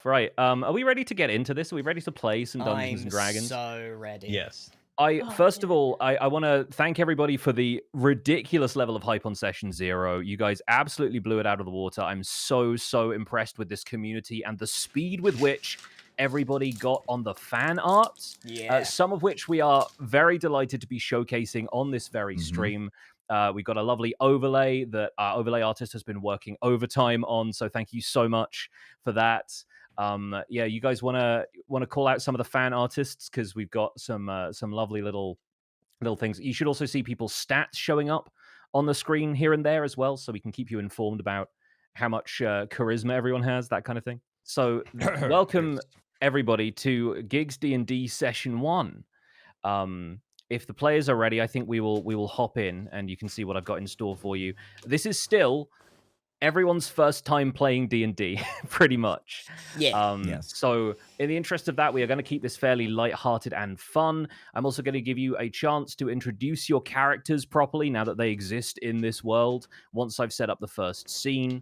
Right. Are we ready to get into this? Are we ready to play some Dungeons and I'm Dragons? so ready. Yes. First of all, I want to thank everybody for the ridiculous level of hype on session 0. You guys absolutely blew it out of the water. I'm so impressed with this community and the speed with which everybody got on the fan art. Yeah. Some of which we are very delighted to be showcasing on this very stream. We've got a lovely overlay that our overlay artist has been working overtime on. So thank you so much for that. Yeah, you guys want to call out some of the fan artists because we've got some lovely little things. You should also see people's stats showing up on the screen here and there as well, so we can keep you informed about how much charisma everyone has, that kind of thing. So, welcome everybody to Gigs D&D Session 1. If the players are ready, I think we will hop in, and you can see what I've got in store for you. This is still everyone's first time playing D&D, pretty much. Yeah. Yes. So in the interest of that, we are going to keep this fairly light-hearted and fun. I'm also going to give you a chance to introduce your characters properly now that they exist in this world, once I've set up the first scene.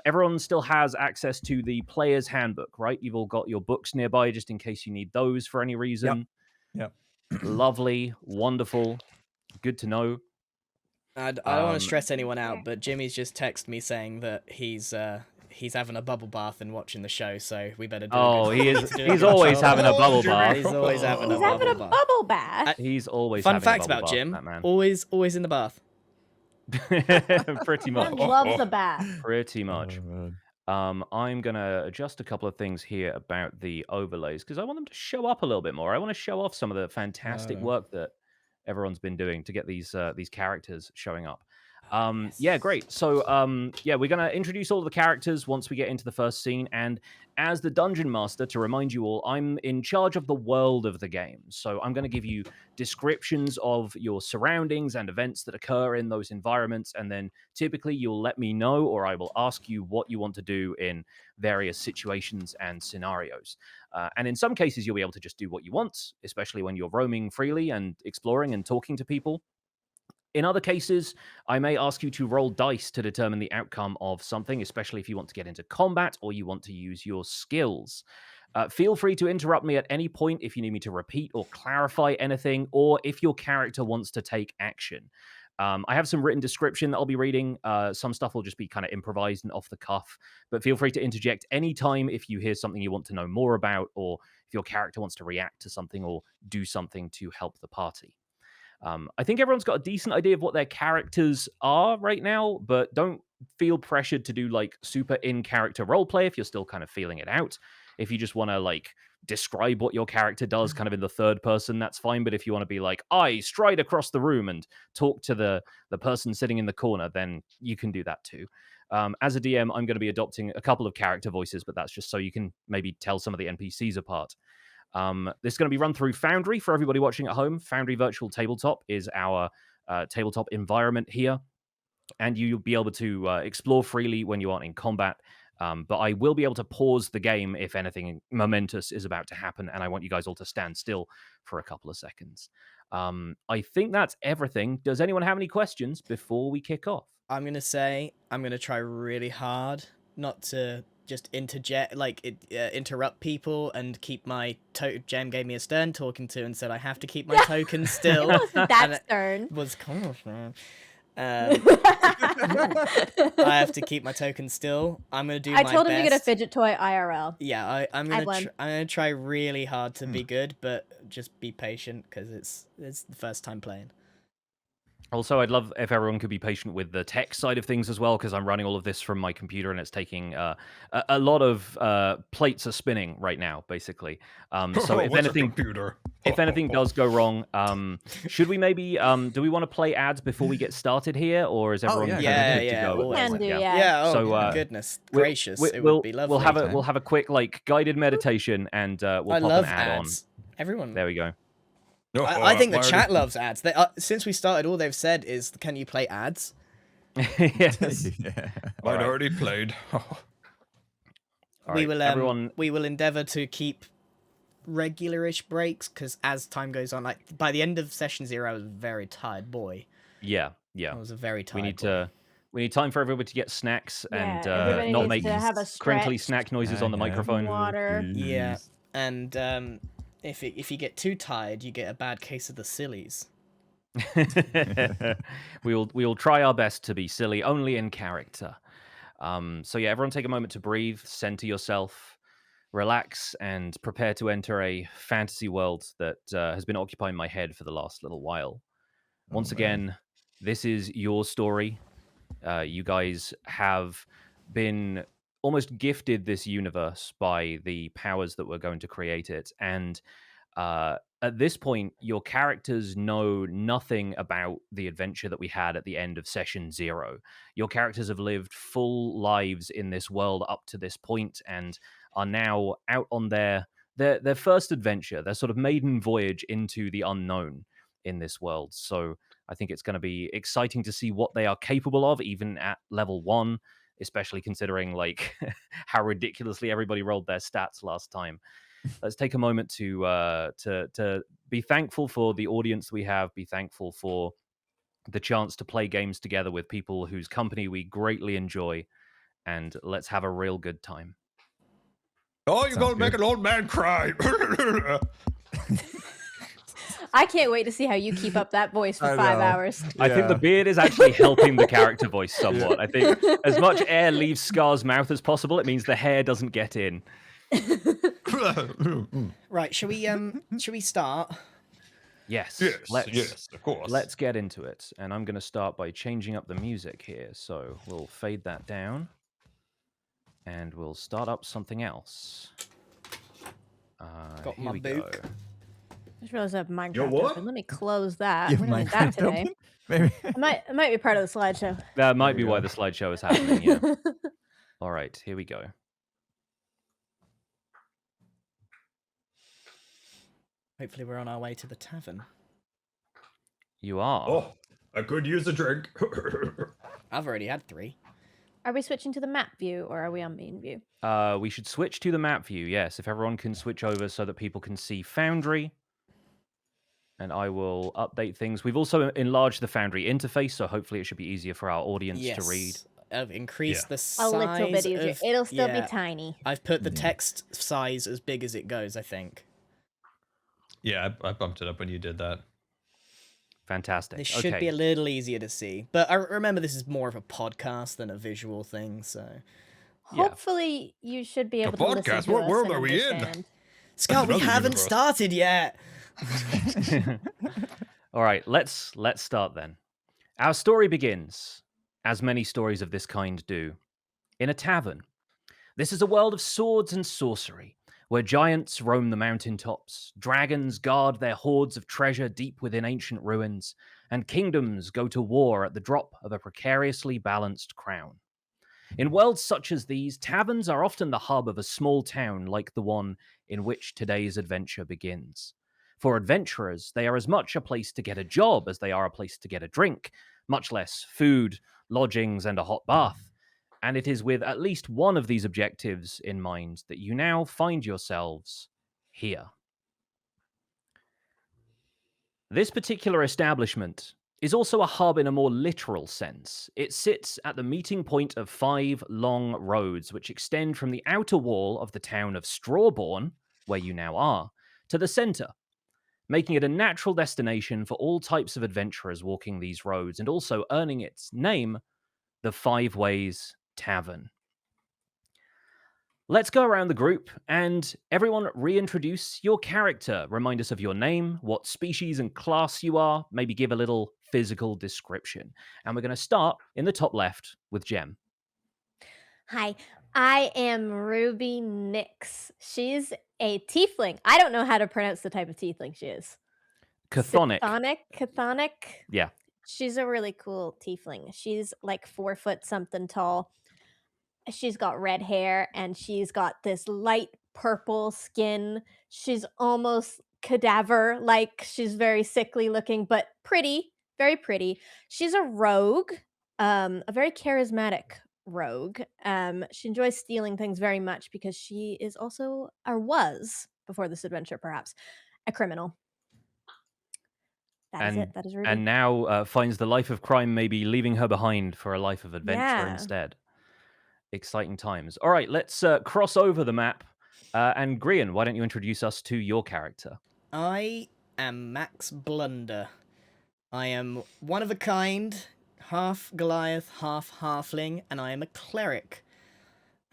Everyone still has access to the player's handbook, right? You've all got your books nearby just in case you need those for any reason. Yep. Lovely, wonderful, good to know. I don't want to stress anyone out, but Jimmy's just texted me saying that he's having a bubble bath and watching the show, so we better do He's always having a bubble bath. He's always having He's having a bubble bath. He's always Fun having fact a bubble about bath, Jim, that man. always in the bath. Pretty much. Jim loves a bath. Pretty much. I'm going to adjust a couple of things here about the overlays because I want them to show up a little bit more. I want to show off some of the fantastic work that everyone's been doing to get these characters showing up. Yes. Yeah, great. So, yeah, we're going to introduce all the characters once we get into the first scene. And as the Dungeon Master, to remind you all, I'm in charge of the world of the game. So I'm going to give you descriptions of your surroundings and events that occur in those environments. And then typically you'll let me know, or I will ask you what you want to do in various situations and scenarios. And in some cases, you'll be able to just do what you want, especially when you're roaming freely and exploring and talking to people. In other cases, I may ask you to roll dice to determine the outcome of something, especially if you want to get into combat or you want to use your skills. Feel free to interrupt me at any point if you need me to repeat or clarify anything, or if your character wants to take action. I have some written description that I'll be reading. Some stuff will just be kind of improvised and off the cuff, but feel free to interject anytime if you hear something you want to know more about, or if your character wants to react to something or do something to help the party. I think everyone's got a decent idea of what their characters are right now, but don't feel pressured to do like super in-character roleplay if you're still kind of feeling it out. If you just want to like describe what your character does kind of in the third person, that's fine. But if you want to be like, I stride across the room and talk to the person sitting in the corner, then you can do that too. As a DM, I'm going to be adopting a couple of character voices, but that's just so you can maybe tell some of the NPCs apart. This is going to be run through Foundry for everybody watching at home. Foundry Virtual Tabletop is our tabletop environment here, and you'll be able to explore freely when you aren't in combat. But I will be able to pause the game if anything momentous is about to happen, and I want you guys all to stand still for a couple of seconds. I think that's everything. Does anyone have any questions before we kick off? I'm going to try really hard not to just interrupt people and keep my Jem gave me a stern talking to and said I have to keep my token still. It wasn't that stern. Was kind of I have to keep my token still. I'm gonna do my best. I told him to get a fidget toy IRL. Yeah, I'm gonna try really hard to be good, but just be patient because it's the first time playing. Also, I'd love if everyone could be patient with the tech side of things as well, because I'm running all of this from my computer and it's taking a lot of plates are spinning right now, basically. So if anything does go wrong, should we maybe do we want to play ads before we get started here, or is everyone good to go? Can do, Goodness gracious, it would be lovely. We'll have a quick like guided meditation and we'll pop love an ad ads. Everyone. There we go. No, I think the chat loves ads. Since we started, all they've said is, "Can you play ads?" Yes. I'd already played. We will endeavor to keep regularish breaks because as time goes on, like by the end of session 0, I was a very tired boy. Yeah. I was a very tired. We need time for everybody to get snacks and Yeah, everybody not needs make to have a crinkly stretch. snack noises Can on the I have microphone. more, Water. Yeah, please? and if you get too tired, you get a bad case of the sillies. we will try our best to be silly, only in character. So yeah, everyone take a moment to breathe, center yourself, relax, and prepare to enter a fantasy world that has been occupying my head for the last little while. Once man. again, this is your story. You guys have been almost gifted this universe by the powers that were going to create it. And at this point, your characters know nothing about the adventure that we had at the end of session 0. Your characters have lived full lives in this world up to this point and are now out on their first adventure, their sort of maiden voyage into the unknown in this world. So I think it's going to be exciting to see what they are capable of, even at level 1, especially considering like how ridiculously everybody rolled their stats last time. Let's take a moment to be thankful for the audience we have, be thankful for the chance to play games together with people whose company we greatly enjoy, and let's have a real good time. Oh, you're Sounds gonna make good. an old man cry. I can't wait to see how you keep up that voice for I 5 know. hours. I think the beard is actually helping the character voice somewhat. I think as much air leaves Scar's mouth as possible, it means the hair doesn't get in. Right, shall we start? Yes, yes, of course. let's get into it. And I'm going to start by changing up the music here. So we'll fade that down. And we'll start up something else. Got Here my we book. go. I just realized I have Minecraft Your what? open. Let me close that. You We have don't need that Minecraft today. open? Maybe. It might be part of the slideshow. That might There be we why go. the slideshow is happening, yeah. All right, here we go. Hopefully we're on our way to the tavern. You are. Oh, I could use a drink. I've already had 3. Are we switching to the map view or are we on main view? We should switch to the map view, yes. If everyone can switch over so that people can see Foundry. And I will update things. We've also enlarged the Foundry interface, so hopefully it should be easier for our audience to read. I've increased the A size little bit easier. of- It'll still yeah, be tiny. I've put the Yeah. text size as big as it goes, I think. Yeah, I bumped it up when you did that. Fantastic. This should okay. be a little easier to see. But I remember this is more of a podcast than a visual thing, so... Yeah. Hopefully you should be able to listen podcast? to What us world and are we in? understand. Scott, we Another haven't universe. started yet! All right, let's start then. Our story begins, as many stories of this kind do, in a tavern. This is a world of swords and sorcery, where giants roam the mountaintops, dragons guard their hoards of treasure deep within ancient ruins, and kingdoms go to war at the drop of a precariously balanced crown. In worlds such as these, taverns are often the hub of a small town like the one in which today's adventure begins. For adventurers, they are as much a place to get a job as they are a place to get a drink, much less food, lodgings, and a hot bath. And it is with at least one of these objectives in mind that you now find yourselves here. This particular establishment is also a hub in a more literal sense. It sits at the meeting point of 5 long roads which extend from the outer wall of the town of Strawborn, where you now are, to the center, making it a natural destination for all types of adventurers walking these roads and also earning its name, the 5 Ways Tavern. Let's go around the group and everyone reintroduce your character. Remind us of your name, what species and class you are, maybe give a little physical description. And we're going to start in the top left with Jem. Hi, I am Ruby Nix. She's a tiefling. I don't know how to pronounce the type of tiefling she is. Chthonic. Chthonic? Yeah. She's a really cool tiefling. She's like 4 foot something tall. She's got red hair and she's got this light purple skin. She's almost cadaver like. She's very sickly looking, but pretty, very pretty. She's a rogue, a very charismatic rogue. She enjoys stealing things very much because she is also, or was before this adventure perhaps, a criminal. That is it. That is Ruby. And now finds the life of crime, maybe leaving her behind for a life of adventure Yeah. instead. Exciting times. All right, let's cross over the map. And Grian, why don't you introduce us to your character? I am Max Blunder. I am one of a kind, half Goliath, half halfling, and I am a cleric.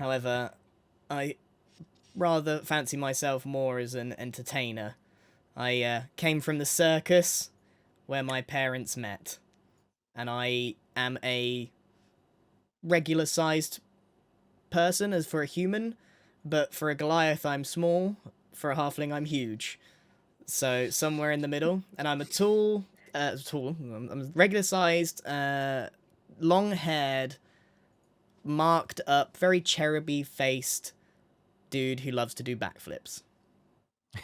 However, I rather fancy myself more as an entertainer. I came from the circus, where my parents met, and I am a regular-sized person as for a human, but for a Goliath I'm small, for a halfling I'm huge. So somewhere in the middle, and I'm I'm regular-sized, long-haired, marked up, very cheruby-faced dude who loves to do backflips.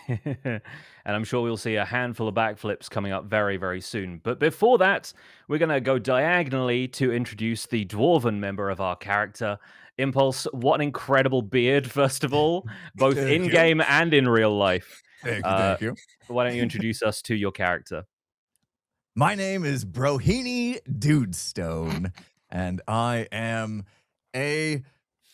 And I'm sure we'll see a handful of backflips coming up very, very soon. But before that, we're going to go diagonally to introduce the dwarven member of our character. Impulse, what an incredible beard, first of all, both Thank you. in-game and in real life. Thank you. Why don't you introduce us to your character? My name is Brohini Dudestone, and I am a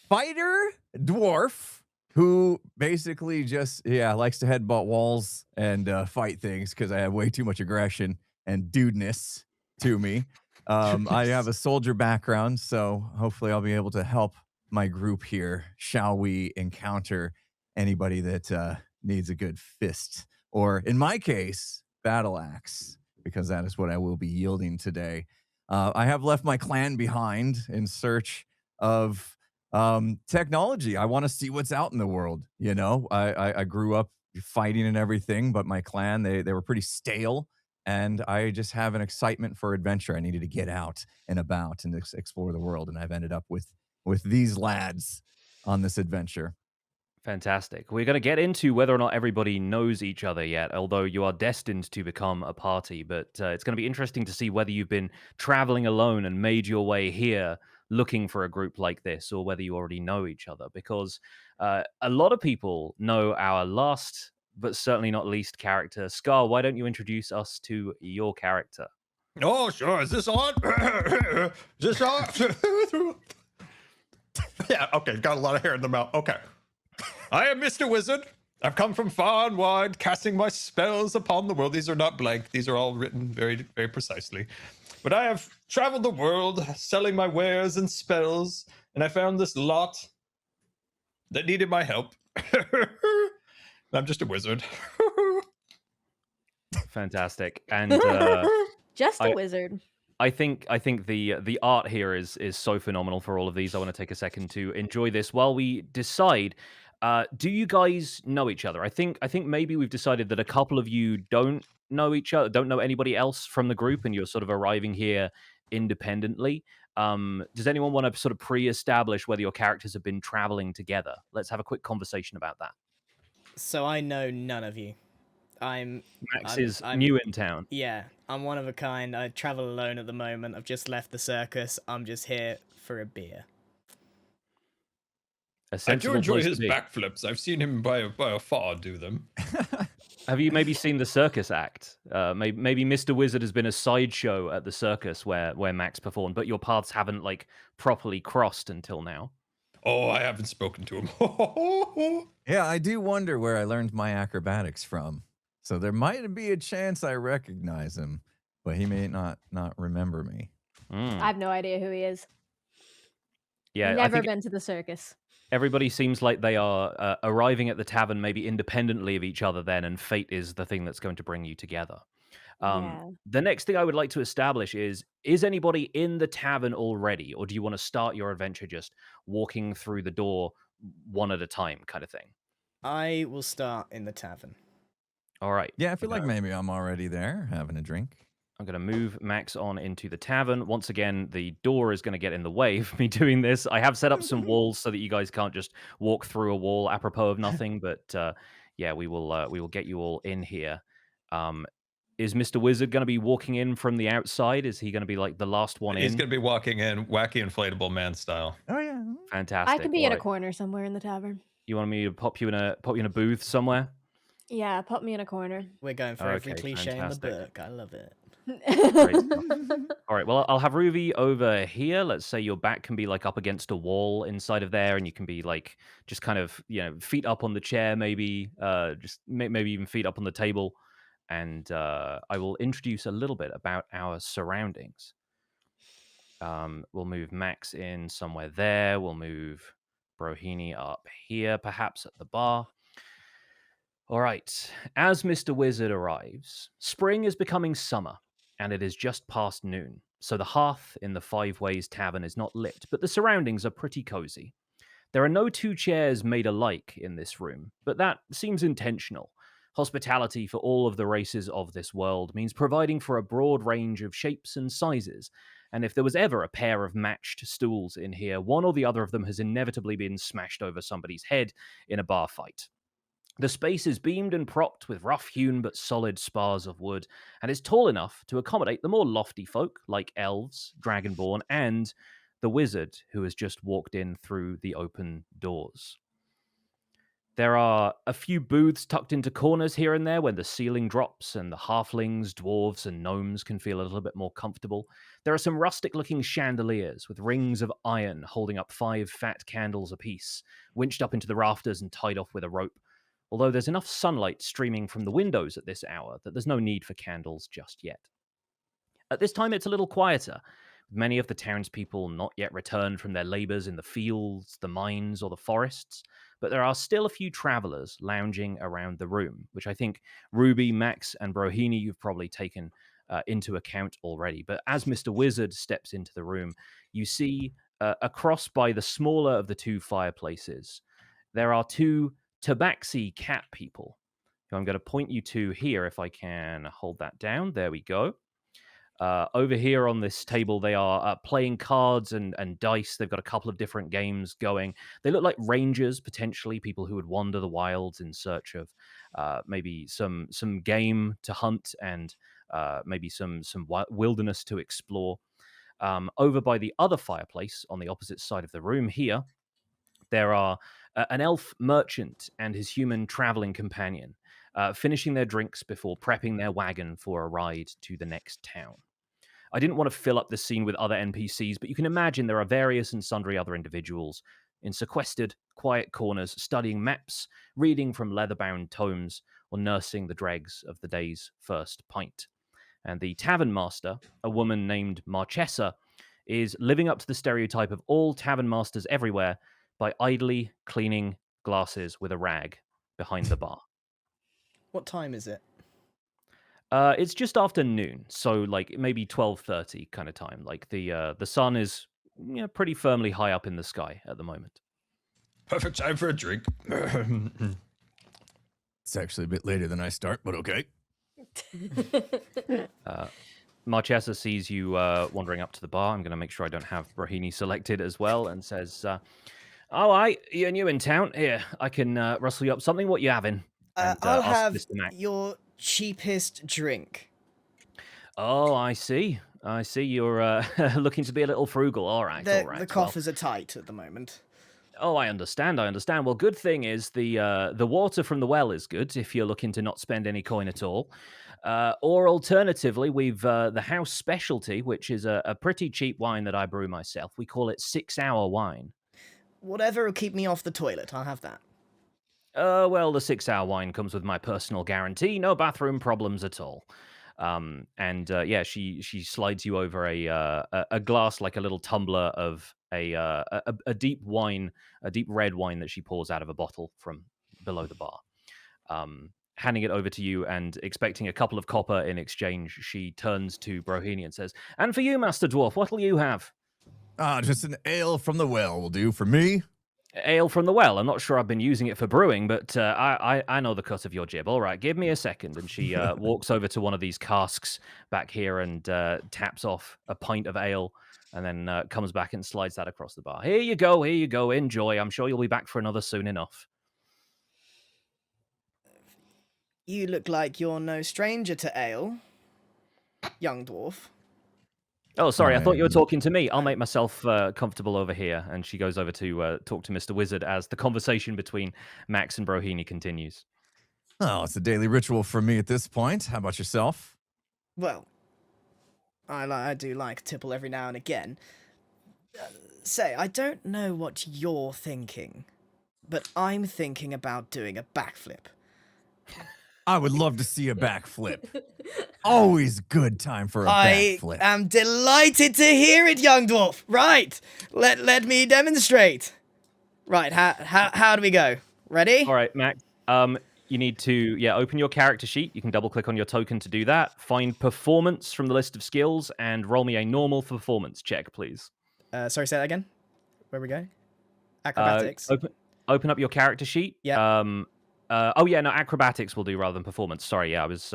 fighter dwarf who basically just, likes to headbutt walls and fight things because I have way too much aggression and dudeness to me. I have a soldier background, so hopefully I'll be able to help my group here. Shall we encounter anybody that needs a good fist? Or in my case, battle axe, because that is what I will be yielding today. I have left my clan behind in search of technology. I want to see what's out in the world. You know, I grew up fighting and everything, but my clan, they were pretty stale. And I just have an excitement for adventure. I needed to get out and about and explore the world. And I've ended up with these lads on this adventure. Fantastic. We're going to get into whether or not everybody knows each other yet, although you are destined to become a party. But it's going to be interesting to see whether you've been traveling alone and made your way here looking for a group like this, or whether you already know each other. Because a lot of people know our last, but certainly not least character. Scar, why don't you introduce us to your character? Oh, sure. Is this on? Is this on? Yeah, okay. Got a lot of hair in the mouth. Okay. I am Mr. Wizard. I've come from far and wide, casting my spells upon the world. These are not blank. These are all written very, very precisely. But I have traveled the world, selling my wares and spells, and I found this lot that needed my help. I'm just a wizard. Fantastic. And Just a wizard. I think the art here is so phenomenal for all of these. I want to take a second to enjoy this while we decide. Do you guys know each other? I think maybe we've decided that a couple of you don't know each other, don't know anybody else from the group, and you're sort of arriving here independently. Does anyone want to sort of pre-establish whether your characters have been traveling together? Let's have a quick conversation about that. So I know none of you. Max is new in town. Yeah, I'm one of a kind. I travel alone at the moment. I've just left the circus. I'm just here for a beer. I do enjoy his backflips. I've seen him by afar do them. Have you maybe seen the circus act? Maybe Mr. Wizard has been a sideshow at the circus where Max performed, but your paths haven't like properly crossed until now. Oh, I haven't spoken to him. Yeah, I do wonder where I learned my acrobatics from. So there might be a chance I recognize him, but he may not remember me. I have no idea who he is. Yeah, Never been to the circus. Everybody seems like they are arriving at the tavern maybe independently of each other then, and fate is the thing that's going to bring you together. The next thing I would like to establish is anybody in the tavern already, or do you want to start your adventure just walking through the door one at a time kind of thing? I will start in the tavern. All right. Yeah, I feel like maybe I'm already there having a drink. I'm going to move Max on into the tavern. Once again, the door is going to get in the way of me doing this. I have set up some walls so that you guys can't just walk through a wall apropos of nothing. But yeah, we will get you all in here. Is Mr. Wizard going to be walking in from the outside? Is he going to be like the last one in? He's going to be walking in wacky inflatable man style. Oh yeah, fantastic. I could be in a corner somewhere in the tavern. You want me to pop you in a booth somewhere? Yeah, put me in a corner. We're going for every Okay, cliche in the fantastic. book. I love it. Great stuff. All right, well, I'll have Ruby over here. Let's say your back can be like up against a wall inside of there, and you can be like just kind of, feet up on the chair, maybe, just maybe even feet up on the table. And I will introduce a little bit about our surroundings. We'll move Max in somewhere there. We'll move Brohini up here, perhaps at the bar. All right. As Mr. Wizard arrives, spring is becoming summer, and it is just past noon. So the hearth in the Five Ways Tavern is not lit, but the surroundings are pretty cozy. There are no two chairs made alike in this room, but that seems intentional. Hospitality for all of the races of this world means providing for a broad range of shapes and sizes, and if there was ever a pair of matched stools in here, one or the other of them has inevitably been smashed over somebody's head in a bar fight. The space is beamed and propped with rough-hewn but solid spars of wood, and is tall enough to accommodate the more lofty folk, like elves, dragonborn, and the wizard who has just walked in through the open doors. There are a few booths tucked into corners here and there where the ceiling drops and the halflings, dwarves, and gnomes can feel a little bit more comfortable. There are some rustic-looking chandeliers with rings of iron holding up 5 fat candles apiece, winched up into the rafters and tied off with a rope. Although there's enough sunlight streaming from the windows at this hour that there's no need for candles just yet. At this time, it's a little quieter, with many of the townspeople not yet returned from their labors in the fields, the mines, or the forests, but there are still a few travelers lounging around the room, which I think Ruby, Max, and Brohini you've probably taken into account already. But as Mr. Wizard steps into the room, you see across by the smaller of the 2 fireplaces, there are 2 tabaxi cat people, who I'm going to point you to here if I can hold that down. There we go. Over here on this table, they are playing cards and dice. They've got a couple of different games going. They look like rangers, potentially, people who would wander the wilds in search of maybe some game to hunt and maybe some wilderness to explore. Over by the other fireplace on the opposite side of the room here, there are an elf merchant and his human traveling companion, finishing their drinks before prepping their wagon for a ride to the next town. I didn't want to fill up the scene with other NPCs, but you can imagine there are various and sundry other individuals in sequestered, quiet corners, studying maps, reading from leather-bound tomes, or nursing the dregs of the day's first pint. And the tavern master, a woman named Marchesa, is living up to the stereotype of all tavern masters everywhere by idly cleaning glasses with a rag behind the bar. What time is it? It's just after noon, so like maybe 12:30 kind of time. Like the sun is pretty firmly high up in the sky at the moment. Perfect time for a drink. It's actually a bit later than I start, but okay. Marchesa sees you wandering up to the bar. I'm going to make sure I don't have Brohini selected as well, and says, "All right, you're new in town. Here, I can rustle you up something. What you having?" And, I'll ask have Mr. Mac. your cheapest drink. Oh, I see. I see. You're looking to be a little frugal. All right, all right. The coffers are tight at the moment. Oh, I understand. I understand. Well, good thing is the water from the well is good if you're looking to not spend any coin at all. Or alternatively, we've the house specialty, which is a pretty cheap wine that I brew myself. We call it 6-hour wine. Whatever will keep me off the toilet, I'll have that. Well, the 6-hour wine comes with my personal guarantee. No bathroom problems at all. Yeah, she slides you over a glass, like a little tumbler of a deep wine, a deep red wine that she pours out of a bottle from below the bar. Handing it over to you and expecting a couple of copper in exchange, she turns to Brohini and says, "And for you, Master Dwarf, what'll you have?" Just an ale from the well will do for me. Ale from the well. I'm not sure I've been using it for brewing, but I know the cut of your jib. All right, give me a second. And she walks over to one of these casks back here and taps off a pint of ale, and then comes back and slides that across the bar. Here you go, enjoy. I'm sure you'll be back for another soon enough. You look like you're no stranger to ale, young dwarf. Oh, sorry, I thought you were talking to me. I'll make myself comfortable over here. And she goes over to talk to Mr. Wizard as the conversation between Max and Brohini continues. Oh, it's a daily ritual for me at this point. How about yourself? Well, I do like tipple every now and again. Say, I don't know what you're thinking, but I'm thinking about doing a backflip. I would love to see a backflip. Always good time for a backflip. I am delighted to hear it, young dwarf. Right, let me demonstrate. Right, how do we go? Ready? All right, Max. You need to open your character sheet. You can double click on your token to do that. Find performance from the list of skills and roll me a normal performance check, please. Sorry, say that again. Where we go? Acrobatics. Open up your character sheet. Yeah. Acrobatics will do rather than performance. Sorry, I was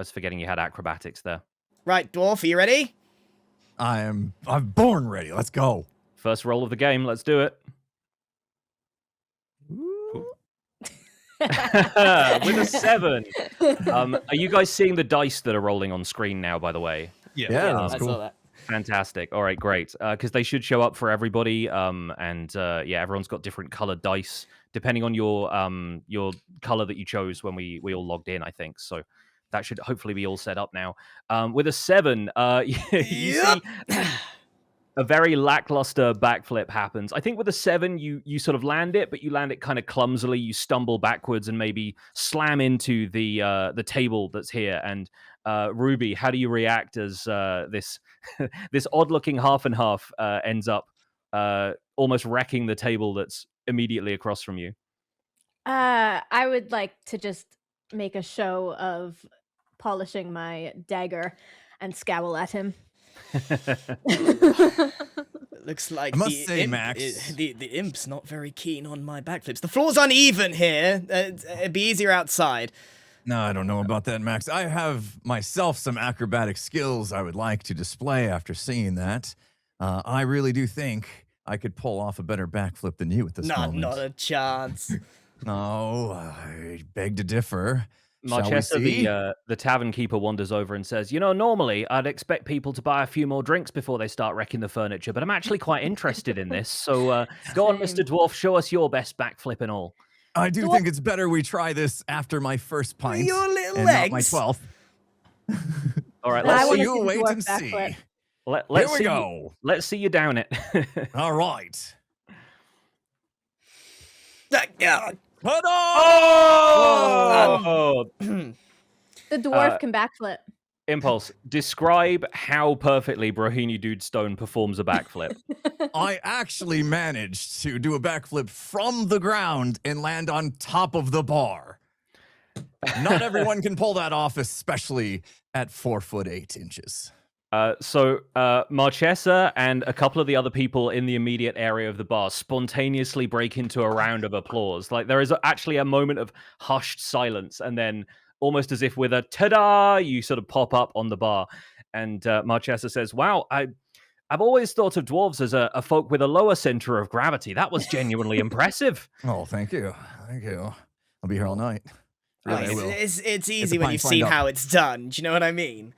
forgetting you had acrobatics there. Right, dwarf, are you ready? I'm born ready. Let's go. First roll of the game. Let's do it. With a 7. Are you guys seeing the dice that are rolling on screen now, by the way? Yeah, I that's cool. saw that. Fantastic. All right, great. Because they should show up for everybody. Everyone's got different colored dice depending on your color that you chose when we all logged in, I think. So that should hopefully be all set up now. With a 7, you see a very lackluster backflip happens. I think with a 7, you sort of land it, but you land it kind of clumsily. You stumble backwards and maybe slam into the table that's here. And Ruby, how do you react as this this odd-looking half and half ends up almost wrecking the table that's immediately across from you? I would like to just make a show of polishing my dagger and scowl at him. Looks like I must say, imp, Max. the imp's not very keen on my backflips. The floor's uneven here. It'd be easier outside. No, I don't know about that, Max. I have myself some acrobatic skills I would like to display after seeing that. I really do think I could pull off a better backflip than you at this moment. Not a chance. No, I beg to differ. Shall we Marchesa, see? the tavern keeper, wanders over and says, normally I'd expect people to buy a few more drinks before they start wrecking the furniture, but I'm actually quite interested in this. So go on, Mr. Dwarf, show us your best backflip and all. I do think it's better we try this after my first pint Your little and legs. not my 12th. All right, I let's wanna see see you the wait dwarf and see. backflip. let's Here we see go. Let's see you down it. All right. Yeah. Ta-da! Oh! The dwarf can backflip. Impulse, describe how perfectly Brohini Dude Stone performs a backflip. I actually managed to do a backflip from the ground and land on top of the bar. Not everyone can pull that off, especially at 4'8". Marchesa and a couple of the other people in the immediate area of the bar spontaneously break into a round of applause. Like there is actually a moment of hushed silence, and then almost as if with a ta-da, you sort of pop up on the bar. And Marchesa says, "Wow, I've always thought of dwarves as a folk with a lower center of gravity. That was genuinely impressive." Oh, thank you. Thank you. I'll be here all night. Right, I will. it's easy when pint you've lined seen up. how it's done. Do you know what I mean?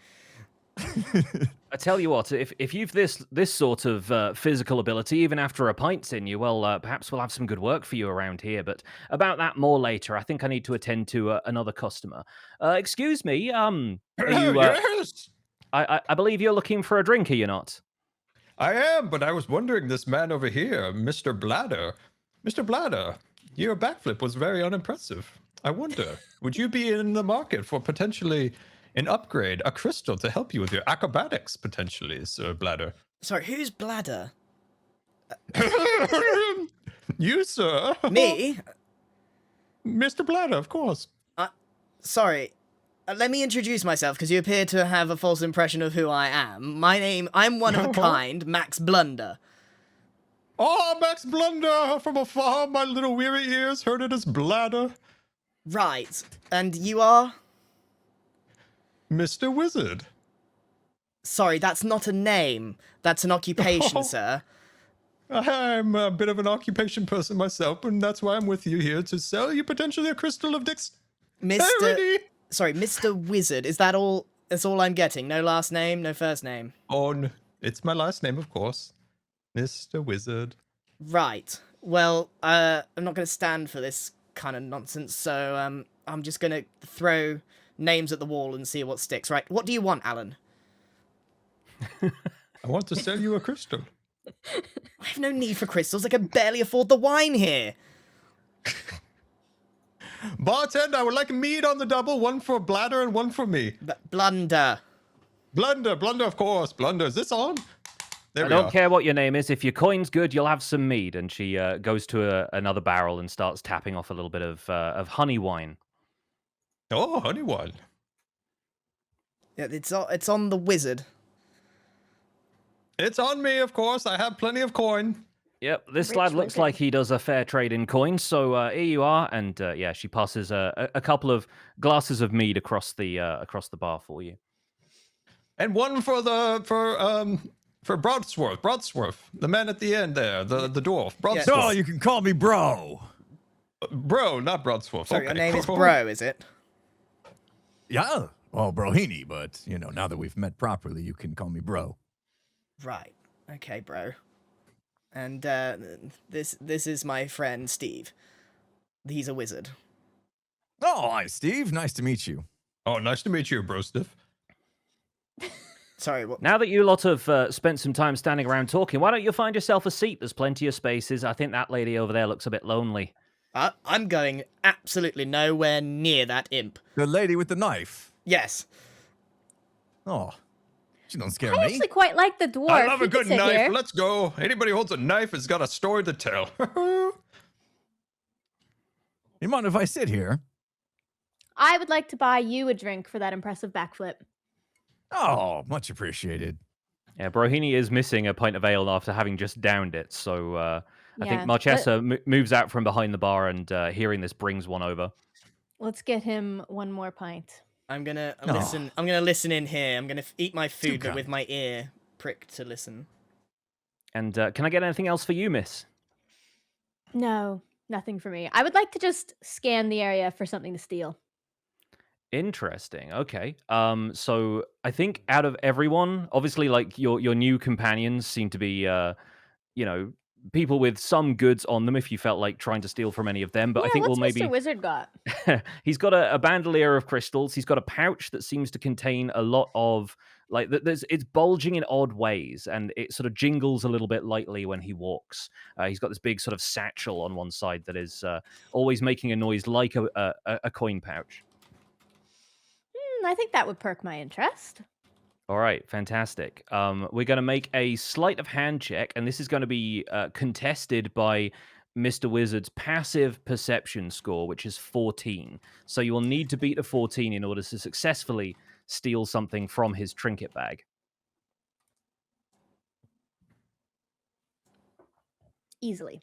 I tell you what, if you've this sort of physical ability, even after a pint's in you, well, perhaps we'll have some good work for you around here. But about that more later. I think I need to attend to another customer. Excuse me, are you? Yes, I believe you're looking for a drink, are you not? I am, but I was wondering, this man over here, Mr. Bladder. Mr. Bladder, your backflip was very unimpressive. I wonder, would you be in the market for potentially an upgrade, a crystal to help you with your acrobatics, potentially, Sir Bladder? Sorry, who's Bladder? You, sir. Me? Mr. Bladder, of course. Sorry. Let me introduce myself, because you appear to have a false impression of who I am. I'm one of a kind, Max Blunder. Oh, Max Blunder, from afar, my little weary ears heard it as Bladder. Right. And you are? Mr. Wizard. Sorry, that's not a name. That's an occupation, sir. I'm a bit of an occupation person myself, and that's why I'm with you here to sell you potentially a crystal of Sorry, Mr. Wizard. Is that all? That's all I'm getting? No last name, no first name? Oh, it's my last name, of course. Mr. Wizard. Right. Well, I'm not going to stand for this kind of nonsense. So I'm just gonna throw names at the wall and see what sticks. Right? What do you want, Alan? I want to sell you a crystal. I have no need for crystals. I can barely afford the wine here. Bartender, I would like mead on the double, one for Bladder and one for me. Blunder. Blunder, of course. Blunder, is this on? There I we are. don't care what your name is. If your coin's good, you'll have some mead. And she goes to another barrel and starts tapping off a little bit of honey wine. Oh, honey wine. Yeah, it's on the wizard. It's on me, of course. I have plenty of coin. Yep, this Rich lad looks wizard. like he does a fair trade in coins. So here you are, and yeah, she passes a couple of glasses of mead across the bar for you. And one for Broadsworth, the man at the end there, the dwarf. Broadsworth. Oh, you can call me bro. Bro, not Broadsworth. Sorry, okay. your name is Bro, is it? Yeah. Well, Brohini, but now that we've met properly, you can call me bro. Right. Okay, Bro. And this is my friend Steve. He's a wizard. Oh, hi, Steve. Nice to meet you. Oh, nice to meet you, bro, Stiff. Sorry, what? Now that you lot have spent some time standing around talking, why don't you find yourself a seat? There's plenty of spaces. I think that lady over there looks a bit lonely. I'm going absolutely nowhere near that imp. The lady with the knife. Yes. Oh, she don't scare I me. actually quite like the dwarf. I love He a can good sit knife. here. Let's go. Anybody who holds a knife has got a story to tell. You mind if I sit here? I would like to buy you a drink for that impressive backflip. Oh, much appreciated. Yeah, Brohini is missing a pint of ale after having just downed it. So I think Yeah, Marchesa moves out from behind the bar and hearing this brings one over. Let's get him one more pint. I'm gonna Aw. listen. I'm gonna listen in here. I'm gonna eat my food, but kind. with my ear pricked to listen. And can I get anything else for you, miss? No, nothing for me. I would like to just scan the area for something to steal. Interesting. Okay. So I think out of everyone, obviously, like your new companions seem to be, people with some goods on them. If you felt like trying to steal from any of them, but I Yeah, think what's we'll maybe Mr. Wizard got? he's got a bandolier of crystals. He's got a pouch that seems to contain a lot of it's bulging in odd ways, and it sort of jingles a little bit lightly when he walks. He's got this big sort of satchel on one side that is always making a noise like a coin pouch. I think that would perk my interest. All right, fantastic. We're going to make a sleight of hand check, and this is going to be contested by Mr. Wizard's passive perception score, which is 14. So you will need to beat a 14 in order to successfully steal something from his trinket bag. Easily.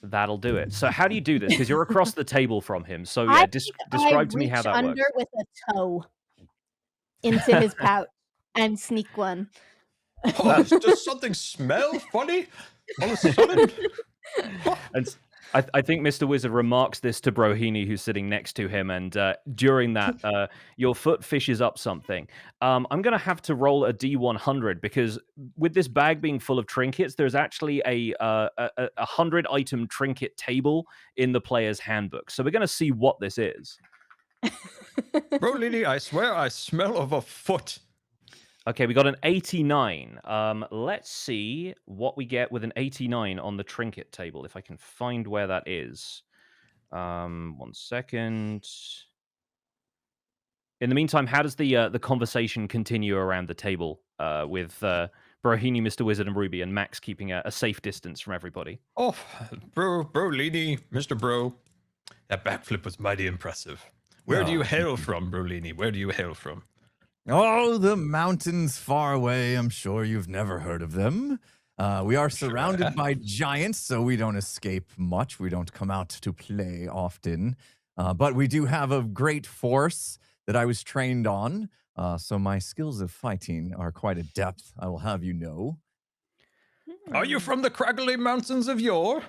That'll do it. So how do you do this? Because you're across the table from him. So yeah, I describe to me how reach that under works. with a toe into his pouch and sneak one. Oh, does something smell funny? All of a sudden? And I think Mr. Wizard remarks this to Brohini, who's sitting next to him, and during that, your foot fishes up something. I'm going to have to roll a D100, because with this bag being full of trinkets, there's actually a 100-item trinket table in the player's handbook. So we're going to see what this is. Bro, Lily, I swear I smell of a foot. Okay, we got an 89. Let's see what we get with an 89 on the trinket table, if I can find where that is. 1 second. In the meantime, how does the conversation continue around the table with Brohini, Mr. Wizard, and Ruby, and Max keeping a safe distance from everybody? Oh, bro, Lily, Mr. Bro, that backflip was mighty impressive. Where do you hail from, Brolini? Where do you hail from? Oh, the mountains far away. I'm sure you've never heard of them. We are surrounded by giants, so we don't escape much. We don't come out to play often. But we do have a great force that I was trained on. So my skills of fighting are quite adept, I will have you know. Are you from the craggly mountains of yore?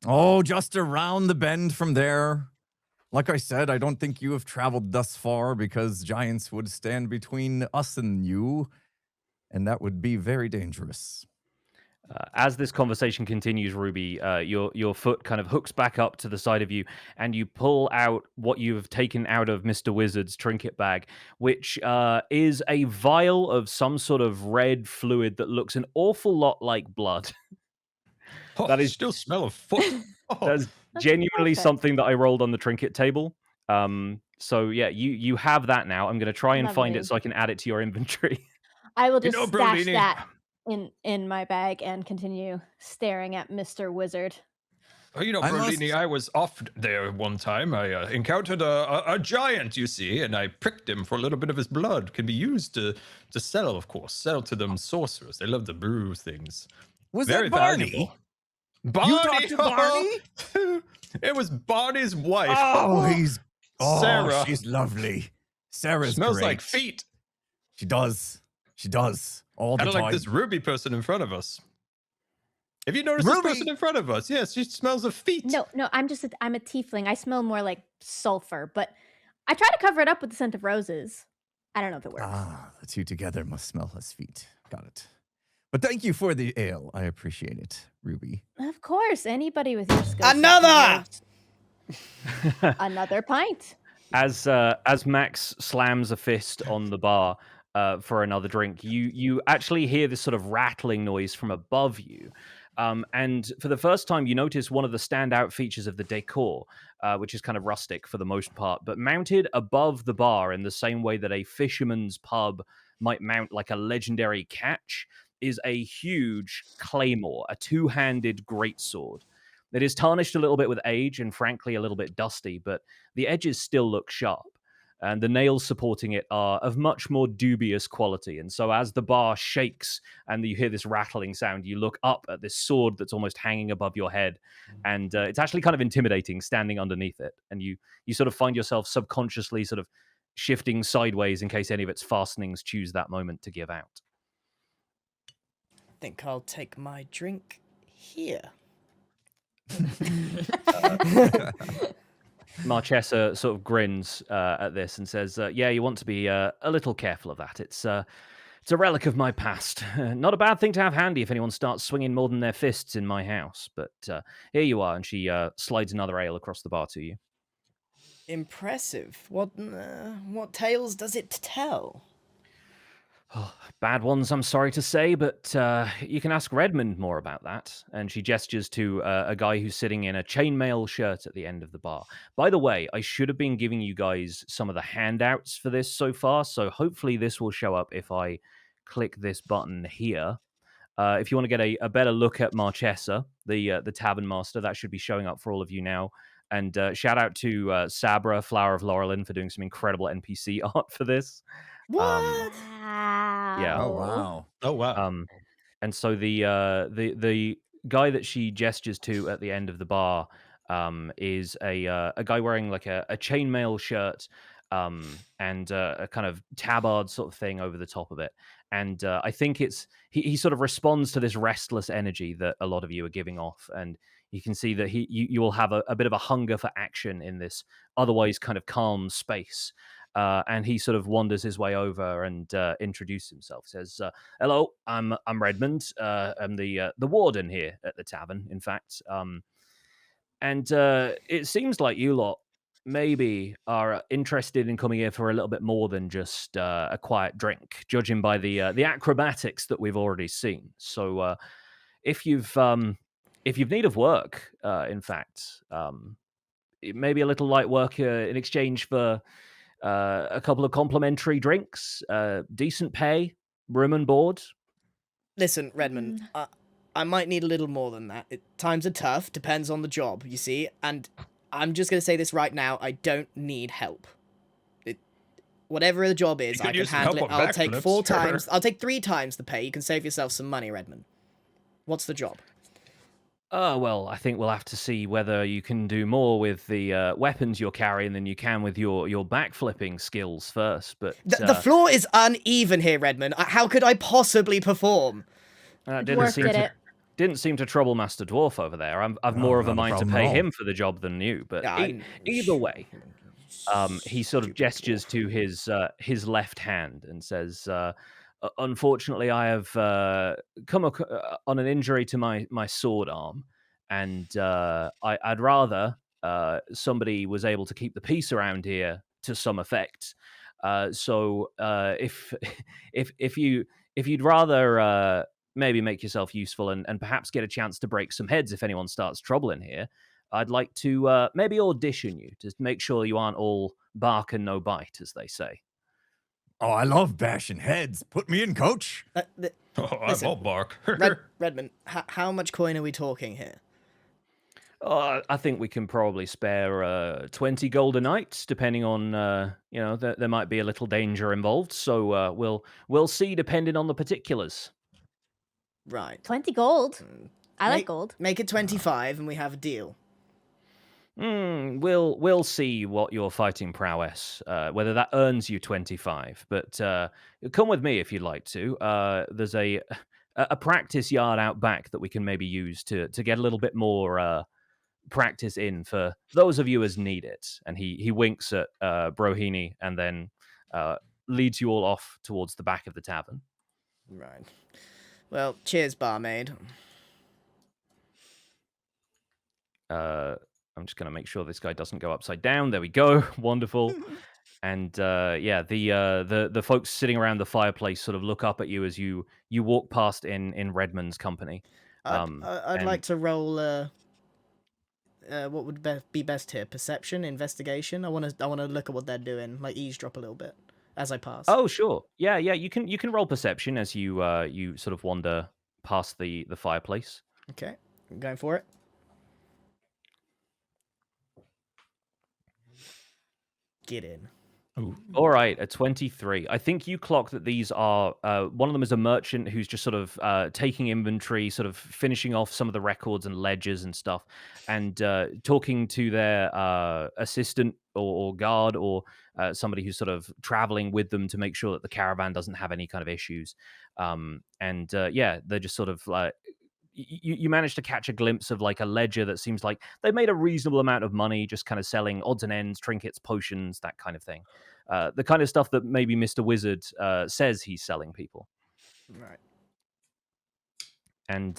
Oh, just around the bend from there. Like I said, I don't think you have traveled thus far because giants would stand between us and you, and that would be very dangerous. As this conversation continues, Ruby, your foot kind of hooks back up to the side of you, and you pull out what you've taken out of Mr. Wizard's trinket bag, which is a vial of some sort of red fluid that looks an awful lot like blood. Oh, That is still smell of foot. Oh, That's genuinely perfect. something that I rolled on the trinket table. So yeah, you have that now. I'm gonna try and find it Lovely. so I can add it to your inventory. I will you just know, stash Berlini, that in my bag and continue staring at Mr. Wizard. oh, you know, I Berlini, must- I was off there one time. I encountered a giant, you see, and I pricked him for a little bit of his blood. Can be used to sell, of course. Sell to them sorcerers. They love to brew things. Was Very that Barney? valuable. Barney! You talked to Barney? It was Barney's wife. Oh, he's Sarah. she's lovely. Sarah's Smells great. like feet. She does. She does all the Kind of time. like this Ruby person in front of us. Have you noticed Ruby! this person in front of us? Yes, she smells of feet. No, I'm a tiefling. I smell more like sulfur, but I try to cover it up with the scent of roses. I don't know if it works. Ah, the two together must smell as feet. Got it. But thank you for the ale. I appreciate it, Ruby. Of course, anybody with your skills. Another! Another pint. As Max slams a fist on the bar for another drink, you actually hear this sort of rattling noise from above you. And for the first time, you notice one of the standout features of the decor, which is kind of rustic for the most part, but mounted above the bar in the same way that a fisherman's pub might mount like a legendary catch, is a huge claymore, a two-handed greatsword. It is tarnished a little bit with age and frankly a little bit dusty, but the edges still look sharp. And the nails supporting it are of much more dubious quality. And so as the bar shakes and you hear this rattling sound, you look up at this sword that's almost hanging above your head. And it's actually kind of intimidating standing underneath it. And you sort of find yourself subconsciously sort of shifting sideways in case any of its fastenings choose that moment to give out. I think I'll take my drink here. Marchesa sort of grins at this and says, yeah, you want to be a little careful of that. It's a relic of my past. Not a bad thing to have handy if anyone starts swinging more than their fists in my house. But here you are. And she slides another ale across the bar to you. Impressive. What tales does it tell? Oh, bad ones, I'm sorry to say, but you can ask Redmond more about that. And she gestures to a guy who's sitting in a chainmail shirt at the end of the bar. By the way, I should have been giving you guys some of the handouts for this so far, so hopefully this will show up if I click this button here. If you want to get a better look at Marchesa, the Tavern Master, that should be showing up for all of you now. And shout out to Sabra, Flower of Laurelin, for doing some incredible NPC art for this. What? Wow. Yeah. Oh wow. Oh, wow. And so the guy that she gestures to at the end of the bar is a guy wearing like a chainmail shirt and a kind of tabard sort of thing over the top of it. And I think he sort of responds to this restless energy that a lot of you are giving off, and you can see that you will have a bit of a hunger for action in this otherwise kind of calm space. And he sort of wanders his way over and introduces himself. Says, "Hello, I'm Redmond. I'm the warden here at the tavern. In fact, and it seems like you lot maybe are interested in coming here for a little bit more than just a quiet drink, judging by the acrobatics that we've already seen. So, if you've need of work, in fact, maybe a little light work in exchange for." A couple of complimentary drinks, decent pay, room and board. Listen, Redmond, I might need a little more than that. Times are tough, depends on the job, you see, and I'm just going to say this right now, I don't need help. Whatever the job is, I can handle it. I'll take 4 times, I'll take 3 times the pay. You can save yourself some money, Redmond. What's the job? Well, I think we'll have to see whether you can do more with the weapons you're carrying than you can with your backflipping skills first. But The floor is uneven here, Redmond. How could I possibly perform? Didn't seem to trouble Master Dwarf over there. I've more of a mind to pay him for the job than you. But either way, he sort of gestures to his left hand and says, unfortunately, I have come on an injury to my sword arm, and I'd rather somebody was able to keep the peace around here to some effect. So if if you'd rather maybe make yourself useful and perhaps get a chance to break some heads if anyone starts trouble in here, I'd like to maybe audition you to make sure you aren't all bark and no bite, as they say. Oh, I love bashing heads. Put me in, coach. Oh, I Listen, won't bark. Redmond, how much coin are we talking here? I think we can probably spare 20 gold a night, depending on there might be a little danger involved. So we'll see, depending on the particulars. Right. 20 gold. I like Make- gold. Make it 25 and we have a deal. We'll see what your fighting prowess, whether that earns you 25. But come with me if you'd like to. There's a practice yard out back that we can maybe use to get a little bit more practice in for those of you as need it. And he winks at Brohini and then leads you all off towards the back of the tavern. Right. Well, cheers, barmaid. I'm just going to make sure this guy doesn't go upside down. There we go. Wonderful. And the folks sitting around the fireplace sort of look up at you as you walk past in Redmond's company. I'd like to roll. What would be best here? Perception, investigation. I want to look at what they're doing, like eavesdrop a little bit as I pass. Oh, sure. Yeah. You can roll perception as you sort of wander past the fireplace. Okay, I'm going for it. Get in. Ooh. All right, a 23. I think you clock that these are, one of them is a merchant who's just sort of taking inventory, sort of finishing off some of the records and ledgers and stuff, and talking to their assistant or guard or somebody who's sort of traveling with them to make sure that the caravan doesn't have any kind of issues. They're just sort of like, you manage to catch a glimpse of like a ledger that seems like they made a reasonable amount of money just kind of selling odds and ends, trinkets, potions, that kind of thing. The kind of stuff that maybe Mr. Wizard says he's selling people. Right. And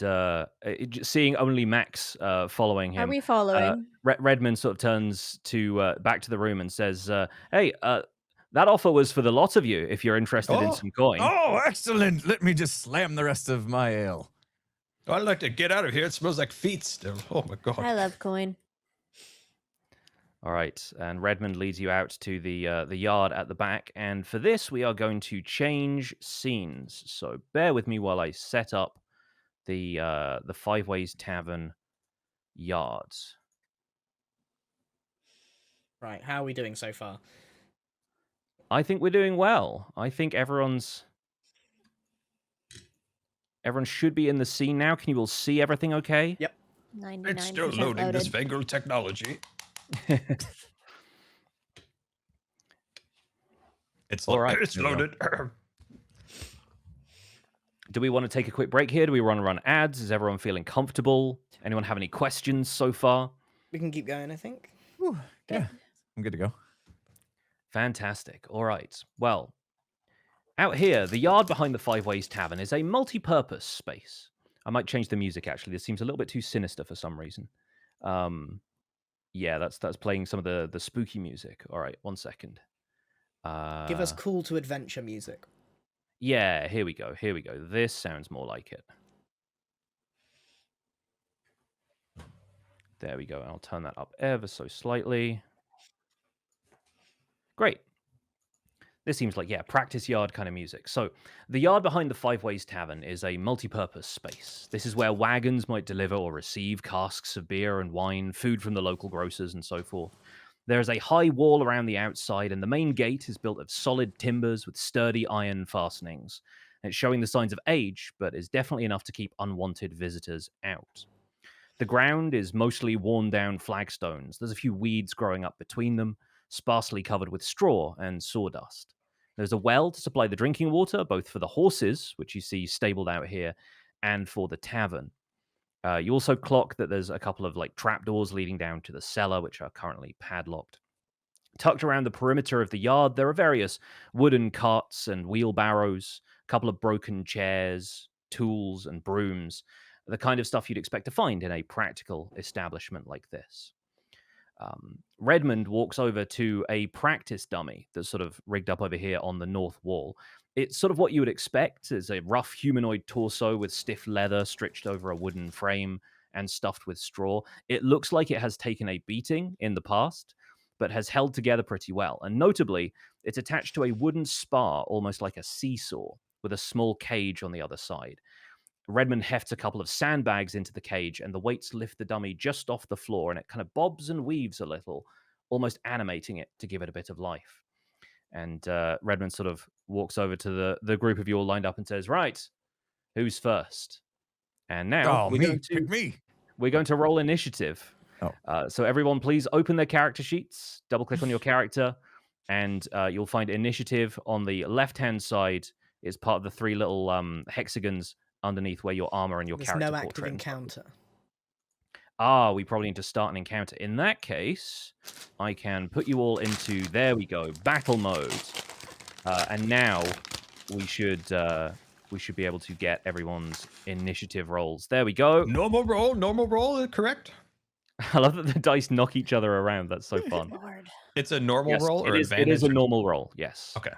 seeing only Max following him, Are we following? Redmond sort of turns to back to the room and says, "Hey, that offer was for the lot of you if you're interested in some coin." Oh, excellent. Let me just slam the rest of my ale. I'd like to get out of here. It smells like feet still. Oh my god. I love coin. All right, and Redmond leads you out to the yard at the back, and for this we are going to change scenes. So bear with me while I set up the Five Ways Tavern yards. Right. How are we doing so far? I think we're doing well. I think everyone should be in the scene now. Can you all see everything okay? Yep. 99% It's still loading loaded. this fangled technology. It's All right. It's loaded. Do we want to take a quick break here? Do we want to run ads? Is everyone feeling comfortable? Anyone have any questions so far? We can keep going, I think. Whew, yeah, I'm good to go. Fantastic. All right. Well, out here, the yard behind the Five Ways Tavern is a multi-purpose space. I might change the music, actually. This seems a little bit too sinister for some reason. Yeah, that's playing some of the spooky music. All right, 1 second. Give us call to adventure music. Yeah, here we go. This sounds more like it. There we go. I'll turn that up ever so slightly. Great. This seems like, yeah, practice yard kind of music. So the yard behind the Five Ways Tavern is a multi-purpose space. This is where wagons might deliver or receive casks of beer and wine, food from the local grocers, and so forth. There is a high wall around the outside, and the main gate is built of solid timbers with sturdy iron fastenings. It's showing the signs of age, but is definitely enough to keep unwanted visitors out. The ground is mostly worn down flagstones. There's a few weeds growing up between them, sparsely covered with straw and sawdust. There's a well to supply the drinking water, both for the horses, which you see stabled out here, and for the tavern. You also clock that there's a couple of like trapdoors leading down to the cellar, which are currently padlocked. Tucked around the perimeter of the yard, there are various wooden carts and wheelbarrows, a couple of broken chairs, tools, and brooms, the kind of stuff you'd expect to find in a practical establishment like this. Redmond walks over to a practice dummy that's sort of rigged up over here on the north wall. It's sort of what you would expect. It's a rough humanoid torso with stiff leather stretched over a wooden frame and stuffed with straw. It looks like it has taken a beating in the past, but has held together pretty well. And notably, it's attached to a wooden spar, almost like a seesaw, with a small cage on the other side. Redmond hefts a couple of sandbags into the cage, and the weights lift the dummy just off the floor, and it kind of bobs and weaves a little, almost animating it to give it a bit of life. And Redmond sort of walks over to the group of you all lined up and says, "Right, who's first?" And now Oh, me. Pick me. we're going to roll initiative. Oh. So everyone, please open their character sheets, double-click on your character, and you'll find initiative on the left-hand side. It's part of the three little hexagons underneath where your armor and your There's character no active portrait. encounter. We probably need to start an encounter. In that case, I can put you all into, there we go, battle mode. And now we should be able to get everyone's initiative rolls. There we go. Normal roll, correct? I love that the dice knock each other around. That's so fun. Lord. It's a normal Yes, roll or it is advantage? a normal roll, yes. Okay.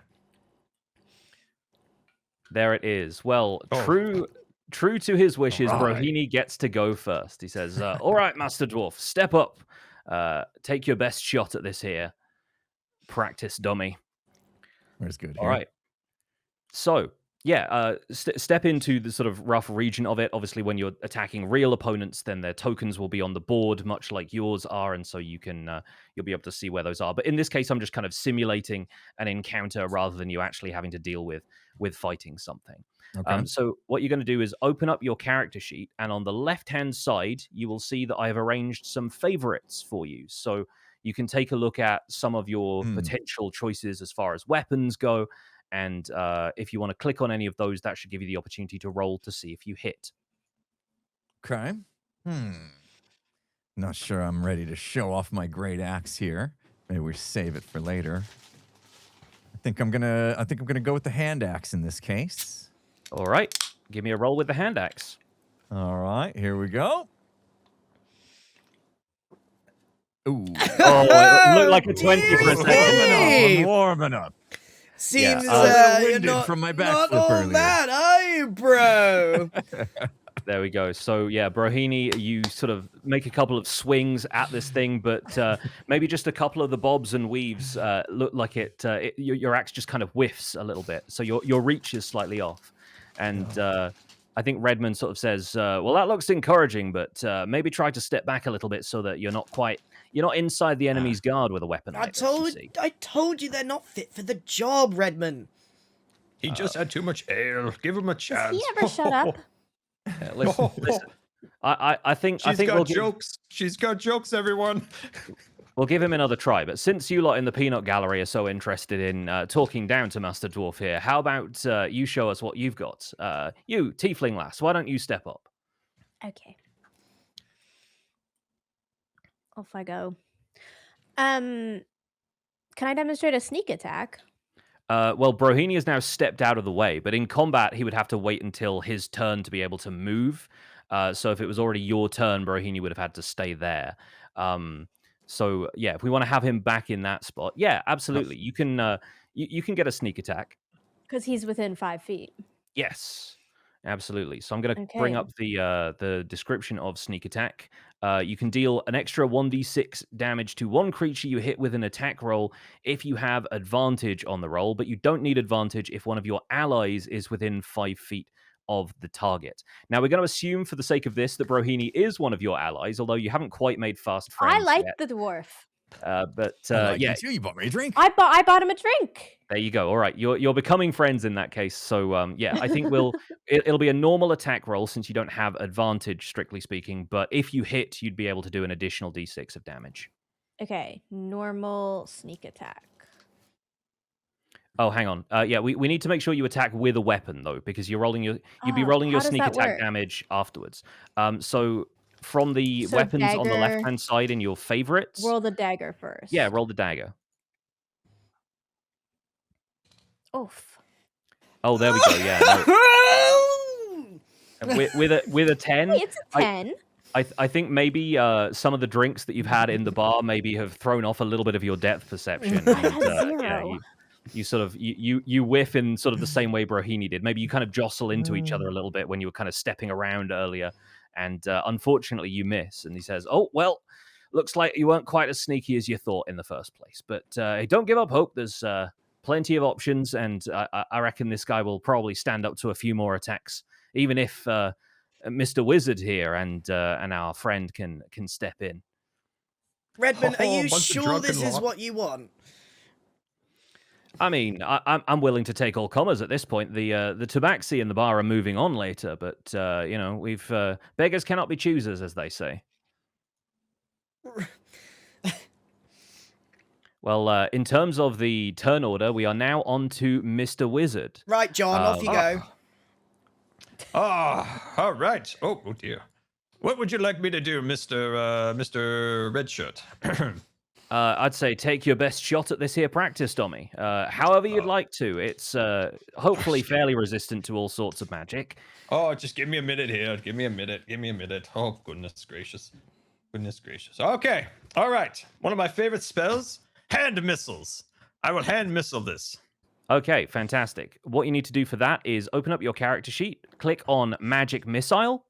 There it is. Well, Oh. true to his wishes, All right. Brohini gets to go first. He says, all right, Master Dwarf, step up. Take your best shot at this here. Practice dummy. Where's good? All Here? right. So, yeah, step into the sort of rough region of it. Obviously, when you're attacking real opponents, then their tokens will be on the board, much like yours are, and so you can you'll be able to see where those are. But in this case, I'm just kind of simulating an encounter rather than you actually having to deal with fighting something. Okay. So what you're going to do is open up your character sheet, and on the left-hand side, you will see that I have arranged some favorites for you. So you can take a look at some of your potential choices as far as weapons go. And if you want to click on any of those, that should give you the opportunity to roll to see if you hit. Okay. Not sure I'm ready to show off my great axe here. Maybe we save it for later. I think I'm gonna go with the hand axe in this case. All right. Give me a roll with the hand axe. All right, here we go. Ooh. Oh, it looked like a 20 for a second. I'm warming up. Seems a little you're winded not, from my not backflip all earlier. that, are you, bro? There we go. So, yeah, Brohini, you sort of make a couple of swings at this thing, but maybe just a couple of the bobs and weaves look like your axe just kind of whiffs a little bit. So your reach is slightly off. And I think Redmond sort of says, well, that looks encouraging, but maybe try to step back a little bit so that you're not inside the enemy's guard with a weapon. I told you they're not fit for the job, Redmond. He just had too much ale. Give him a Does chance. he ever shut up? Listen, I think we'll jokes. She's got jokes, everyone. We'll give him another try. But since you lot in the peanut gallery are so interested in talking down to Master Dwarf here, how about you show us what you've got? You, Tiefling lass, why don't you step up? Okay. Off I go. Can I demonstrate a sneak attack? Well, Brohini has now stepped out of the way, but in combat, he would have to wait until his turn to be able to move. So if it was already your turn, Brohini would have had to stay there. So yeah, if we want to have him back in that spot, yeah, absolutely. You can you can get a sneak attack. Because he's within 5 feet. Yes, absolutely. So I'm going to bring up the description of sneak attack. You can deal an extra 1d6 damage to one creature you hit with an attack roll if you have advantage on the roll, but you don't need advantage if one of your allies is within 5 feet of the target. Now, we're going to assume for the sake of this that Brohini is one of your allies, although you haven't quite made fast friends I like yet. the dwarf. But I like yeah, you too. You bought me a drink. I bought him a drink. there you go. All right, you're becoming friends in that case. So yeah, I think it'll be a normal attack roll since you don't have advantage, strictly speaking. But if you hit, you'd be able to do an additional d6 of damage. Okay, normal sneak attack. Oh, hang on. Yeah, we need to make sure you attack with a weapon though, because you'd be Oh, rolling your how does sneak that attack work? damage afterwards. So from the So weapons on the dagger- left hand side in your favorites, Roll the dagger first. yeah, roll the dagger. Oof. Oh, there we go. Yeah. No. With a 10, Hey, it's a 10. I think maybe some of the drinks that you've had in the bar maybe have thrown off a little bit of your depth perception. I And, had yeah, 0. you sort of you whiff in sort of the same way Brohini did. Maybe you kind of jostle into each other a little bit when you were kind of stepping around earlier, and unfortunately you miss. And he says, "Oh well, looks like you weren't quite as sneaky as you thought in the first place. But hey, don't give up hope. There's plenty of options, and I reckon this guy will probably stand up to a few more attacks, even if Mr. Wizard here and our friend can step in." Redmond, are you bunch of sure drunken this is lot. what you want? I mean, I'm willing to take all comers at this point. The tabaxi and the bar are moving on later, but we've beggars cannot be choosers, as they say. Well, in terms of the turn order, we are now on to Mr. Wizard. Right, John, off you go. All right. Oh dear. What would you like me to do, Mr. Redshirt? I'd say take your best shot at this here practice dummy. However you'd like to. It's hopefully fairly resistant to all sorts of magic. Oh, just give me a minute here. Give me a minute. Oh, goodness gracious. Okay. All right. One of my favorite spells, hand missiles. I will hand missile this. Okay, fantastic. What you need to do for that is open up your character sheet, click on Magic Missile,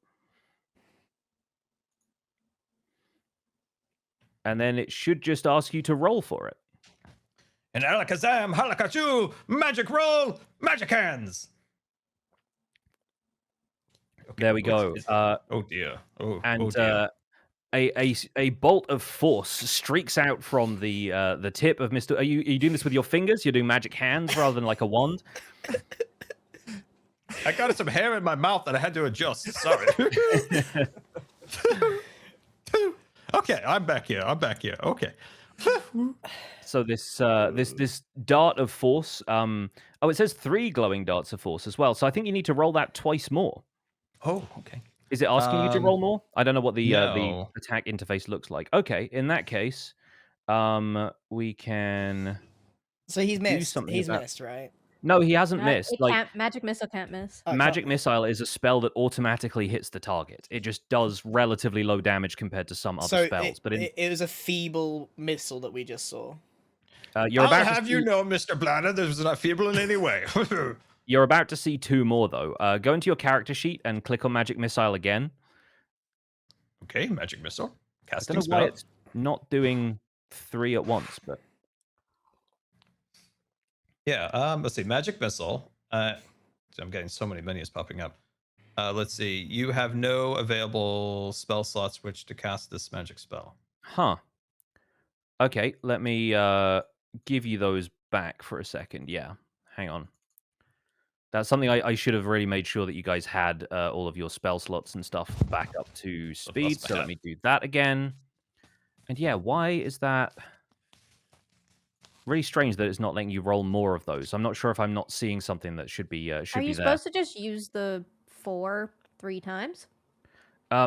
and then it should just ask you to roll for it. And alakazam, halakachu, magic roll, magic hands. Okay, There we go. Oh dear. And oh dear. A bolt of force streaks out from the tip of Mr. Are you doing this with your fingers? You're doing magic hands rather than like a wand? I got some hair in my mouth that I had to adjust. Sorry. Okay, I'm back here. Okay. So this dart of force. It says 3 glowing darts of force as well. So I think you need to roll that twice more. Oh, okay. Is it asking you to roll more? I don't know what the no. attack interface looks like. Okay, in that case, we can. So he's missed. something He's about- missed, right? No, he hasn't missed. Magic missile can't miss. Oh, Magic Missile is a spell that automatically hits the target. It just does relatively low damage compared to some other spells. But it was a feeble missile that we just saw. You're I'll about have you know, Mr. Bladder, this was not feeble in any way. You're about to see 2 more though. Go into your character sheet and click on Magic Missile again. Okay, magic missile. I Casting don't know why spell. it's not doing 3 at once, but Yeah, let's see. Magic missile. I'm getting so many menus popping up. Let's see. You have no available spell slots which to cast this magic spell. huh. Okay, let me give you those back for a second. Yeah, hang on. That's something I should have really made sure that you guys had all of your spell slots and stuff back up to speed. So let me do that again. And yeah, why is that really strange that it's not letting you roll more of those? I'm not sure if I'm not seeing something that should be Are be you there. supposed to just use the 4 3 times?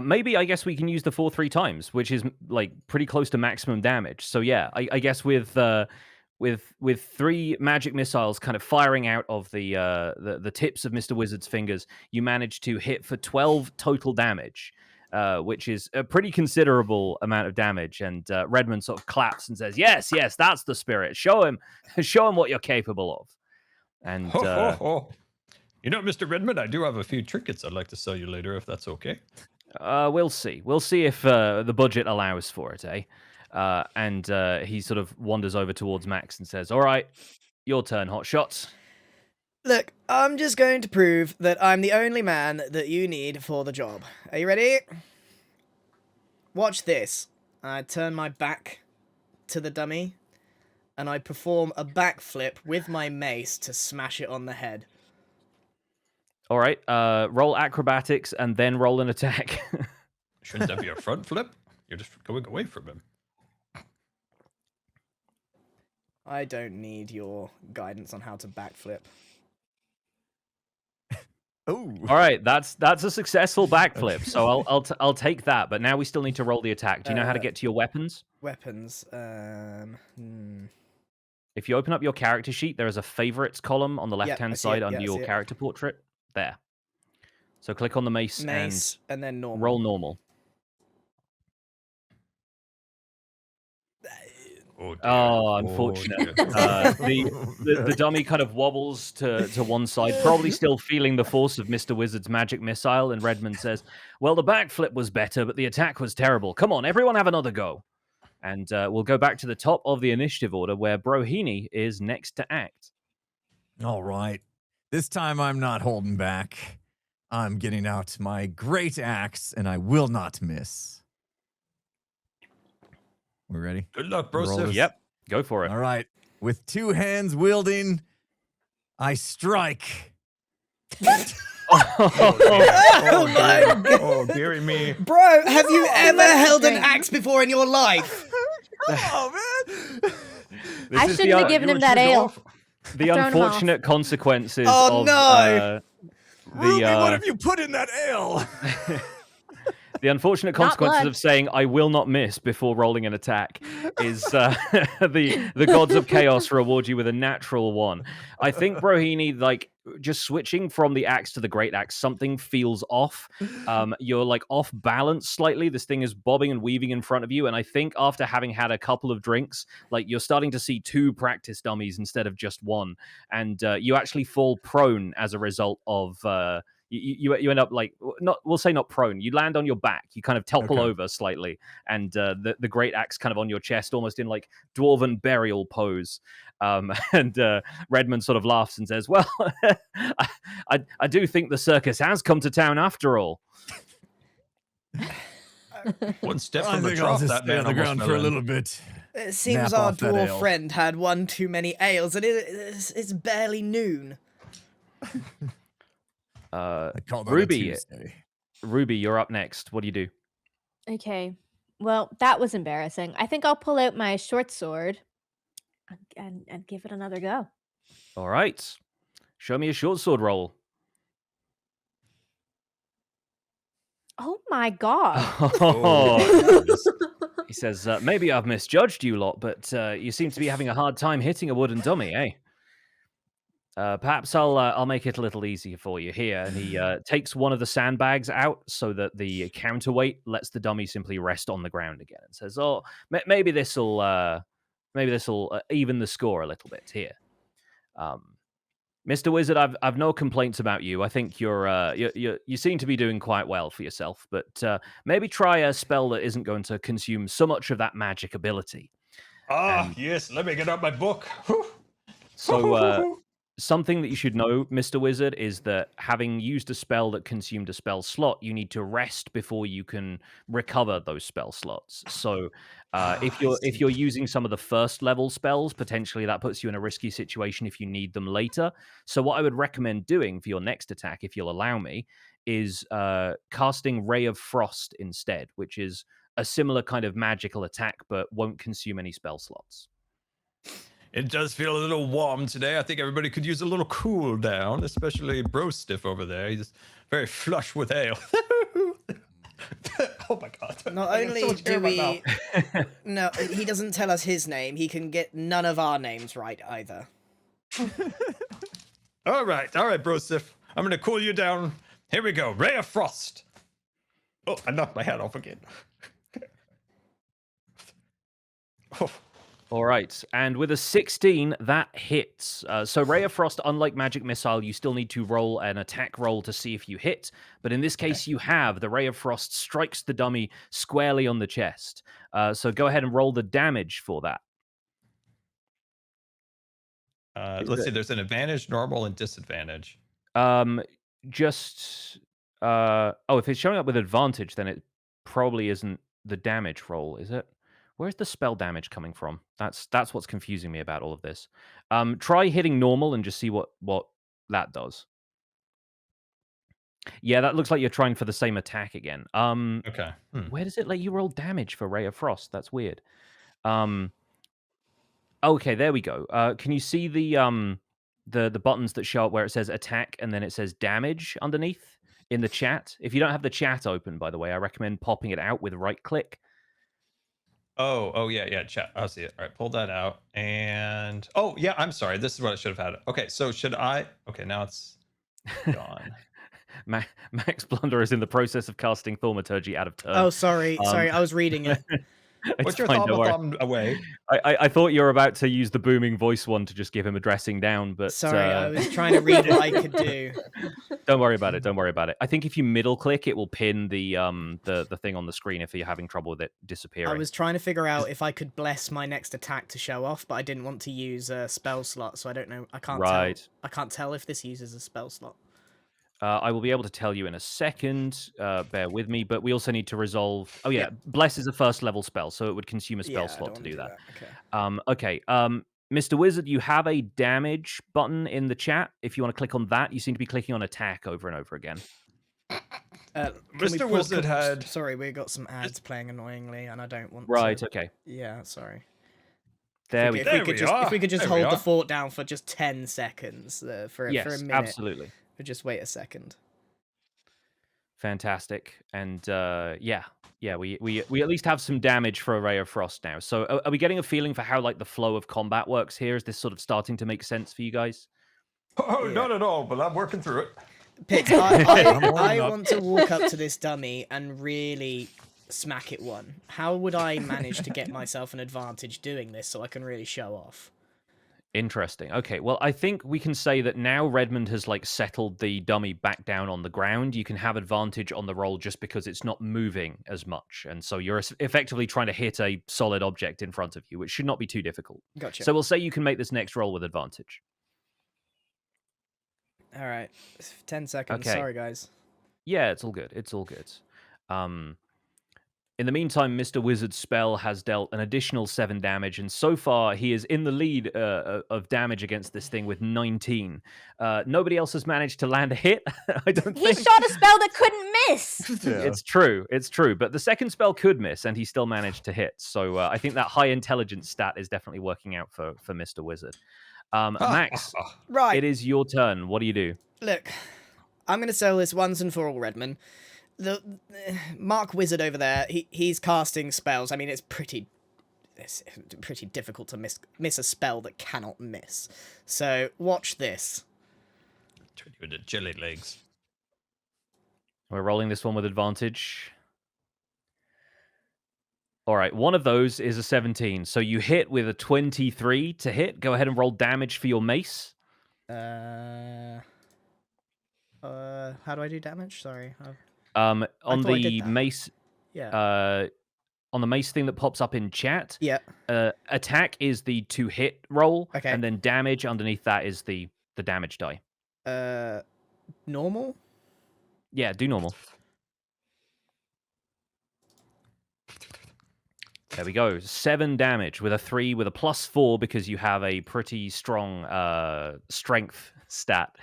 Maybe I guess we can use the 4 3 times, which is like pretty close to maximum damage. So yeah, I guess with 3 magic missiles kind of firing out of the tips of Mr. Wizard's fingers, you manage to hit for 12 total damage, which is a pretty considerable amount of damage. And Redmond sort of claps and says, "Yes, that's the spirit. Show him what you're capable of." And You know, Mr. Redmond, I do have a few trinkets I'd like to sell you later, if that's okay. we'll see. We'll see if the budget allows for it, eh? And he sort of wanders over towards Max and says, "All right, your turn, hot shots." Look, I'm just going to prove that I'm the only man that you need for the job. Are you ready? Watch this. I turn my back to the dummy, and I perform a backflip with my mace to smash it on the head. All right, roll acrobatics and then roll an attack. Shouldn't that be a front flip? You're just going away from him. I don't need your guidance on how to backflip. Oh. All right, that's a successful backflip. So I'll take that. But now we still need to roll the attack. Do you know how to get to your weapons? Weapons. If you open up your character sheet, there is a favorites column on the Yep, I left-hand see it. side Yeah, under I your see it. character portrait. There. So click on the mace And then and normal. roll normal. Oh, dear. Oh, unfortunate. The dummy kind of wobbles to one side, probably still feeling the force of Mr. Wizard's magic missile, and Redmond says, well, the backflip was better, but the attack was terrible. Come on, everyone have another go. And we'll go back to the top of the initiative order where Brohini is next to act. All right. This time I'm not holding back. I'm getting out my great axe, and I will not miss. We ready? Good luck, Roll bro. this. Yep, go for it. All right. With 2 hands wielding, I strike. Oh my god. Oh, dearie me. Bro, have you ever held an axe before in your life? Oh, man. I shouldn't have given him that ale. The I've thrown him off. unfortunate consequences Oh, of no. Ruby, what have you put in that ale? the unfortunate Not consequences blood. of saying I will not miss before rolling an attack is the gods of chaos reward you with a natural 1. I think Brohini, like, just switching from the axe to the great axe, something feels off. You're like off balance slightly. This thing is bobbing and weaving in front of you, and I think after having had a couple of drinks, like, you're starting to see 2 practice dummies instead of just 1, and you actually fall prone as a result of you end up like, we'll say not prone, you land on your back, you kind of topple over slightly, and the great axe kind of on your chest, almost in like dwarven burial pose. And Redmond sort of laughs and says, well, I do think the circus has come to town after all. One step I from the think I'll trough, just that stay man on the almost ground fell for a in. little bit. It seems Nap our off that dwarf ale. friend had 1 too many ales, and it's barely noon. I call that Ruby. a Tuesday. Ruby, you're up next. What do you do? Okay. Well, that was embarrassing. I think I'll pull out my short sword and give it another go. All right. Show me a short sword roll. Oh my god. Oh, he says, maybe I've misjudged you lot, but you seem to be having a hard time hitting a wooden dummy, eh? Perhaps I'll make it a little easier for you here. And he takes one of the sandbags out so that the counterweight lets the dummy simply rest on the ground again, and says, "Oh, maybe this'll even the score a little bit here." Mr. Wizard, I've no complaints about you. I think you seem to be doing quite well for yourself, but maybe try a spell that isn't going to consume so much of that magic ability. Yes, let me get out my book. So, something that you should know, Mr. Wizard, is that having used a spell that consumed a spell slot, you need to rest before you can recover those spell slots. So, if you're using some of the first level spells, potentially that puts you in a risky situation if you need them later. So, what I would recommend doing for your next attack, if you'll allow me, is casting Ray of Frost instead, which is a similar kind of magical attack, but won't consume any spell slots. It does feel a little warm today. I think everybody could use a little cool down, especially Bro Stiff over there. He's very flush with ale. Oh my god. Not I got only so much do air in my we... mouth. No, he doesn't tell us his name. He can get none of our names right either. All right, Bro Stiff. I'm going to cool you down. Here we go. Ray of Frost. Oh, I knocked my hat off again. Oh. All right, and with a 16, that hits. So Ray of Frost, unlike Magic Missile, you still need to roll an attack roll to see if you hit. But in this case, you have. The Ray of Frost strikes the dummy squarely on the chest. So go ahead and roll the damage for that. Let's see, there's an advantage, normal, and disadvantage. If it's showing up with advantage, then it probably isn't the damage roll, is it? Where's the spell damage coming from? That's what's confusing me about all of this. Try hitting normal and just see what that does. Yeah, that looks like you're trying for the same attack again. Okay. Where does it let you roll damage for Ray of Frost? That's weird. Okay, there we go. Can you see the buttons that show up where it says attack and then it says damage underneath in the chat? If you don't have the chat open, by the way, I recommend popping it out with right click. Oh, yeah, chat. I see it. All right, pull that out. And hand. Oh, yeah, I'm sorry. This is what I should have had. Okay, so should I? Okay, now it's gone. Max Blunder is in the process of casting Thaumaturgy out of turn. Oh, sorry. Sorry, I was reading it. What's your fine, don't worry. thumb away? I thought you were about to use the booming voice one to just give him a dressing down, but Sorry, I was trying to read what I could do. don't worry about it. Don't worry about it. I think if you middle click, it will pin the thing on the screen if you're having trouble with it disappearing. I was trying to figure out if I could bless my next attack to show off, but I didn't want to use a spell slot, so I don't know. I can't tell. I can't tell if this uses a spell slot. I will be able to tell you in a second. Bear with me, but we also need to resolve. Oh yeah, Bless is a first level spell, so it would consume a spell slot to do that. Okay. Okay. Mr. Wizard, you have a damage button in the chat. If you want to click on that, you seem to be clicking on attack over and over again. Mr. Wizard had. Sorry, we got some ads playing annoyingly, and I don't want. Right. To... Okay. Yeah. Sorry. There we go. If we could just hold the fort down for just 10 seconds for a minute. Absolutely. We'll just wait a second. Fantastic. And we at least have some damage for a Ray of Frost now. So are we getting a feeling for how like the flow of combat works here? Is this sort of starting to make sense for you guys? Oh, not at all, but I'm working through it. Pix, I want to walk up to this dummy and really smack it one. How would I manage to get myself an advantage doing this so I can really show off? Interesting. Okay, well, I think we can say that now Redmond has like settled the dummy back down on the ground. You can have advantage on the roll just because it's not moving as much, and so you're effectively trying to hit a solid object in front of you, which should not be too difficult. Gotcha. So we'll say you can make this next roll with advantage. All right, 10 seconds. Okay. Sorry, guys. Yeah, it's all good. It's all good. In the meantime, Mr. Wizard's spell has dealt an additional 7 damage, and so far he is in the lead of damage against this thing with 19. Nobody else has managed to land a hit, I don't think. He shot a spell that couldn't miss! Yeah. It's true, but the second spell could miss, and he still managed to hit. So I think that high intelligence stat is definitely working out for Mr. Wizard. Max, right. It is your turn. What do you do? Look, I'm going to settle this once and for all, Redmond. The Mark Wizard over there, he's casting spells. I mean, it's pretty difficult to miss a spell that cannot miss. So watch this. Turn you into jelly legs. We're rolling this one with advantage. All right, one of those is a 17. So you hit with a 23 to hit. Go ahead and roll damage for your mace. How do I do damage? Sorry. On the mace, Yeah. on the mace thing that pops up in chat, Yeah. attack is the to hit roll, Okay. and then damage underneath that is the damage die. Normal? Yeah, do normal. There we go. 7 damage with a 3 with a +4 because you have a pretty strong strength stat.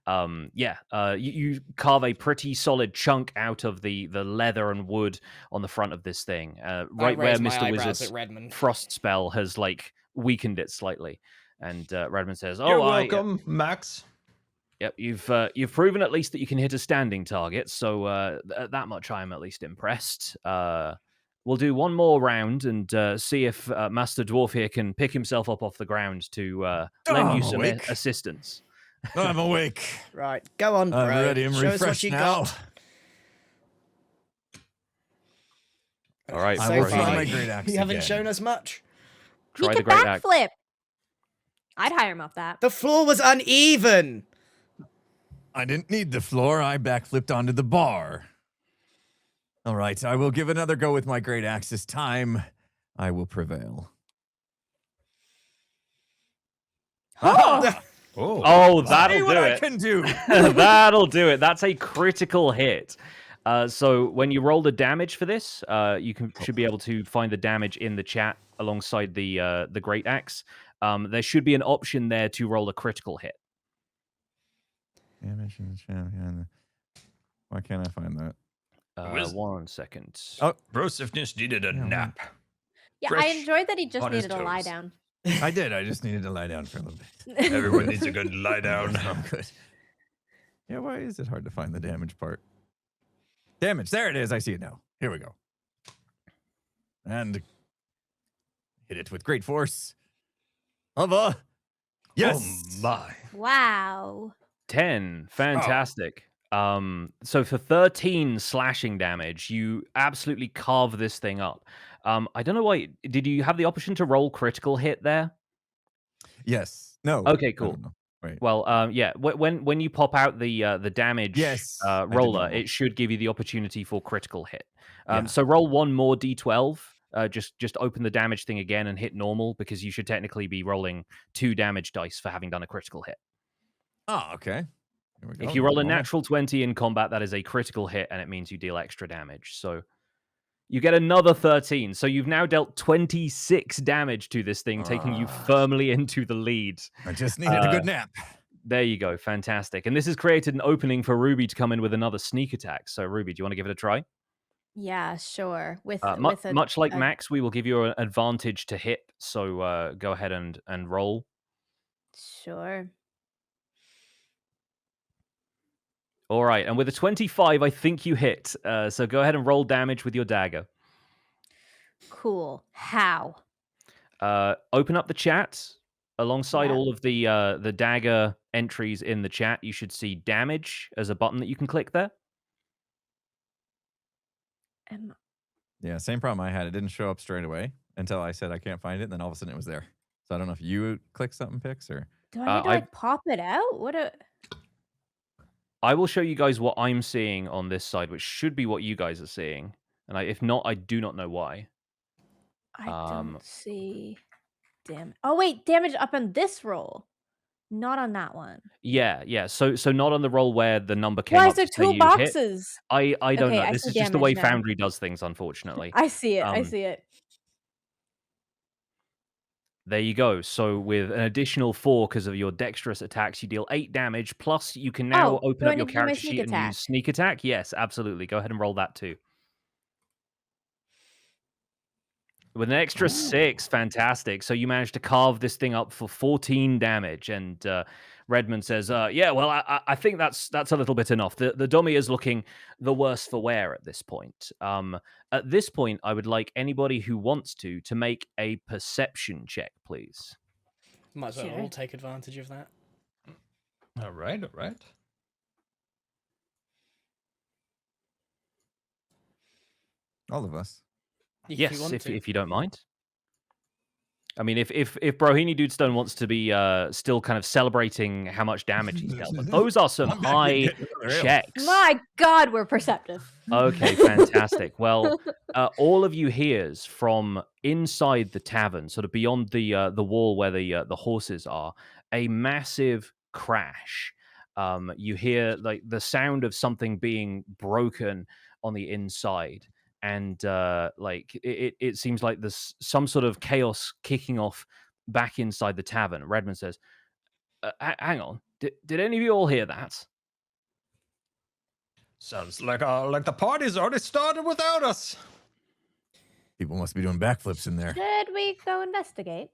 You carve a pretty solid chunk out of the leather and wood on the front of this thing, right where Mr. Wizard's frost spell has like weakened it slightly. And Redmond says, "Oh, you're welcome, Max." Yep, you've proven at least that you can hit a standing target, so that much I'm at least impressed. We'll do one more round and see if Master Dwarf here can pick himself up off the ground to lend you some assistance. I'm awake. Right, go on, bro. I'm ready. I'm Show us what refreshed you now. got. All right, I So will far, find my great axe you haven't again. shown us much. try He the could great axe. backflip. I'd hire him off that. The floor was uneven. I didn't need the floor. I backflipped onto the bar. All right, I will give another go with my great axe this time. I will prevail. Oh, that'll See do what I it. can do. That'll do it. That's a critical hit. So when you roll the damage for this, you should be able to find the damage in the chat alongside the great axe. There should be an option there to roll a critical hit. Damage in the champion. Why can't I find that? 1 second. Oh, Brosifness needed a nap. Yeah, Fresh I enjoyed that he just on his needed a lie toes. down. I did. I just needed to lie down for a little bit. Everyone needs a good lie down. Oh, good. Yeah, why is it hard to find the damage part? Damage. There it is. I see it now. Here we go. And hit it with great force of a Yes. Oh my. Wow. 10. Fantastic. So for 13 slashing damage, you absolutely carve this thing up. I don't know why. Did you have the option to roll critical hit there? Yes. No. Okay, No, cool. no. Wait. Well, yeah. When you pop out the damage Yes. I did roller, normal. it should give you the opportunity for critical hit. Yeah. So roll one more d12. Just open the damage thing again and hit normal because you should technically be rolling 2 damage dice for having done a critical hit. Oh, okay. Here we go. If you roll a normal. natural 20 in combat, that is a critical hit, and it means you deal extra damage. So you get another 13. So you've now dealt 26 damage to this thing, taking you firmly into the lead. I just needed a good nap. There you go. Fantastic. And this has created an opening for Ruby to come in with another sneak attack. So, Ruby, do you want to give it a try? Yeah, sure. With Much like a- Max, we will give you an advantage to hit. So go ahead and roll. Sure. All right. And with a 25, I think you hit. So go ahead and roll damage with your dagger. Cool. How? Open up the chat. Alongside Yeah. all of the dagger entries in the chat, you should see damage as a button that you can click there. Yeah, same problem I had. It didn't show up straight away until I said I can't find it, and then all of a sudden it was there. So I don't know if you clicked something, Pix, or Do I need to like pop it out? I will show you guys what I'm seeing on this side, which should be what you guys are seeing. And if not, I do not know why. I don't see. Damn. Oh wait, damage up on this roll, not on that one. Yeah. So not on the roll where the number came Why up is there to say two you boxes? hit. I don't Okay, know. I This see is just the way damage now. Foundry does things, unfortunately. I see it. I see it. There you go. So with an additional 4 because of your dexterous attacks, you deal 8 damage. Plus, you can now Oh, open do I up your need to do my character sneak sheet and attack? use sneak attack. Yes, absolutely. Go ahead and roll that too. With an extra 6, fantastic. So you managed to carve this thing up for 14 damage. And Redmond says, yeah, well, I think that's a little bit enough. The dummy is looking the worse for wear at this point. At this point, I would like anybody who wants to make a perception check, please. Might as well Sure. all take advantage of that. All right. all of us. If Yes, you want to. if you don't mind. I mean, if Brohini Dudestone wants to be still kind of celebrating how much damage he's dealt, but those are some I'm back to high getting the rails. checks. My God, we're perceptive. Okay, fantastic. Well, all of you hears from inside the tavern, sort of beyond the wall where the horses are, a massive crash. You hear like the sound of something being broken on the inside, and like it seems like there's some sort of chaos kicking off back inside the tavern. Redmond says, "Hang on, did any of you all hear that?" Sounds like the party's already started without us. People must be doing backflips in there. Should we go investigate?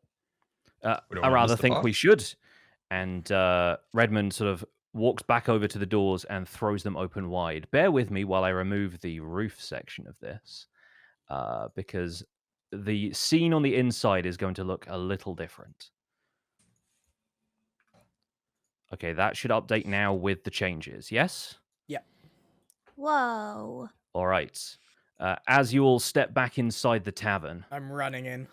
We don't I wanna rather miss the think bar. we should. And Redmond sort of walks back over to the doors and throws them open wide. Bear with me while I remove the roof section of this, because the scene on the inside is going to look a little different. Okay, that should update now with the changes, yes? Whoa. All right. As you all step back inside the tavern, I'm running in.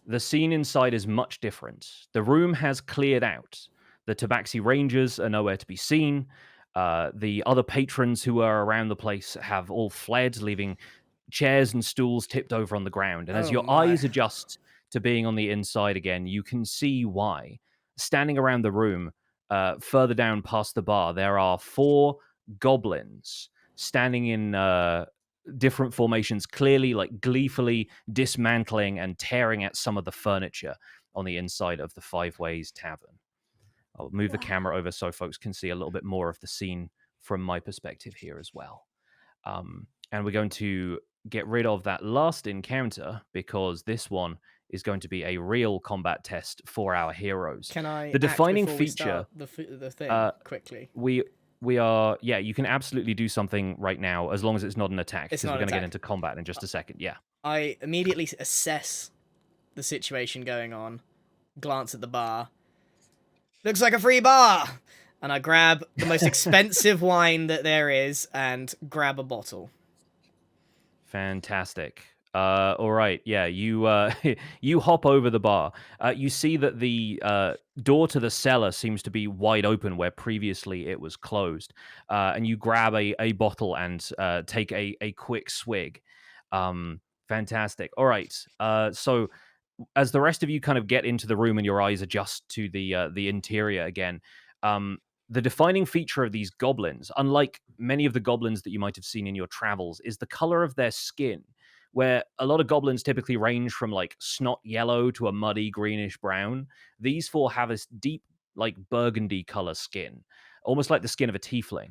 the scene inside is much different. The room has cleared out. The Tabaxi Rangers are nowhere to be seen. The other patrons who are around the place have all fled, leaving chairs and stools tipped over on the ground. And as Oh your my. eyes adjust to being on the inside again, you can see why. Standing around the room, further down past the bar, there are 4 goblins standing in different formations, clearly like gleefully dismantling and tearing at some of the furniture on the inside of the Five Ways Tavern. I'll move the camera over so folks can see a little bit more of the scene from my perspective here as well. And we're going to get rid of that last encounter because this one is going to be a real combat test for our heroes. Can I The act defining before we feature, start the thing quickly? we are, yeah, you can absolutely do something right now as long as it's not an attack, It's because not we're an going to get attack. into combat in just a second. Yeah. I immediately assess the situation going on, glance at the bar, Looks like a free bar. And I grab the most expensive wine that there is and grab a bottle. Fantastic. All right, yeah, you you hop over the bar. You see that the door to the cellar seems to be wide open where previously it was closed. And you grab a bottle and take a quick swig. Fantastic. All right. So as the rest of you kind of get into the room and your eyes adjust to the interior again, the defining feature of these goblins, unlike many of the goblins that you might have seen in your travels, is the color of their skin. Where a lot of goblins typically range from like snot yellow to a muddy greenish brown, these four have this deep, like burgundy color skin, almost like the skin of a tiefling.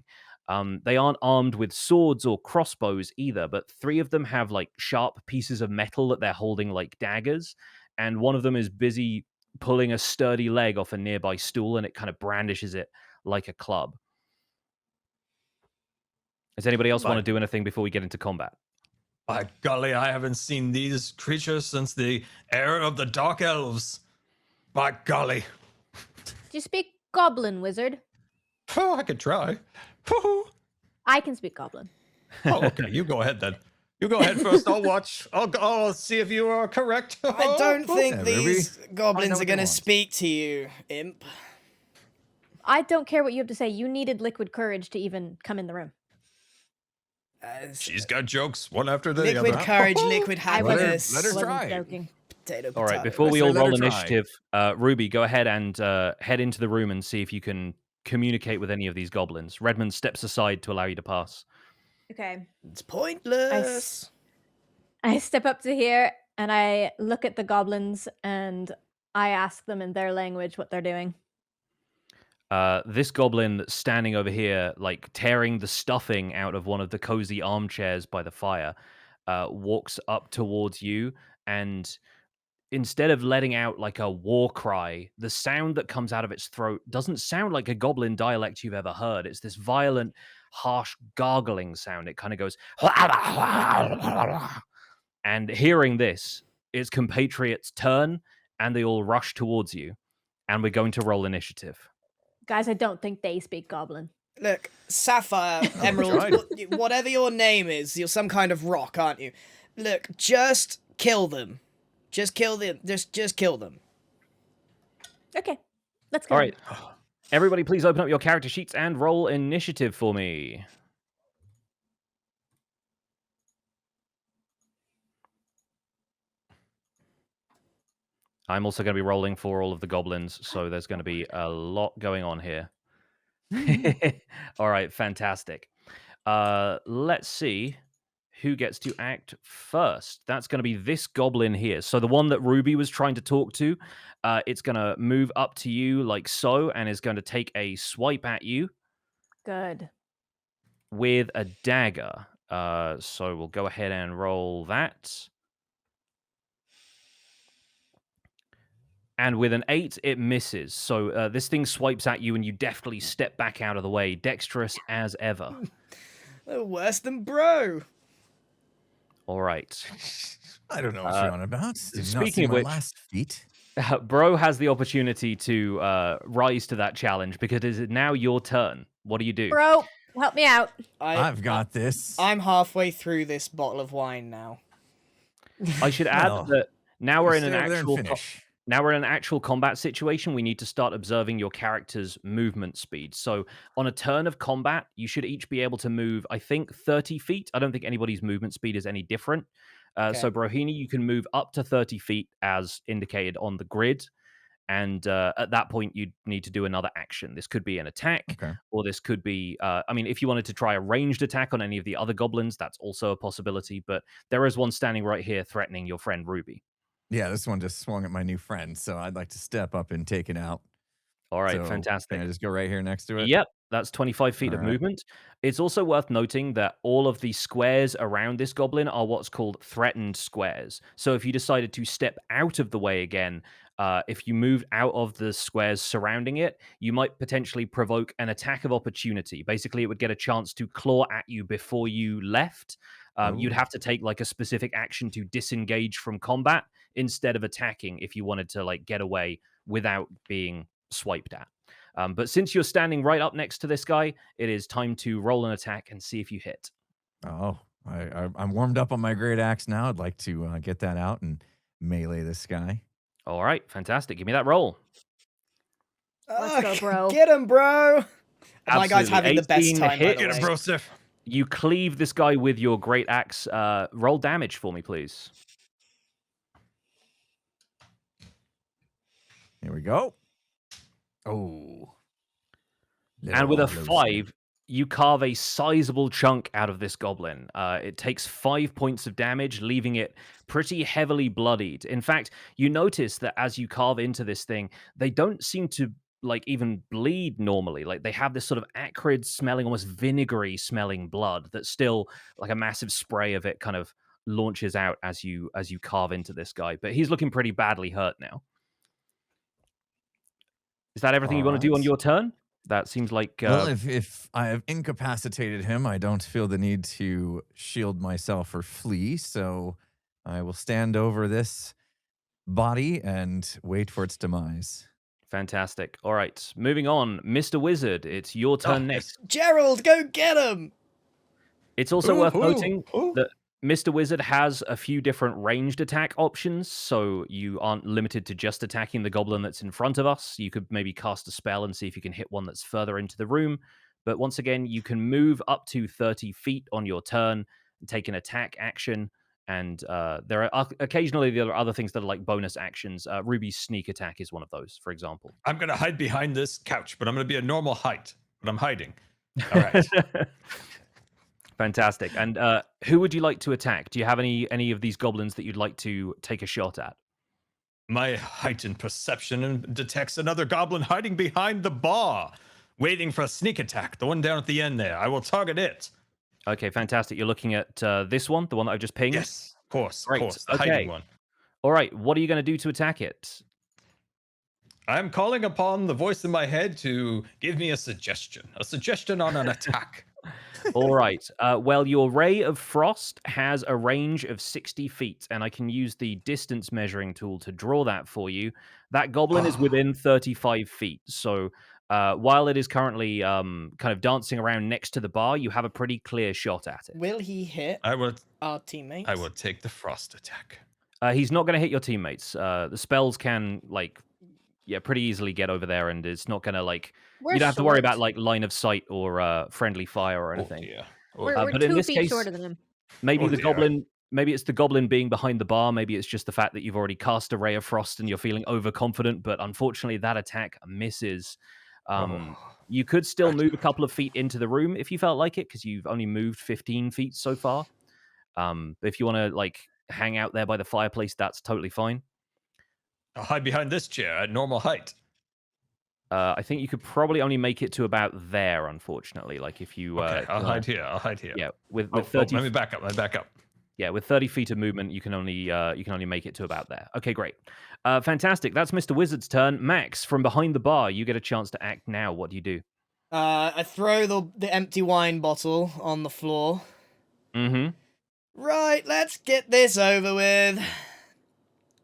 They aren't armed with swords or crossbows either, but three of them have like sharp pieces of metal that they're holding like daggers, and one of them is busy pulling a sturdy leg off a nearby stool, and it kind of brandishes it like a club. Does anybody else want to do anything before we get into combat? By golly, I haven't seen these creatures since the era of the Dark Elves. By golly. Do you speak Goblin, wizard? Oh, I could try. Oh, I can speak Goblin. okay. You go ahead then. You go ahead first. I'll watch. I'll see if you are correct. I don't think Yeah, these Ruby. goblins what are they going to want. speak to you, imp. I don't care what you have to say. You needed liquid courage to even come in the room. She's got jokes, one after the Liquid other. courage, liquid I wasn't, happiness. let her wasn't try. joking. Potato, All right, potato. before I we say all let her roll try. initiative, Ruby, go ahead and head into the room and see if you can communicate with any of these goblins. Redmond steps aside to allow you to pass. Okay. It's pointless. I step up to here and I look at the goblins and I ask them in their language what they're doing. This goblin that's standing over here, like tearing the stuffing out of one of the cozy armchairs by the fire, walks up towards you, and instead of letting out like a war cry, the sound that comes out of its throat doesn't sound like a goblin dialect you've ever heard. It's this violent, harsh gargling sound. It kind of goes, and hearing this, its compatriots turn and they all rush towards you, and we're going to roll initiative. Guys, I don't think they speak Goblin. Look, Sapphire, Emerald, whatever your name is, you're some kind of rock, aren't you? Look, just kill them. Just kill them. Just kill them. Okay, let's go. All right. Everybody, please open up your character sheets and roll initiative for me. I'm also going to be rolling for all of the goblins, so there's going to be a lot going on here. All right, fantastic. Let's see who gets to act first. That's going to be this goblin here. So the one that Ruby was trying to talk to, it's going to move up to you like so, and is going to take a swipe at you Good. with a dagger. So we'll go ahead and roll that. And with an 8, it misses. So this thing swipes at you, and you deftly step back out of the way, dexterous as ever. Worse than bro. All right. I don't know what you're on about. Did you not speaking see of my which- last feat? Bro has the opportunity to rise to that challenge because it is now your turn. What do you do? Bro, help me out. I've got this. I'm halfway through this bottle of wine now. I should add Well, that now we're in an Stay over there and actual finish. now we're in an actual combat situation. We need to start observing your character's movement speed. So on a turn of combat, you should each be able to move, I think, 30 feet. I don't think anybody's movement speed is any different. So Brohini, you can move up to 30 feet as indicated on the grid. And at that point, you'd need to do another action. This could be an attack, Okay. or this could be, I mean, if you wanted to try a ranged attack on any of the other goblins, that's also a possibility. But there is one standing right here threatening your friend Ruby. Yeah, this one just swung at my new friend, so I'd like to step up and take it out. All right, So, fantastic. Can I just go right here next to it? Yep, that's 25 feet of All right. movement. It's also worth noting that all of the squares around this goblin are what's called threatened squares. So if you decided to step out of the way again, if you move out of the squares surrounding it, you might potentially provoke an attack of opportunity. Basically, it would get a chance to claw at you before you left. You'd Ooh. have to take like a specific action to disengage from combat instead of attacking if you wanted to like get away without being swiped at. But since you're standing right up next to this guy, it is time to roll an attack and see if you hit. Oh, I'm warmed up on my great axe now. I'd like to get that out and melee this guy. All right, fantastic. Give me that roll. Let's go, bro. Get him, bro. My guy's Absolutely. having the best 18 time, by hit. the Get him, way. bro, Sif. You cleave this guy with your great axe. Roll damage for me, please. Here we go. Oh. And with a Little 5, you carve a sizable chunk out of this goblin. It takes 5 points of damage, leaving it pretty heavily bloodied. In fact, you notice that as you carve into this thing, they don't seem to like even bleed normally. Like they have this sort of acrid smelling, almost vinegary smelling blood that's still like a massive spray of it kind of launches out as you carve into this guy. But he's looking pretty badly hurt now. Is that everything you want to do on Alright. your turn? That seems like Well, if I have incapacitated him, I don't feel the need to shield myself or flee, so I will stand over this body and wait for its demise. fantastic. All right, moving on. Mr. Wizard, it's your turn next. Gerald, go get him. It's also worth noting Ooh. that Mr. Wizard has a few different ranged attack options, so you aren't limited to just attacking the goblin that's in front of us. You could maybe cast a spell and see if you can hit one that's further into the room. But once again, you can move up to 30 feet on your turn and take an attack action. And there are occasionally there are other things that are like bonus actions. Ruby's sneak attack is one of those, for example. I'm going to hide behind this couch, but I'm going to be a normal height. But I'm hiding. All right. Fantastic. And who would you like to attack? Do you have any of these goblins that you'd like to take a shot at? My heightened perception detects another goblin hiding behind the bar, waiting for a sneak attack. The one down at the end there. I will target it. Okay, fantastic. You're looking at this one, the one that I just pinged? Yes, of course. Great. Of course. The Okay. hiding one. All right, what are you going to do to attack it? I'm calling upon the voice in my head to give me a suggestion on an attack. All right. Well, your ray of frost has a range of 60 feet, and I can use the distance measuring tool to draw that for you. That goblin is within 35 feet. So while it is currently kind of dancing around next to the bar, you have a pretty clear shot at it. Will he hit I would our teammates? take the frost attack. He's not going to hit your teammates. The spells can, pretty easily get over there, and it's not going to, We're you don't have to worry short. about, line of sight or friendly fire or anything. Oh, yeah. We're but in 2 this feet case- shorter than him. Maybe Oh, the dear. goblin. Maybe it's the goblin being behind the bar. Maybe it's just the fact that you've already cast a ray of frost and you're feeling overconfident. But unfortunately, that attack misses. You could still move a couple of feet into the room if you felt like it, because you've only moved 15 feet so far. But if you want to hang out there by the fireplace, that's totally fine. I'll hide behind this chair at normal height. I think you could probably only make it to about there, unfortunately. If you Okay, I'll hide here. Yeah, with Oh, 30 let me back up. Yeah, with 30 feet of movement, you can only make it to about there. Okay, great. Fantastic. That's Mr. Wizard's turn. Max, from behind the bar, you get a chance to act now. What do you do? I throw the empty wine bottle on the floor. Mm-hmm. Right, let's get this over with.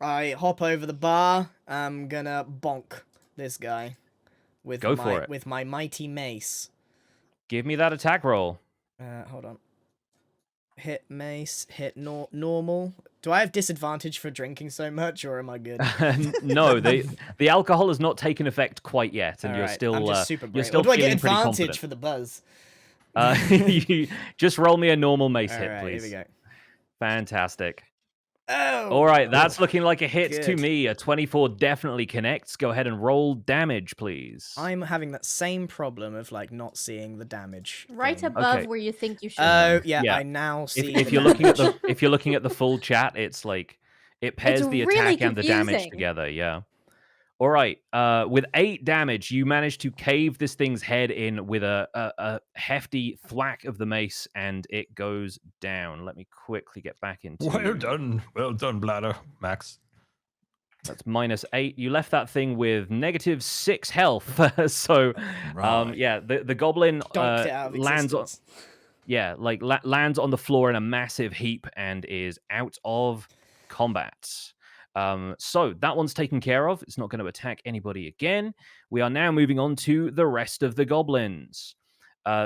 I hop over the bar. I'm gonna bonk this guy with Go for it. with my mighty mace. Give me that attack roll. Hold on. Hit mace, hit normal. Do I have disadvantage for drinking so much, or am I good? No, the alcohol has not taken effect quite yet, and you're Alright, still I'm just super you're brave. still Or do I get feeling pretty advantage confident. for the buzz? You just roll me a normal mace hit, Alright, please. here we go. Fantastic. Oh! All right, that's looking like a hit to Good. me. A 24 definitely connects. Go ahead and roll damage, please. I'm having that same problem of not seeing the damage. Right thing. above Okay. where you think you should. Oh yeah, Yeah. I now see. If the you're looking at damage. if you're looking at the full chat, it's it pairs the really attack and the damage confusing. together. Yeah. All right. With 8 damage, you manage to cave this thing's head in with a hefty thwack of the mace, and it goes down. Let me quickly get back into. Well done, Bladder, Max. That's -8. You left that thing with -6 health. So, Right. yeah, the goblin Donked it out of lands on. existence. Yeah, lands on the floor in a massive heap and is out of combat. So that one's taken care of. It's not going to attack anybody again. We are now moving on to the rest of the goblins.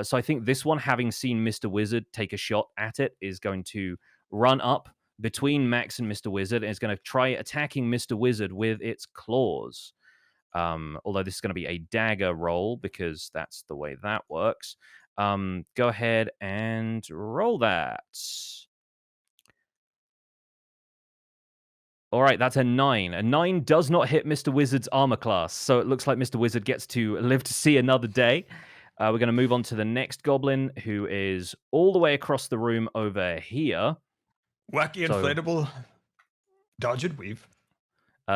So I think this one, having seen Mr. Wizard take a shot at it, is going to run up between Max and Mr. Wizard and is going to try attacking Mr. Wizard with its claws. Although this is going to be a dagger roll because that's the way that works. Go ahead and roll that. All right, that's a 9. A 9 does not hit Mr. Wizard's armor class, so it looks like Mr. Wizard gets to live to see another day. We're going to move on to the next goblin, who is all the way across the room over here. Wacky inflatable dodge and weave.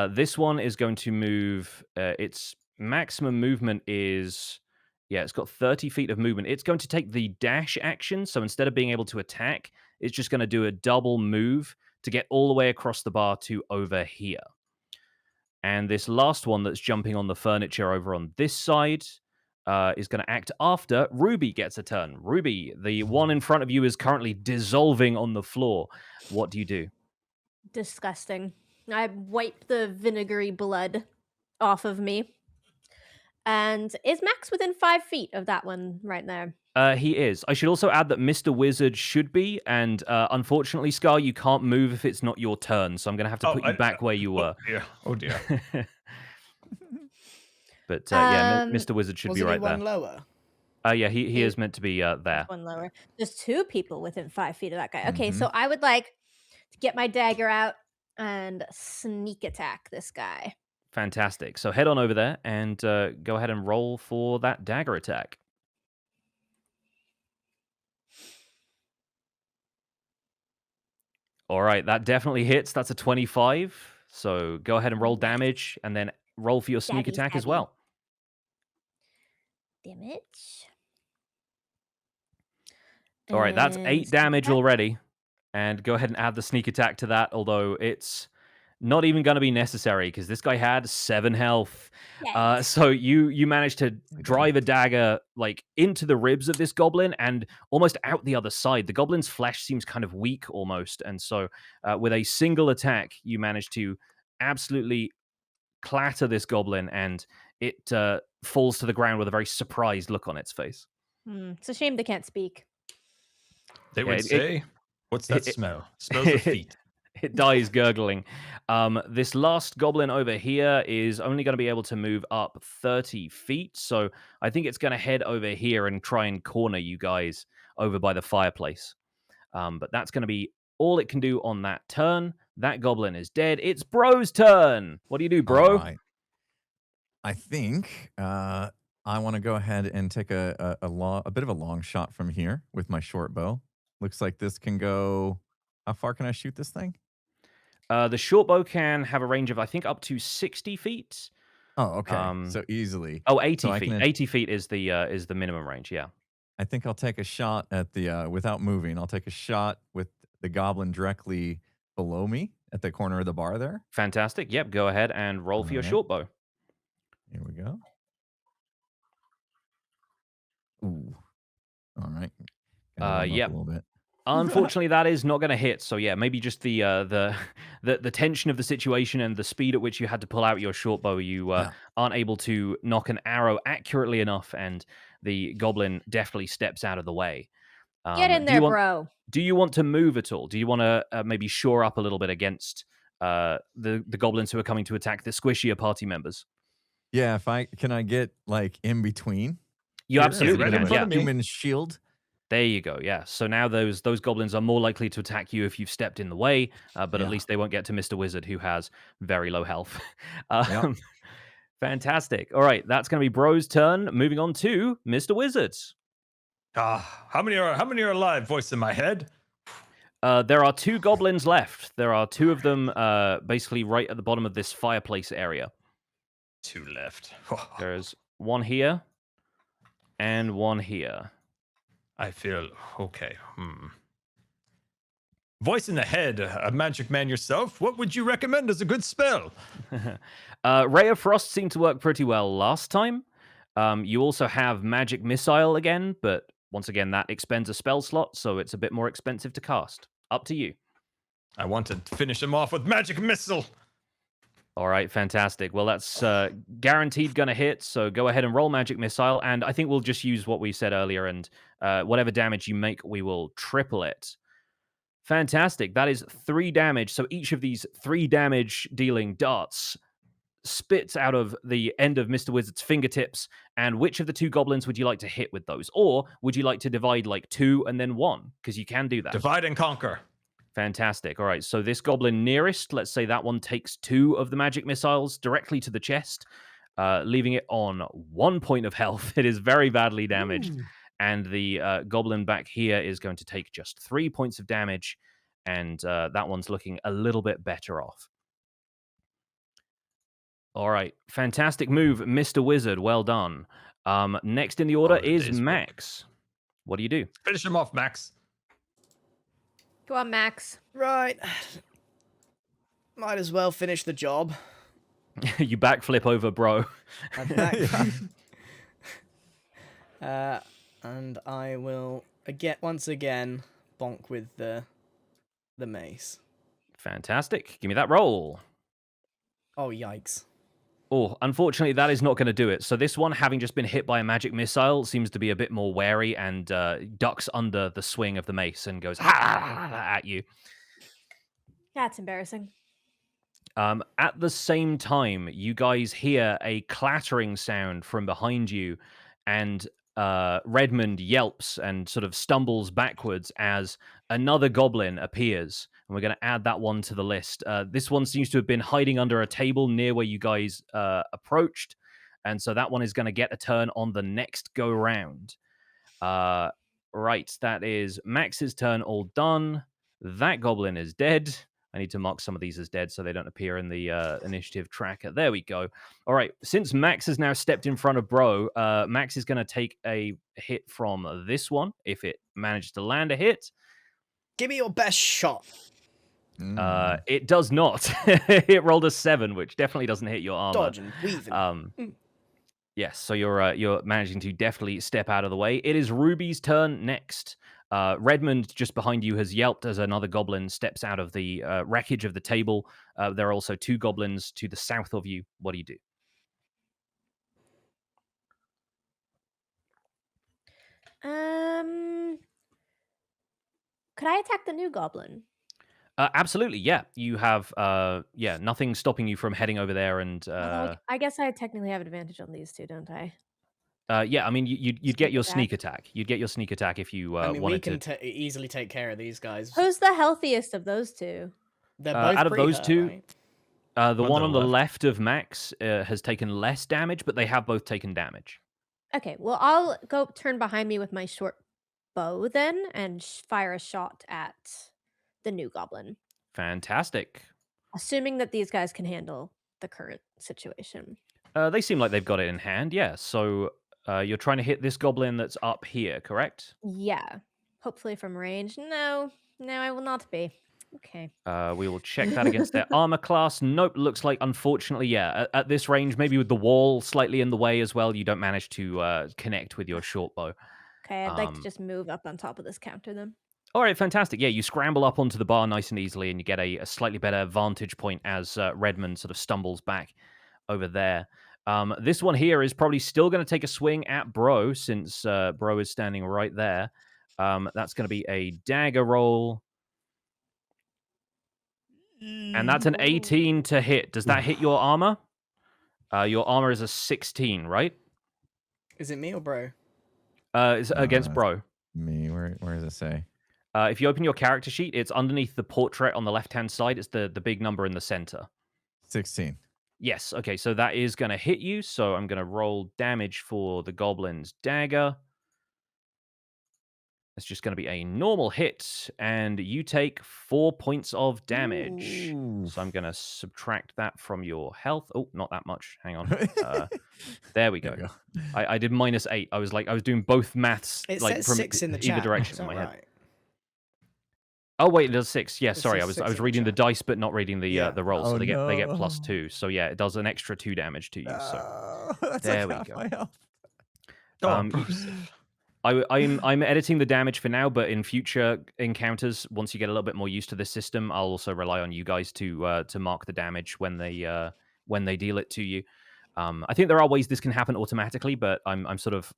This one is going to move. Its maximum movement is, it's got 30 feet of movement. It's going to take the dash action, so instead of being able to attack, it's just going to do a double move to get all the way across the bar to over here. And this last one that's jumping on the furniture over on this side is going to act after Ruby gets a turn. Ruby, the one in front of you is currently dissolving on the floor. What do you do? Disgusting. I wipe the vinegary blood off of me. And is Max within 5 feet of that one right there? He is. I should also add that Mr. Wizard should be, and unfortunately, Scar, you can't move if it's not your turn, so I'm going to have to put you back where you were. Oh dear. But Mr. Wizard should be right there. One lower? Yeah, he is meant to be there. One lower. There's 2 people within 5 feet of that guy. Okay, so I would like to get my dagger out and sneak attack this guy. Fantastic. So head on over there and go ahead and roll for that dagger attack. All right, that definitely hits. That's a 25. So go ahead and roll damage and then roll for your sneak attack as well. Damage. All right, that's 8 damage already. And go ahead and add the sneak attack to that, although it's not even going to be necessary because this guy had 7 health. So you managed to drive a dagger like into the ribs of this goblin and almost out the other side. The goblin's flesh seems kind of weak almost. And so with a single attack, you managed to absolutely clatter this goblin and it falls to the ground with a very surprised look on its face. It's a shame they can't speak. They would say, what's that smell? Smells of feet. It dies gurgling. This last goblin over here is only going to be able to move up 30 feet. So I think it's going to head over here and try and corner you guys over by the fireplace. But that's going to be all it can do on that turn. That goblin is dead. It's Bro's turn. What do you do, Bro? Right. I think I want to go ahead and take a bit of a long shot from here with my short bow. Looks like this can go... How far can I shoot this thing? The short bow can have a range of, I think, up to 60 feet. Oh, okay. So easily. Oh, 80 feet. 80 feet is the minimum range, yeah. I think I'll take a shot at the, without moving, I'll take a shot with the goblin directly below me at the corner of the bar there. Fantastic. Yep, go ahead and roll for your short bow. Here we go. Ooh. All right. Yep. A little bit. Unfortunately, that is not going to hit. So yeah, maybe just the tension of the situation and the speed at which you had to pull out your short bow, you aren't able to knock an arrow accurately enough, and the goblin definitely steps out of the way. Get in there, bro. Do you want to move at all? Do you want to maybe shore up a little bit against the goblins who are coming to attack the squishier party members? Yeah, can I get like in between? You absolutely can. Yeah, human shield. There you go. Yeah. So now those goblins are more likely to attack you if you've stepped in the way, but at least they won't get to Mr. Wizard, who has very low health. Fantastic. All right, that's going to be Bro's turn. Moving on to Mr. Wizard. How many are alive? Voice in my head. There are 2 goblins left. There are 2 of them basically right at the bottom of this fireplace area. 2 left. There's one here and one here. I feel okay. Voice in the head, a magic man yourself. What would you recommend as a good spell? Ray of Frost seemed to work pretty well last time. You also have Magic Missile again, but once again, that expends a spell slot, so it's a bit more expensive to cast. Up to you. I want to finish him off with Magic Missile. All right, fantastic. Well, that's guaranteed going to hit. So go ahead and roll magic missile, and I think we'll just use what we said earlier, and whatever damage you make, we will triple it. Fantastic. That is 3 damage. So each of these 3 damage dealing darts spits out of the end of Mr. Wizard's fingertips. And which of the 2 goblins would you like to hit with those? Or would you like to divide like 2 and then 1? Because you can do that. Divide and conquer. Fantastic. All right. So this goblin nearest, let's say that one takes 2 of the magic missiles directly to the chest, leaving it on 1 point of health. It is very badly damaged. Ooh. And the goblin back here is going to take just 3 points of damage. And that one's looking a little bit better off. All right. Fantastic move, Mr. Wizard. Well done. Next in the order is Max. What do you do? Finish him off, Max. Go on, Max. Right. Might as well finish the job. You backflip over, bro. And I will once again bonk with the mace. Fantastic. Give me that roll. Oh, yikes. Oh, unfortunately, that is not going to do it. So this one, having just been hit by a magic missile, seems to be a bit more wary and ducks under the swing of the mace and goes at you. That's embarrassing. At the same time, you guys hear a clattering sound from behind you, and Redmond yelps and sort of stumbles backwards as another goblin appears. And we're going to add that one to the list. This one seems to have been hiding under a table near where you guys approached. And so that one is going to get a turn on the next go round. Right, that is Max's turn all done. That goblin is dead. I need to mark some of these as dead so they don't appear in the initiative tracker. There we go. All right, since Max has now stepped in front of Bro, Max is going to take a hit from this one if it manages to land a hit. Give me your best shot. It does not. It rolled a 7, which definitely doesn't hit your armor. Dodge and weaving. Yes, so you're managing to definitely step out of the way. It is Ruby's turn next. Redmond, just behind you, has yelped as another goblin steps out of the wreckage of the table. There are also 2 goblins to the south of you. What do you do? Could I attack the new goblin? Absolutely, yeah. You have nothing stopping you from heading over there and I guess I technically have advantage on these 2, don't I? yeah, I mean, you'd get your sneak attack. You'd get your sneak attack if you wanted we can easily take care of these guys. Who's the healthiest of those 2? They're both out of those 2, right? the one on the left of Max has taken less damage, but they have both taken damage. Okay, well, I'll go turn behind me with my short bow then and fire a shot at the new goblin. Fantastic. Assuming that these guys can handle the current situation. They seem like they've got it in hand, yeah. So you're trying to hit this goblin that's up here, correct? Yeah. Hopefully from range. No, I will not be. Okay. We will check that against their armor class. Nope, looks like, unfortunately, yeah. At this range, maybe with the wall slightly in the way as well, you don't manage to connect with your short bow. Okay, I'd like to just move up on top of this counter then. All right, fantastic. Yeah, you scramble up onto the bar nice and easily, and you get a slightly better vantage point as Redmond sort of stumbles back over there. This one here is probably still going to take a swing at Bro, since Bro is standing right there. That's going to be a dagger roll. And that's an 18 to hit. Does that hit your armor? Your armor is a 16, right? Is it me or Bro? It's against Bro. Me. Where does it say? If you open your character sheet, it's underneath the portrait on the left-hand side. It's the big number in the center. 16. Yes. Okay, so that is going to hit you. So I'm going to roll damage for the goblin's dagger. It's just going to be a normal hit, and you take 4 points of damage. Ooh. So I'm going to subtract that from your health. Oh, not that much. Hang on. There we go. I did -8. I was doing both maths. It like says from 6 in the either chat. direction in my head. Right? Oh wait, it does 6. Yeah, It sorry, says I 6 was in reading the chat. dice but not reading the Yeah. the rolls. So Oh, they get no. +2. So yeah, it does an extra 2 damage to you. So That's there like we half go. my health. I'm editing the damage for now, but in future encounters, once you get a little bit more used to this system, I'll also rely on you guys to mark the damage when they when they deal it to you. I think there are ways this can happen automatically, but I'm sort of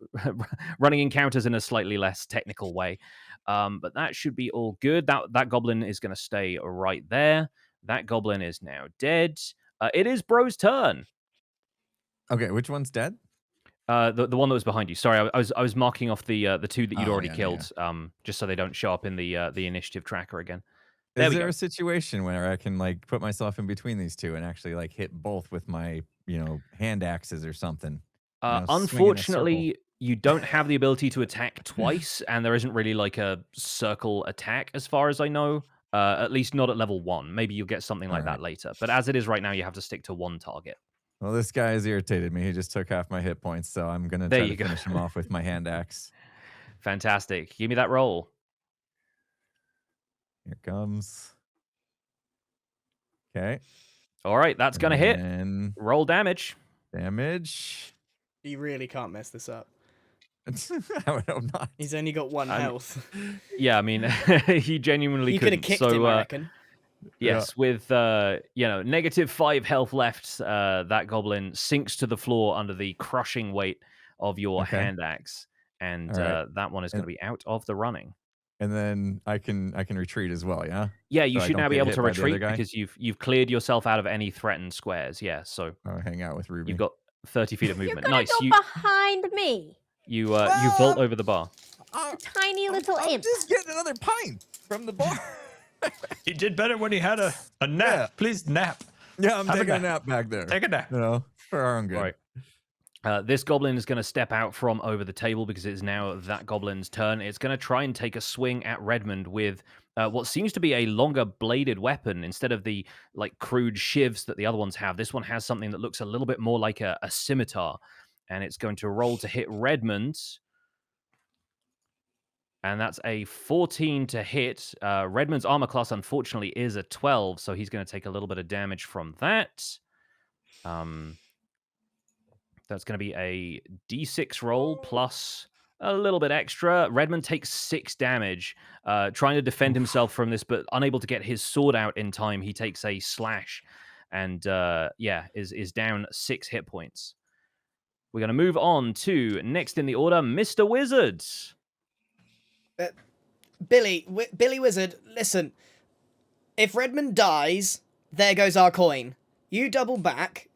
running encounters in a slightly less technical way. But that should be all good. That goblin is going to stay right there. That goblin is now dead. It is Bro's turn. Okay, which one's dead? The one that was behind you. Sorry, I was marking off the two that you'd Oh, already yeah, killed, just so they don't show up in the initiative tracker again. Is there a situation where I can like put myself in between these two and actually like hit both with my, hand axes or something? Swing in a Unfortunately, circle. you don't have the ability to attack twice, and there isn't really like a circle attack as far as I know. At least not at level 1. Maybe you'll get something like that later. But as it is right now, you have to stick to one target. Well, this guy has irritated me. He just took half my hit points, so I'm gonna try to finish him off with my hand axe. Fantastic. Give me that roll. Here it comes. Okay. All right, that's gonna hit. Roll damage. Damage. You really can't mess this up. I would hope not. He's only got 1 health. Yeah, I mean, he genuinely You could have couldn't. kicked him, I reckon. Yes, with negative 5 health left, that goblin sinks to the floor under the crushing weight of your hand axe, and that one is going to be out of the running. And then I can retreat as well, yeah? Yeah, you should now be able to retreat because you've cleared yourself out of any threatened squares. Yeah, so I'll hang out with Ruby. You've got 30 feet of movement. You're gonna Nice. go behind me. You vault over the bar. A tiny little I'm imp. just getting another pint from the bar. He did better when he had a nap. Yeah. Please nap. Yeah, I'm taking a nap back there. Take a nap. For our own good. Right. This goblin is going to step out from over the table because it is now that goblin's turn. It's going to try and take a swing at Redmond with what seems to be a longer bladed weapon instead of the like crude shivs that the other ones have. This one has something that looks a little bit more like a scimitar, and it's going to roll to hit Redmond. And that's a 14 to hit. Redmond's armor class, unfortunately, is a 12, so he's going to take a little bit of damage from that. That's going to be a d6 roll plus a little bit extra. Redmond takes 6 damage, trying to defend himself from this, but unable to get his sword out in time. He takes a slash and, is down 6 hit points. We're going to move on to, next in the order, Mr. Wizard. Billy Wizard, listen. If Redmond dies, there goes our coin. You double back,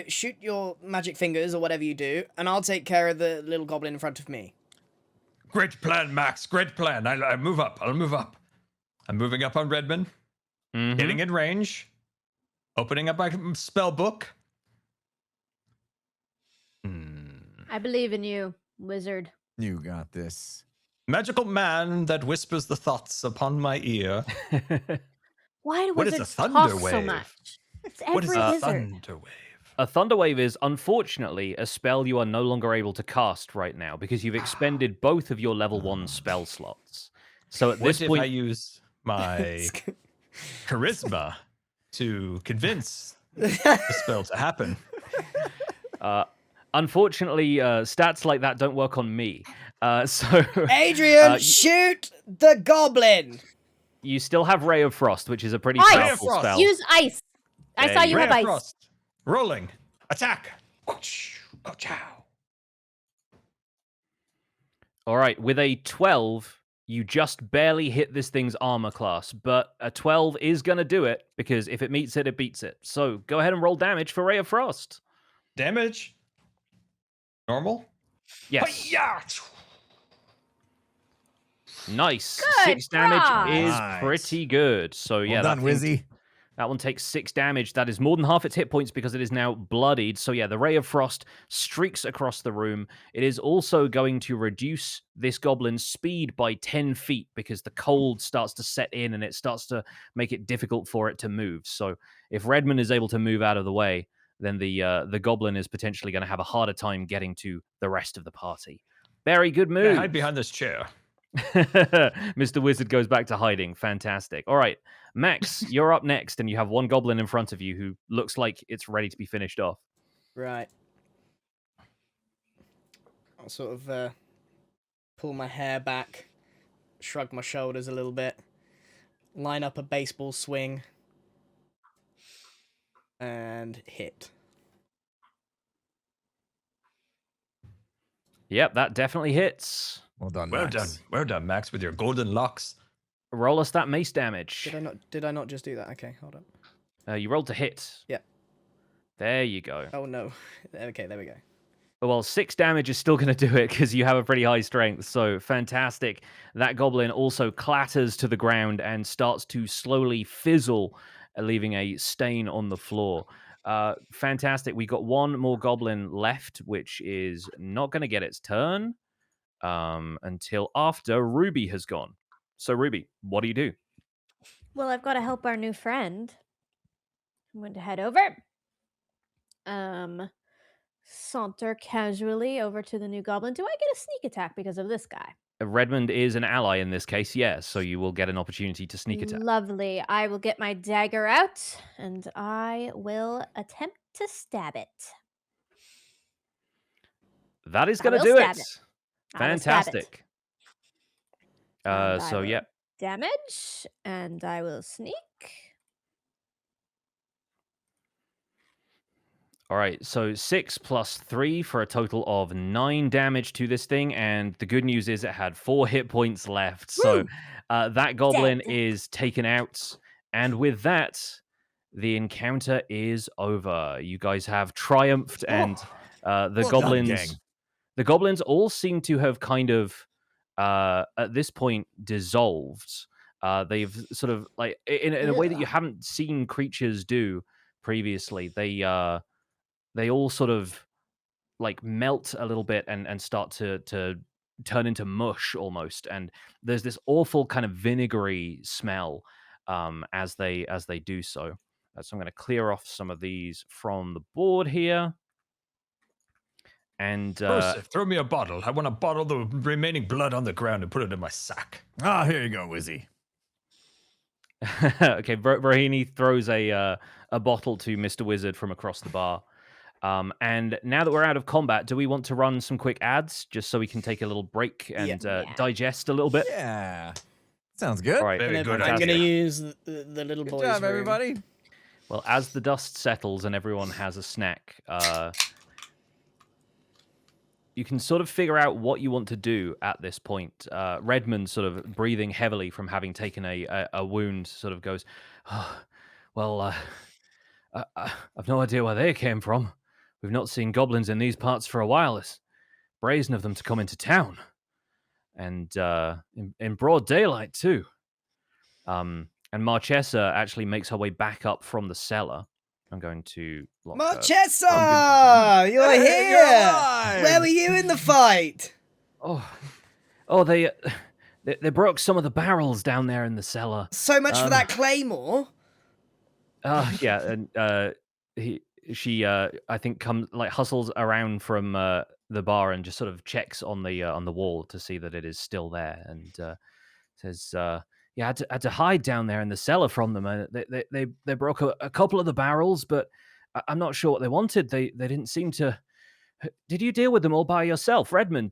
shoot your magic fingers or whatever you do, and I'll take care of the little goblin in front of me. Great plan, Max. Great plan. I move up. I'll move up. I'm moving up on Redmond. Mm-hmm. Getting in range. Opening up my spell book. I believe in you, wizard. You got this. Magical man that whispers the thoughts upon my ear. Why do What is a wizards thunder talk so wave? much? It's What is every a wizard. thunder wave? A thunder wave is, unfortunately, a spell you are no longer able to cast right now because you've expended both of your level 1 spell slots. So at this What point, if I use my charisma to convince the spell to happen? unfortunately, stats like that don't work on me. So Adrian, shoot the goblin! you still have Ray of Frost, which is a pretty Ice! powerful Ray of Frost. spell. Use ice. I saw you Ray have of ice. Frost. Rolling. Attack. Ka-chow. All right, with a 12, you just barely hit this thing's armor class, but a 12 is going to do it because if it meets it, it beats it. So go ahead and roll damage for Ray of Frost. Damage. Normal. Yes. Hi-ya! Nice. Good 6 damage job. is Nice. pretty good. So yeah, Well done, that thing- Wizzy. That one takes 6 damage. That is more than half its hit points because it is now bloodied. So yeah, the Ray of Frost streaks across the room. It is also going to reduce this goblin's speed by 10 feet because the cold starts to set in and it starts to make it difficult for it to move. So if Redmond is able to move out of the way, then the goblin is potentially going to have a harder time getting to the rest of the party. Very good Yeah, move. hide behind this chair. Mr. Wizard goes back to hiding. Fantastic. All right, Max, you're up next, and you have one goblin in front of you who looks like it's ready to be finished off. Right. I'll sort of pull my hair back, shrug my shoulders a little bit, line up a baseball swing, and hit. Yep, that definitely hits. Well done, Well Max. done. Well done, Max, with your golden locks. Roll us that mace damage. Did I not just do that? Okay, hold on. You rolled to hit. Yeah. There you go. Oh no. Okay, there we go. Well, 6 damage is still going to do it because you have a pretty high strength. So fantastic. That goblin also clatters to the ground and starts to slowly fizzle, leaving a stain on the floor. Fantastic. We got one more goblin left, which is not going to get its turn until after Ruby has gone. So, Ruby, what do you do? Well, I've got to help our new friend. I'm going to head over. Saunter casually over to the new goblin. Do I get a sneak attack because of this guy? Redmond is an ally in this case, yes. So you will get an opportunity to sneak attack. Lovely. I will get my dagger out and I will attempt to stab it. That is I going to will do stab it. it. I will stab it. Fantastic. And So, I will yeah. damage and I will sneak. All right, so 6 plus 3 for a total of 9 damage to this thing. And the good news is it had 4 hit points left. So that goblin Dead. is taken out. And with that, the encounter is over. You guys have triumphed, and the Well goblins... done, gang. The goblins all seem to have kind of, at this point, dissolved. They've sort of, like, in a way that you haven't seen creatures do previously. They all sort of like melt a little bit and start to turn into mush almost. And there's this awful kind of vinegary smell as they do so. So I'm going to clear off some of these from the board here. And Joseph, throw me a bottle. I want to bottle the remaining blood on the ground and put it in my sack. Ah, here you go, Wizzy. okay, Brahini throws a bottle to Mr. Wizard from across the bar. And now that we're out of combat, do we want to run some quick ads just so we can take a little break and digest a little bit? Yeah. Sounds good. All right, Very good I'm idea. going to use the little Good boy's job, room. everybody. Well, as the dust settles and everyone has a snack, you can sort of figure out what you want to do at this point. Redmond, sort of breathing heavily from having taken a wound, sort of goes, oh, well, I've no idea where they came from. We've not seen goblins in these parts for a while. It's brazen of them to come into town. And in broad daylight, too. And Marchesa actually makes her way back up from the cellar. I'm going to lock her. Marchesa! You're Hey, here! you're alive! Where were you in the fight? Oh, they broke some of the barrels down there in the cellar. So much for that claymore. Yeah, and she I think comes like hustles around from the bar and just sort of checks on the wall to see that it is still there, and says, "Yeah, I had to hide down there in the cellar from them. And they broke a couple of the barrels, but I'm not sure what they wanted. They didn't seem to. Did you deal with them all by yourself, Redmond?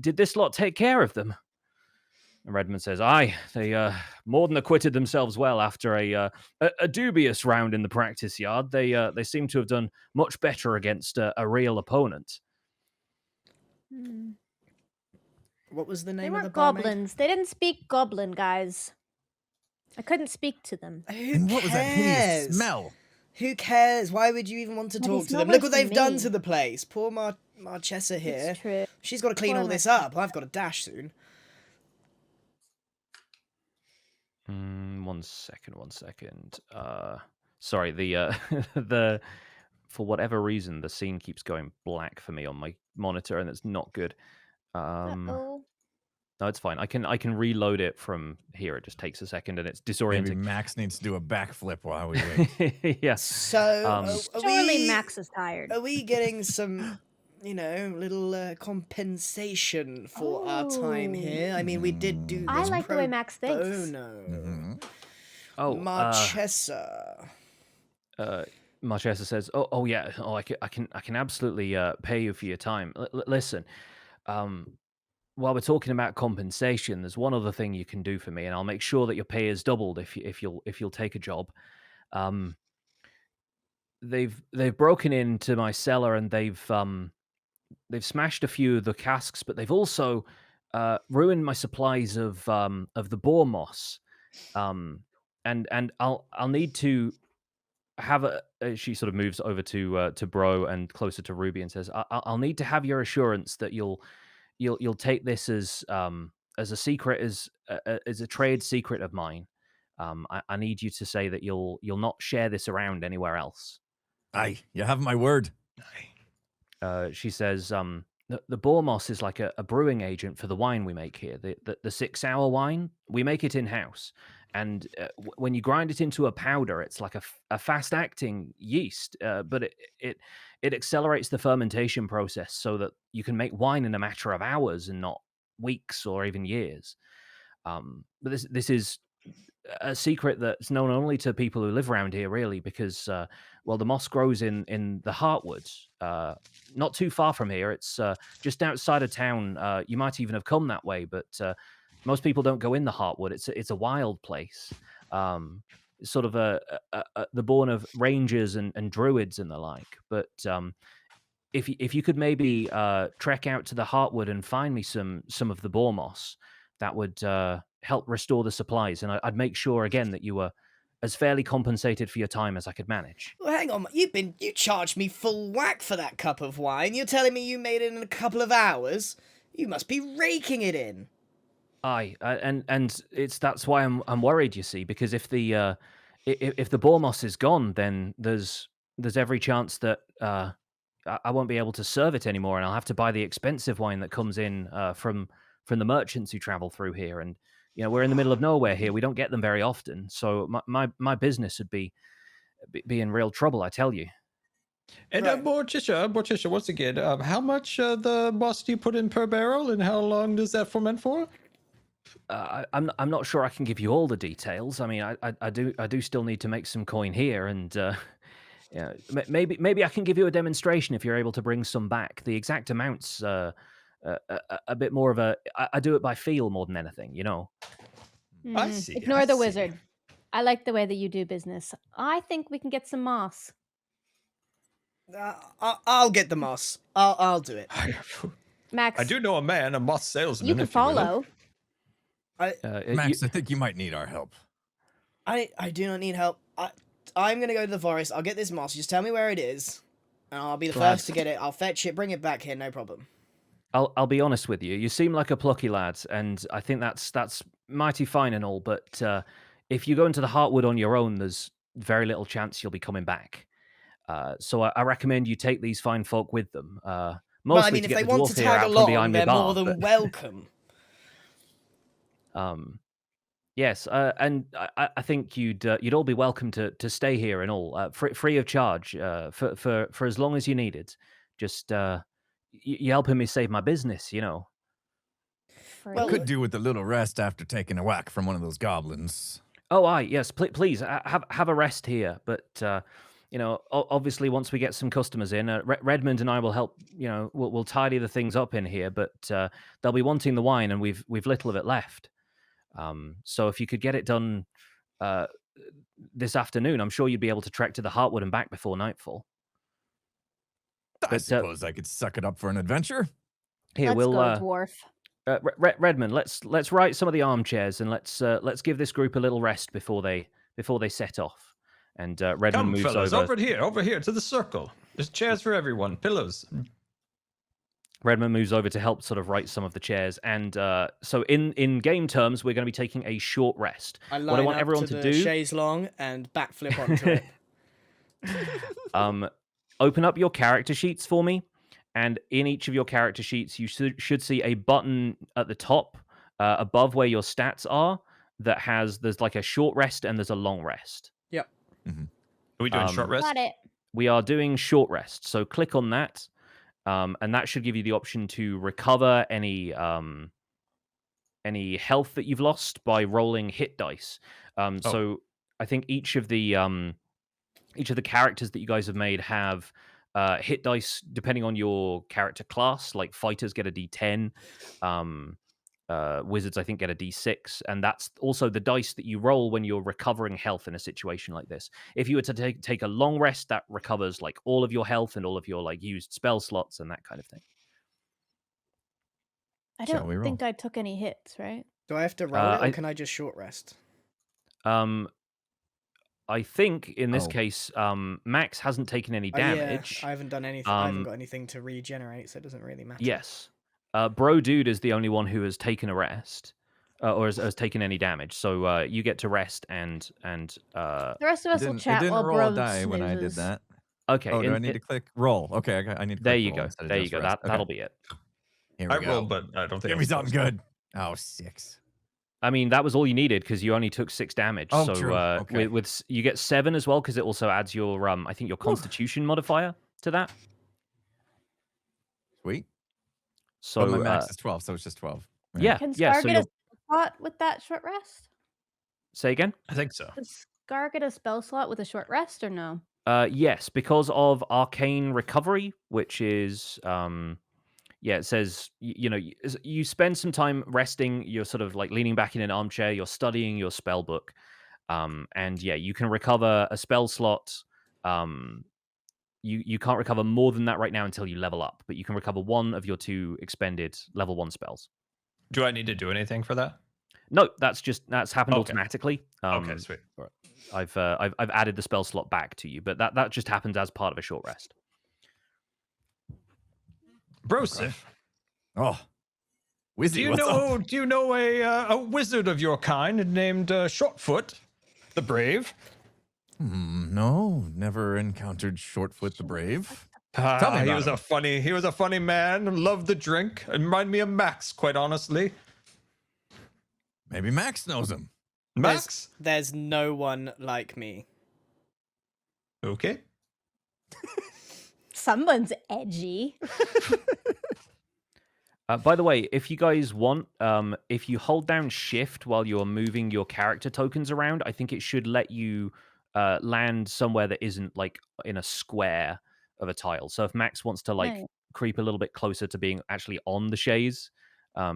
Did this lot take care of them?" And Redmond says, "Aye, they more than acquitted themselves well after a dubious round in the practice yard. They seem to have done much better against a real opponent." What was the They name of the weren't barmaid? goblins. They didn't speak goblin, guys. I couldn't speak to them. Who And what was that hideous cares? smell? Who cares? Why would you even want to But talk it's to not them? Look worse what they've than done me. to the place. Poor Marchesa here. It's true. She's got to clean Poor all this up. I've got to dash soon. 1 second. Sorry, the for whatever reason the scene keeps going black for me on my monitor, and it's not good. Uh-oh. No, it's fine. I can reload it from here. It just takes a second, and it's Maybe disorienting. Max needs to do a backflip while we wait. Yeah. So, are Surely we, Max is tired. Are we getting some, little compensation for our time here? I mean, we did do this I like the way pro Max thinks. bono. Mhm. Oh, Marchesa. Marchesa says, "Oh yeah. Oh, I can absolutely pay you for your time. Listen, while we're talking about compensation, there's one other thing you can do for me, and I'll make sure that your pay is doubled if you'll take a job. they've broken into my cellar and they've smashed a few of the casks, but they've also ruined my supplies of the boar moss. And I'll need to have a. She sort of moves over to Bro and closer to Ruby and says, I'll need to have your assurance that you'll take this as a secret, as a trade secret of mine. I need you to say that you'll not share this around anywhere else. Aye, you have my word. She says, the boar moss is like a brewing agent for the wine we make here. The 6 hour wine, we make it in house. And when you grind it into a powder, it's like a fast acting yeast, but it accelerates the fermentation process so that you can make wine in a matter of hours and not weeks or even years. But this is a secret that's known only to people who live around here, really, because the moss grows in the Heartwoods, not too far from here. It's just outside of town. You might even have come that way, but most people don't go in the Heartwood. It's a wild place, sort of the born of rangers and druids and the like. But if you could maybe trek out to the Heartwood and find me some of the boar moss, that would help restore the supplies, and I'd make sure again that you were as fairly compensated for your time as I could manage. Well, hang on, you charged me full whack for that cup of wine. You're telling me you made it in a couple of hours? You must be raking it in. Aye, and that's why I'm worried. You see, because if the boar moss is gone, then there's every chance that I won't be able to serve it anymore, and I'll have to buy the expensive wine that comes in from the merchants who travel through here. And we're in the middle of nowhere here. We don't get them very often, so my business would be in real trouble, I tell you. And Right. Morticia, once again, how much the moss do you put in per barrel, and how long does that ferment for? I'm not sure I can give you all the details. I mean, I do still need to make some coin here, and maybe I can give you a demonstration if you're able to bring some back. The exact amounts, a bit more of a. I do it by feel more than anything, I see. Ignore I the see. wizard. I like the way that you do business. I think we can get some moss. I'll get the moss. I'll do it. Max, I do know a man, a moss salesman. you can if you will. follow. Max, I think you might need our help. I do not need help. I'm gonna go to the forest. I'll get this moss. Just tell me where it is, and I'll be the first to get it. I'll fetch it, bring it back here, no problem. I'll be honest with you. You seem like a plucky lad, and I think that's mighty fine and all. But if you go into the Heartwood on your own, there's very little chance you'll be coming back. So I recommend you take these fine folk with them. But Mostly I mean, to if get they the want dwarf to here tag out from along, behind the they're bar. more than But, welcome. yes, and I think you'd all be welcome to stay here and all, free of charge, for as long as you needed. Just you helping me save my business, Well, We could do with a little rest after taking a whack from one of those goblins. Oh, aye, yes, please have a rest here. But obviously, once we get some customers in, Redmond and I will help. We'll tidy the things up in here. But they'll be wanting the wine, and we've little of it left. So if you could get it done this afternoon, I'm sure you'd be able to trek to the Heartwood and back before nightfall. I suppose I could suck it up for an adventure. Here, Let's we'll go, dwarf. Redmond. Let's right some of the armchairs and let's give this group a little rest before they set off. And Redmond Come, moves fellas, over over here to the circle. There's chairs for everyone, pillows. Redmond moves over to help sort of right some of the chairs. And so in game terms, we're going to be taking a short rest. I line What I want up everyone to to the do, chaise long and backflip onto it. open up your character sheets for me. And in each of your character sheets, you should see a button at the top above where your stats are that there's like a short rest and there's a long rest. Yep. Are we doing short rest? Got it. We are doing short rest. So click on that. And that should give you the option to recover any health that you've lost by rolling hit dice. So I think each of the characters that you guys have made have hit dice depending on your character class. Like fighters get a D10, wizards, I think, get a d6, and that's also the dice that you roll when you're recovering health in a situation like this. If you were to take a long rest, that recovers like all of your health and all of your like used spell slots and that kind of thing. I Shall we don't roll? think I took any hits, right? Do I have to roll it, or I- can I just short rest? I think in this Oh. case, Max hasn't taken any Oh, yeah, damage. I haven't done anything. I haven't got anything to regenerate, so it doesn't really matter. Yes. Bro Dude is the only one who has taken a rest, or has taken any damage. So you get to rest and The rest of us will It chat didn't while roll Bro a die when I did snoozes. that. okay. Oh, do I need to click roll? Okay, I need to There click you roll go. instead of There you just go. rest. Okay, That'll be it. here I we go. rolled, but I don't think Give I'm me something supposed to. good. Oh, 6. I mean, that was all you needed because you only took 6 damage. Oh, so true. Okay. with you get 7 as well because it also adds your I think your Constitution modifier to that. Sweet. So But my max is 12, so it's just 12. Right? yeah, Can yeah. Scar So get you'll a spot with that short rest? say again. I think so. Does Scar get a spell slot with a short rest or no? Yes, because of arcane recovery, which is yeah, it says you spend some time resting. You're sort of like leaning back in an armchair. You're studying your spell book, and yeah, you can recover a spell slot. You can't recover more than that right now until you level up, but you can recover 1 of your 2 expended level 1 spells. Do I need to do anything for that? No, that's happened Okay. automatically. Okay, sweet. I've added the spell slot back to you, but that just happens as part of a short rest. Broseph, Oh, Wizzy, do you what's know up? do you know a wizard of your kind named Shortfoot the Brave? No, never encountered Shortfoot the Brave. Ah, Tell me he about was him. he was a funny man, loved the drink, and reminded me of Max, quite honestly. Maybe Max knows him. Max? There's no one like me. Okay. Someone's edgy. By the way, if you guys want, if you hold down Shift while you're moving your character tokens around, I think it should let you land somewhere that isn't like in a square of a tile. So if Max wants to like Right. creep a little bit closer to being actually on the chaise,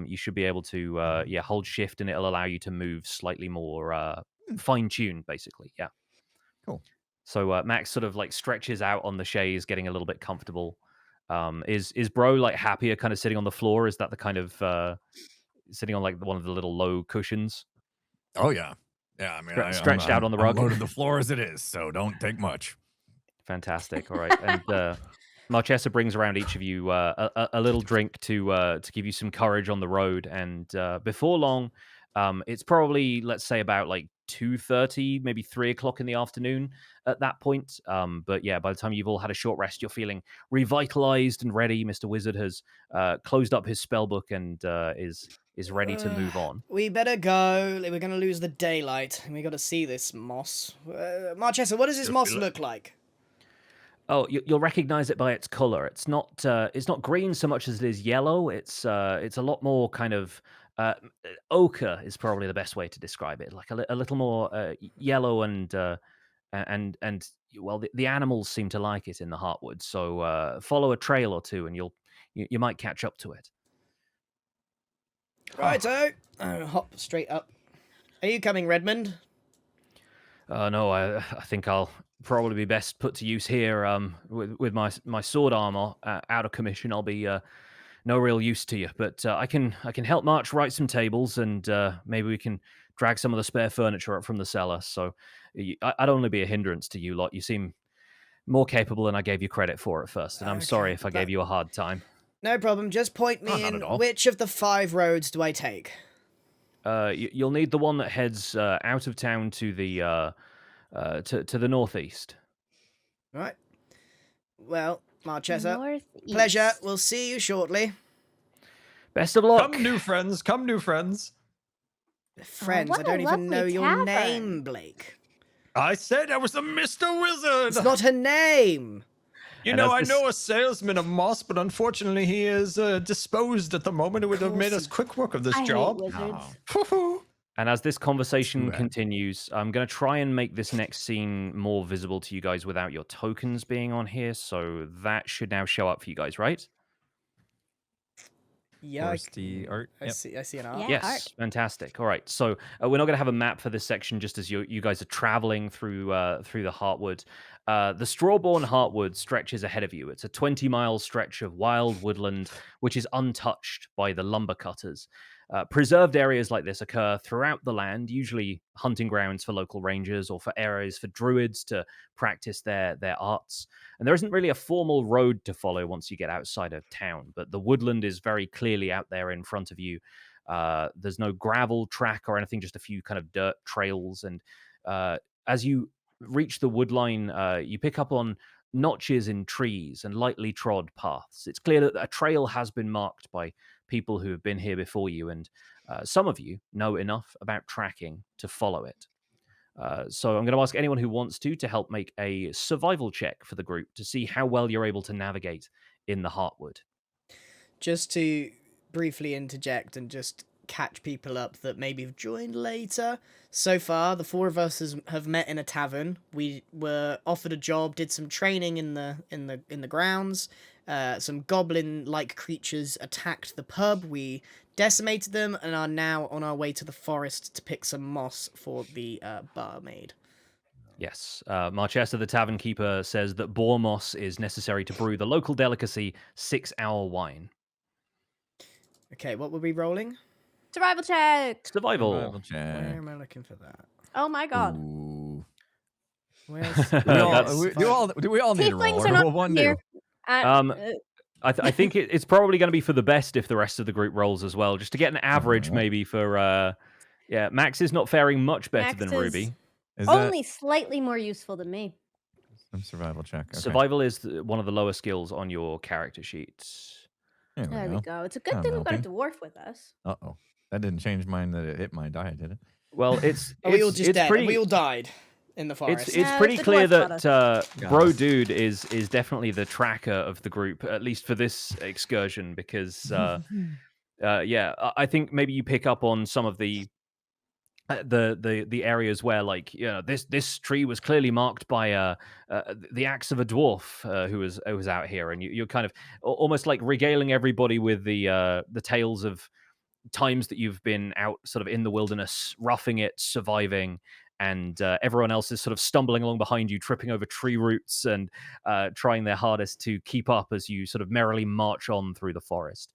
you should be able to hold Shift and it'll allow you to move slightly more fine-tuned, basically. Yeah. Cool. So Max sort of like stretches out on the chaise, getting a little bit comfortable. Is Bro like happier kind of sitting on the floor? Is that the kind of sitting on like one of the little low cushions? Oh, yeah. Yeah, I mean, Stretched out on the I'm rug? low to the floor as it is, so don't take much. Fantastic. All right. And Marchesa brings around each of you a little drink to give you some courage on the road. And before long, it's probably, let's say, about like 2:30, maybe 3 o'clock in the afternoon at that point. But yeah, by the time you've all had a short rest, you're feeling revitalized and ready. Mr. Wizard has closed up his spell book and is ready to move on. We better go. We're going to lose the daylight. We got to see this moss. Marchesa, what does this moss look like? Oh, you'll recognize it by its color. It's not green so much as it is yellow. It's a lot more kind of ochre is probably the best way to describe it. Like a little more yellow and well, the animals seem to like it in the Heartwood. So follow a trail or two, and you might catch up to it. Righto. Hop straight up. Are you coming, Redmond? No, I think I'll probably be best put to use here. With my sword armor out of commission, I'll be no real use to you. But I can help March write some tables, and maybe we can drag some of the spare furniture up from the cellar. So I'd only be a hindrance to you lot. You seem more capable than I gave you credit for at first, and I'm sorry if I gave you a hard time. No problem. Just point me not in. at all. Which of the 5 roads do I take? You'll need the one that heads out of town to the to the northeast. Right. Well, Marchesa, Northeast. pleasure. We'll see you shortly. Best of luck. Come, new friends. Come, new friends. Friends, what I a don't even know lovely your tavern. name, Blake. I said I was a Mr. Wizard. It's not her name. You And know, as I this- know a salesman of moss, but unfortunately he is disposed at the moment. It would have made us quick work of this I job. hate wizards. Woo-hoo. And as this conversation Too bad. continues, I'm going to try and make this next scene more visible to you guys without your tokens being on here. So that should now show up for you guys, right? Yeah, foresty art. I Yep. see an art. Yeah. Yes, art. fantastic. All right, so we're not going to have a map for this section. Just as you guys are traveling through the Heartwood, the Strawborn Heartwood stretches ahead of you. It's a 20-mile stretch of wild woodland, which is untouched by the lumber cutters. Preserved areas like this occur throughout the land, usually hunting grounds for local rangers or for areas for druids to practice their arts. And there isn't really a formal road to follow once you get outside of town, but the woodland is very clearly out there in front of you. There's no gravel track or anything, just a few kind of dirt trails. And as you reach the wood line, you pick up on notches in trees and lightly trod paths. It's clear that a trail has been marked by people who have been here before you, and some of you know enough about tracking to follow it. So I'm going to ask anyone who wants to help make a survival check for the group to see how well you're able to navigate in the Heartwood. Just to briefly interject and just catch people up that maybe have joined later. So far, the four of us have met in a tavern. We were offered a job, did some training in the grounds. Some goblin-like creatures attacked the pub. We decimated them and are now on our way to the forest to pick some moss for the barmaid. Yes. Marchesa, the tavern keeper, says that boar moss is necessary to brew the local delicacy 6-hour wine. Okay, what were we rolling? Survival check. Survival. Survival check. Where am I looking for that? Oh my god. Ooh. Where's Do we all need a roll? Tieflings Or are not will one here. do? I think it's probably going to be for the best if the rest of the group rolls as well, just to get an average maybe for... Max is not faring much better Max than is Ruby. Is only slightly more useful than me. that some survival check? Okay. Survival is one of the lower skills on your character sheets. There we go. It's a good I'm thing we've got a helping. dwarf with us. Uh-oh. That didn't change mine that it hit my die, did it? Well, it's we all just it's dead. pretty... We all died in the forest. It's No, pretty the clear dwarf got that Bro Dude is definitely the tracker of the group, at least for this excursion, because I think maybe you pick up on some of the areas where, like, this tree was clearly marked by the axe of a dwarf who was out here, and you're kind of almost like regaling everybody with the tales of times that you've been out sort of in the wilderness, roughing it, surviving, and everyone else is sort of stumbling along behind you, tripping over tree roots and trying their hardest to keep up as you sort of merrily march on through the forest.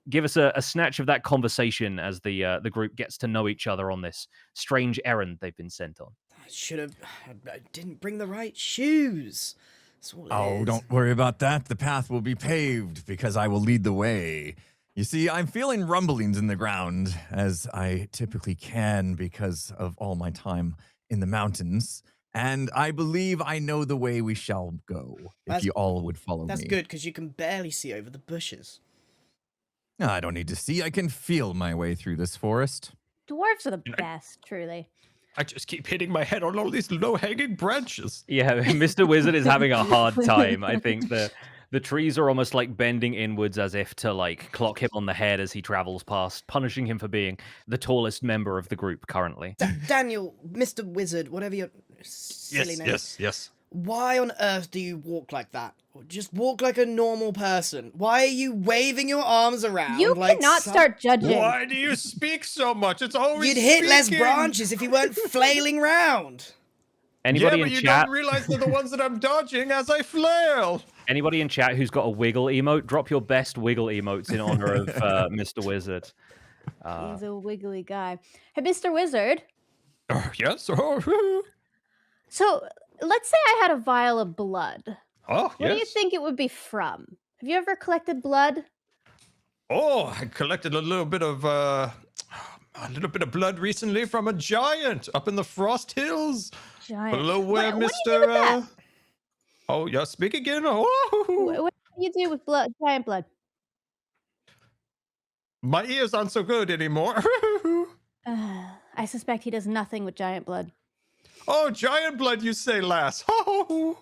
Give us a snatch of that conversation as the group gets to know each other on this strange errand they've been sent on. I didn't bring the right shoes. That's all it is. Don't worry about that. The path will be paved because I will lead the way. You see, I'm feeling rumblings in the ground, as I typically can because of all my time in the mountains. And I believe I know the way we shall go, if you all would follow me. That's good, because you can barely see over the bushes. I don't need to see. I can feel my way through this forest. Dwarves are the best, truly. I just keep hitting my head on all these low-hanging branches. Yeah, Mr. Wizard is having a hard time. I think the trees are almost like bending inwards as if to like clock him on the head as he travels past, punishing him for being the tallest member of the group currently. Daniel, Mr. Wizard, whatever your silly name. Yes. Why on earth do you walk like that? Just walk like a normal person. Why are you waving your arms around? You like cannot start judging. Why do you speak so much? It's always You'd hit less speaking. branches if you weren't flailing round. Anybody Yeah, but in you chat? don't realize they're the ones that I'm dodging as I flail. Anybody in chat who's got a wiggle emote? Drop your best wiggle emotes in honor of Mr. Wizard. He's a wiggly guy. Hey, Mr. Wizard. Yes. So let's say I had a vial of blood. Oh, What do you think it would be from? Have you ever collected blood? Oh, I collected a little bit of blood recently from a giant up in the Frost Hills. Giant. Below where What do you do with that? Oh, yeah, speak again. Oh, What do you do with blood? Giant blood. my ears aren't so good anymore. I suspect he does nothing with giant blood. Oh, giant blood, you say, lass. Oh.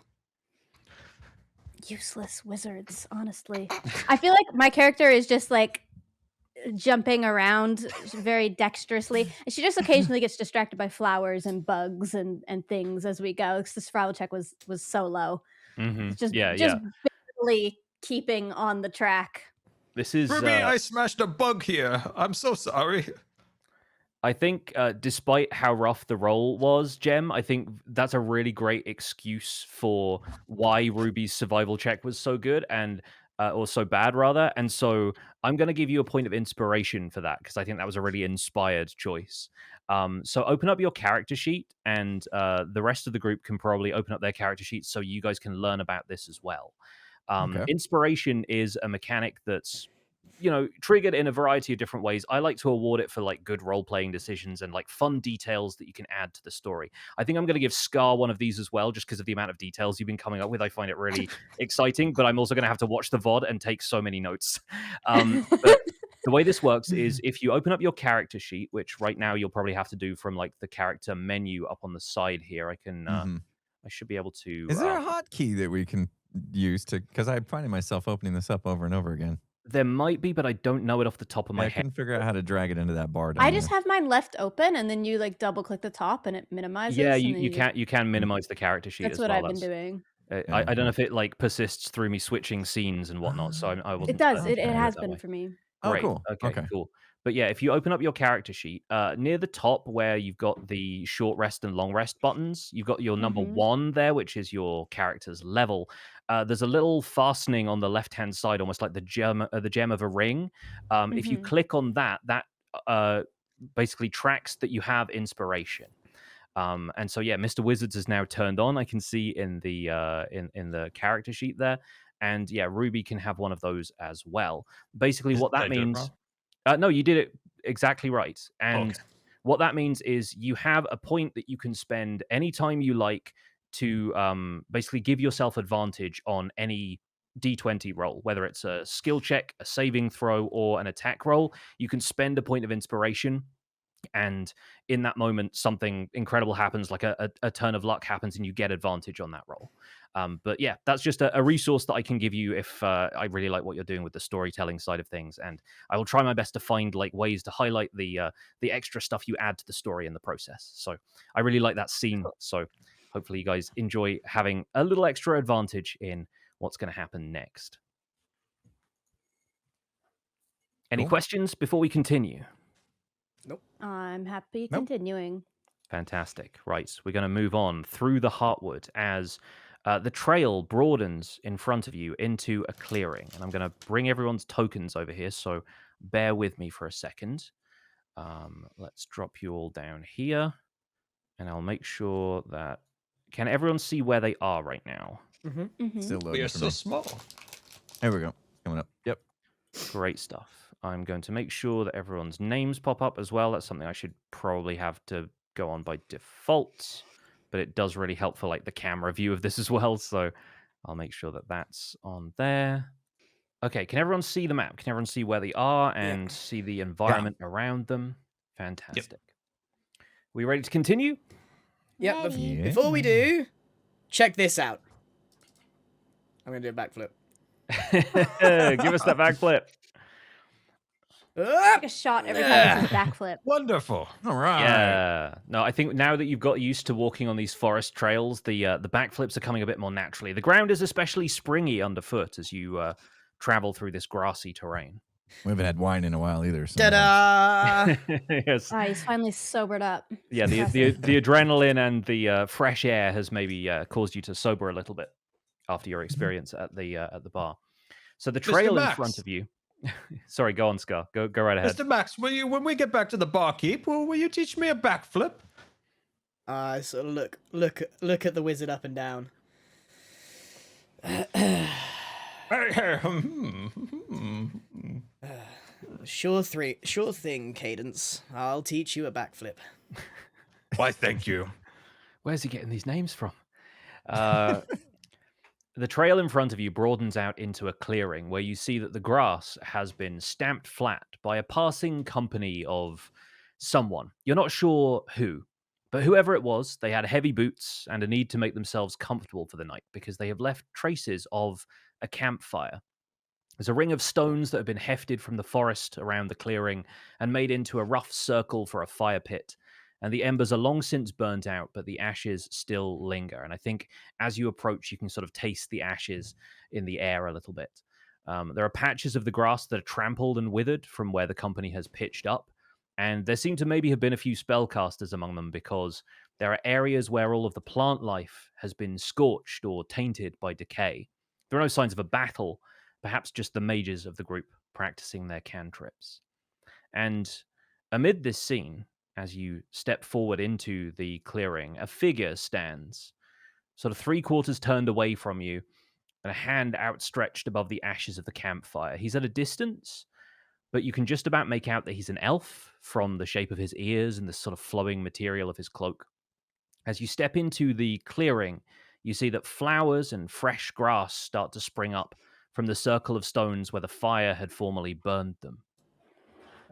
Useless wizards, honestly. I feel like my character is just like jumping around very dexterously. And she just occasionally gets distracted by flowers and bugs and things as we go. Because the survival check was so low. Mm-hmm. Just Yeah. barely keeping on the track. This is Ruby, I smashed a bug here. I'm so sorry. I think, despite how rough the roll was, Jem, I think that's a really great excuse for why Ruby's survival check was so good and or so bad rather. And so I'm going to give you a point of inspiration for that because I think that was a really inspired choice. So open up your character sheet, and the rest of the group can probably open up their character sheets so you guys can learn about this as well. Okay. Inspiration is a mechanic that's triggered in a variety of different ways. I like to award it for like good role-playing decisions and like fun details that you can add to the story. I think I'm going to give Scar one of these as well, just because of the amount of details you've been coming up with. I find it really exciting, but I'm also going to have to watch the VOD and take so many notes. But the way this works is if you open up your character sheet, which right now you'll probably have to do from like the character menu up on the side here. I can, I should be able to. Is there a hotkey that we can use to? Because I'm finding myself opening this up over and over again. There might be, but I don't know it off the top of my I head. couldn't figure out how to drag it into that bar down I just there. have mine left open, and then you like double click the top, and it minimizes. Yeah, and you then can you can minimize the character sheet That's as what well. I've been doing. I don't know if it like persists through me switching scenes and whatnot. So I wasn't. It does. It Okay. has that been way. for me. Oh, Great. cool. Okay, cool. But yeah, if you open up your character sheet, near the top where you've got the short rest and long rest buttons, you've got your number 1 there, which is your character's level. There's a little fastening on the left-hand side, almost like the gem of a ring. If you click on that, basically tracks that you have inspiration. And so yeah, Mr. Wizards is now turned on. I can see in the in the character sheet there. And yeah, Ruby can have one of those as well. Basically, what that means. No, you did it exactly right. And what that means is you have a point that you can spend anytime you like to basically give yourself advantage on any D20 roll, whether it's a skill check, a saving throw, or an attack roll. You can spend a point of inspiration. And in that moment, something incredible happens, like a turn of luck happens, and you get advantage on that roll. But yeah, that's just a resource that I can give you if I really like what you're doing with the storytelling side of things. And I will try my best to find like ways to highlight the extra stuff you add to the story in the process. So I really like that scene. So hopefully you guys enjoy having a little extra advantage in what's going to happen next. Any questions before we continue? Nope. I'm happy continuing. Fantastic. Right. We're going to move on through the Heartwood as the trail broadens in front of you into a clearing. And I'm going to bring everyone's tokens over here, so bear with me for a second. Let's drop you all down here. And I'll make sure that... Can everyone see where they are right now? Still loading. We are for so me. small. There we go. Coming up. Yep. Great stuff. I'm going to make sure that everyone's names pop up as well. That's something I should probably have to go on by default, but it does really help for like the camera view of this as well. So I'll make sure that that's on there. Okay, can everyone see the map? Can everyone see where they are and see the environment around them? Fantastic. We ready to continue? Yep. Ready. Before we do, check this out. I'm gonna do a backflip. Give us that backflip. Take a shot every time it's a backflip. Wonderful. All right. Yeah. No, I think now that you've got used to walking on these forest trails, the backflips are coming a bit more naturally. The ground is especially springy underfoot as you travel through this grassy terrain. We haven't had wine in a while either. So Ta-da! Yes. He's finally sobered up. Yeah, the adrenaline and the fresh air has maybe caused you to sober a little bit after your experience at the bar. So the trail in Max. front of you. Sorry, go on, Scar. Go right ahead. Mr. Max, when we get back to the barkeep, will you teach me a backflip? I sort of look at the wizard up and down. Sure thing, Cadence. I'll teach you a backflip. Why, thank you. Where's he getting these names from? The trail in front of you broadens out into a clearing where you see that the grass has been stamped flat by a passing company of someone. You're not sure who, but whoever it was, they had heavy boots and a need to make themselves comfortable for the night because they have left traces of a campfire. There's a ring of stones that have been hefted from the forest around the clearing and made into a rough circle for a fire pit. And the embers are long since burnt out, but the ashes still linger. And I think as you approach, you can sort of taste the ashes in the air a little bit. There are patches of the grass that are trampled and withered from where the company has pitched up, and there seem to maybe have been a few spellcasters among them because there are areas where all of the plant life has been scorched or tainted by decay. There are no signs of a battle, perhaps just the mages of the group practicing their cantrips. And amid this scene, as you step forward into the clearing, a figure stands, sort of 3/4 turned away from you, and a hand outstretched above the ashes of the campfire. He's at a distance, but you can just about make out that he's an elf from the shape of his ears and the sort of flowing material of his cloak. As you step into the clearing, you see that flowers and fresh grass start to spring up from the circle of stones where the fire had formerly burned them.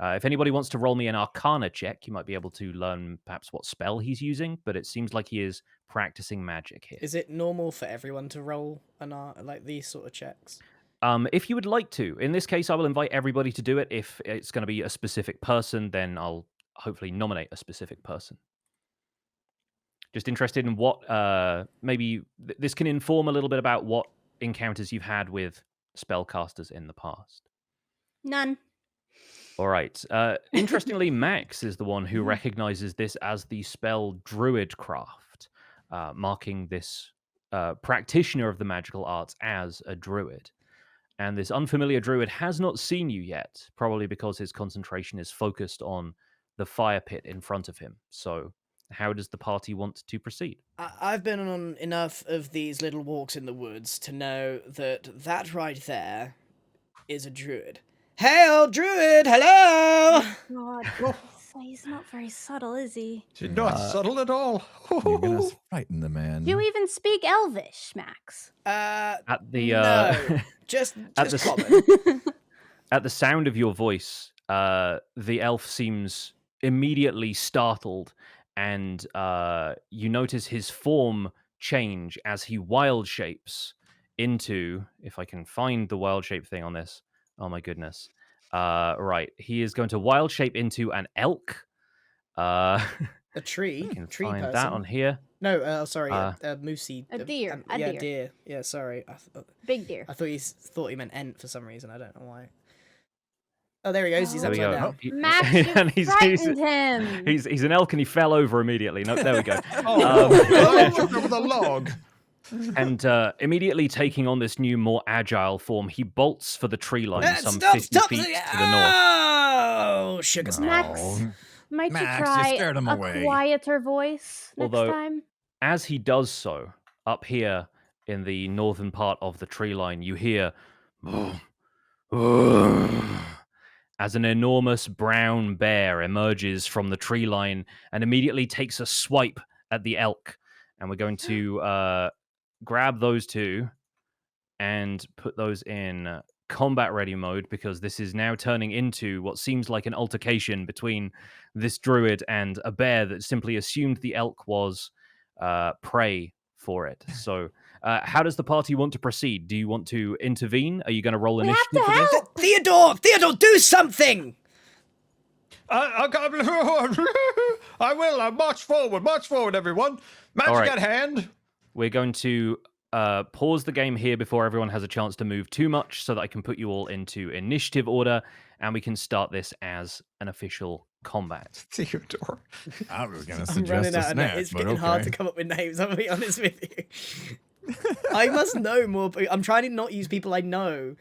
If anybody wants to roll me an Arcana check, you might be able to learn perhaps what spell he's using, but it seems like he is practicing magic here. Is it normal for everyone to roll like these sort of checks? If you would like to. In this case, I will invite everybody to do it. If it's going to be a specific person, then I'll hopefully nominate a specific person. Just interested in what, maybe this can inform a little bit about what encounters you've had with spellcasters in the past. None. All right. Interestingly, Max is the one who recognizes this as the spell Druidcraft, marking this practitioner of the magical arts as a druid. And this unfamiliar druid has not seen you yet, probably because his concentration is focused on the fire pit in front of him. So how does the party want to proceed? I've been on enough of these little walks in the woods to know that right there is a druid. Hey, old druid, hello! God, he's not very subtle, is he? She's not subtle at all. You're gonna frighten the man. Do you even speak Elvish, Max? At the no, just at the- common. At the sound of your voice, the elf seems immediately startled, and you notice his form change as he wild shapes into, if I can find the wild shape thing on this. Oh my goodness. Right. He is going to wild shape into an elk. A tree. I can Tree find person. that on here. No, sorry, a moosey. A deer. A yeah, deer. deer. Yeah, sorry. Big deer. I thought he meant ent for some reason. I don't know why. Oh, there he goes. He's There we upside go. down. He- Max, you and frightened him. he's an elk and he fell over immediately. No, there we go. Oh, jumped over the log. And immediately taking on this new, more agile form, he bolts for the tree line some Stop, 50 feet to the north. Oh, sugar Max, Oh, might Max, you you try scared him a away. quieter voice next Although- time? As he does so, up here in the northern part of the tree line, you hear as an enormous brown bear emerges from the tree line and immediately takes a swipe at the elk. And we're going to grab those two and put those in combat ready mode, because this is now turning into what seems like an altercation between this druid and a bear that simply assumed the elk was prey for it. So how does the party want to proceed? Do you want to intervene? Are you going to roll We have initiative to for this? help. Theodore, do something! I will. March forward, everyone. Magic All right. at hand. We're going to pause the game here before everyone has a chance to move too much, so that I can put you all into initiative order, and we can start this as an official combat. Theodore. I was gonna I'm suggest running a out of snack, names. It's but getting okay. hard to come up with names, I'll be honest with you. I must know more. I'm trying to not use people I know.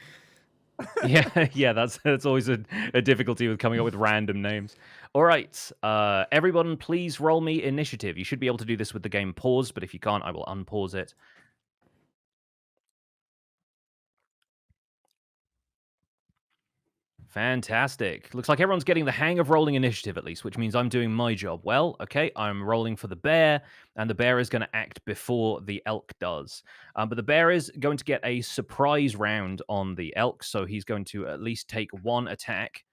Yeah, that's always a difficulty with coming up with random names. All right, everyone, please roll me initiative. You should be able to do this with the game paused, but if you can't, I will unpause it. Fantastic. Looks like everyone's getting the hang of rolling initiative, at least, which means I'm doing my job. Well, okay, I'm rolling for the bear, and the bear is going to act before the elk does. But the bear is going to get a surprise round on the elk, so he's going to at least take one attack,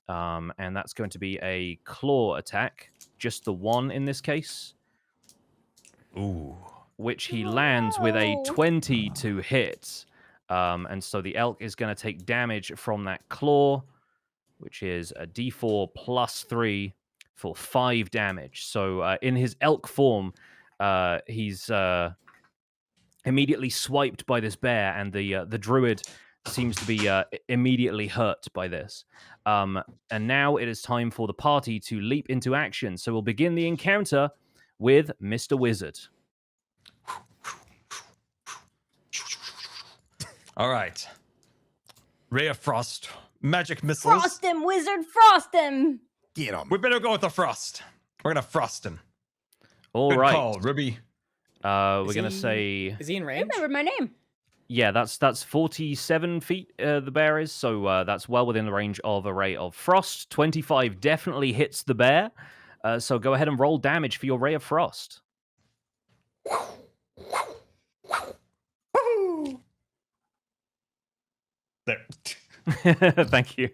and that's going to be a claw attack, just the one in this case. Ooh. Which he lands with a No. 20 to hit. And so the elk is going to take damage from that claw, which is a d4 plus 3 for 5 damage. So in his elk form, he's immediately swiped by this bear, and the druid seems to be immediately hurt by this. And now it is time for the party to leap into action. So we'll begin the encounter with Mr. Wizard. All right. Ray of Frost. Magic missiles. Frost him, wizard, frost him. Get him. We better go with the frost. We're going to frost him. All Good right. call, Ruby. We're going to say... Is he in I range? remember my name. Yeah, that's 47 feet, the bear is, so that's well within the range of a Ray of Frost. 25 definitely hits the bear, so go ahead and roll damage for your Ray of Frost. There. Thank you.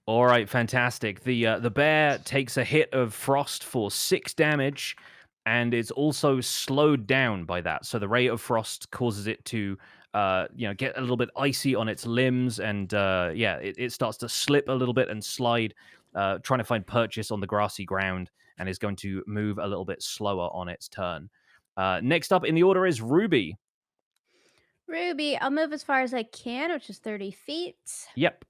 All right, fantastic. The bear takes a hit of frost for 6 damage, and it's also slowed down by that. So the Ray of Frost causes it to, get a little bit icy on its limbs, and it starts to slip a little bit and slide, trying to find purchase on the grassy ground, and is going to move a little bit slower on its turn. Next up in the order is Ruby. Ruby, I'll move as far as I can, which is 30 feet. Yep.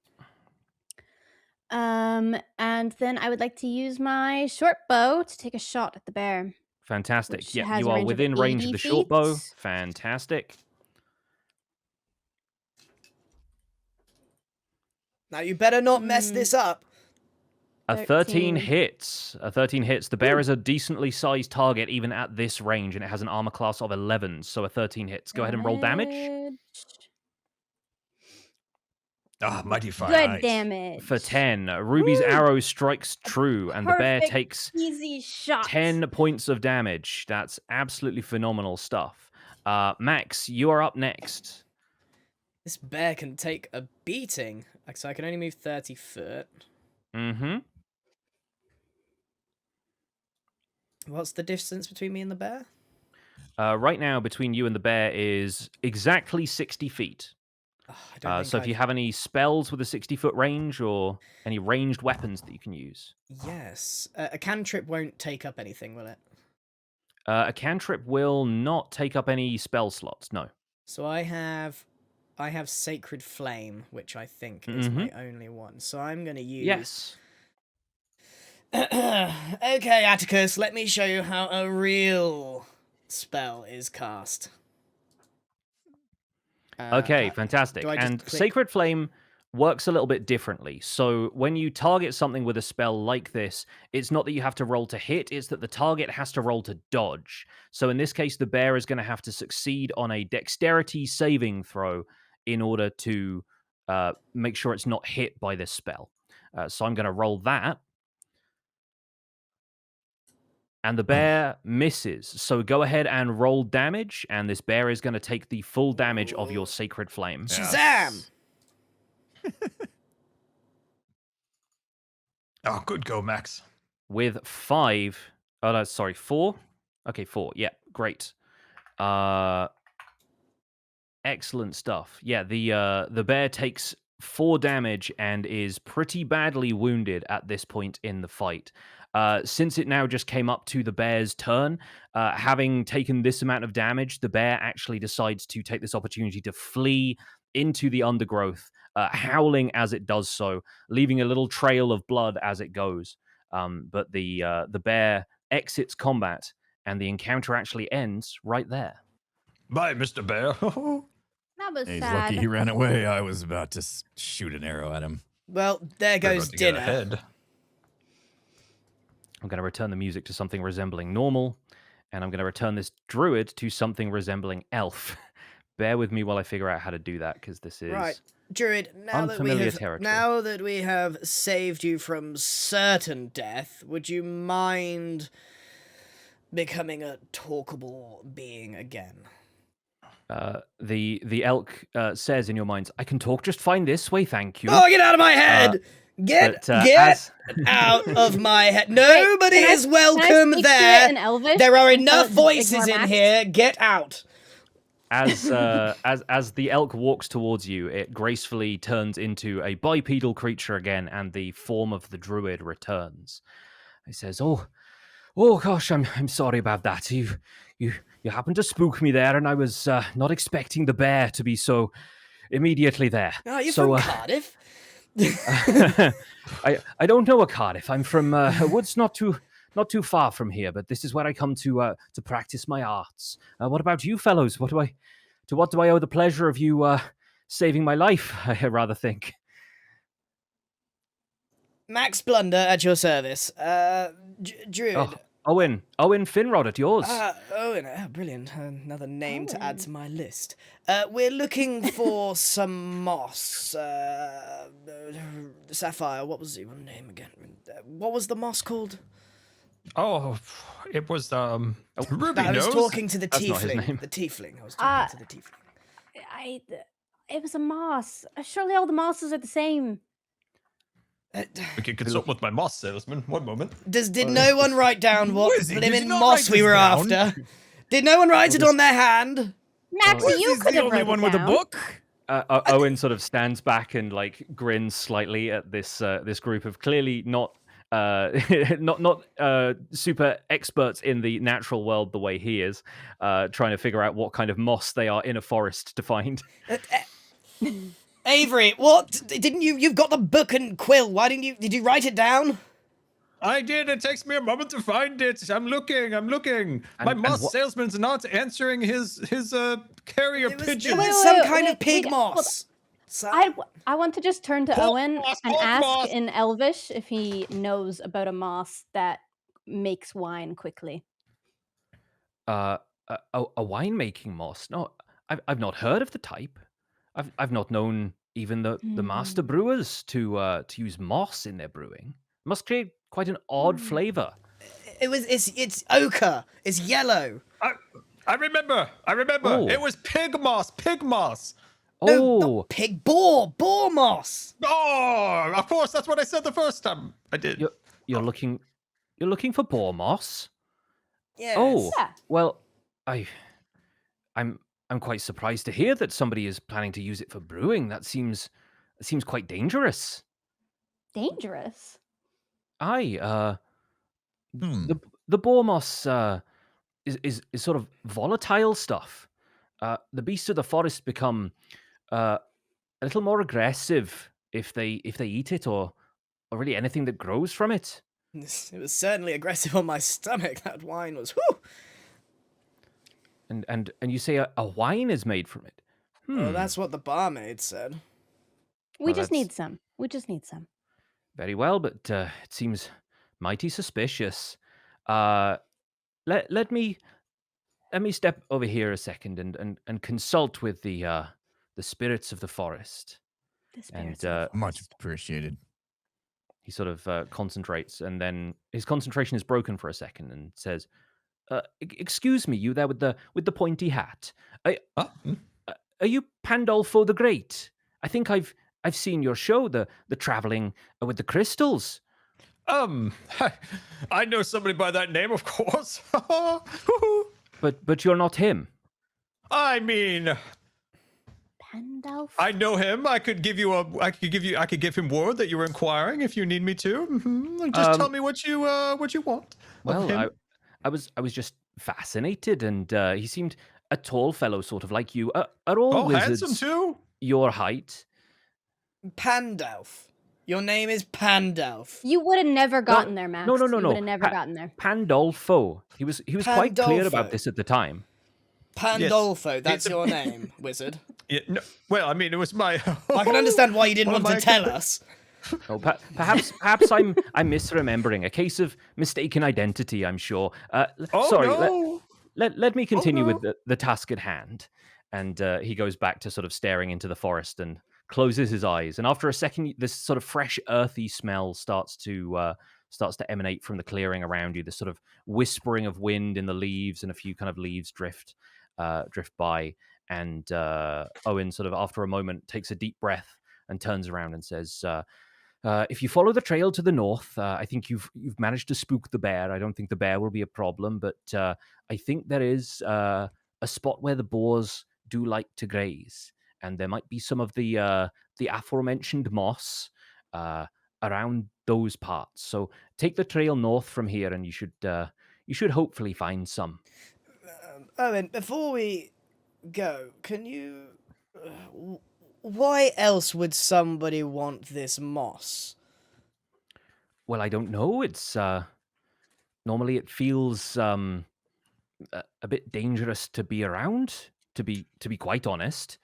And then I would like to use my short bow to take a shot at the bear. Fantastic. Which Yeah, has you a are range of within range of 80 the short bow. feet. Fantastic. Now you better not mess this up. A 13 13. hits. A 13 hits. The bear is a decently sized target even at this range, and it has an armor class of 11, so a 13 hits. Go ahead and roll damage. Mighty fine. Good Nice. damage. For 10. Ruby's arrow strikes true, and the bear Perfect, takes easy shot. 10 points of damage. That's absolutely phenomenal stuff. Max, you are up next. This bear can take a beating. So I can only move 30 foot. Mm-hmm. What's the distance between me and the bear? Right now, between you and the bear is exactly 60 feet. Oh, I don't So if you have any spells with a 60-foot range or any ranged weapons that you can use. Yes. A cantrip won't take up anything, will it? A cantrip will not take up any spell slots, no. So I have Sacred Flame, which I think is my only one. So I'm going to use... Yes. Okay, Atticus, let me show you how a real spell is cast. Okay, fantastic. do I just And click- Sacred Flame works a little bit differently. So when you target something with a spell like this, it's not that you have to roll to hit, it's that the target has to roll to dodge. So in this case, the bear is going to have to succeed on a dexterity saving throw in order to make sure it's not hit by this spell. So I'm going to roll that. And the bear misses. So go ahead and roll damage, and this bear is going to take the full damage of your Sacred Flame. Shazam! Oh, good go, Max. With 4. Okay, 4. Yeah, great. Excellent stuff. Yeah, the bear takes 4 damage and is pretty badly wounded at this point in the fight. Since it now just came up to the bear's turn, having taken this amount of damage, the bear actually decides to take this opportunity to flee into the undergrowth, howling as it does so, leaving a little trail of blood as it goes. But the bear exits combat, and the encounter actually ends right there. Bye, Mr. Bear. That was He's sad. lucky he ran away. I was about to shoot an arrow at him. Well, there We're goes about to get dinner. ahead. I'm going to return the music to something resembling normal, and I'm going to return this druid to something resembling elf. Bear with me while I figure out how to do that, because this is... Right, Druid, unfamiliar territory. now that we have saved you from certain death, would you mind becoming a talkable being again? The elk says in your minds, I can talk just fine this way, thank you. Oh, get out of my head! Get out of my head! Nobody Can I- is Can I welcome speak to it there! in Elvish? There are Until enough it just voices ignore in Max? here! Get out! As the elk walks towards you, it gracefully turns into a bipedal creature again, and the form of the druid returns. He says, "Oh gosh, I'm sorry about that. You you happened to spook me there, and I was not expecting the bear to be so immediately there. Oh, you're So, from Cardiff? I don't know a Cardiff. I'm from woods not too far from here, but this is where I come to practice my arts. What about you, fellows? What do I owe the pleasure of you saving my life? I rather think. Max Blunder at your service. Druid. Oh, Owen Finrod at yours. Owen, brilliant. Another name to add to my list. We're looking for some moss. Sapphire, what was your name again? What was the moss called? Oh, it was Ruby I was Nose. talking to the That's not his tiefling. name. The tiefling. I was talking to the tiefling. It was a moss. Surely all the mosses are the same. We can consult with my moss salesman. One moment. Did no one write down what Wizzy, did you blimmin' not moss write we this were down? after? Did no one write it on their hand? Max, you Wizzy's could the have only wrote one it with a down. book. Owen sort of stands back and like grins slightly at this group of clearly not super experts in the natural world the way he is, trying to figure out what kind of moss they are in a forest to find. Avery, what? Didn't you? You've got the book and quill. Why didn't you? Did you write it down? I did. It takes me a moment to find it. I'm looking. My And moss what- salesman's not answering his carrier It pigeon. was Wait, some wait, kind of wait, pig wait, moss. So, I want to just turn to Pork Owen moss, and pork ask moss. in Elvish if he knows about a moss that makes wine quickly. A winemaking moss? No, I've not heard of the type. I've not known even the master brewers to use moss in their brewing. Must create quite an odd flavor. it's ochre. It's yellow. I remember. Oh. It was pig moss. No, Oh, not pig. Boar moss. Oh, of course. That's what I said the first time. I did. you're looking for boar moss? Yes. Oh, Yeah. well, I'm quite surprised to hear that somebody is planning to use it for brewing. That seems quite dangerous. Dangerous. Aye, the boar moss is sort of volatile stuff. The beasts of the forest become a little more aggressive if they eat it or really anything that grows from it. It was certainly aggressive on my stomach. That wine was. Whew. And you say a wine is made from it. Well, that's what the barmaid said. We Well, just that's- need some. We just need some. Very well, but it seems mighty suspicious. Let me step over here a second and consult with the spirits of the forest. The And spirits of the Much forest. appreciated. he sort of concentrates, and then his concentration is broken for a second, and says, "Excuse me, you there with the pointy hat? Are you Pandolfo the Great? I think I've seen your show, the traveling with the crystals." I know somebody by that name, of course. But you're not him. I mean, Pandalf? I know him. I could give him word that you were inquiring if you need me to. Just tell me what you want. of Well, him. I was just fascinated, and he seemed a tall fellow, sort of like you. Are all wizards handsome too. your height? Pandalf. Your name is Pandalf. You would have never gotten there, Max. no. You would have never gotten there. Pandolfo. He was quite clear about Pandolfo. this at the time. Pandolfo, that's It's a- your name, wizard. Yeah, no, well, I mean, it was my. I can understand why you didn't One of want to my- tell us. Oh, perhaps I'm misremembering. A case of mistaken identity, I'm sure. Oh Sorry. no! Let me continue no. with the task at hand. And he goes back to sort of staring into the forest and closes his eyes. And after a second, this sort of fresh, earthy smell starts to emanate from the clearing around you. This sort of whispering of wind in the leaves, and a few kind of leaves drift by. And Owen sort of, after a moment, takes a deep breath and turns around and says, if you follow the trail to the north, I think you've managed to spook the bear. I don't think the bear will be a problem, but I think there is a spot where the boars do like to graze, and there might be some of the aforementioned moss around those parts. So take the trail north from here, and you should hopefully find some. Owen, before we go, can you... why else would somebody want this moss? Well, I don't know. It's normally it feels a bit dangerous to be around. To be quite honest.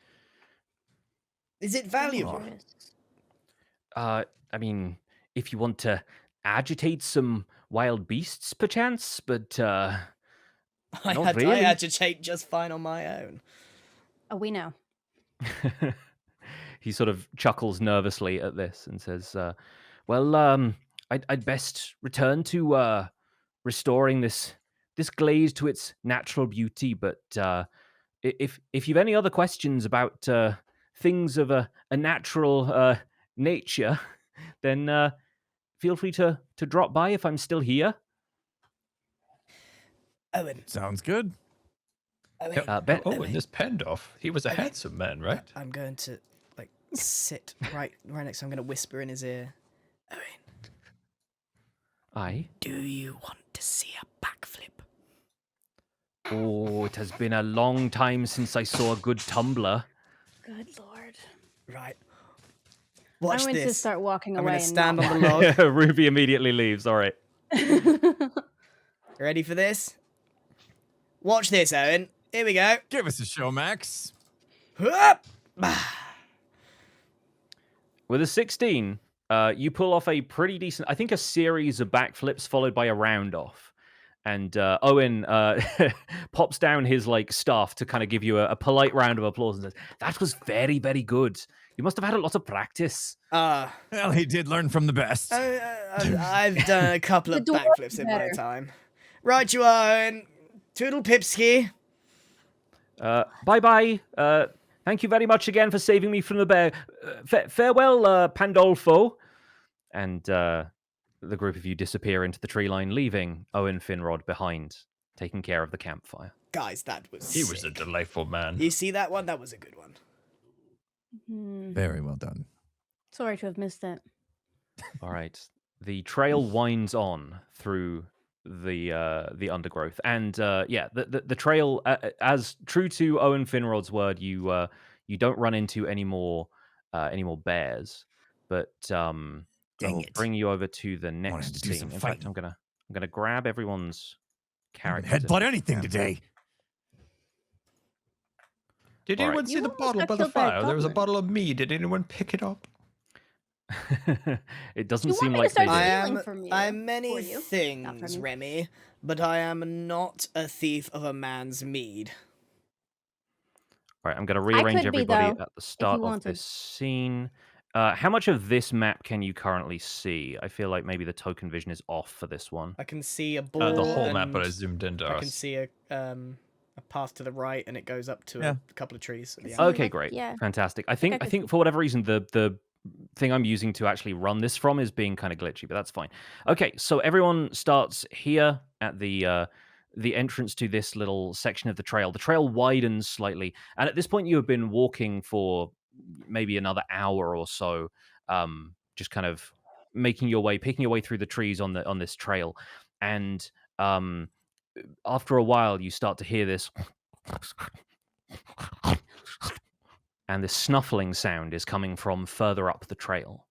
Is it valuable? I mean, if you want to agitate some wild beasts, perchance, but not I really. agitate just fine on my own. Oh, we know. He sort of chuckles nervously at this and says, "Well, I'd best return to restoring this glade to its natural beauty. But if you've any other questions about things of a natural nature, then feel free to drop by if I'm still here." Owen. Sounds good. Owen. And this Pandolf, he was a handsome man, right? I'm going to sit right next to him. I'm going to whisper in his ear. Owen. Aye. Do you want to see a backflip? Oh, it has been a long time since I saw a good tumbler. Good lord. Right. Watch I'm going this. to start walking I'm away. going to stand and on not the log. Ruby immediately leaves. All right. Ready for this? Watch this, Owen. Here we go. Give us a show, Max. Hup! With a 16, you pull off a pretty decent, I think, a series of backflips followed by a round off. And Owen pops down his staff to kind of give you a polite round of applause and says, "That was very, very good. You must have had a lot of practice." Well, he did learn from the best. I've done a couple of The dwarf backflips is in my better. time. Right you are, Owen. Toodle pipski. Bye-bye. Thank you very much again for saving me from the bear. Farewell, Pandolfo. And the group of you disappear into the tree line, leaving Owen Finrod behind, taking care of the campfire. Guys, that was He was a sick. delightful man. You see that one? That was a good one. Very well done. Sorry to have missed it. All right. The trail winds on through the undergrowth, and the trail, as true to Owen Finrod's word, you don't run into any more bears, but I'll bring you over to the next to do scene. some In fact, fighting. I'm gonna grab everyone's characters. Headbutt anything today. Did All anyone right. see You the almost bottle got by the killed by a fire? There was a goblin. bottle of mead. Did anyone pick it up? It doesn't You seem want me to like they start did. stealing from you? I'm many For you. Not from things, me. Remy, but I am not a thief of a man's mead. All right, I'm going to rearrange could be, everybody though, at the start of wanted. this scene. How much of this map can you currently see? I feel like maybe the token vision is off for this one. I can see a ball. The whole map, and but I zoomed into I us. can see a path to the right, and it goes up to Yeah. a couple of trees. At the end. Okay, like, great, yeah. fantastic. I I think could for whatever reason the thing I'm using to actually run this from is being kind of glitchy, but that's fine. Okay, so everyone starts here at the entrance to this little section of the trail. The trail widens slightly, and at this point you have been walking for maybe another hour or so, just kind of picking your way through the trees on this trail, and after a while you start to hear this and this snuffling sound is coming from further up the trail.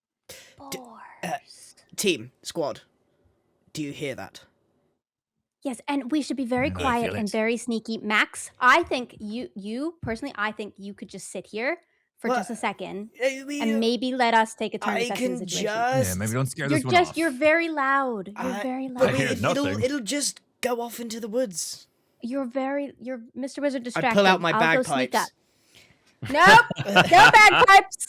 Boars. Team, squad, do you hear that? Yes, and we should be very I quiet feel and it. very sneaky. Max, I think you personally, I think you could just sit here for Well, just a second We, and maybe let us take a turn I assessing can the situation. Yeah, just. maybe don't scare You're this one off. you're very loud. You're very But loud. I hear nothing. it'll just go off into the woods. You're Mr. Wizard I distracted. pull out my I'll go sneak bagpipes. up. Nope, no bagpipes.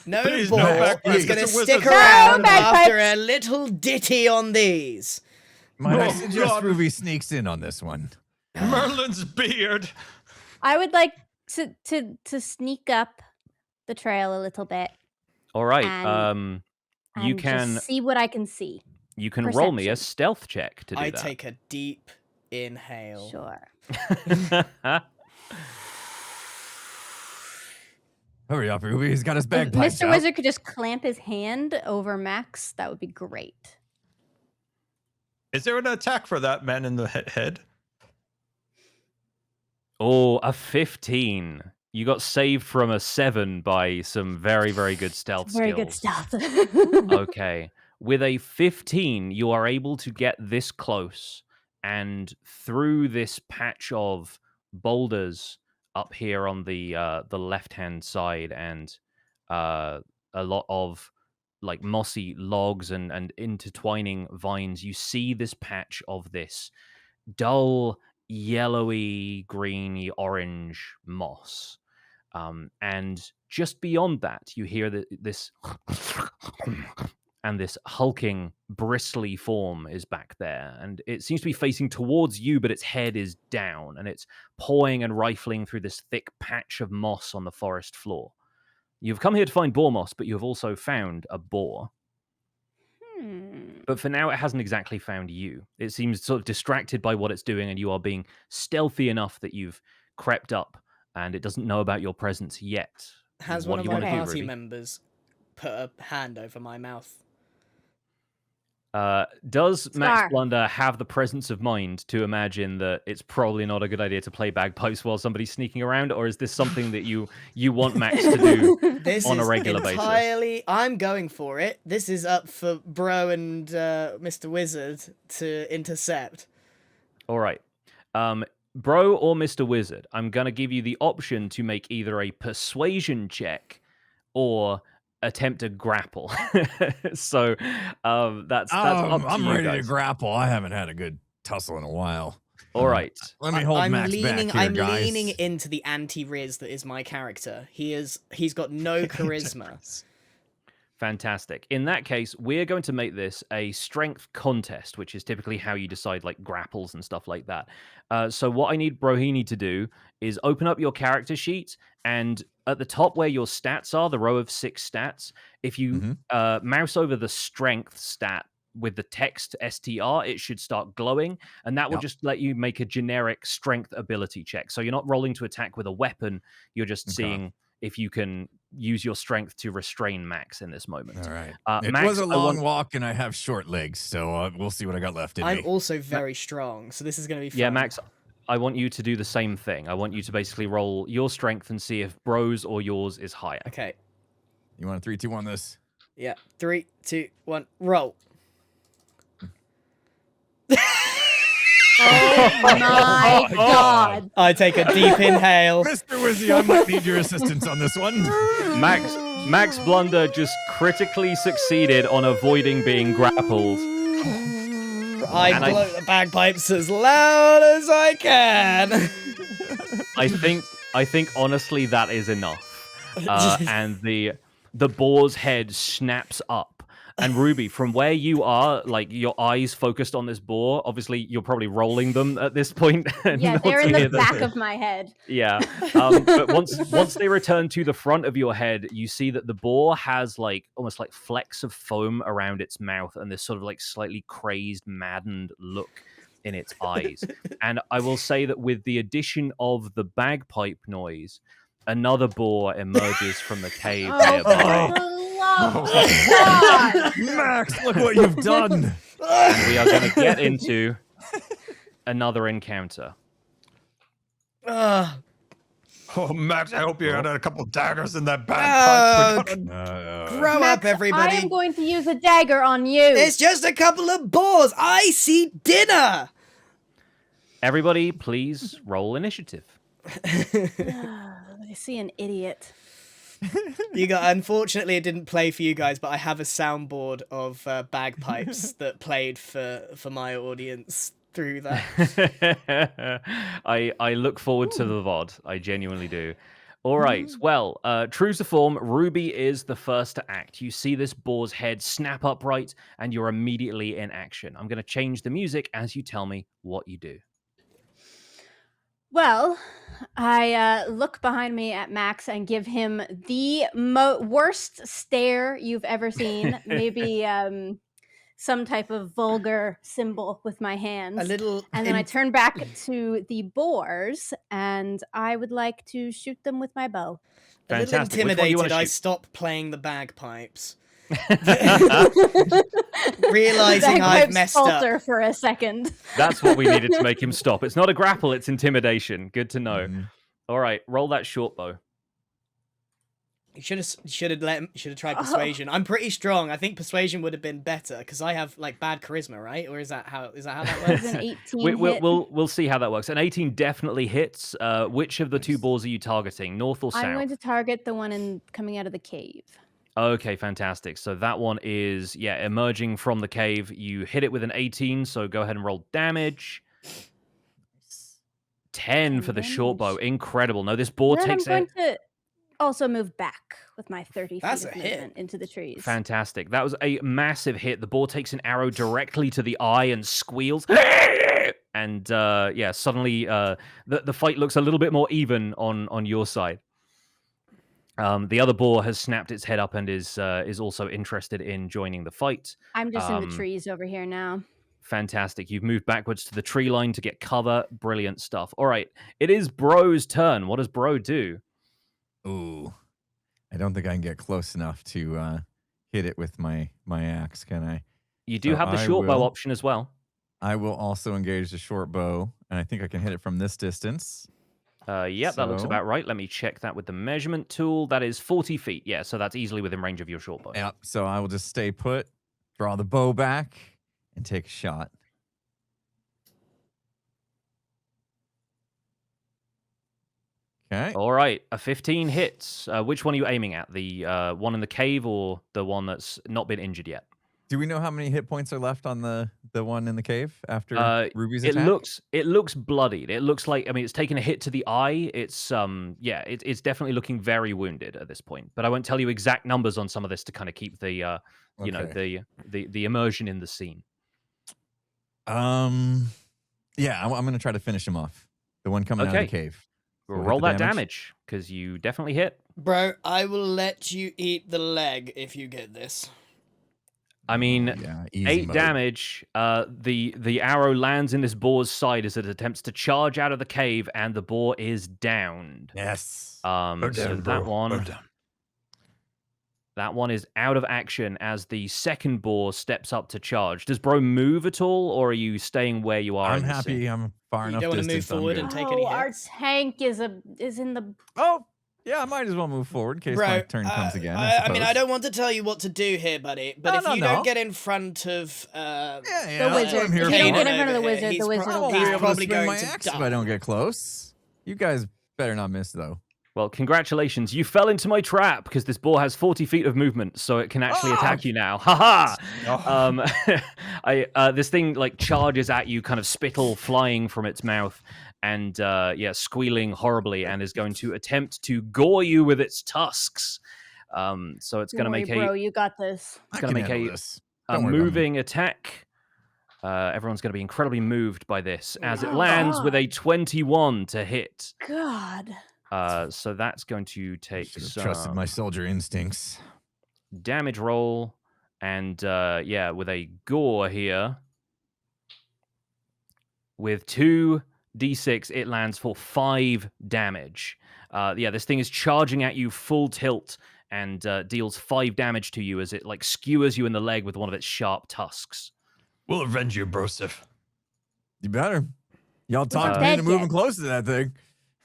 No Please, ball no bagpipes, is going to it's a stick wizard's around No after bagpipes. a little ditty on these. Might I Oh, suggest God. Ruby sneaks in on this one? Merlin's beard. I would like to sneak up the trail a little bit All right, And- you and can just see what I can see. roll me a perception. stealth check to do I that. take a deep inhale. Sure. Hurry up, Ruby. He's got his If bagpipes Mr. out. Wizard could just clamp his hand over Max, that would be great. Is there an attack for that man in the head? Oh, a 15. You got saved from a 7 by some very, very good stealth Very skills. good stealth. Okay. With a 15, you are able to get this close and through this patch of boulders up here on the left-hand side and a lot of like mossy logs and intertwining vines, you see this patch of this dull yellowy, greeny, orange moss. And just beyond that, you hear this and this hulking, bristly form is back there. And it seems to be facing towards you, but its head is down and it's pawing and rifling through this thick patch of moss on the forest floor. You've come here to find boar moss, but you have also found a boar. But for now, it hasn't exactly found you. It seems sort of distracted by what it's doing, and you are being stealthy enough that you've crept up, and it doesn't know about your presence yet. Has What one do of you my wanna do, party Ruby? members put a hand over my mouth? Does Max Scar. Blunder have the presence of mind to imagine that it's probably not a good idea to play bagpipes while somebody's sneaking around, or is this something that you want Max to do This on a is regular basis? entirely. I'm going for it. This is up for Bro and Mr. Wizard to intercept. All right. Bro or Mr. Wizard, I'm going to give you the option to make either a persuasion check or attempt to grapple. So that's up to I'm you ready to guys. grapple. I haven't had a good tussle in a while. All right. Let me hold I'm Max leaning. back here, I'm guys. leaning into the anti-Riz that is my character. He's got no charisma. Fantastic. In that case, we're going to make this a strength contest, which is typically how you decide like grapples and stuff like that. So what I need Brohini to do is open up your character sheet, and at the top where your stats are, the row of 6 stats, if you mouse over the strength stat with the text STR, it should start glowing, and that will just let you make a generic strength ability check. So you're not rolling to attack with a weapon, you're just seeing if you can use your strength to restrain Max in this moment. All right. It Max, was a long walk, and I have short legs, so we'll see what I got left in I'm me. also very strong, so this is going to be fun. Yeah, Max, I want you to do the same thing. I want you to basically roll your strength and see if Bro's or yours is higher. Okay. You want a 3, 2, 1 this? Yeah. 3, 2, 1, roll. Oh my god. I take a deep inhale. Mr. Wizzy, I might need your assistance on this one. Max Blunder just critically succeeded on avoiding being grappled. I blow the bagpipes as loud as I can. I think honestly that is enough. And the boar's head snaps up. And Ruby, from where you are, like your eyes focused on this boar, obviously you're probably rolling them at this point. Yeah, they're in the back of my head. Yeah. But once they return to the front of your head, you see that the boar has like almost like flecks of foam around its mouth and this sort of like slightly crazed, maddened look in its eyes. And I will say that with the addition of the bagpipe noise, another boar emerges from the cave nearby. God. Max, look what you've done. And we are going to get into another encounter. Oh, Max, I hope you had a couple daggers in that bagpipe. Grow Max, up, everybody. I am going to use a dagger on you. It's just a couple of boars. I see dinner. Everybody, please roll initiative. I see an idiot. Unfortunately, it didn't play for you guys, but I have a soundboard of bagpipes that played for my audience through that. I look forward to the VOD. I genuinely do. All right. Well, true to form, Ruby is the first to act. You see this boar's head snap upright, and you're immediately in action. I'm going to change the music as you tell me what you do. Well, I look behind me at Max and give him the worst stare you've ever seen. Maybe some type of vulgar symbol with my hands. A little. And then I turn back to the boars, and I would like to shoot them with my bow. A little Fantastic. Which one do you wanna intimidated, I shoot? stop playing the bagpipes. Realizing I've messed up. falter for a second. That's what we needed to make him stop. It's not a grapple, it's intimidation. Good to know. All right, roll that short bow. You should have tried persuasion. I'm pretty strong. I think persuasion would have been better because I have like bad charisma, right? Or is that how that works? An 18 hit. We'll see how that works. An 18 definitely hits. Which of the two boars are you targeting, north or south? I'm going to target the one coming out of the cave. Okay, fantastic. So that one is emerging from the cave. You hit it with an 18. So go ahead and roll damage. 10 for the short bow. Incredible. No, this boar Then takes I'm going to also move back with my 30 That's feet of a hit. movement into the trees. Fantastic. That was a massive hit. The boar takes an arrow directly to the eye and squeals. And suddenly the fight looks a little bit more even on your side. The other boar has snapped its head up and is also interested in joining the fight. I'm just in the trees over here now. Fantastic. You've moved backwards to the tree line to get cover. Brilliant stuff. All right. It is Bro's turn. What does Bro do? Ooh. I don't think I can get close enough to hit it with my axe, can I? You do have the short bow option as well. I will also engage the short bow, and I think I can hit it from this distance. Yep, that looks about right. Let me check that with the measurement tool. That is 40 feet. Yeah, so that's easily within range of your short bow. Yep, so I will just stay put, draw the bow back, and take a shot. Okay. All right, a 15 hits. Which one are you aiming at? The one in the cave or the one that's not been injured yet? Do we know how many hit points are left on the one in the cave after Ruby's attack? It looks bloodied. It looks like, I mean, it's taken a hit to the eye. It's it's definitely looking very wounded at this point. But I won't tell you exact numbers on some of this to kind of keep the the immersion in the scene. I'm gonna try to finish him off. The one coming out of the cave. So roll that damage because you definitely hit. Bro, I will let you eat the leg if you get this. I mean, 8 mode. damage. The arrow lands in this boar's side as it attempts to charge out of the cave, and the boar is downed. Yes. That one is out of action as the second boar steps up to charge. Does Bro move at all, or are you staying where you are? I'm happy. I'm far enough. You don't want to move forward and take any hits? Our tank is in the. Oh. Yeah, I might as well move forward in case my turn comes again. I mean, I don't want to tell you what to do here, buddy. But if you don't get in front of the wizard, if you don't get in front of the wizard will be die. probably going to die. If I don't get close. You guys better not miss though. Well, congratulations. You fell into my trap because this boar has 40 feet of movement, so it can actually attack you now. Ha ha! This thing like charges at you, kind of spittle flying from its mouth, and squealing horribly, and is going to attempt to gore you with its tusks. So it's going to make Bro, you got this. It's going to make a moving attack. Everyone's going to be incredibly moved by this as it lands with a 21 to hit. God. So that's going to take some trusted my soldier instincts. Damage roll, and with a gore here, with 2d6, it lands for 5 damage. This thing is charging at you full tilt and deals 5 damage to you as it like skewers you in the leg with one of its sharp tusks. We'll avenge you, Broseph. You better. Y'all talked me into moving close to that thing.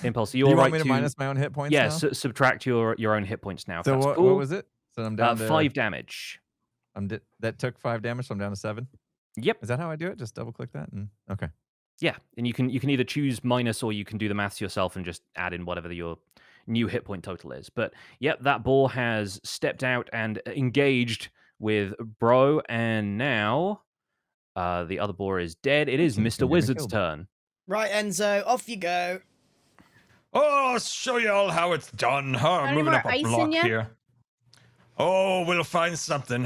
Impulse. Do you want me to minus my own hit points? Yeah, now? Subtract your own hit points now. So what was it? So I'm down to 5 damage. That took 5 damage, so I'm down to 7. Yep. Is that how I do it? Just double click that and okay. Yeah, and you can either choose minus or you can do the maths yourself and just add in whatever your new hit point total is. But yep, that boar has stepped out and engaged with Bro, and now the other boar is dead. It is Mr. Wizard's turn. Right, Enzo, off you go. Oh, I'll show you all how it's done. I'm moving up a block here. Oh, we'll find something.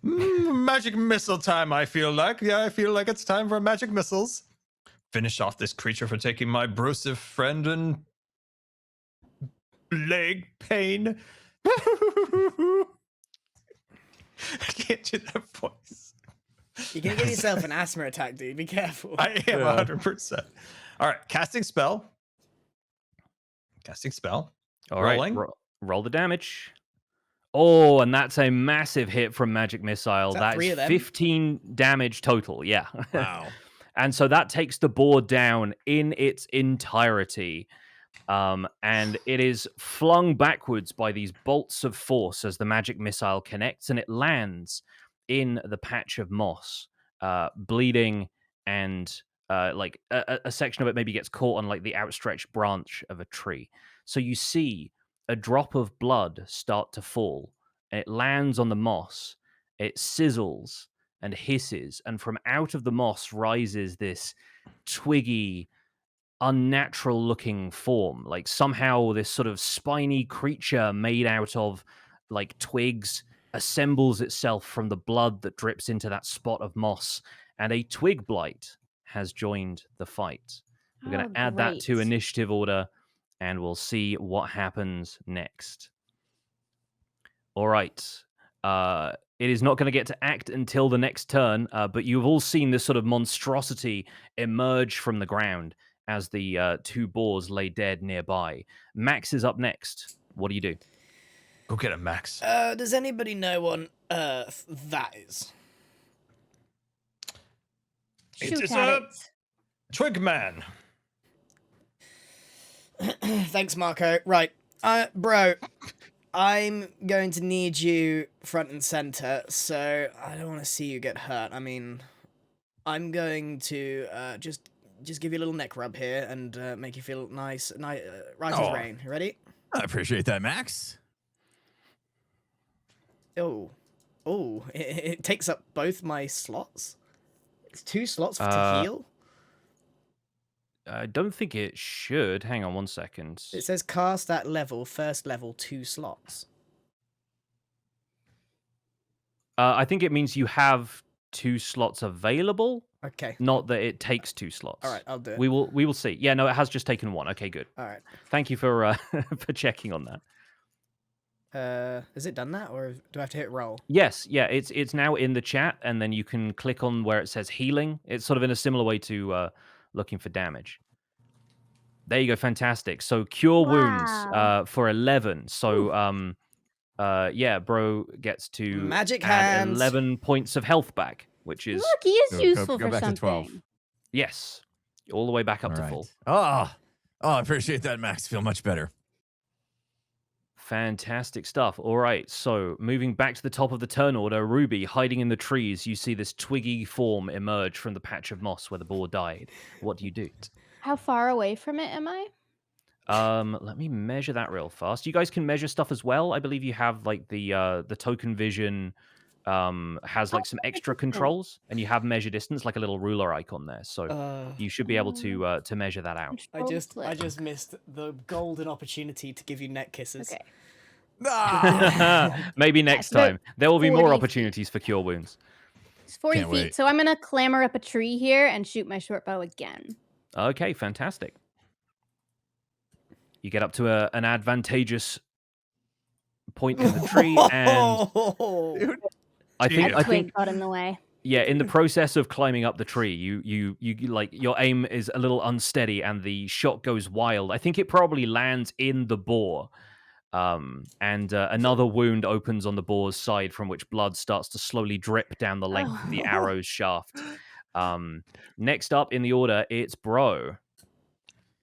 Magic missile time, I feel like. Yeah, I feel like it's time for magic missiles. Finish off this creature for taking my Broseph friend and leg pain. I can't do that voice. You're going to give yourself an asthma attack, dude. Be careful. I am 100%. All right, casting spell. All Rolling. right, roll the damage. Oh, and that's a massive hit from Magic Missile. Is that That 3 is of them? 15 damage total. Yeah. Wow. And so that takes the board down in its entirety. And it is flung backwards by these bolts of force as the magic missile connects, and it lands in the patch of moss, bleeding, and like a section of it maybe gets caught on like the outstretched branch of a tree. So you see a drop of blood start to fall, and it lands on the moss. It sizzles and hisses, and from out of the moss rises this twiggy, unnatural looking form. Like somehow this sort of spiny creature made out of like twigs assembles itself from the blood that drips into that spot of moss, and a twig blight has joined the fight. We're going to add that to great. initiative order, and we'll see what happens next. All right. It is not going to get to act until the next turn, but you've all seen this sort of monstrosity emerge from the ground as the two boars lay dead nearby. Max is up next. What do you do? Go get him, Max. Does anybody know what Earth that is? Shoot is at a- it. Twig man. Thanks, Marco. Right. Bro, I'm going to need you front and center, so I don't want to see you get hurt. I mean, I'm going to just give you a little neck rub here and make you feel nice, right as rain. You ready? I appreciate that, Max. Oh, it takes up both my slots. It's 2 slots to heal. I don't think it should. Hang on one second. It says cast at level, first level, 2 slots. I think it means you have 2 slots available, Okay. not that it takes 2 slots. All right, I'll do it. We will see. Yeah, no, it has just taken 1. Okay, good. All right. Thank you for for checking on that. Has it done that, or do I have to hit roll? Yes, yeah, it's now in the chat, and then you can click on where it says healing. It's sort of in a similar way to looking for damage. There you go, fantastic. So cure wounds for 11. So yeah, bro gets to Magic add hands. 11 points of health back, which is Look, he is Go useful for back to something. 12. yes, all the way back up All to right. full. Oh, I appreciate that, Max. Feel much better. Fantastic stuff. All right, so moving back to the top of the turn order, Ruby, hiding in the trees, you see this twiggy form emerge from the patch of moss where the boar died. What do you do? How far away from it am I? Let me measure that real fast. You guys can measure stuff as well. I believe you have like the token vision has like some extra controls, and you have measure distance, like a little ruler icon there. So you should be able to measure that out. I just missed the golden opportunity to give you neck kisses. Okay. Maybe next so time. There will be 40 more feet. opportunities for cure wounds. It's 40 Can't feet, wait. so I'm gonna clamber up a tree here and shoot my short bow again. Okay, fantastic. You get up to an advantageous point in the tree, and Dude, I think That twig got in the way. yeah, in the process of climbing up the tree, you like your aim is a little unsteady, and the shot goes wild. I think it probably lands in the boar, and another wound opens on the boar's side, from which blood starts to slowly drip down the length of the arrow's shaft. Next up in the order, it's Bro.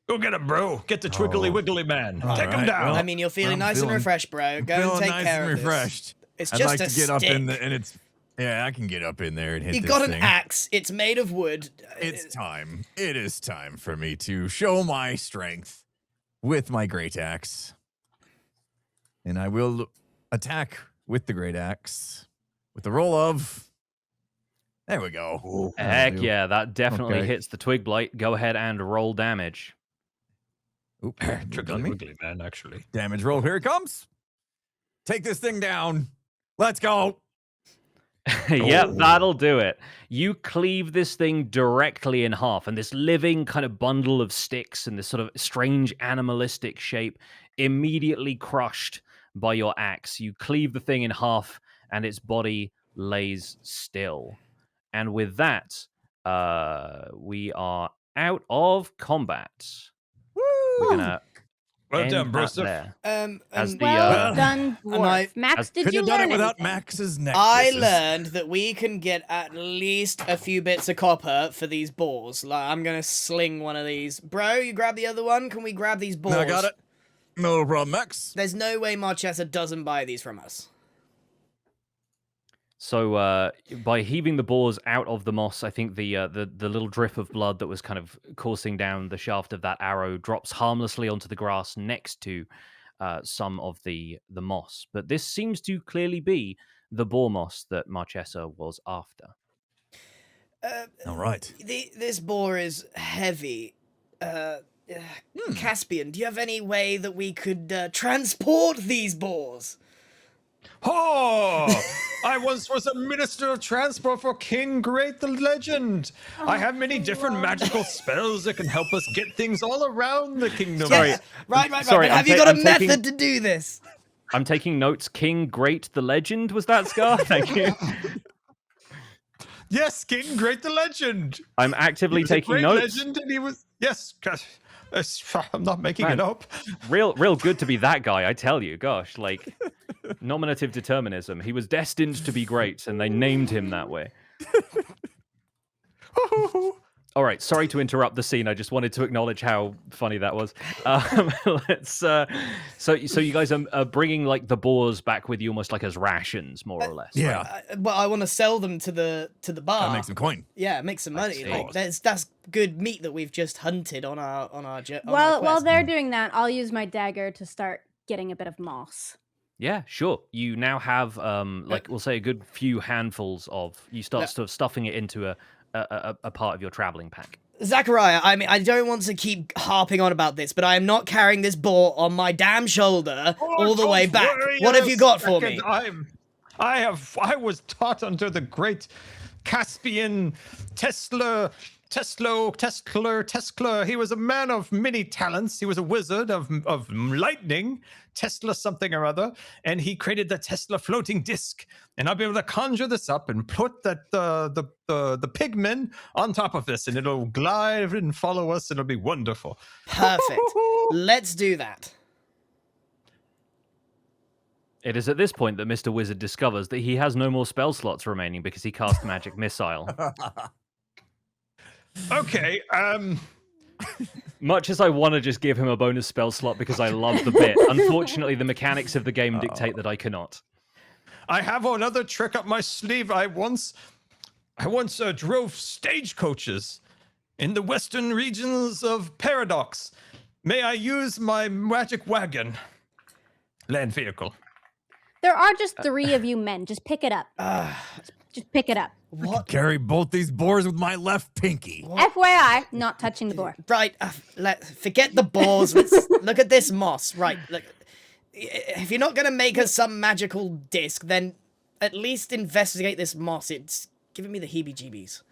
Go get him, bro. Get the twiggly wiggly man. All Take him right, down. well, I mean, you're feeling I'm nice feeling- and refreshed, bro. Go and feeling take nice care and of this. refreshed. It's I'd just like a to get up stick. in the, and it's yeah, I can get up in there and hit You this got an thing. axe. It's made of wood. It's time. It is time for me to show my strength with my great axe. And I will attack with the great axe with the roll of. There we go. That'll Heck do. yeah, that definitely Okay. hits the twig blight. Go ahead and roll damage. Oop, Trickly done me. wiggly man, actually. Damage roll. Here it comes. Take this thing down. Let's go. Yep, that'll do it. You cleave this thing directly in half, and this living kind of bundle of sticks and this sort of strange animalistic shape immediately crushed by your axe. You cleave the thing in half, and its body lays still. And with that, we are out of combat. Woo! We're gonna Well end done, that Brewster. there. And As the Well uh, done, I- dwarf. Max, as- did Couldn't you have done learn it without anything? Max's necklaces. I learned that we can get at least a few bits of copper for these balls. Like, I'm gonna sling one of these. Bro, you grab the other one? Can we grab these balls? I got it. No problem, Max. There's no way Marchesa doesn't buy these from us. So by heaving the boars out of the moss, I think the little drip of blood that was kind of coursing down the shaft of that arrow drops harmlessly onto the grass next to some of the moss. But this seems to clearly be the boar moss that Marchesa was after. All right. This boar is heavy. Caspian, do you have any way that we could transport these boars? Oh, I once was a minister of transport for King Great the Legend. I have many different magical spells that can help us get things all around the kingdom. Yeah, right. Sorry, But have you got a method to do this? I'm taking notes. King Great the Legend, was that, Scar? Thank you. Yes, King Great the Legend. I'm actively He was a taking great notes. legend, and he was I'm not making Man. it up. Real good to be that guy, I tell you. Gosh, like nominative determinism. He was destined to be great, and they named him that way. All right, sorry to interrupt the scene. I just wanted to acknowledge how funny that was. So you guys are bringing like the boars back with you, almost like as rations, more or less. Yeah. But I want to sell them to the bar. Gotta make some coin. Yeah, make some money. see. Like that's good meat that we've just hunted on our While quest. they're doing that, I'll use my dagger to start getting a bit of moss. Yeah, sure. You now have like we'll say a good few handfuls of. You start sort of stuffing it into a part of your traveling pack. Zachariah, I mean, I don't want to keep harping on about this, but I am not carrying this boar on my damn shoulder all the way back. What have you got for me? I was taught under the great Caspian Tesla. He was a man of many talents. He was a wizard of lightning, Tesla something or other, and he created the Tesla floating disc. And I'll be able to conjure this up and put the pigmen on top of this, and it'll glide and follow us, and it'll be wonderful. Perfect. Let's do that. It is at this point that Mr. Wizard discovers that he has no more spell slots remaining because he cast Magic Missile. Okay, Much as I want to just give him a bonus spell slot because I love the bit, unfortunately the mechanics of the game dictate that I cannot. I have another trick up my sleeve. I once drove stagecoaches in the western regions of Paradox. May I use my magic wagon? Land vehicle. There are just 3 of you men. Just pick it up. Just pick it up. What? Carry both these boars with my left pinky. FYI, not touching the boar. Right, forget the boars. Let's look at this moss. Right, look. If you're not gonna make us some magical disc, then at least investigate this moss. It's giving me the heebie-jeebies.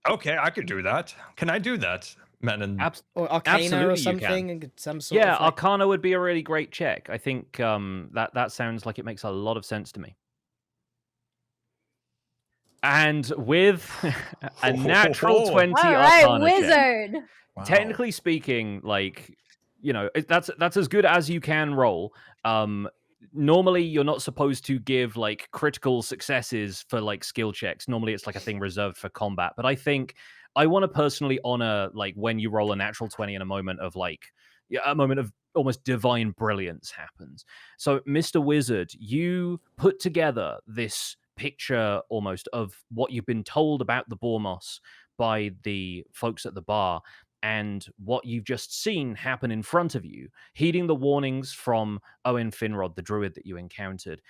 Okay, I could do that. Can I do that, man? Or Arcana Absolutely or you something. Some sort Yeah, of like... Arcana would be a really great check. I think that sounds like it makes a lot of sense to me. And with a natural 20 All right, Arcana check, wizard. Wow. technically speaking, like, you know, that's as good as you can roll. Normally you're not supposed to give like critical successes for like skill checks. Normally it's like a thing reserved for combat. But I think I want to personally honor like when you roll a natural 20 in a moment of almost divine brilliance happens. So Mr. Wizard, you put together this picture almost of what you've been told about the boar moss by the folks at the bar and what you've just seen happen in front of you, heeding the warnings from Owen Finrod, the druid that you encountered.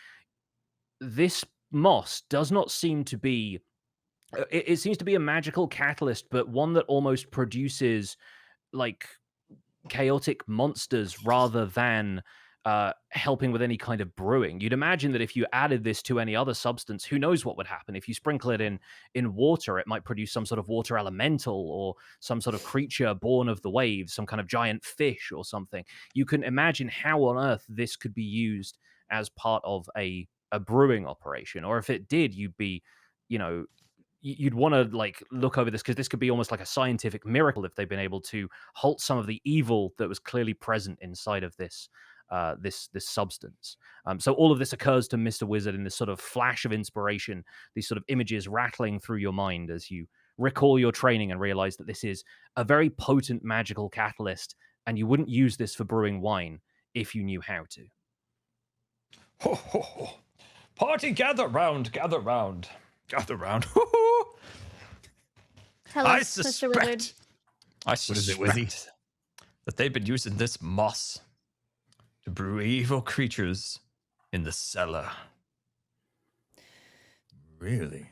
This moss does not seem to be it seems to be a magical catalyst, but one that almost produces like chaotic monsters rather than helping with any kind of brewing. You'd imagine that if you added this to any other substance, who knows what would happen? If you sprinkle it in water, it might produce some sort of water elemental or some sort of creature born of the waves, some kind of giant fish or something. You can imagine how on earth this could be used as part of a brewing operation. Or if it did, you'd be, you know, you'd want to like look over this because this could be almost like a scientific miracle if they've been able to halt some of the evil that was clearly present inside of this this substance. So all of this occurs to Mr. Wizard in this sort of flash of inspiration, these sort of images rattling through your mind as you recall your training and realize that this is a very potent magical catalyst, and you wouldn't use this for brewing wine if you knew how to. Ho, ho, ho. Party, gather round, gather round, gather round. Tell I us, Mr. Wizard. suspect, is it, Wizzy? that they've been using this moss to brew evil creatures in the cellar. Really?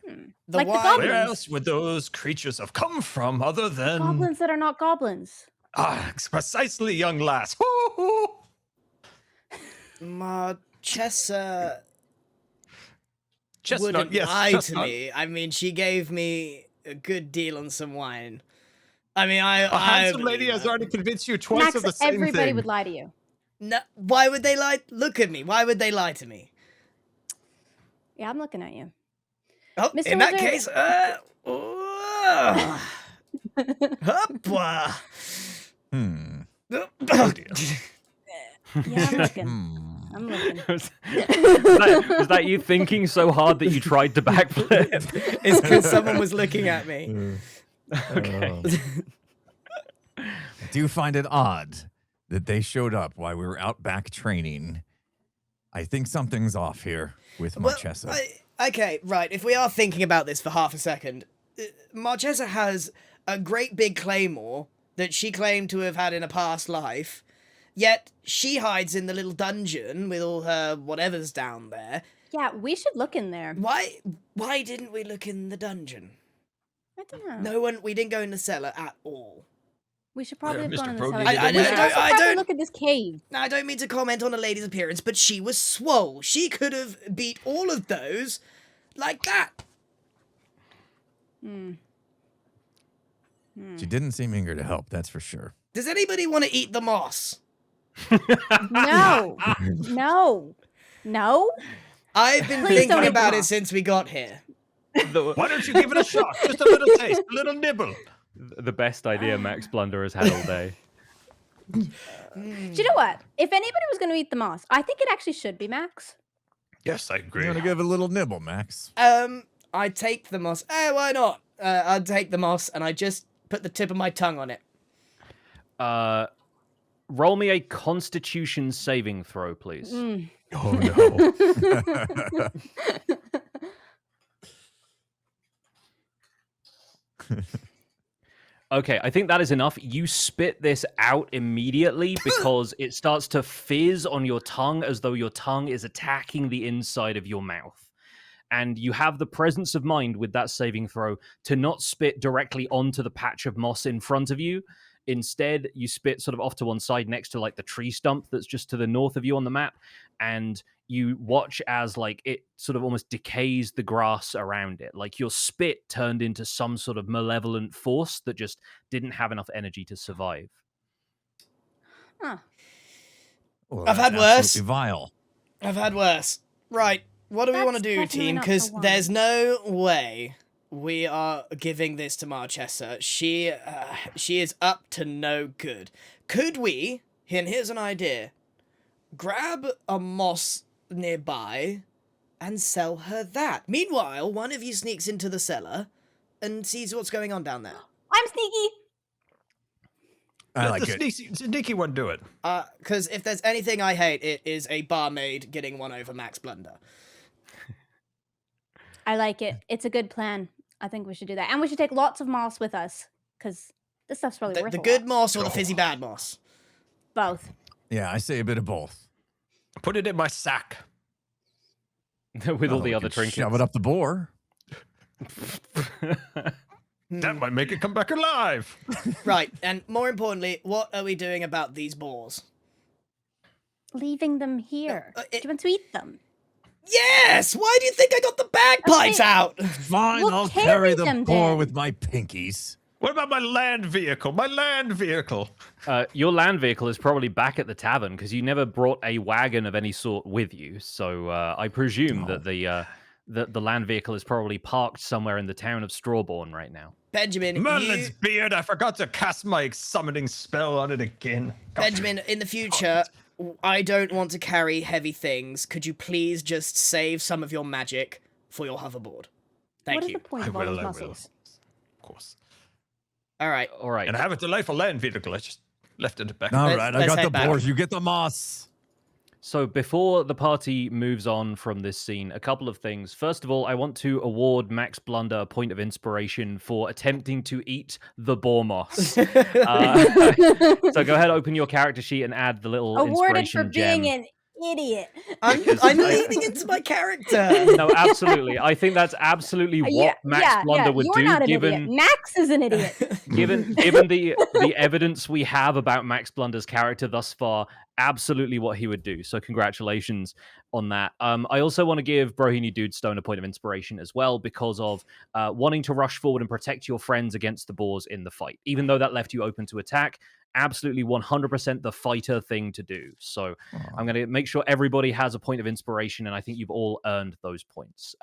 The Like the wine- goblins. Where else would those creatures have come from other than... Goblins that are not goblins. Ah, precisely, young lass. Ho, ho. Marchesa Chestnut, wouldn't yes, lie chestnut. to me. I mean, she gave me a good deal on some wine. I mean, I A handsome lady believe has that. already convinced you twice Max, of the same everybody thing. would lie to you. No, why would they lie? Look at me. Why would they lie to me? Yeah, I'm looking at you. Oh, Mr. in that Wizard- case, hoppa. Oh, dear. Yeah, I'm looking. I'm looking. Was that you thinking so hard that you tried to backflip? It's because someone was looking at me. Okay. I do find it odd that they showed up while we were out back training. I think something's off here with Marchesa. Okay, right. If we are thinking about this for half a second, Marchesa has a great big claymore that she claimed to have had in a past life, yet she hides in the little dungeon with all her whatever's down there. Yeah, we should look in there. Why didn't we look in the dungeon? I don't know. No one. We didn't go in the cellar at all. We should probably have Mr. gone in the Brody cellar. didn't We do should that. also I probably don't- look at this cave. Now, I don't mean to comment on a lady's appearance, but she was swole. She could have beat all of those like that. She didn't seem eager to help, that's for sure. Does anybody want to eat the moss? No. No. No. I've been Please don't thinking eat the about it moss. since we got here. Why don't you give it a shot? Just a little taste, a little nibble. The best idea Max Blunder has had all day. Do you know what? If anybody was going to eat the moss, I think it actually should be Max. Yes, I You agree. want to give it a little nibble, Max? I take the moss. Why not? I'd take the moss and I just put the tip of my tongue on it. Roll me a Constitution saving throw, please. Oh no. Okay, I think that is enough. You spit this out immediately because it starts to fizz on your tongue as though your tongue is attacking the inside of your mouth. And you have the presence of mind with that saving throw to not spit directly onto the patch of moss in front of you. Instead, you spit sort of off to one side next to like the tree stump that's just to the north of you on the map. And you watch as like it sort of almost decays the grass around it. Like your spit turned into some sort of malevolent force that just didn't have enough energy to survive. Huh. Well, I've had that's worse. absolutely vile. I've had worse. Right, what do we want to That's do, definitely team? not Because the one. there's no way we are giving this to Marchesa. She is up to no good. Could we, and here's an idea, grab a moss nearby and sell her that? Meanwhile, one of you sneaks into the cellar and sees what's going on down there. I'm sneaky. I Let like the it. sneaky one do it. Because if there's anything I hate, it is a barmaid getting one over Max Blunder. I like it. It's a good plan. I think we should do that. And we should take lots of moss with us because this stuff's probably worth The a good lot. moss or the fizzy bad moss? Both. Yeah, I say a bit of both. Put it in my sack. With all Oh, the we other could trinkets. Shove it up the bore. That might make it come back alive. Right, and more importantly, what are we doing about these boars? Leaving them here. Do you want to eat them? Yes! Why do you think I got the bagpipes Okay. out? Fine, We'll I'll carry carry the them boar then. with my pinkies. What about my land vehicle? My land vehicle. Your land vehicle is probably back at the tavern because you never brought a wagon of any sort with you. So I presume that the land vehicle is probably parked somewhere in the town of Strawborn right now. Benjamin, Merlin's beard, I forgot to cast my summoning spell on it again. Gosh. Benjamin, in the future, I don't want to carry heavy things. Could you please just save some of your magic for your hoverboard? Thank What you. is the point I of all will, those I will. muscles? Of course. All right. All right. And I have a delightful land vehicle. I just left it back. All Let's- right, I let's got the head back. boars. You get the moss. So before the party moves on from this scene, a couple of things. First of all, I want to award Max Blunder a point of inspiration for attempting to eat the boar moss. So go ahead, open your character sheet and add the little Awarded for inspiration gem. being an idiot. I'm leaning into my character. No, absolutely. I think that's absolutely what Max Blunder would you're do, not an given idiot. Max is an idiot. given the evidence we have about Max Blunder's character thus far. Absolutely what he would do. So congratulations on that. I also want to give Brohini Dudestone a point of inspiration as well because of wanting to rush forward and protect your friends against the boars in the fight. Even though that left you open to attack, absolutely 100% the fighter thing to do. So I'm going to make sure everybody has a point of inspiration, and I think you've all earned those points.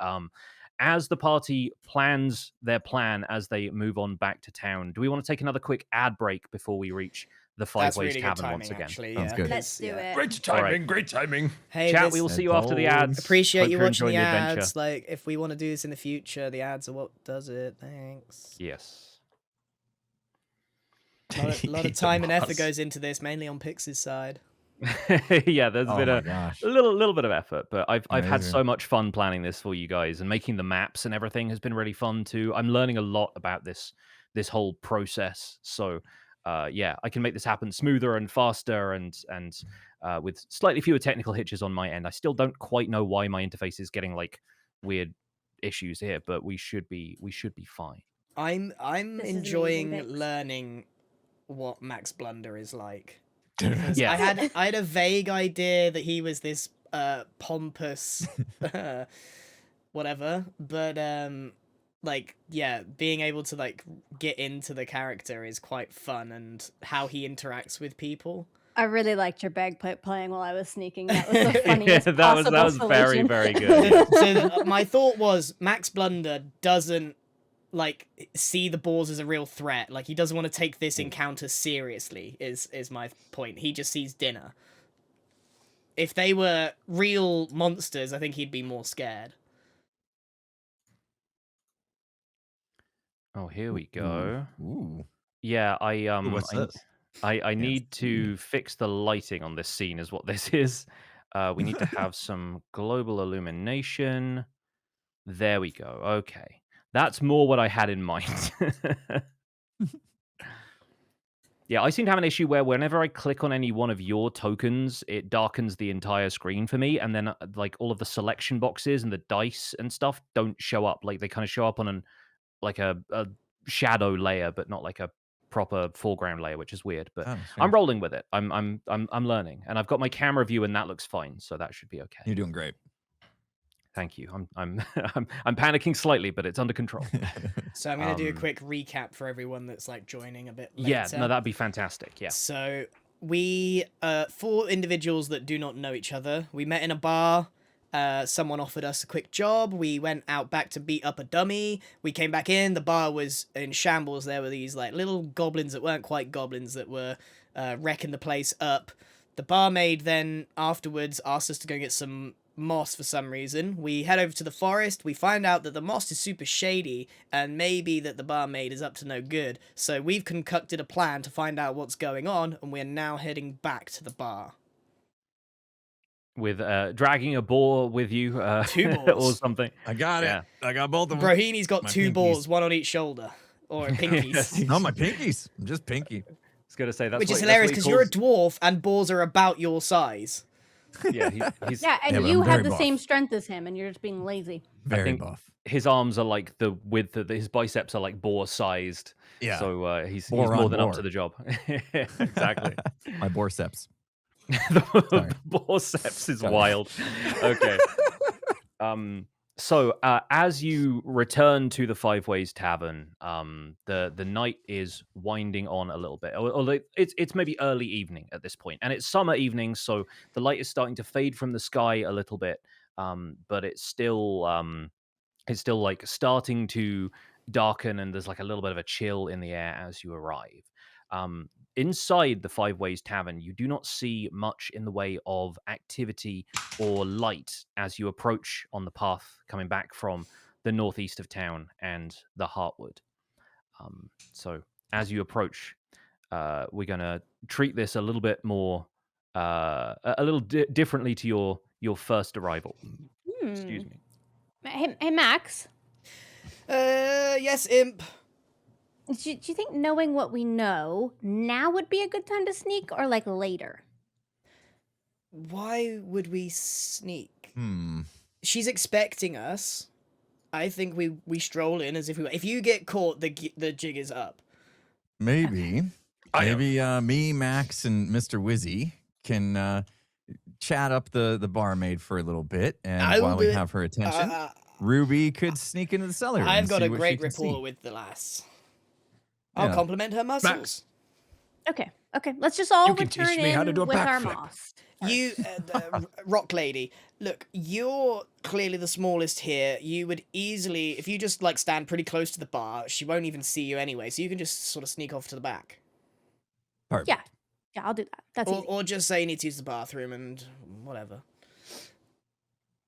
As the party plans their plan as they move on back to town, do we want to take another quick ad break before we reach the Five That's Ways really good Tavern timing, once again? actually. Sounds yeah, good. Let's do it. Great timing, great timing. Hey, Chat, this- we will see you after the ads. appreciate Hope you you're watching the enjoying adventure. ads. Like, if we want to do this in the future, the ads are what does it. Thanks. Yes. A lot of Eat the time and effort moss. goes into this, mainly on Pix's side. Yeah, there's Oh been my a gosh. little bit of effort, but I've had Amazing. so much fun planning this for you guys, and making the maps and everything has been really fun too. I'm learning a lot about this whole process. So yeah, I can make this happen smoother and faster and with slightly fewer technical hitches on my end. I still don't quite know why my interface is getting like weird issues here, but we should be fine. I'm This is amazing, enjoying thanks. learning what Max Blunder is like. Yeah. I had a vague idea that he was this pompous whatever, but like yeah, being able to like get into the character is quite fun, and how he interacts with people. I really liked your bagpipe playing while I was sneaking. That was the Yeah, funniest that was possible very solution. very good. So my thought was Max Blunder doesn't like see the boars as a real threat. Like, he doesn't want to take this encounter seriously is my point. He just sees dinner. If they were real monsters, I think he'd be more scared. Oh, here we go. Ooh. Yeah, what's this? I need to fix the lighting on this scene is what this is. We need to have some global illumination. There we go. Okay. That's more what I had in mind. Yeah, I seem to have an issue where whenever I click on any one of your tokens, it darkens the entire screen for me, and then like all of the selection boxes and the dice and stuff don't show up. Like they kind of show up on a shadow layer, but not like a proper foreground layer, which is weird. But Oh, I'm rolling with it. I'm learning, and I've got my camera view, and that looks fine, so that should be okay. You're doing great. Thank you. I'm panicking slightly, but it's under control. So I'm going to do a Um, quick recap for everyone that's like joining a bit later. Yeah, no, that'd be fantastic. Yeah. So we, 4 individuals that do not know each other, we met in a bar. Someone offered us a quick job. We went out back to beat up a dummy. We came back in. The bar was in shambles. There were these like little goblins that weren't quite goblins that were wrecking the place up. The barmaid then afterwards asked us to go get some moss for some reason. We head over to the forest. We find out that the moss is super shady and maybe that the barmaid is up to no good. So we've concocted a plan to find out what's going on, and we're now heading back to the bar. With dragging a boar with you 2 or boars. something. I got it. Yeah. I got both of them. Brohini's got My 2 pinkies. balls, one on each shoulder. Or pinkies. No, my pinkies. I'm just pinky. I was gonna say that's Which what, is hilarious that's because what he you're a dwarf and balls are about your size. calls- yeah, he's Yeah, and Yeah, but you I'm have very the buff. same strength as him, and you're just being lazy. Very think- buff. his arms are like the width of his biceps are like boar sized. Yeah. So he's Boar more on than up boar. to the job. Exactly. My borceps. The Sorry. biceps is Sorry. wild. Okay. So as you return to the Five Ways Tavern, the night is winding on a little bit. Although it's maybe early evening at this point, and it's summer evening, so the light is starting to fade from the sky a little bit. but it's still like starting to darken, and there's like a little bit of a chill in the air as you arrive. Inside the Five Ways Tavern, you do not see much in the way of activity or light as you approach on the path coming back from the northeast of town and the Heartwood. So as you approach, we're going to treat this a little bit more, a little differently to your first arrival. Excuse me. Hey, Max. Yes, Imp. Do you think knowing what we know now would be a good time to sneak, or like later? Why would we sneak? Hmm. She's expecting us. I think we stroll in as if we. If you get caught, the jig is up. Maybe. Maybe me, Max, and Mr. Wizzy can chat up the barmaid for a little bit, and while we have her attention, Ruby could sneak into the cellar. I've got a what great she can see. rapport with the lass. I'll Yeah. compliment her muscles. Okay. Let's just all You can teach return me how to in do a with our backflip. moss. You, Rock Lady, look, you're clearly the smallest here. You would easily, if you just like stand pretty close to the bar, she won't even see you anyway. So you can just sort of sneak off to the back, Perfect. Yeah, I'll do that. That's easy. or just say you need to use the bathroom and whatever.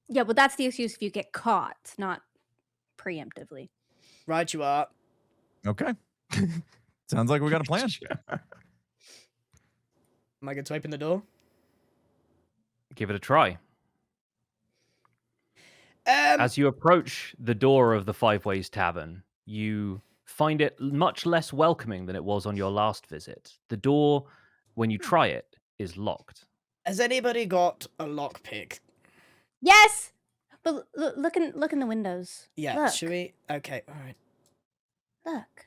Yeah, well, that's the excuse if you get caught, not preemptively. Right, you are. Okay. Sounds like we got a plan. Am I good to open the door? Give it a try. Um, As you approach the door of the Five Ways Tavern, you find it much less welcoming than it was on your last visit. The door, when you try it, is locked. has anybody got a lockpick? Yes, but look in the windows. Yeah, Look. should we? Okay, all right. Look.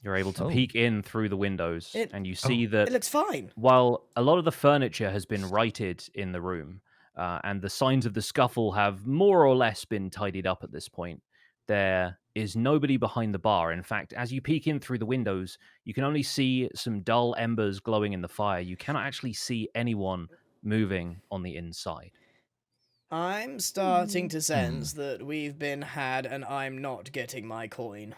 You're able to Oh. peek in through the windows, and you see It that looks fine. while a lot of the furniture has been righted in the room, and the signs of the scuffle have more or less been tidied up at this point, there is nobody behind the bar. In fact, as you peek in through the windows, you can only see some dull embers glowing in the fire. You cannot actually see anyone moving on the inside. I'm starting to sense that we've been had and I'm not getting my coin.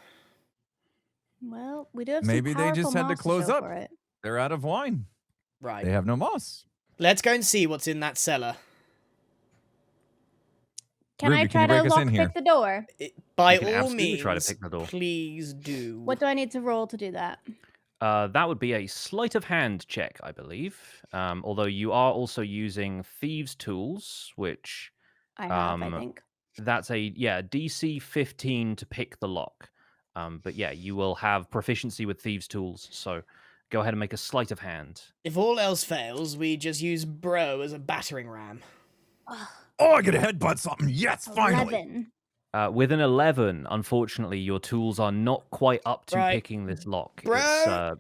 Well, we do have Maybe some they just powerful had to moss close show up. for it. They're out of wine. Right. They have no moss. Let's go and see what's in that cellar. Can Ruby, I can try you to break us in here? lockpick the door? By You can all absolutely means, try to pick the door. please do. What do I need to roll to do that? That would be a sleight of hand check, I believe. Although you are also using thieves' tools, which I have, I think. that's a DC 15 to pick the lock. But yeah, you will have proficiency with thieves' tools. So go ahead and make a sleight of hand. If all else fails, we just use Bro as a battering ram. Oh, I get a headbutt something. Yes, finally. 11. With an 11, unfortunately, your tools are not quite up to Right. picking this lock. Bro!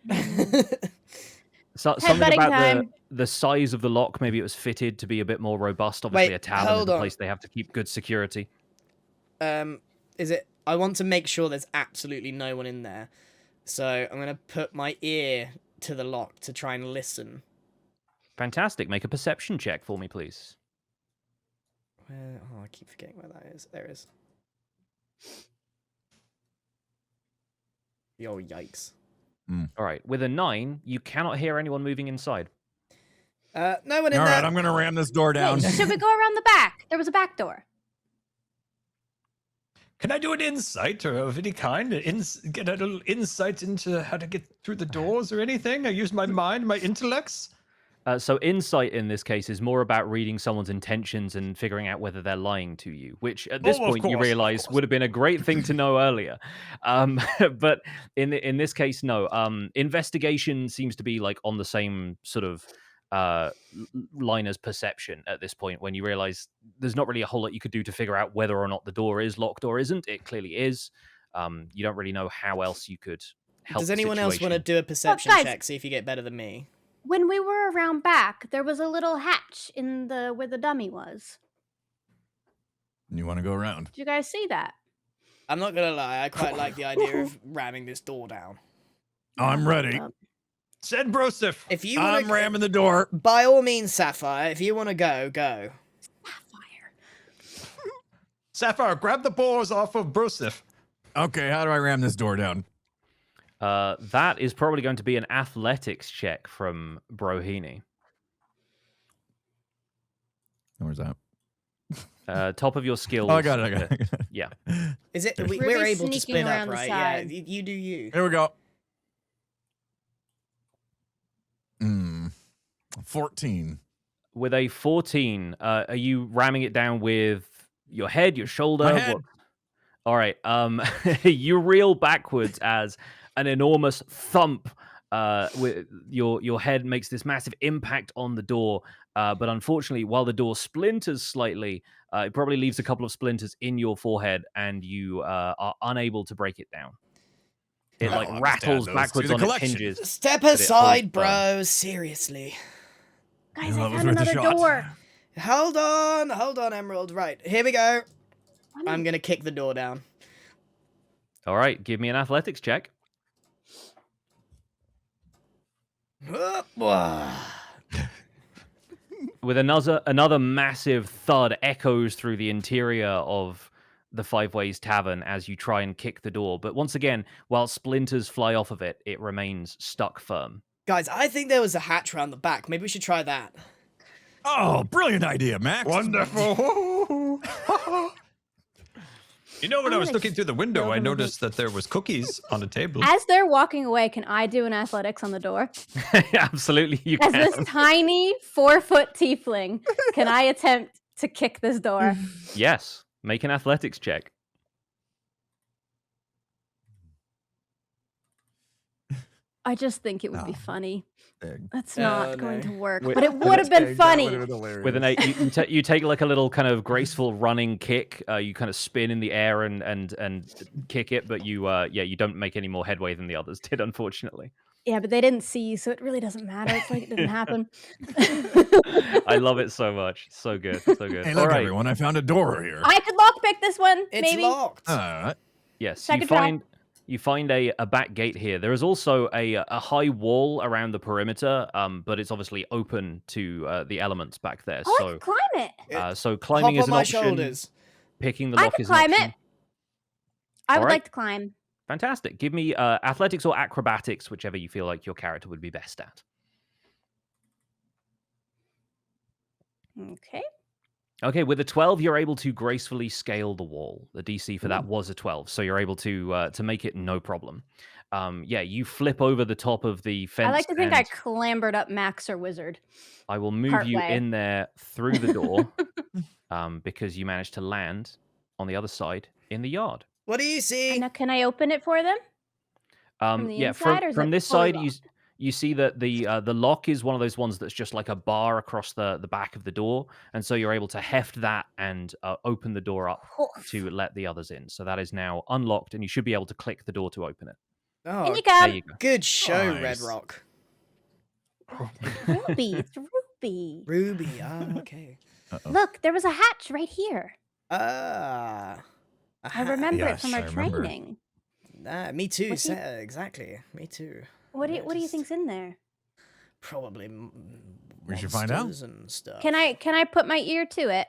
Something Headbutting about time. the size of the lock. Maybe it was fitted to be a bit more robust. Obviously, Wait, a tavern is hold a on. place they have to keep good security. Is it? I want to make sure there's absolutely no one in there. So I'm going to put my ear to the lock to try and listen. Fantastic. Make a perception check for me, please. Where? Oh, I keep forgetting where that is. There it is. Oh, yikes. All right. With a 9, you cannot hear anyone moving inside. No one in All there. right, I'm going to ram this door down. Wait, should we go around the back? There was a back door. Can I do an insight or of any kind? Get a little insight into how to get through the doors or anything? I use my mind, my intellects. So insight in this case is more about reading someone's intentions and figuring out whether they're lying to you, which at this Oh, of point you course, of realize course. would have been a great thing to know earlier. But in this case, no. Investigation seems to be like on the same sort of line as perception at this point, when you realize there's not really a whole lot you could do to figure out whether or not the door is locked or isn't. It clearly is. You don't really know how else you could help. Does the anyone else want to situation. do a perception guys. check? See if you get better than me. When we were around back, there was a little hatch in the where the dummy was. You want to go around? Did you guys see that? I'm not gonna lie, I quite like the idea of ramming this door down. I'm ready. Send Broseph. If you want I'm ramming the door. by all means, Sapphire, if you want to go, go. Sapphire. Sapphire, grab the boars off of Brosif. Okay, how do I ram this door down? That is probably going to be an athletics check from Brohini. Where's that? Top of your skills. Oh, I got it. Yeah. Is it? Ruby's We're able to sneaking split around up, the right? Yeah, side. you do you. Here we go. 14. With a 14, are you ramming it down with your head, your shoulder? My head. What? All right. You reel backwards as an enormous thump with your head makes this massive impact on the door. But unfortunately, while the door splinters slightly, it probably leaves a couple of splinters in your forehead, and you are unable to break it down. It Oh, like I'll rattles just add those backwards to the on its collection. hinges. Step it holds aside, firm. bro. Seriously. Guys, Well, I that was found worth a another shot. door. Hold on, Emerald. Right, here we go. I'm gonna kick the door down. All right, give me an athletics check. With another massive thud echoes through the interior of the Five Ways Tavern as you try and kick the door. But once again, while splinters fly off of it, it remains stuck firm. Guys, I think there was a hatch around the back. Maybe we should try that. Oh, brilliant idea, Max. Wonderful. You know, when I was looking through the window, build I them a noticed that there was cookies on the table. As they're walking away, can I do an athletics on the door? Absolutely, you As can. this tiny 4-foot tiefling, can I attempt to kick this door? Yes, make an athletics check. I just think it would be Oh. funny. Big. That's Oh, not going no. to work, With- but it would have been funny. With an 8, you take like a little kind of graceful running kick. You kind of spin in the air and kick it, but you don't make any more headway than the others did, unfortunately. Yeah, but they didn't see you, so it really doesn't matter. It's like it didn't happen. I love it so much. So good, so good. Hey, All look, right. everyone, I found a door here. I could lockpick this one, It's maybe. locked. All right. Yes, Second try. you find a back gate here. There is also a high wall around the perimeter, but it's obviously open to the elements back there. Oh, I So could climb it. so climbing Hop is on an my option. shoulders. Picking the I lock could is an climb option. it. I would Alright. like to climb. Fantastic. Give me athletics or acrobatics, whichever you feel like your character would be best at. Okay. Okay, with a 12, you're able to gracefully scale the wall. The DC for that was a 12, so you're able to make it no problem. You flip over the top of the fence. I like to think I and clambered up Max or Wizard. I will move you partway. in there through the door because you managed to land on the other side in the yard. What do you see? And now, can I open it for them? From the inside, or is from it this fully side, locked? you see that the lock is one of those ones that's just like a bar across the back of the door, and so you're able to heft that and open the door up to let the others in. So that is now unlocked, and you should be able to click the door to open it. Oh, In you There go. you go. good show, Red Nice. Rock. Ruby, it's Ruby. Ruby. Okay. Uh-oh. Look, there was a hatch right here. Ah. I remember it Yes, from our I remember. training. Me too. What do you- Exactly. Me too. What do Yeah, you just think's in there? Probably. We should find out. monsters and stuff. Can I put my ear to it?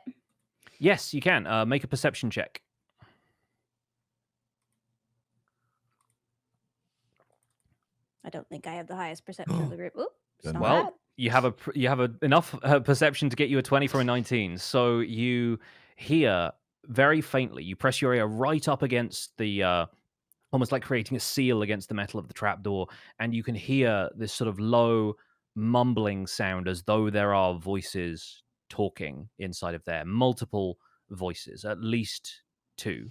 Yes, you can. Make a perception check. I don't think I have the highest perception of the group. Oop, it's Then not Well, bad. you have enough perception to get you a 20 from a 19. So you hear very faintly. You press your ear right up against the almost like creating a seal against the metal of the trapdoor, and you can hear this sort of low mumbling sound as though there are voices talking inside of there. Multiple voices, at least 2.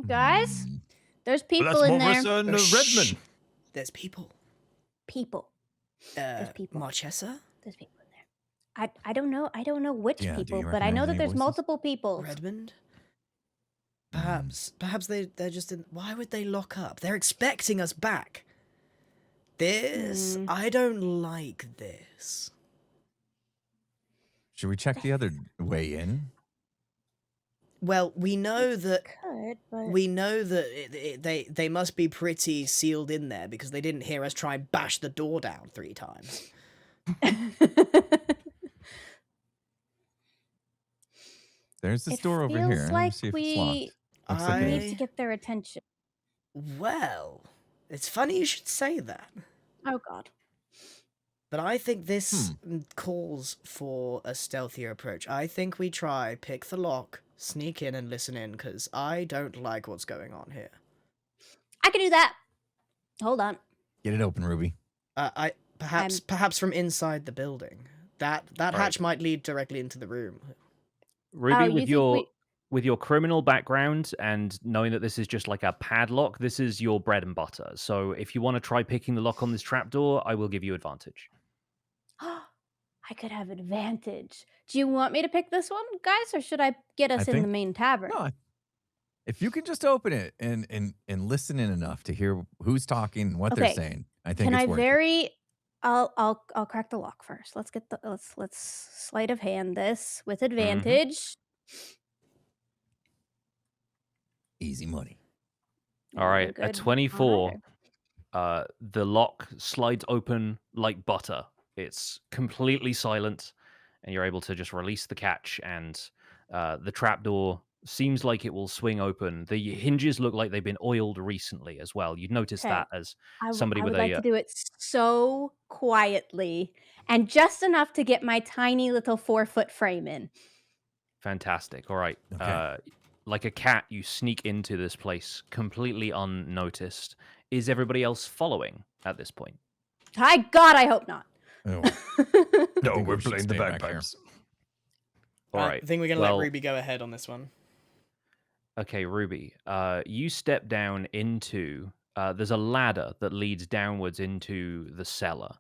Guys, Mm. there's Well, people that's in there. Marissa and Shh. Redmond. There's people. People. There's people. Marchesa? There's people in there. I don't know. I don't know which Yeah, do people, you but I know recognize that any there's voices? multiple people. Redmond? Perhaps they're just in. Why would they lock up? They're expecting us back. This. I don't like this. Should we check the other way in? Well, we know that. Could, but We know that they must be pretty sealed in there because they didn't hear us try and bash the door down 3 times. There's this It door over feels here. Let me like see if it's we locked. Looks like it need is. to get their attention. Well, it's funny you should say that. Oh God. But I think this calls for a stealthier approach. I think we try, pick the lock, sneak in and listen in, because I don't like what's going on here. I can do that. Hold on. Get it open, Ruby. Perhaps from inside the building. That hatch Right. might lead directly into the room. Ruby, Oh, you think with your criminal background and knowing that this is just like a padlock, this is your bread and butter. So if you want to try picking the lock on this trapdoor, I will give you advantage. I could have advantage. Do you want me to pick this one, guys, or should I get us in the think- main tavern? No, if you can just open it and listen in enough to hear who's talking and what they're Okay. saying, I think Can it's I worth it. very? I'll crack the lock first. Let's get the let's sleight of hand this with advantage. Easy money. All right, a Good. 24. Alright. The lock slides open like butter. It's completely silent, and you're able to just release the catch, and the trapdoor seems like it will swing open. The hinges look like they've been oiled recently as well. You'd notice Okay. that as I somebody would with like a to do it so quietly and just enough to get my tiny little 4-foot frame in. fantastic. All right. Okay. Like a cat, you sneak into this place completely unnoticed. Is everybody else following at this point? Hi God, I hope not. Oh, No, think we're we should playing the stay back here. bagpipes. All right. I think we're going to well, let Ruby go ahead on this one. Okay, Ruby, you step down into. There's a ladder that leads downwards into the cellar.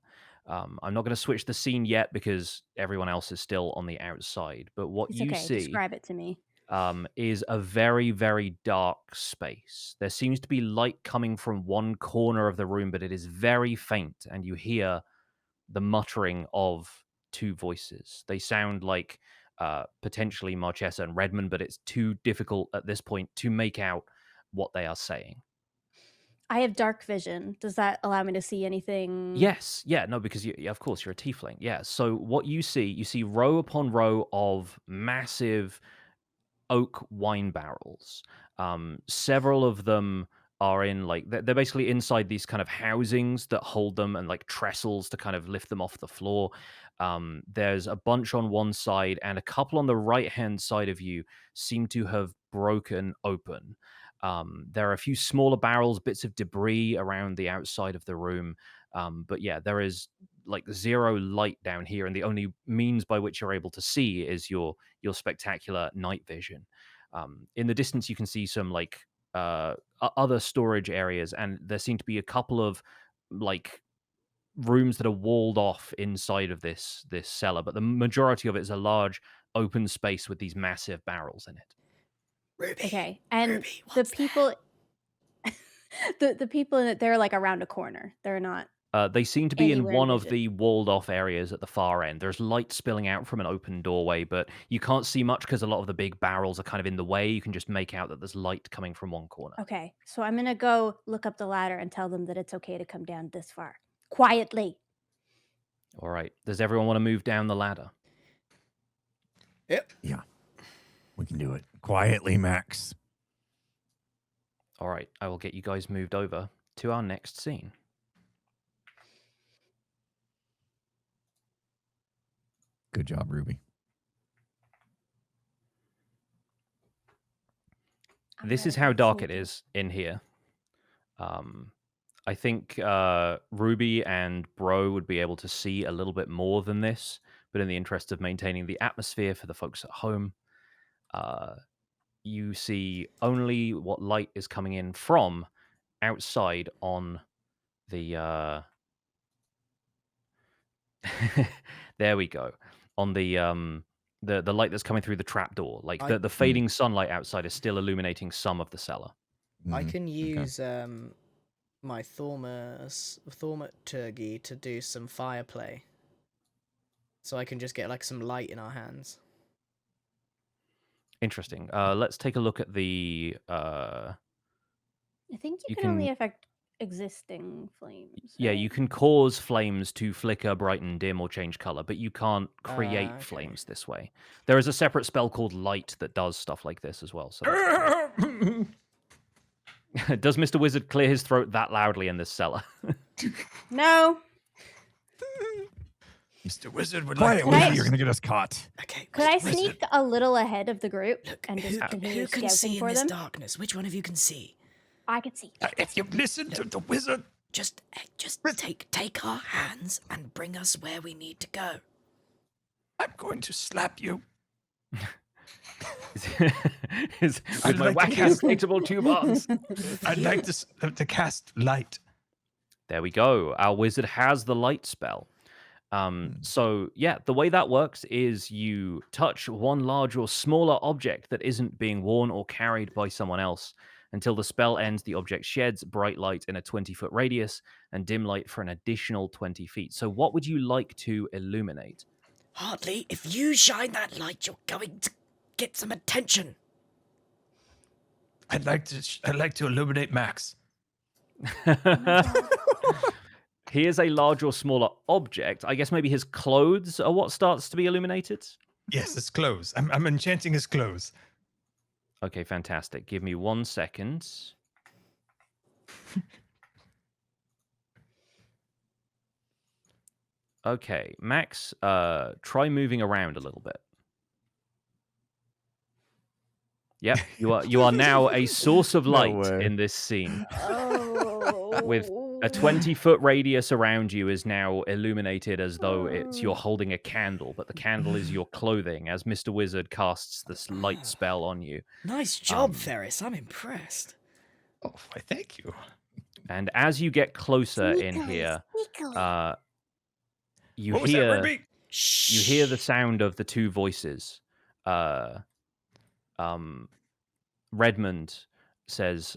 I'm not going to switch the scene yet because everyone else is still on the outside. But what It's you okay. see Describe it to me. is a very, very dark space. There seems to be light coming from one corner of the room, but it is very faint, and you hear the muttering of two voices. They sound like potentially Marchesa and Redmond, but it's too difficult at this point to make out what they are saying. I have dark vision. Does that allow me to see anything? Yes, yeah, no, because of course you're a tiefling. Yeah, so what you see row upon row of massive oak wine barrels. Several of them are in like they're basically inside these kind of housings that hold them and like trestles to kind of lift them off the floor. There's a bunch on one side and a couple on the right hand side of you seem to have broken open. There are a few smaller barrels, bits of debris around the outside of the room. But yeah, there is like zero light down here, and the only means by which you're able to see is your spectacular night vision. In the distance, you can see some like other storage areas, and there seem to be a couple of like rooms that are walled off inside of this cellar, but the majority of it is a large open space with these massive barrels in it. Ruby. Okay. And Ruby, the what's people the people in it, they're like around a corner. They're not. They seem to be in Anywhere in one of vision. the walled off areas at the far end. There's light spilling out from an open doorway, but you can't see much because a lot of the big barrels are kind of in the way. You can just make out that there's light coming from one corner. Okay. So I'm going to go look up the ladder and tell them that it's okay to come down this far. Quietly. All right. Does everyone want to move down the ladder? Yep. Yeah. We can do it. Quietly, Max. All right. I will get you guys moved over to our next scene. Good job, Ruby. This is how dark it is in here. I think Ruby and Bro would be able to see a little bit more than this, but in the interest of maintaining the atmosphere for the folks at home, you see only what light is coming in from outside on the there we go. On the light that's coming through the trapdoor. Like the fading sunlight outside is still illuminating some of the cellar. I can use my thaumaturgy to do some fire play. So I can just get like some light in our hands. Interesting. Let's take a look at the I think you you can only can- affect existing flames. Yeah, right? you can cause flames to flicker, brighten, dim, or change color, but you can't create Okay. flames this way. There is a separate spell called Light that does stuff like this as well. So that's does Mr. Wizard clear his throat that loudly in this cellar? No. Mr. Wizard would Quiet, Could Wizzy, I- you're gonna get us caught. Okay. Could I Wizard, sneak a little ahead of the group Look, and just who continue can scouting see in for this them? darkness? Which one of you can see? I can see. If you listen to the wizard, Just take our hands and bring us where we need to go. I'm going to slap you. With I'd my like to wacky inflatable tube arms. I'd like to cast light. There we go. Our wizard has the light spell. So yeah, the way that works is you touch one large or smaller object that isn't being worn or carried by someone else. Until the spell ends, the object sheds bright light in a 20-foot radius and dim light for an additional 20 feet. So what would you like to illuminate? Hartley, if you shine that light, you're going to get some attention. I'd like to illuminate Max. He is a large or smaller object. I guess maybe his clothes are what starts to be illuminated. Yes, his clothes. I'm enchanting his clothes. Okay, fantastic. Give me 1 second. Okay, Max, try moving around a little bit. Yep, you are now a source of No light way. in this scene. Oh. With a 20-foot radius around you is now illuminated as though you're holding a candle, but the candle is your clothing as Mr. Wizard casts this light spell on you. Nice job, Ferris. I'm impressed. Oh, why, thank you. And as you get closer in Sneakily, here, sneakily. you What was that, hear Redby? Shh. you hear the sound of the two voices. Redmond says,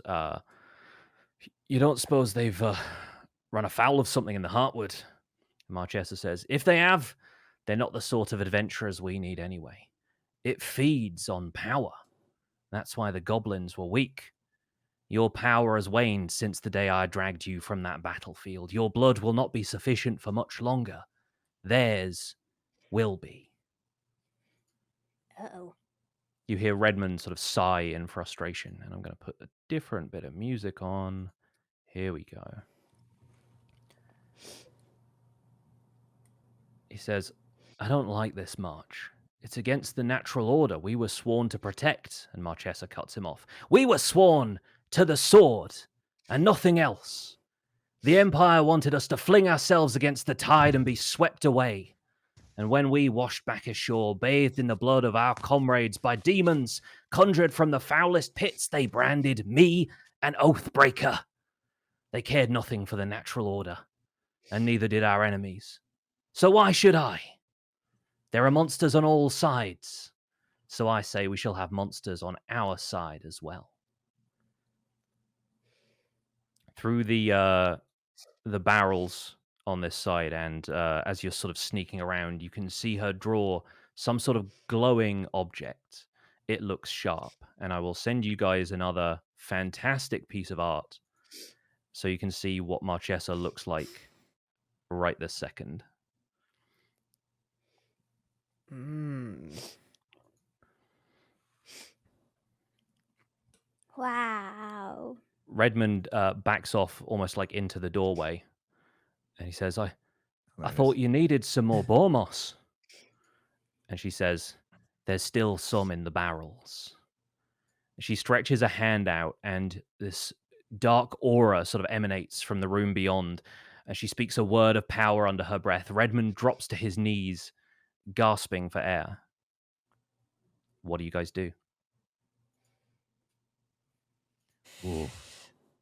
"You don't suppose they've run afoul of something in the Heartwood?" Marchesa says, "If they have, they're not the sort of adventurers we need anyway. It feeds on power. That's why the goblins were weak. Your power has waned since the day I dragged you from that battlefield. Your blood will not be sufficient for much longer. Theirs will be." Uh-oh. You hear Redmond sort of sigh in frustration, and I'm going to put a different bit of music on. Here we go. He says, "I don't like this march. It's against the natural order we were sworn to protect." And Marchesa cuts him off. "We were sworn to the sword and nothing else. The Empire wanted us to fling ourselves against the tide and be swept away. And when we washed back ashore, bathed in the blood of our comrades by demons conjured from the foulest pits, they branded me an oathbreaker. They cared nothing for the natural order, and neither did our enemies. So why should I? There are monsters on all sides, so I say we shall have monsters on our side as well." Through the barrels on this side, and as you're sort of sneaking around, you can see her draw some sort of glowing object. It looks sharp, and I will send you guys another fantastic piece of art so you can see what Marchesa looks like right this second. Wow. Redmond backs off almost like into the doorway, and he says, I Nice. thought you needed some more boar moss." And she says, "There's still some in the barrels." She stretches a hand out, and this dark aura sort of emanates from the room beyond. As she speaks a word of power under her breath, Redmond drops to his knees, gasping for air. What do you guys do? Ooh.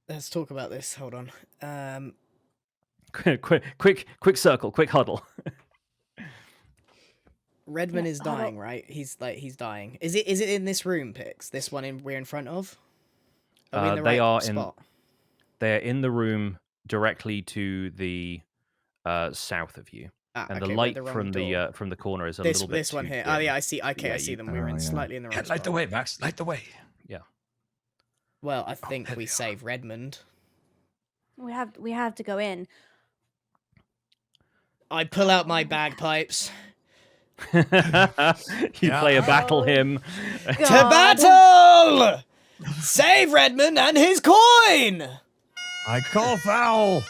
Let's talk about this. Hold on. Quick circle, quick huddle. Redmond Yeah, is hold on. dying, right? He's dying. Is it in this room, Pix? This one we're in front of? Are we in the They right are spot? They're in the room directly to the south of you, Ah, and okay, the we're at light the wrong from the corner is a This little bit this one too here. dim. Oh yeah, I see. Okay, Yeah, I see you- them. We're in yeah. slightly in the Yeah, right light the spot. way, Max. Light the way. Well, I think there we we are. save Redmond. We have to go in. I pull out my bagpipes. You Yeah. play a battle hymn. To battle! Save Redmond and his coin! I call foul.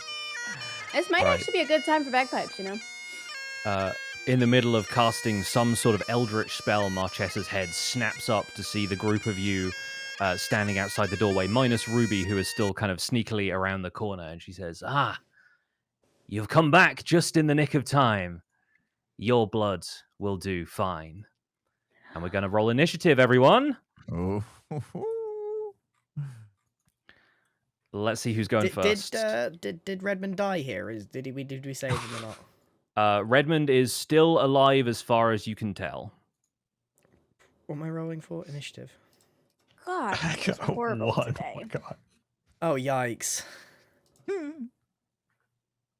This might Right. actually be a good time for bagpipes, In the middle of casting some sort of eldritch spell, Marchesa's head snaps up to see the group of you standing outside the doorway, minus Ruby, who is still kind of sneakily around the corner, and she says, you've come back just in the nick of time. Your blood will do fine. And we're going to roll initiative, everyone. Oh. Let's see who's going first. Did Redmond die here? Did we save him or not? Redmond is still alive as far as you can tell. What am I rolling for? Initiative. God, I it's got horrible one. today. Oh my god. Oh, yikes.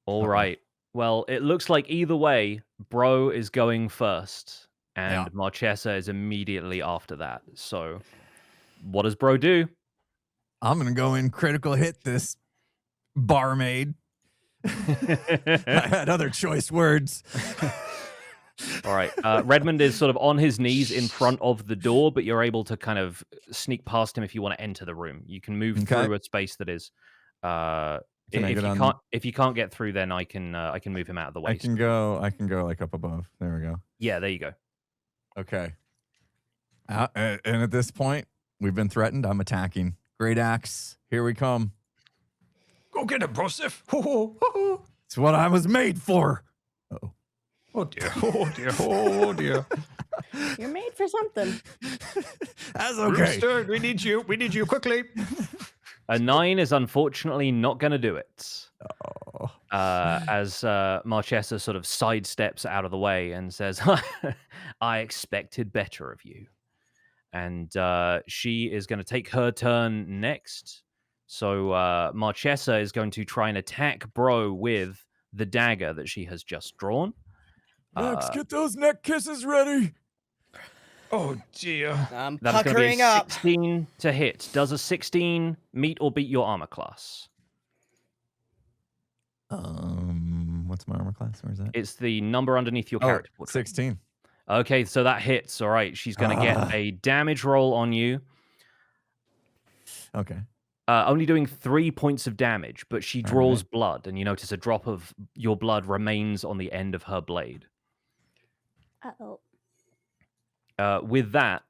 All Uh-oh. right. Well, it looks like either way, Bro is going first, and Yeah. Marchesa is immediately after that. So, what does Bro do? I'm gonna go in critical hit this barmaid. I had other choice words. All right. Redmond is sort of on his knees in front of the door, but you're able to kind of sneak past him if you want to enter the room. You can move Okay. through a space that is. Can I If get you on- can't, if you can't get through, then I can move him out of the way. I can go like up above. There we go. Yeah, there you go. Okay. And at this point, we've been threatened. I'm attacking. Great axe. Here we come. Go get him, Brosif. Ho, ho, ho, ho. It's what I was made for. Uh-oh. Oh dear. Oh dear. Oh dear. You're made for something. That's okay. Rooster, we need you. We need you quickly. A 9 is unfortunately not going to do it. Oh. As Marchesa sort of sidesteps out of the way and says, I expected better of you. And she is going to take her turn next. So Marchesa is going to try and attack Bro with the dagger that she has just drawn. Max, get those neck kisses ready. Oh dear. I'm That is going to be puckering a up. 16 to hit. Does a 16 meet or beat your armor class? What's my armor class? Where's that? It's the number underneath your character portrait. 16. Okay, so that hits. All right, she's going to get a damage roll on you. Okay. Only doing 3 points of damage, but she draws right. blood, and you notice a drop of your blood remains on the end of her blade. Uh-oh. With that,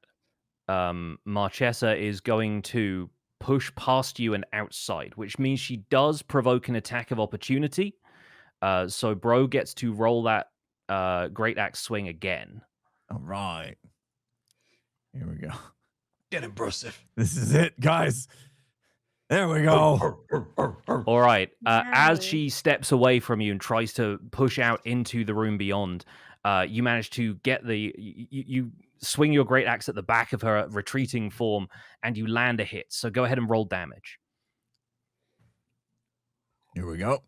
Marchesa is going to push past you and outside, which means she does provoke an attack of opportunity. So Bro gets to roll that great axe swing again. All right. Here we go. Get him, Brosif. This is it, guys. There we go. All right. As Nice. she steps away from you and tries to push out into the room beyond, you manage to get you swing your great axe at the back of her retreating form, and you land a hit. So go ahead and roll damage. Here we go.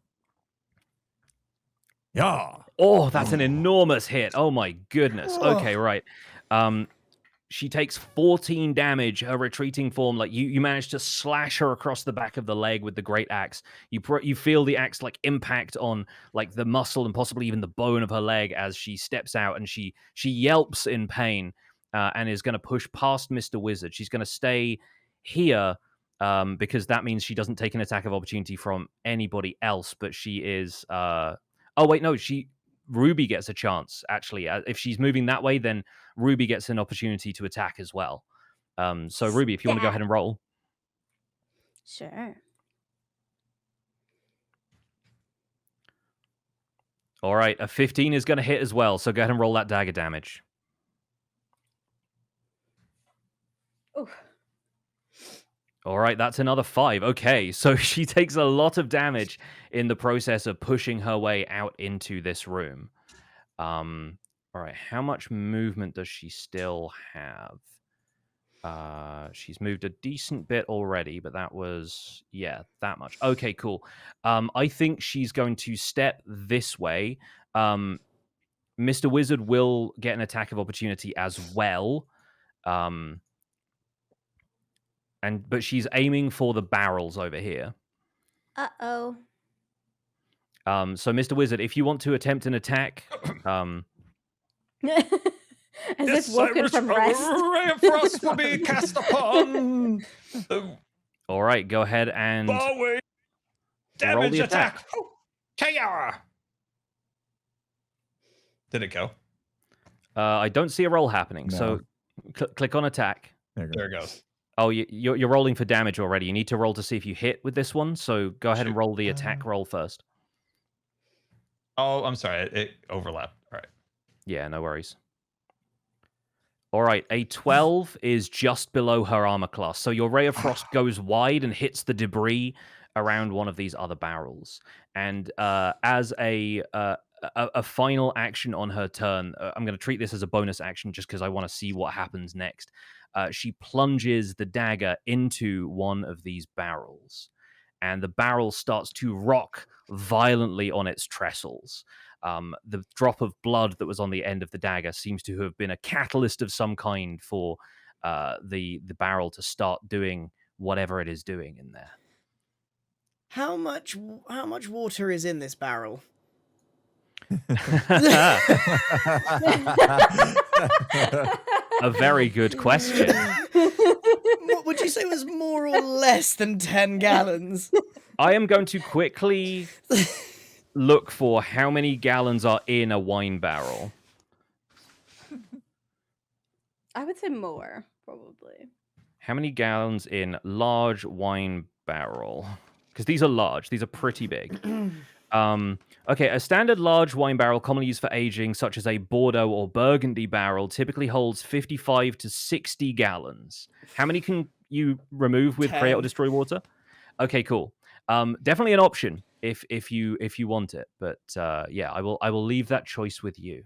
Yeah. Oh, that's an enormous hit. Oh my goodness. Okay, right. She takes 14 damage. Her retreating form, like you manage to slash her across the back of the leg with the great axe. You feel the axe like impact on like the muscle and possibly even the bone of her leg as she steps out, and she yelps in pain and is going to push past Mr. Wizard. She's going to stay here because that means she doesn't take an attack of opportunity from anybody else. But she is. Oh wait, no, Ruby gets a chance, actually. If she's moving that way, then Ruby gets an opportunity to attack as well. So, Ruby, if you want to go ahead and roll. Sure. All right, a 15 is going to hit as well, so go ahead and roll that dagger damage. Oof. All right, that's another 5. Okay, so she takes a lot of damage in the process of pushing her way out into this room. All right, how much movement does she still have? She's moved a decent bit already, but that was, yeah, that much. Okay, cool. I think she's going to step this way. Mr. Wizard will get an attack of opportunity as well. But she's aiming for the barrels over here. Uh-oh. So, Mr. Wizard, if you want to attempt an attack, As if woken from a rest. ray of frost will be cast upon the all right, go ahead and Bowie. roll Damage the attack. Kaya. Did it go? I don't see a roll happening. No. So, click on attack. There you go. There it goes. Oh, you're rolling for damage already. You need to roll to see if you hit with this one. So, go ahead and roll the attack roll first. Oh, I'm sorry. It overlapped. All right. Yeah, no worries. All right, a 12 is just below her armor class. So your Ray of Frost goes wide and hits the debris around one of these other barrels. And as a final action on her turn, I'm going to treat this as a bonus action just because I want to see what happens next. She plunges the dagger into one of these barrels. And the barrel starts to rock violently on its trestles. The drop of blood that was on the end of the dagger seems to have been a catalyst of some kind for the barrel to start doing whatever it is doing in there. How much water is in this barrel? A very good question. What would you say was more or less than 10 gallons? I am going to quickly look for how many gallons are in a wine barrel. I would say more, probably. How many gallons in large wine barrel? Because these are large. These are pretty big. Okay, a standard large wine barrel commonly used for aging, such as a Bordeaux or Burgundy barrel, typically holds 55 to 60 gallons. How many can you remove with create or 10. destroy water? Okay, cool. Definitely an option if you want it, but yeah, I will leave that choice with you,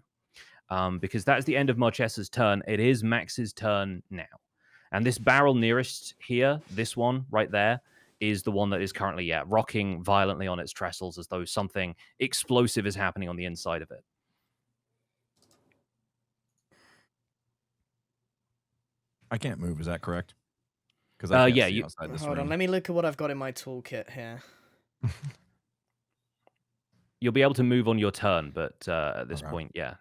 because that is the end of Marchesa's turn. It is Max's turn now, and this barrel nearest here, this one right there, is the one that is currently rocking violently on its trestles as though something explosive is happening on the inside of it. I can't move. Is that correct? Because I can't yeah, see you- outside this Hold on, ring. let me look at what I've got in my toolkit here. You'll be able to move on your turn, but at this Okay. point, yeah,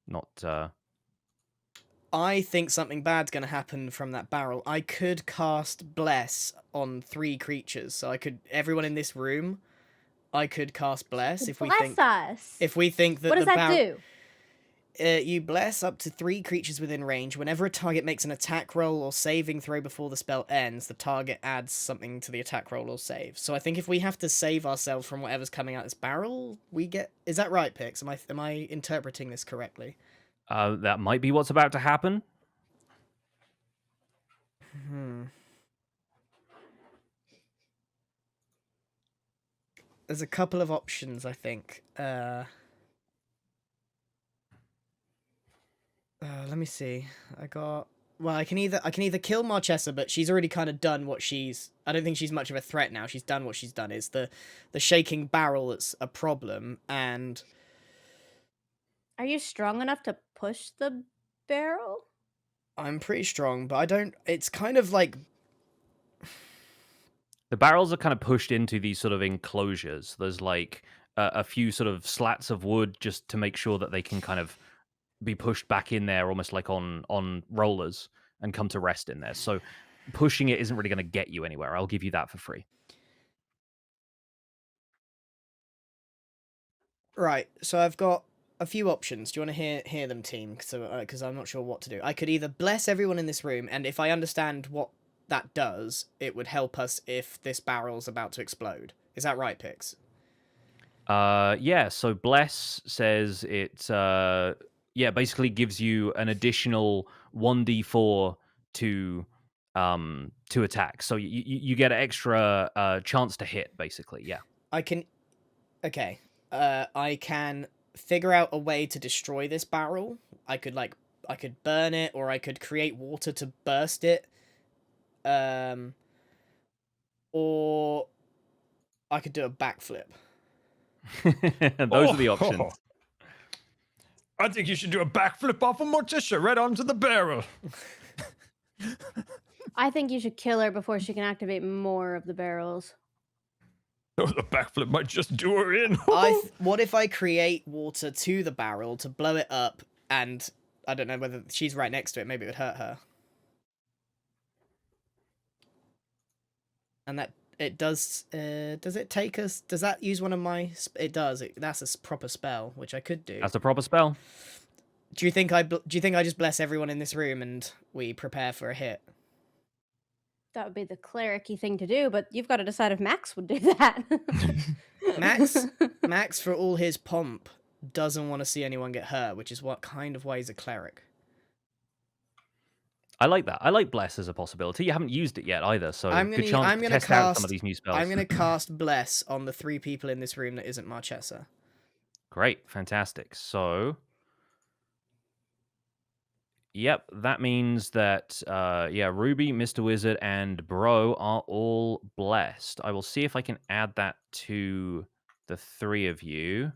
not. I think something bad's going to happen from that barrel. I could cast Bless on 3 creatures. So everyone in this room, I could cast Bless if we Bless think us. if we think that What does the that barrel do? You bless up to 3 creatures within range. Whenever a target makes an attack roll or saving throw before the spell ends, the target adds something to the attack roll or save. So I think if we have to save ourselves from whatever's coming out this barrel, we get... Is that right, Pix? Am I interpreting this correctly? That might be what's about to happen. There's a couple of options, I think. Let me see. I can either kill Marchesa, but she's already kind of done what she's... I don't think she's much of a threat now. She's done what she's done. It's the shaking barrel that's a problem, and... Are you strong enough to push the barrel? I'm pretty strong, but I don't... It's kind of like... The barrels are kind of pushed into these sort of enclosures. There's like a few sort of slats of wood just to make sure that they can kind of be pushed back in there almost like on rollers and come to rest in there. So pushing it isn't really going to get you anywhere. I'll give you that for free. Right, so I've got a few options. Do you want to hear them, team? Because I'm not sure what to do. I could either bless everyone in this room, and if I understand what that does, it would help us if this barrel's about to explode. Is that right, Pix? Yeah, so Bless says it basically gives you an additional 1d4 to attack. So you get an extra chance to hit, basically, yeah. I can figure out a way to destroy this barrel. I could burn it, or I could create water to burst it. Or I could do a backflip. Those are the options. I think you should do a backflip off of Morticia right onto the barrel. I think you should kill her before she can activate more of the barrels. Oh, the backflip might just do her in. What if I create water to the barrel to blow it up, and I don't know whether she's right next to it. Maybe it would hurt her. And that it does. Does it take us? Does that use one of my? It does. That's a proper spell, which I could do. That's a proper spell. Do you think I just bless everyone in this room and we prepare for a hit? That would be the cleric-y thing to do, but you've got to decide if Max would do that. Max, for all his pomp, doesn't want to see anyone get hurt, which is why he's a cleric. I like that. I like bless as a possibility. You haven't used it yet either, so good chance to test out some of these new spells. I'm going to cast bless on the 3 people in this room that isn't Marchesa. Great, fantastic. So, yep, that means that Ruby, Mr. Wizard, and Bro are all blessed. I will see if I can add that to the 3 of you.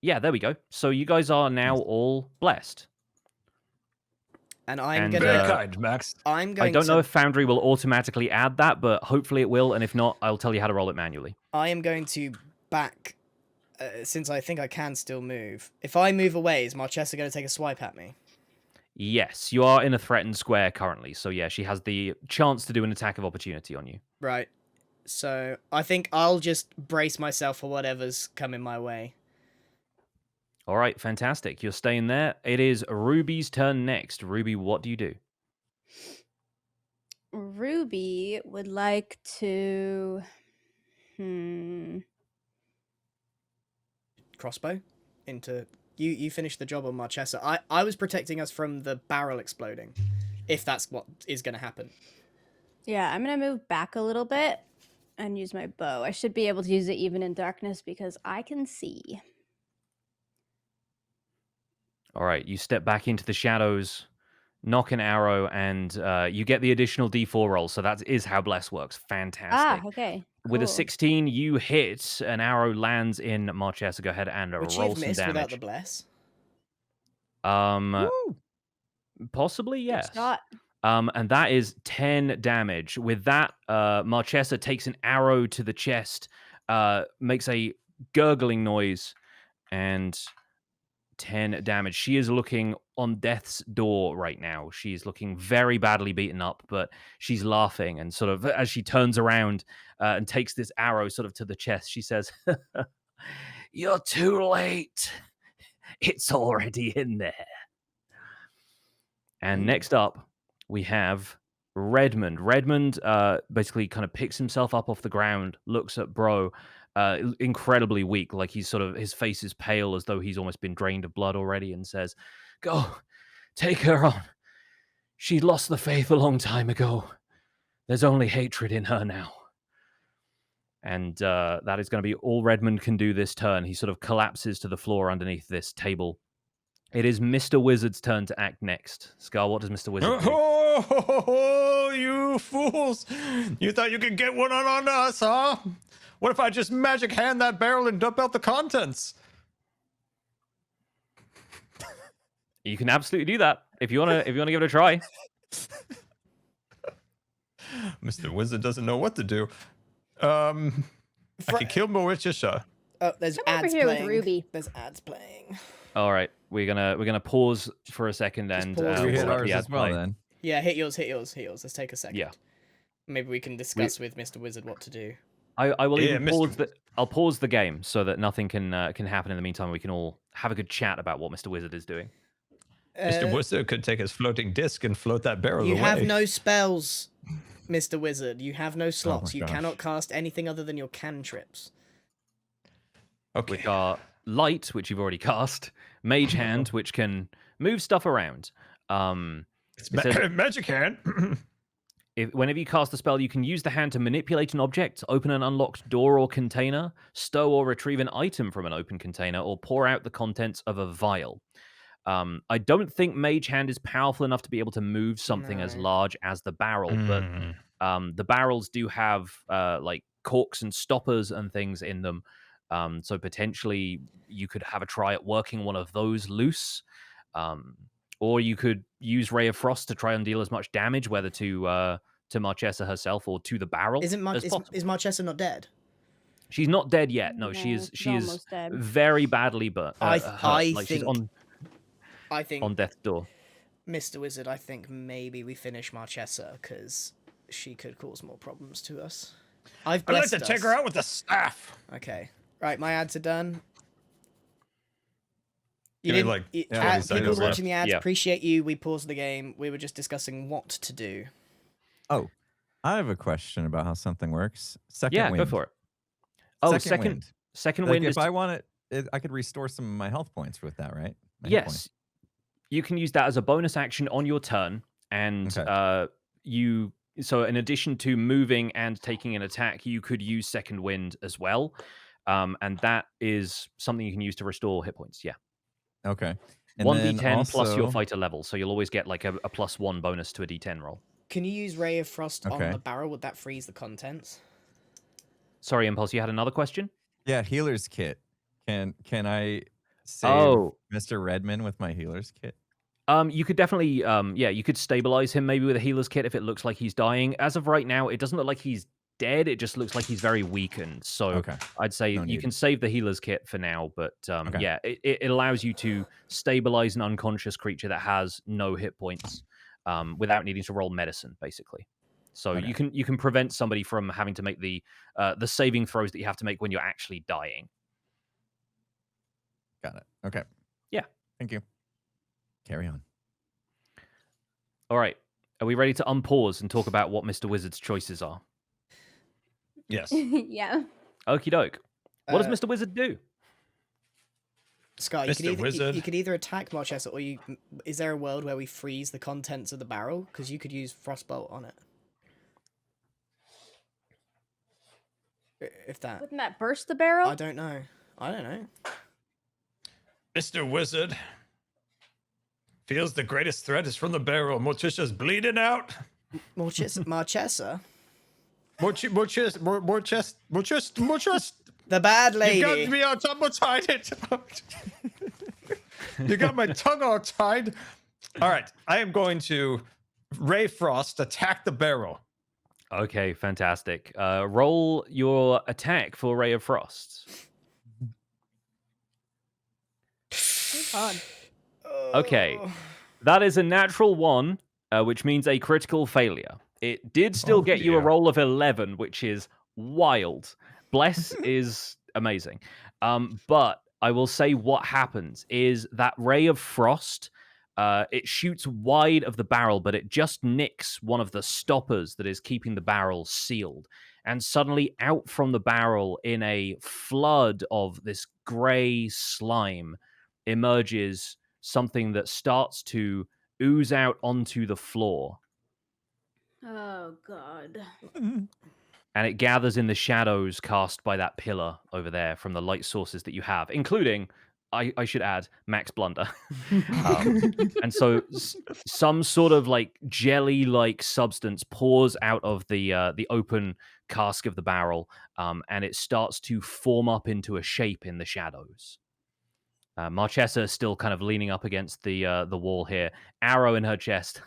Yeah, there we go. So you guys are now all blessed. And I'm Very gonna. kind, Max. I don't know if Foundry will automatically add that, but hopefully it will. And if not, I'll tell you how to roll it manually. I am going to back, since I think I can still move. If I move away, is Marchesa going to take a swipe at me? Yes, you are in a threatened square currently. So yeah, she has the chance to do an attack of opportunity on you. Right. So I think I'll just brace myself for whatever's coming my way. All right, fantastic. You're staying there. It is Ruby's turn next. Ruby, what do you do? Ruby would like to... Crossbow into... You finish the job on Marchesa. I was protecting us from the barrel exploding, if that's what is going to happen. Yeah, I'm going to move back a little bit and use my bow. I should be able to use it even in darkness because I can see. All right, you step back into the shadows, knock an arrow, and you get the additional D4 roll. So that is how Bless works. Fantastic. Okay. With a Cool. 16, you hit. An arrow lands in Marchesa. Go ahead and Would she roll have some missed without damage. the bless? Possibly, yes. Good shot. And that is 10 damage. With that, Marchesa takes an arrow to the chest, makes a gurgling noise, and 10 damage. She is looking on death's door right now. She's looking very badly beaten up, but she's laughing, and sort of as she turns around and takes this arrow sort of to the chest, she says, "You're too late. It's already in there." And next up, we have Redmond. Redmond basically kind of picks himself up off the ground, looks at Bro, incredibly weak, like he's sort of, his face is pale as though he's almost been drained of blood already, and says, "Go, take her on. She lost the faith a long time ago. There's only hatred in her now." And that is going to be all Redmond can do this turn. He sort of collapses to the floor underneath this table. It is Mr. Wizard's turn to act next. Scar, what does Mr. Wizard do? Oh, you fools! You thought you could get one on us, huh? What if I just magic hand that barrel and dump out the contents? You can absolutely do that if you wanna give it a try. Mr. Wizard doesn't know what to do. I can kill Marissa. Oh, there's Come over ads here with playing. Ruby. There's ads playing. All right, we're gonna pause for a second and pause. We we'll hit let ours the as ad well play. then. Yeah, hit yours. Let's take a second. Yeah. Maybe we can discuss with Mr. Wizard what to do. I will Yeah, even I'll pause the game so that nothing can happen in the meantime. We can all have a good chat about what Mr. Wizard is doing. Mr. Wizard could take his floating disc and float that barrel You away. have no spells, Mr. Wizard. You have no slots. my You gosh. cannot cast anything other than your cantrips. Okay. Which are Light, which you've already cast, Mage Hand, which can move stuff around. It's it says- magic hand. Whenever you cast a spell, you can use the hand to manipulate an object, open an unlocked door or container, stow or retrieve an item from an open container, or pour out the contents of a vial. I don't think Mage Hand is powerful enough to be able to move something as No. large as the barrel, but the barrels do have like corks and stoppers and things in them. So potentially you could have a try at working one of those loose. Or you could use Ray of Frost to try and deal as much damage, whether to to Marchesa herself or to the barrel Isn't as possible. is Marchesa not dead? She's not dead yet. No, she is. she's She is almost dead. very badly hurt. Like she's I think on death's door. Mr. Wizard, I think maybe we finish Marchesa because she could cause more problems to us. I'd like blessed to take her out with the staff. Okay. Right, my ads are done. Give me, like, 20 people seconds watching the ads, Yeah. appreciate you. We paused the game. We were just discussing what to do. Oh, I have a question about how something works. Second Yeah, wind. go for it. Oh, Second second wind. wind Like, is if I want it, I could restore some of my health points with that, right? My hit yes. points. You can use that as a bonus action on your turn, and Okay. So in addition to moving and taking an attack, you could use second wind as well, and that is something you can use to restore hit points. Yeah. Okay. And 1d10 then plus your also- fighter level, so you'll always get like a +1 bonus to a d10 roll. Can you use Ray of Frost Okay. on the barrel? Would that freeze the contents? Sorry, Impulse, you had another question? Yeah, healer's kit. Can I save Oh. Mr. Redmond with my healer's kit? You could definitely, you could stabilize him maybe with a healer's kit if it looks like he's dying. As of right now, it doesn't look like he's dead. It just looks like he's very weakened. So Okay. I'd say No you need. can save the healer's kit for now. But Okay. yeah, it allows you to stabilize an unconscious creature that has no hit points without needing to roll medicine, basically. So Okay. you can prevent somebody from having to make the saving throws that you have to make when you're actually dying. Got it. Okay. Yeah. Thank you. Carry on. All right. Are we ready to unpause and talk about what Mr. Wizard's choices are? Yes. Yeah. Okie doke. What does Uh, Mr. Wizard do? Scott, Mr. you Wizard. could either attack Marchesa, or is there a world where we freeze the contents of the barrel? Because you could use Frostbolt on it. If that, Wouldn't that burst the barrel? I don't know. Mr. Wizard feels the greatest threat is from the barrel. Morticia's bleeding out. Marchesa, More chest. the bad You lady. got me all tied. You got my tongue all tied. All right, I am going to Ray Frost attack the barrel. Okay, fantastic. Roll your attack for Ray of Frost. God. Okay. Oh. That is a natural 1, which means a critical failure. It did still get you a dear. roll of 11, which is wild. Bless is amazing. But I will say what happens is that Ray of Frost, it shoots wide of the barrel, but it just nicks one of the stoppers that is keeping the barrel sealed. And suddenly out from the barrel in a flood of this gray slime emerges something that starts to ooze out onto the floor. Oh God. And it gathers in the shadows cast by that pillar over there from the light sources that you have, including, I should add, Max Blunder. And so some sort of like jelly-like substance pours out of the open cask of the barrel, and it starts to form up into a shape in the shadows. Marchesa is still kind of leaning up against the wall here, arrow in her chest.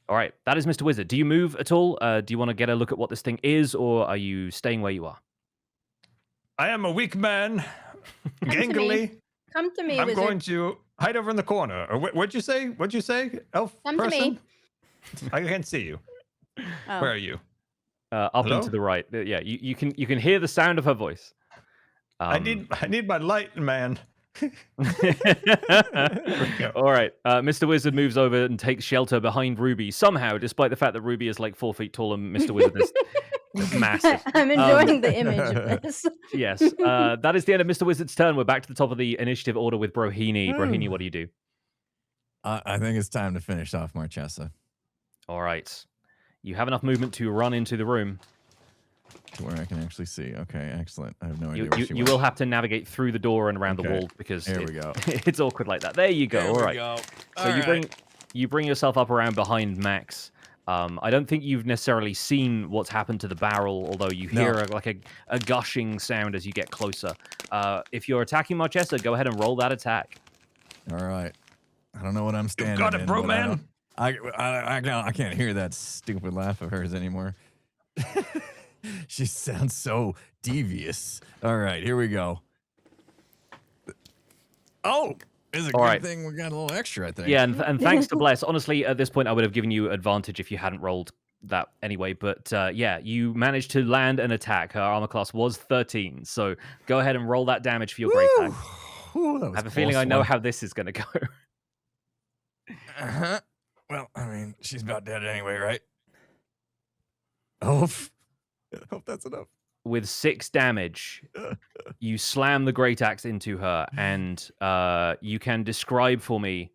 All right, that is Mr. Wizard. Do you move at all? Do you want to get a look at what this thing is, or are you staying where you are? I am a weak man, Come to me. gangly. Come to me, I'm wizard. going to hide over in the corner. Or what'd you say? What'd you say? Elf Come to person? me. I can't see you. Oh. Where are you? Up Hello? and to the right. Yeah, you can hear the sound of her voice. I need my light, man. All right. Mr. Wizard moves over and takes shelter behind Ruby somehow, despite the fact that Ruby is like 4 feet tall and Mr. Wizard is massive. I'm enjoying the image of this. Yes. That is the end of Mr. Wizard's turn. We're back to the top of the initiative order with Brohini. Brohini, what do you do? I think it's time to finish off Marchesa. All right. You have enough movement to run into the room. To where I can actually see. Okay, excellent. I have no idea You, where you, she you went. will have to navigate through the door and around the Okay. wall because There we go. it's awkward like that. There you go. All right. Go. So you bring yourself up around behind Max. I don't think you've necessarily seen what's happened to the barrel, although you hear a gushing sound as you get closer. If you're attacking Marchesa, go ahead and roll that attack. All right. don't know what I'm standing got it, in, bro, but man. I can't hear that stupid laugh of hers anymore. She sounds so devious. All right, here we go. Oh, it's a All good right. thing we got a little extra, I think. Yeah, and thanks to Bless. Honestly, at this point, I would have given you advantage if you hadn't rolled that anyway. But yeah, you managed to land an attack. Her armor class was 13. So go ahead and roll that damage for your great attack. Whew, that was I have a a feeling close I know one. how this is going to go. Uh-huh. Well, I mean, she's about dead anyway, right? Oh, I hope that's enough. With 6 damage, you slam the great axe into her, and you can describe for me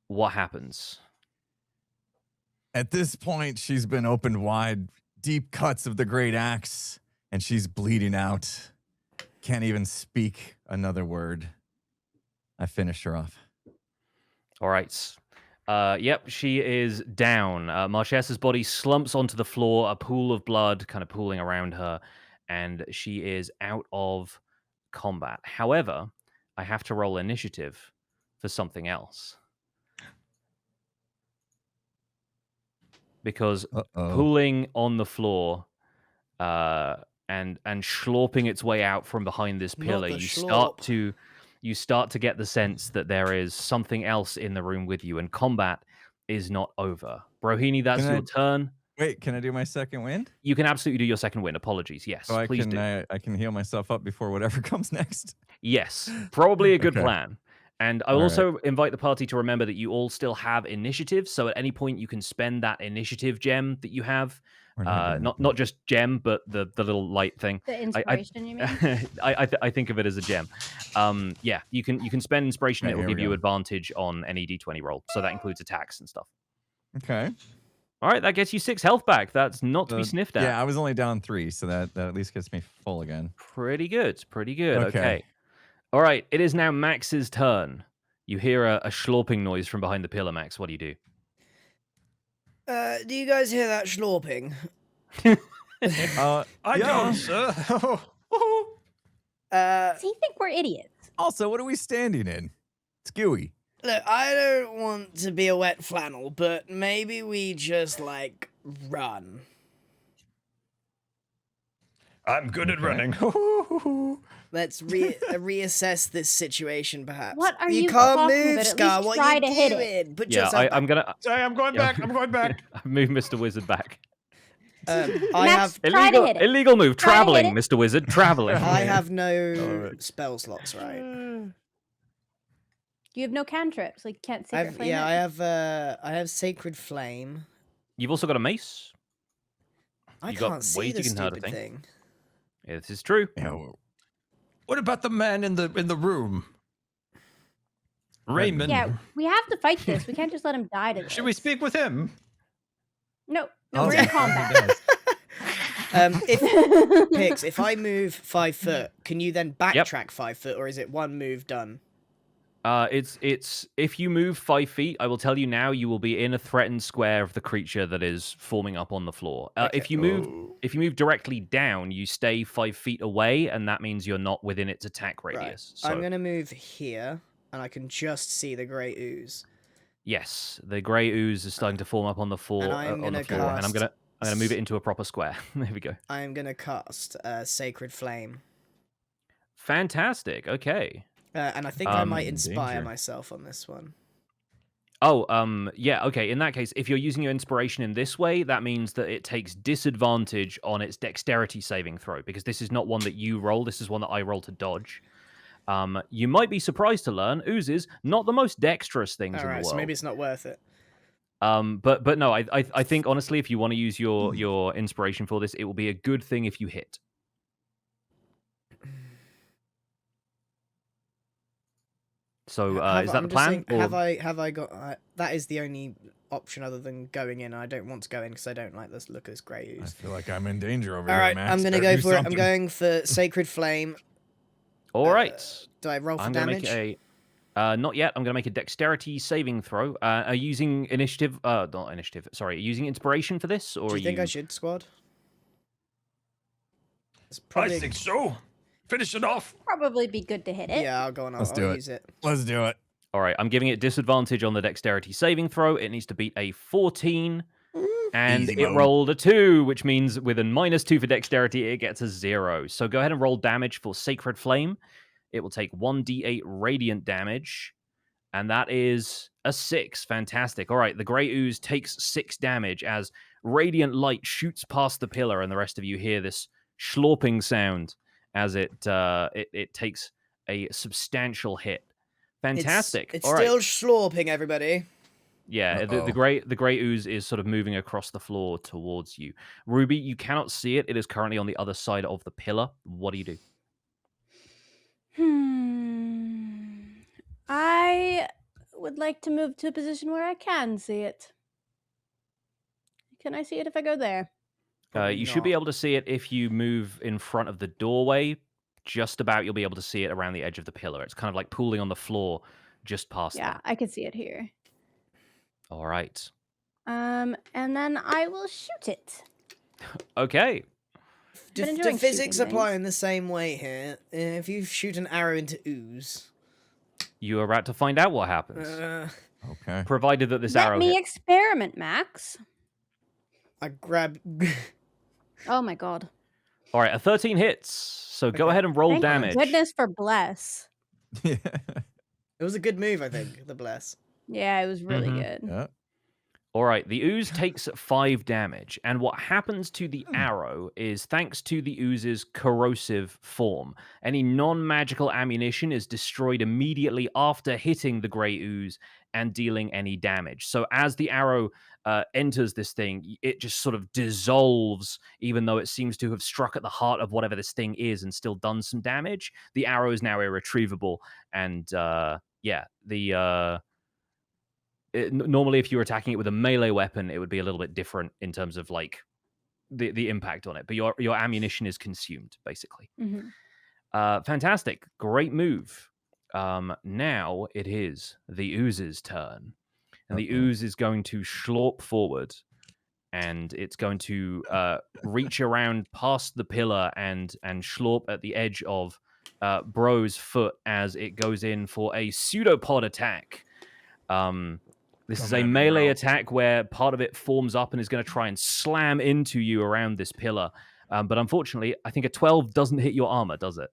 what happens. At this point, she's been opened wide, deep cuts of the great axe, and she's bleeding out. Can't even speak another word. I finished her off. All right. Yep, she is down. Marchesa's body slumps onto the floor, a pool of blood kind of pooling around her, and she is out of combat. However, I have to roll initiative for something else. Because pooling on the floor and schlorping its way out from behind this pillar, you start to get the sense that there is something else in the room with you, and combat is not over. Brohini, that's your turn. Wait, can I do my second wind? You can absolutely do your second wind. Apologies. Yes, So please do. I can heal myself up before whatever comes next. Yes, probably a good Okay. plan. And I will also invite the party to remember that you all still have initiative. So at any point, you can spend that initiative gem that you have. Not just gem, but the little light thing. The inspiration, you mean? I think of it as a gem. Yeah, you can spend inspiration. Okay, It will here give we you go. advantage on any d20 roll. So that includes attacks and stuff. Okay. All right, that gets you 6 health back. That's not to be sniffed at. Yeah, I was only down 3, so that at least gets me full again. Pretty good. Pretty good. Okay. Okay. All right, it is now Max's turn. You hear a schlorping noise from behind the pillar, Max. What do you do? Do you guys hear that schlorping? I don't, sir. Does he think we're idiots? Also, what are we standing in? It's gooey. Look, I don't want to be a wet flannel, but maybe we just, like, run. I'm good at running. Let's reassess this situation, perhaps. What are you you can't talking move, about? At Scar. least What try you to hit doing? it. Put Yeah, yourself I'm gonna. Sorry, I'm going back. I'm going back. Move Mr. Wizard back. I have Try to hit it. Illegal move. Try to hit Traveling, it. Mr. Wizard. Traveling. I have no spell slots, right? You have no cantrips, like you can't secret flame. I it. have Sacred Flame. You've also got a mace. I You got can't see ways the you can hurt a stupid thing. thing. Yeah, this is true. Yeah, What about the man in the room? Raymond. Yeah, we have to fight this. We can't just let him die to this. Should we speak with him? No, Oh, we're in combat. If I move 5 foot, can you then backtrack 5 foot, or is it one move done? It's if you move 5 feet, I will tell you now, you will be in a threatened square of the creature that is forming up on the floor. If you move directly down, you stay 5 feet away, and that means you're not within its attack radius. Right. So, I'm gonna move here, and I can just see the grey ooze. yes, the grey ooze is starting to form up on the floor, And I'm and gonna I'm gonna move it into a proper square. There we go. I am gonna cast Sacred Flame, Fantastic. Okay. and I think I might in inspire danger. myself on this one. Oh, yeah, okay. In that case, if you're using your inspiration in this way, that means that it takes disadvantage on its dexterity saving throw, because this is not one that you roll. This is one that I roll to dodge. You might be surprised to learn oozes not the most dexterous things in the Alright, world. so maybe it's not worth it. But no, I think honestly, if you want to use your inspiration for this, it will be a good thing if you hit. So is that the plan? Saying, have I got? That is the only option other than going in. I don't want to go in because I don't like this look as grey I ooze. feel like I'm in danger over All here, right, Max. I'm gonna Better go do for it. I'm something. going for Sacred Flame. All right. Do I roll for I'm gonna damage? make not yet. I'm gonna make a dexterity saving throw. Are you using initiative? Not initiative. Sorry, are you using inspiration for this, or Do you are think I should, squad? It's I probably, think so. Finish it off. Probably be good to hit it. Yeah, I'll go on. Let's I'll do it. use it. Let's do it. All right, I'm giving it disadvantage on the dexterity saving throw. It needs to beat a 14. And Easy it mode. rolled a 2, which means with a -2 for dexterity, it gets a 0. So go ahead and roll damage for Sacred Flame. It will take 1d8 radiant damage. And that is a 6. Fantastic. All right, the Grey Ooze takes 6 damage as radiant light shoots past the pillar, and the rest of you hear this slurping sound as it takes a substantial hit. Fantastic. It's All right. still slurping, everybody. Yeah, the gray ooze is sort of moving across the floor towards you. Ruby, you cannot see it. It is currently on the other side of the pillar. What do you do? I would like to move to a position where I can see it. Can I see it if I go there? You should be able to see it if you move in front of the doorway. Just about, you'll be able to see it around the edge of the pillar. It's kind of like pooling on the floor just past Yeah, that. I can see it here. All right. And then I will shoot it. Okay. Do Been enjoying physics shooting apply things. in the same way here? If you shoot an arrow into ooze, You are about to find out what happens. Okay. Provided that this Let arrow me hits. experiment, Max. I grab. Oh my god. All right, a 13 hits. So go Okay. ahead and roll Thank damage. goodness for bless. Yeah. It was a good move, I think. The bless. Yeah, it was really Mhm. good. Yeah. All right, the ooze takes 5 damage, and what happens to the arrow is thanks to the ooze's corrosive form. Any non-magical ammunition is destroyed immediately after hitting the grey ooze and dealing any damage. So as the arrow enters this thing, it just sort of dissolves, even though it seems to have struck at the heart of whatever this thing is and still done some damage. The arrow is now irretrievable, and normally if you were attacking it with a melee weapon, it would be a little bit different in terms of like the impact on it, but your ammunition is consumed basically. Mhm. Fantastic, great move. Now it is the ooze's turn, and the ooze is going to slurp forward, and it's going to reach around past the pillar and slurp at the edge of Bro's foot as it goes in for a pseudopod attack. This is a melee attack where part of it forms up and is going to try and slam into you around this pillar. But unfortunately, I think a 12 doesn't hit your armor, does it?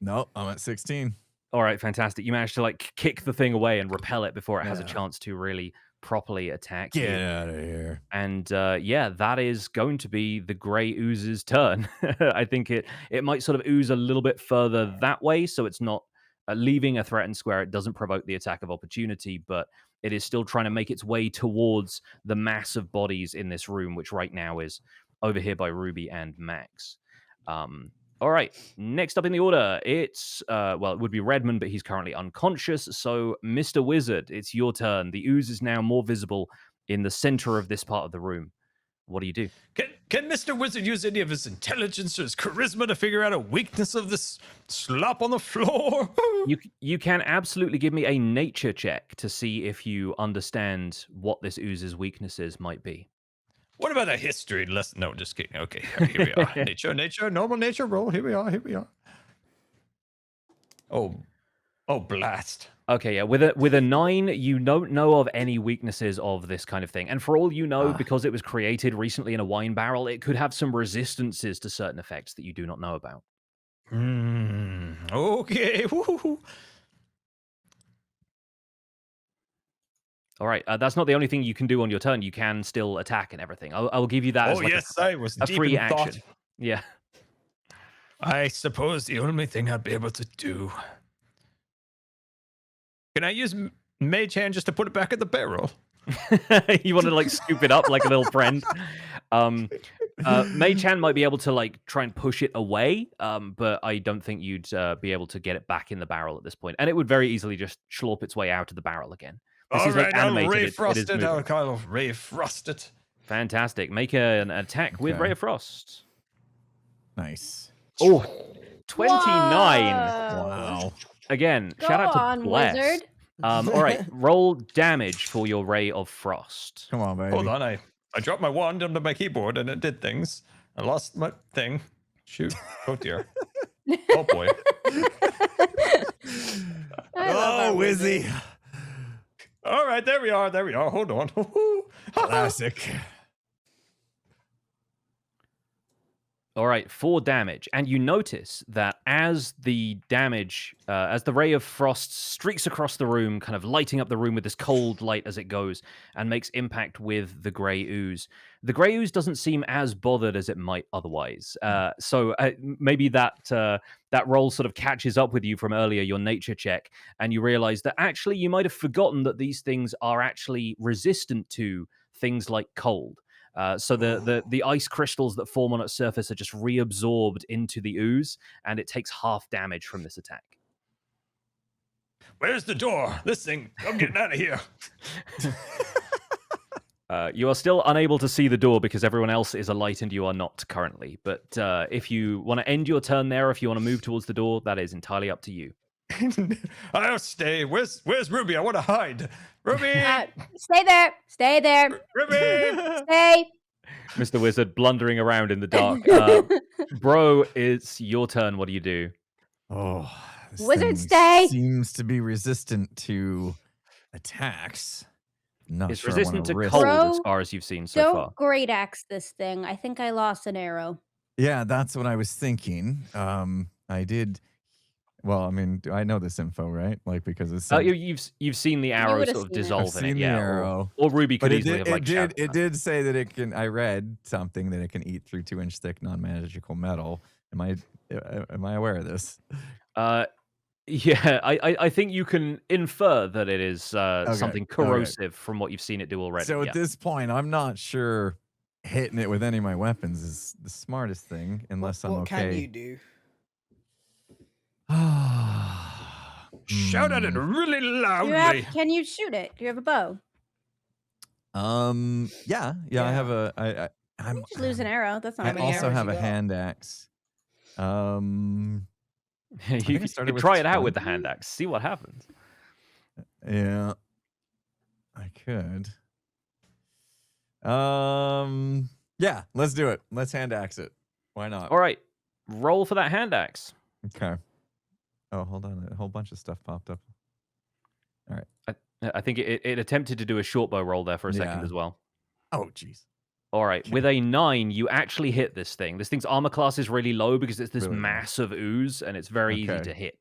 No, I'm at 16. All right, fantastic. You managed to like kick the thing away and repel it before it has a Yeah. chance to really properly attack Get you. out of here. And yeah, that is going to be the grey ooze's turn. I think it might sort of ooze a little bit further that way, so it's not leaving a threatened square. It doesn't provoke the attack of opportunity, but it is still trying to make its way towards the mass of bodies in this room, which right now is over here by Ruby and Max. All right, next up in the order, it's, it would be Redmond, but he's currently unconscious. So, Mr. Wizard, it's your turn. The ooze is now more visible in the center of this part of the room. What do you do? Can Mr. Wizard use any of his intelligence or his charisma to figure out a weakness of this slop on the floor? You can absolutely give me a nature check to see if you understand what this ooze's weaknesses might be. What about a history lesson? No, just kidding. Okay, here we are. nature, normal nature roll. Here we are. Oh, blast. Okay, yeah. With a 9, you don't know of any weaknesses of this kind of thing. And for all you know, because it was created recently in a wine barrel, it could have some resistances to certain effects that you do not know about. Okay. Woo-hoo-hoo. All right, that's not the only thing you can do on your turn. You can still attack and everything. I'll give you that as like I was a deep free in action. thought. Yeah. I suppose the only thing I'd be able to do. Can I use Mage Hand just to put it back in the barrel? You want to like scoop it up like a little friend. Mage Hand might be able to like try and push it away, but I don't think you'd be able to get it back in the barrel at this point. And it would very easily just slurp its way out of the barrel again. This All is right, like I'll animated. Ray It Frost is it. moving. I'll Ray Frost it. Fantastic. Make an attack with Okay. Ray of Frost. Nice. Oh, 29. Wow. Again, Go shout out to on, Bless. wizard. All right, roll damage for your Ray of Frost. Come on, baby. Hold on, I dropped my wand onto my keyboard and it did things. I lost my thing. Shoot. Oh dear. Oh boy. I love our Oh, wizard. Wizzy. right, there we are. Hold on. Classic. All right, 4 damage. And you notice that as the damage, as the ray of frost streaks across the room, kind of lighting up the room with this cold light as it goes and makes impact with the grey ooze, the grey ooze doesn't seem as bothered as it might otherwise. So maybe that roll sort of catches up with you from earlier, your nature check, and you realize that actually you might have forgotten that these things are actually resistant to things like cold. So the ice crystals that form on its surface are just reabsorbed into the ooze, and it takes half damage from this attack. Where's the door? This thing, I'm getting out of here. You are still unable to see the door because everyone else is alight and you are not currently. But if you want to end your turn there, if you want to move towards the door, that is entirely up to you. I'll stay. Where's Ruby? I want to hide. Ruby! Stay there. Stay there. Ruby! Stay. Mr. Wizard blundering around in the dark. Bro, it's your turn. What do you do? Oh, this Wizard thing stay. seems to be resistant to attacks. Not It's sure I resistant to wanna risk- cold Bro, as far as you've seen so Don't far. great axe this thing. I think I lost an arrow. Yeah, that's what I was thinking. I did. Well, I mean, I know this info, right? Like because it's. You've seen the arrow would've sort of seen it. dissolve I've in it, seen the yeah. arrow. Or Ruby could But it easily did. have like shouted It that. did say that it can. I read something that it can eat through 2-inch thick non-magical metal. Am I aware of this? Yeah, I think you can infer that it is something okay. corrosive from what you've seen it do already. So yeah. at this point, I'm not sure hitting it with any of my weapons is the smartest thing, unless I'm What okay. can you do? Shout at it really loudly. Can you shoot it? Do you have a bow? Yeah. I have a. I'm Just lose an arrow. That's not I a big also arrow. arrows have you a got? hand axe. you think I could started with try it out with the 20. hand axe, see what happens. Yeah, I could. Yeah, let's do it. Let's hand axe it. Why not? All right, roll for that hand axe. Okay. Oh, hold on. A whole bunch of stuff popped up. All right. I think it attempted to do a short bow roll there for a second Yeah. as well. Oh, jeez. All right, Okay. with a 9, you actually hit this thing. This thing's armor class is really low because it's this Really low. mass of ooze, and it's very easy Okay. to hit.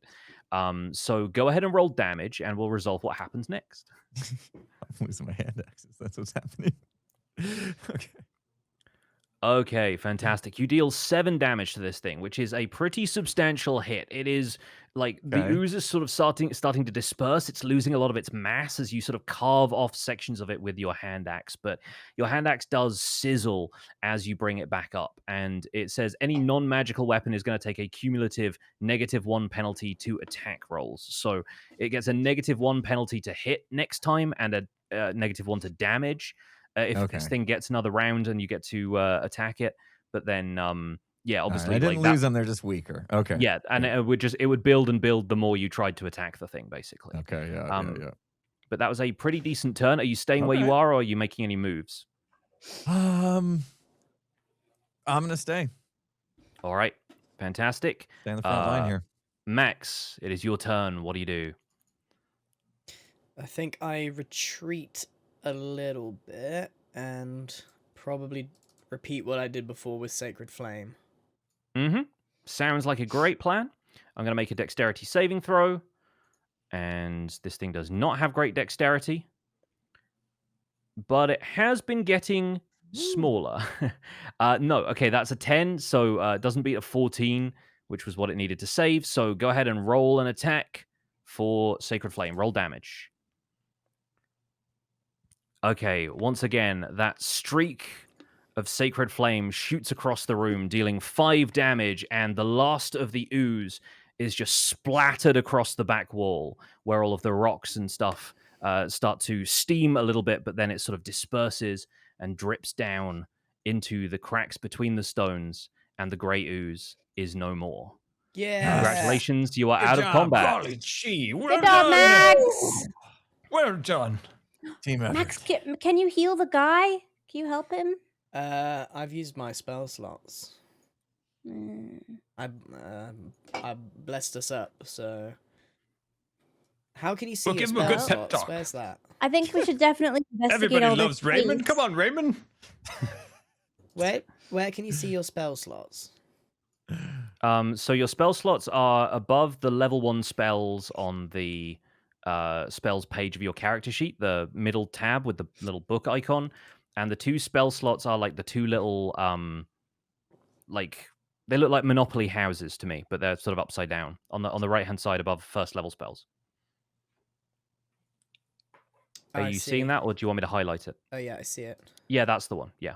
So go ahead and roll damage, and we'll resolve what happens next. I'm losing my hand axes. That's what's happening. Okay. Okay, fantastic. You deal 7 damage to this thing, which is a pretty substantial hit. It is like the Okay. ooze is sort of starting to disperse. It's losing a lot of its mass as you sort of carve off sections of it with your hand axe. But your hand axe does sizzle as you bring it back up. And it says any non-magical weapon is going to take a cumulative -1 penalty to attack rolls. So it gets a -1 penalty to hit next time and a -1 to damage. If this Okay. thing gets another round and you get to attack it, but then yeah, All right, obviously I didn't like lose that, them. They're just weaker. Okay. yeah, and it would build and build the more you tried to attack the thing, basically. Okay. Yeah. Um, But that was a pretty decent turn. Are you staying where you Okay. are, or are you making any moves? I'm gonna stay. All right, fantastic. Stay on the front line here. Max, it is your turn. What do you do? I think I retreat a little bit and probably repeat what I did before with Sacred Flame. Mm-hmm. Sounds like a great plan. I'm going to make a dexterity saving throw. And this thing does not have great dexterity. But it has been getting smaller. No, okay, that's a 10. So it doesn't beat a 14, which was what it needed to save. So go ahead and roll an attack for Sacred Flame. Roll damage. Okay, once again, that streak of Sacred Flame shoots across the room, dealing 5 damage, and the last of the ooze is just splattered across the back wall, where all of the rocks and stuff start to steam a little bit, but then it sort of disperses and drips down into the cracks between the stones, and the grey ooze is no more. Yeah. Congratulations, you are Good out job, of combat. Golly gee, well Good job, done. Max. Well done. Team effort. Max, can you heal the guy? Can you help him? I've used my spell slots. Mm. I blessed us up, so How can you see We'll your give him a good spell pep slots? talk. Where's that? I think we should definitely investigate Everybody all loves this Raymond. place. Come on, Raymond. Where can you see your spell slots? So your spell slots are above the level 1 spells on the spells page of your character sheet, the middle tab with the little book icon, and the 2 spell slots are like the 2 little like they look like Monopoly houses to me, but they're sort of upside down on the right hand side above first level spells. Are I you see. seeing that, or do you want me to highlight it? Oh yeah, I see it. Yeah, that's the one. Yeah.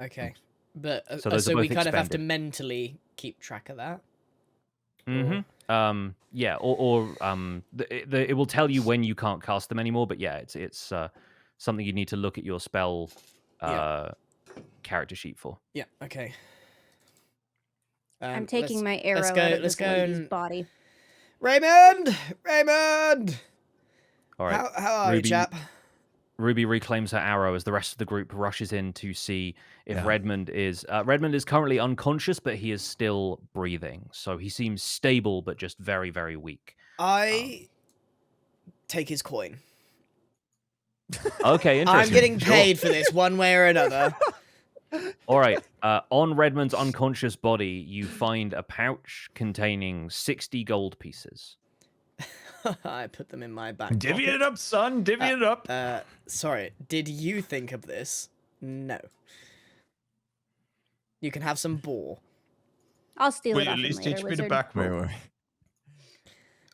Okay, but So those are so we both kind of have to expended. mentally keep track of that. Mm-hmm. Yeah, or it will tell you when you can't cast them anymore. But yeah, it's something you need to look at your spell character sheet for. Yeah. Okay. I'm taking my arrow let's go, out of let's this go lady's and- body. Raymond! Raymond! All right. How are you, Ruby- chap? Ruby reclaims her arrow as the rest of the group rushes in to see if Yeah. Redmond is currently unconscious, but he is still breathing. So he seems stable, but just very, very weak. I take his coin. Okay, interesting. I'm getting Sure. paid for this one way or another. All right. On Redmond's unconscious body, you find a pouch containing 60 gold pieces. I put them in my back Divvy pocket. it up, son. Divvy it up. Sorry, did you think of this? No. You can have some boar. I'll steal Will it you off at him least later, teach me wizard. to back Wait, roll? wait.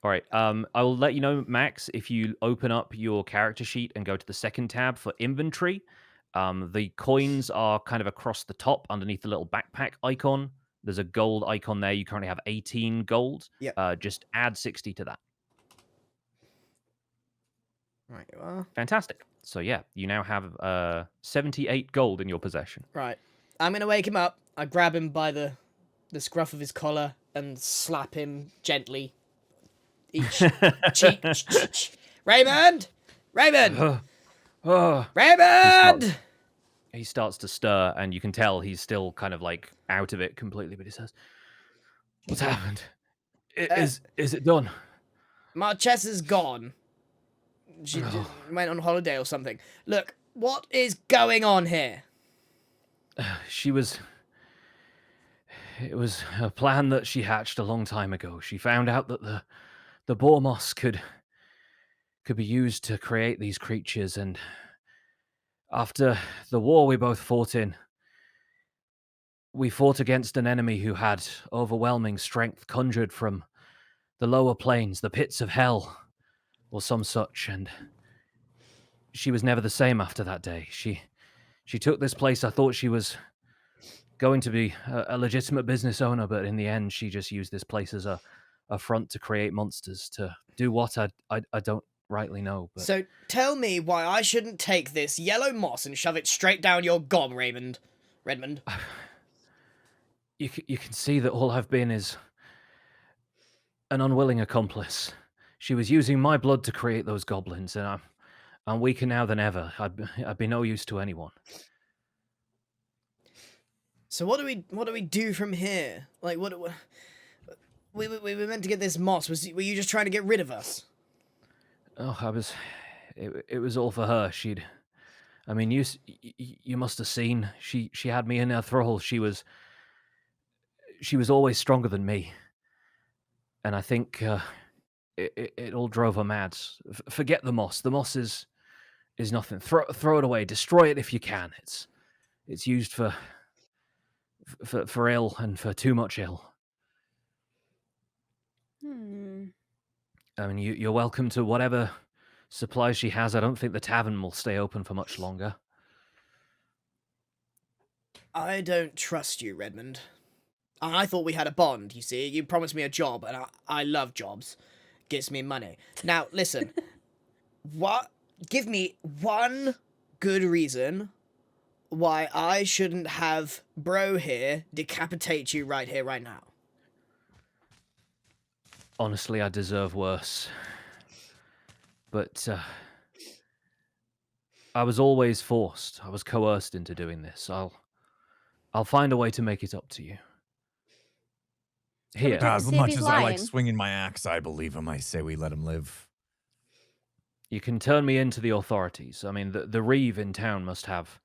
All right. I will let you know, Max, if you open up your character sheet and go to the second tab for inventory. The coins are kind of across the top underneath the little backpack icon. There's a gold icon there. You currently have 18 gold. Yep. Just add 60 to that. Right, you are. Fantastic. So yeah, you now have 78 gold in your possession. Right. I'm gonna wake him up. I grab him by the scruff of his collar and slap him gently. Each cheek. Raymond! Raymond! Oh. Raymond! He starts to stir, and you can tell he's still kind of like out of it completely. But he says, "What's happened? Is it done?" Marchesa's gone. She Oh. went on holiday or something. Look, what is going on here? It was a plan that she hatched a long time ago. She found out that the boar moss could be used to create these creatures, and after the war we both fought in, we fought against an enemy who had overwhelming strength conjured from the lower planes, the pits of hell, or some such, and she was never the same after that day. She took this place. I thought she was going to be a legitimate business owner, but in the end, she just used this place as a front to create monsters, to do what I don't rightly know. But So tell me why I shouldn't take this yellow moss and shove it straight down your gob, Redmond. you can see that all I've been is an unwilling accomplice. She was using my blood to create those goblins, and I'm weaker now than ever. I'd be no use to anyone. So what do we do from here? Like what we were meant to get this moss. Were you just trying to get rid of us? Oh, it was all for her. I mean, you must have seen. She had me in her thrall. She was always stronger than me, and I think it all drove her mad. Forget the moss. The moss is nothing. Throw it away. Destroy it if you can. It's used for ill, and for too much ill. I mean, you're welcome to whatever supplies she has. I don't think the tavern will stay open for much longer. I don't trust you, Redmond. I thought we had a bond, you see. You promised me a job, and I love jobs. Gets me money. Now, listen. Give me one good reason why I shouldn't have bro here decapitate you right here, right now. Honestly, I deserve worse. But I was always forced. I was coerced into doing this. I'll find a way to make it up to you. Can we Here. check As and see if much he's as I like lying? swinging my axe, I believe him. I say we let him live. You can turn me into the authorities. I mean, the Reeve in town must have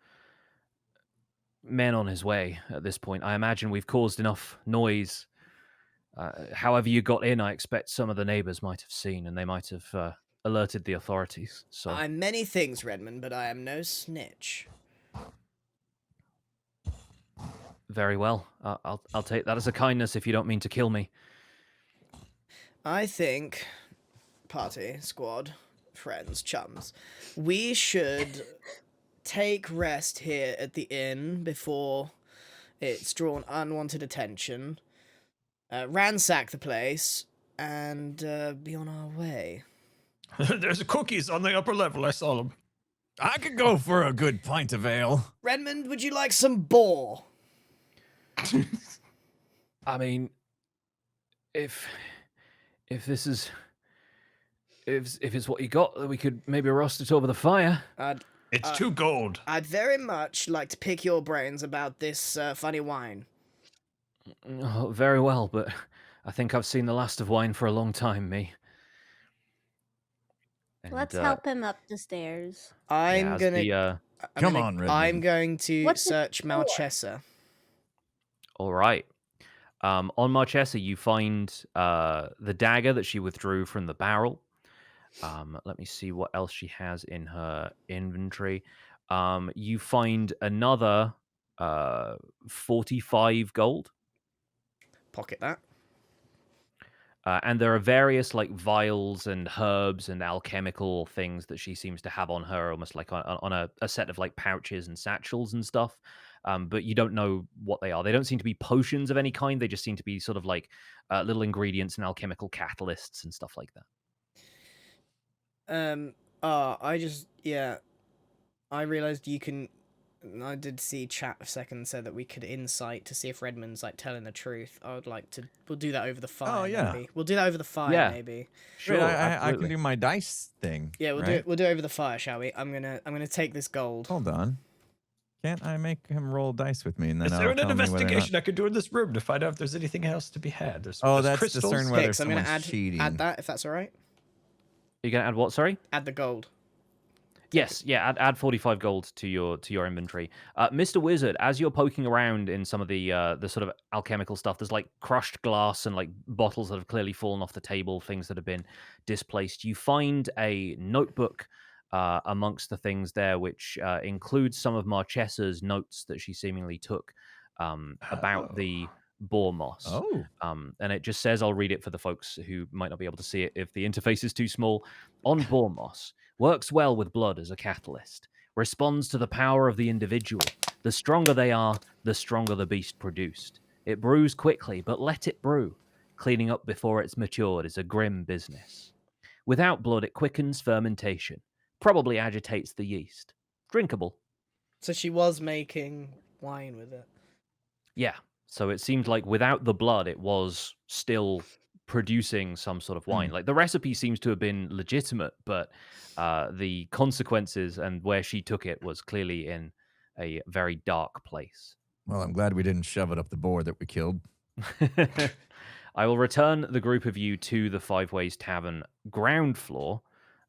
men on his way at this point. I imagine we've caused enough noise. However you got in, I expect some of the neighbors might have seen, and they might have alerted the authorities. So I'm many things, Redmond, but I am no snitch. very well. I'll take that as a kindness if you don't mean to kill me. I think, party, squad, friends, chums, we should take rest here at the inn before it's drawn unwanted attention, ransack the place, and be on our way. There's cookies on the upper level. I saw them. I could go for a good pint of ale. Redmond, would you like some boar? I mean, if this is if it's what you got, then we could maybe roast it over the fire. It's 2 gold. I'd very much like to pick your brains about this funny wine. Oh, very well, but I think I've seen the last of wine for a long time, me. And, Let's help him up the stairs. I'm gonna Come on, Redmond. I'm going to What's it search for? Marchesa. All right. On Marchesa, you find the dagger that she withdrew from the barrel. Let me see what else she has in her inventory. You find another 45 gold. Pocket that. And there are various like vials and herbs and alchemical things that she seems to have on her, almost like on a set of like pouches and satchels and stuff. But you don't know what they are. They don't seem to be potions of any kind. They just seem to be sort of like little ingredients and alchemical catalysts and stuff like that. I realized you can. I did see chat a second said that we could insight to see if Redmond's like telling the truth. I would like to. We'll do that over the fire. Oh, yeah. Maybe. We'll do that over the fire. Yeah. Maybe. Sure, Wait, I absolutely. can do my dice thing. Yeah, we'll do right? it. We'll do it over the fire, shall we? I'm gonna take this gold. Hold on. Can't I make him roll dice with me and then Is I'll there an tell me whether or not- investigation I could do in this room to find out if there's anything else to be had? There's that's crystals. discern whether Hicks, I'm gonna someone's cheating. add that if that's all right. You're gonna add what? Sorry. Add the gold. Yes, yeah. Add 45 gold to your inventory, Mr. Wizard. As you're poking around in some of the sort of alchemical stuff, there's like crushed glass and like bottles that have clearly fallen off the table, things that have been displaced. You find a notebook amongst the things there, which includes some of Marchesa's notes that she seemingly took about the boar moss. Oh. And it just says, I'll read it for the folks who might not be able to see it if the interface is too small. On boar moss. Works well with blood as a catalyst. Responds to the power of the individual. The stronger they are, the stronger the beast produced. It brews quickly, but let it brew. Cleaning up before it's matured is a grim business. Without blood, it quickens fermentation. Probably agitates the yeast. Drinkable. So she was making wine with it. Yeah. So it seemed like without the blood, it was still producing some sort of wine. Like the recipe seems to have been legitimate, but the consequences and where she took it was clearly in a very dark place. Well, I'm glad we didn't shove it up the boar that we killed. I will return the group of you to the Five Ways Tavern ground floor.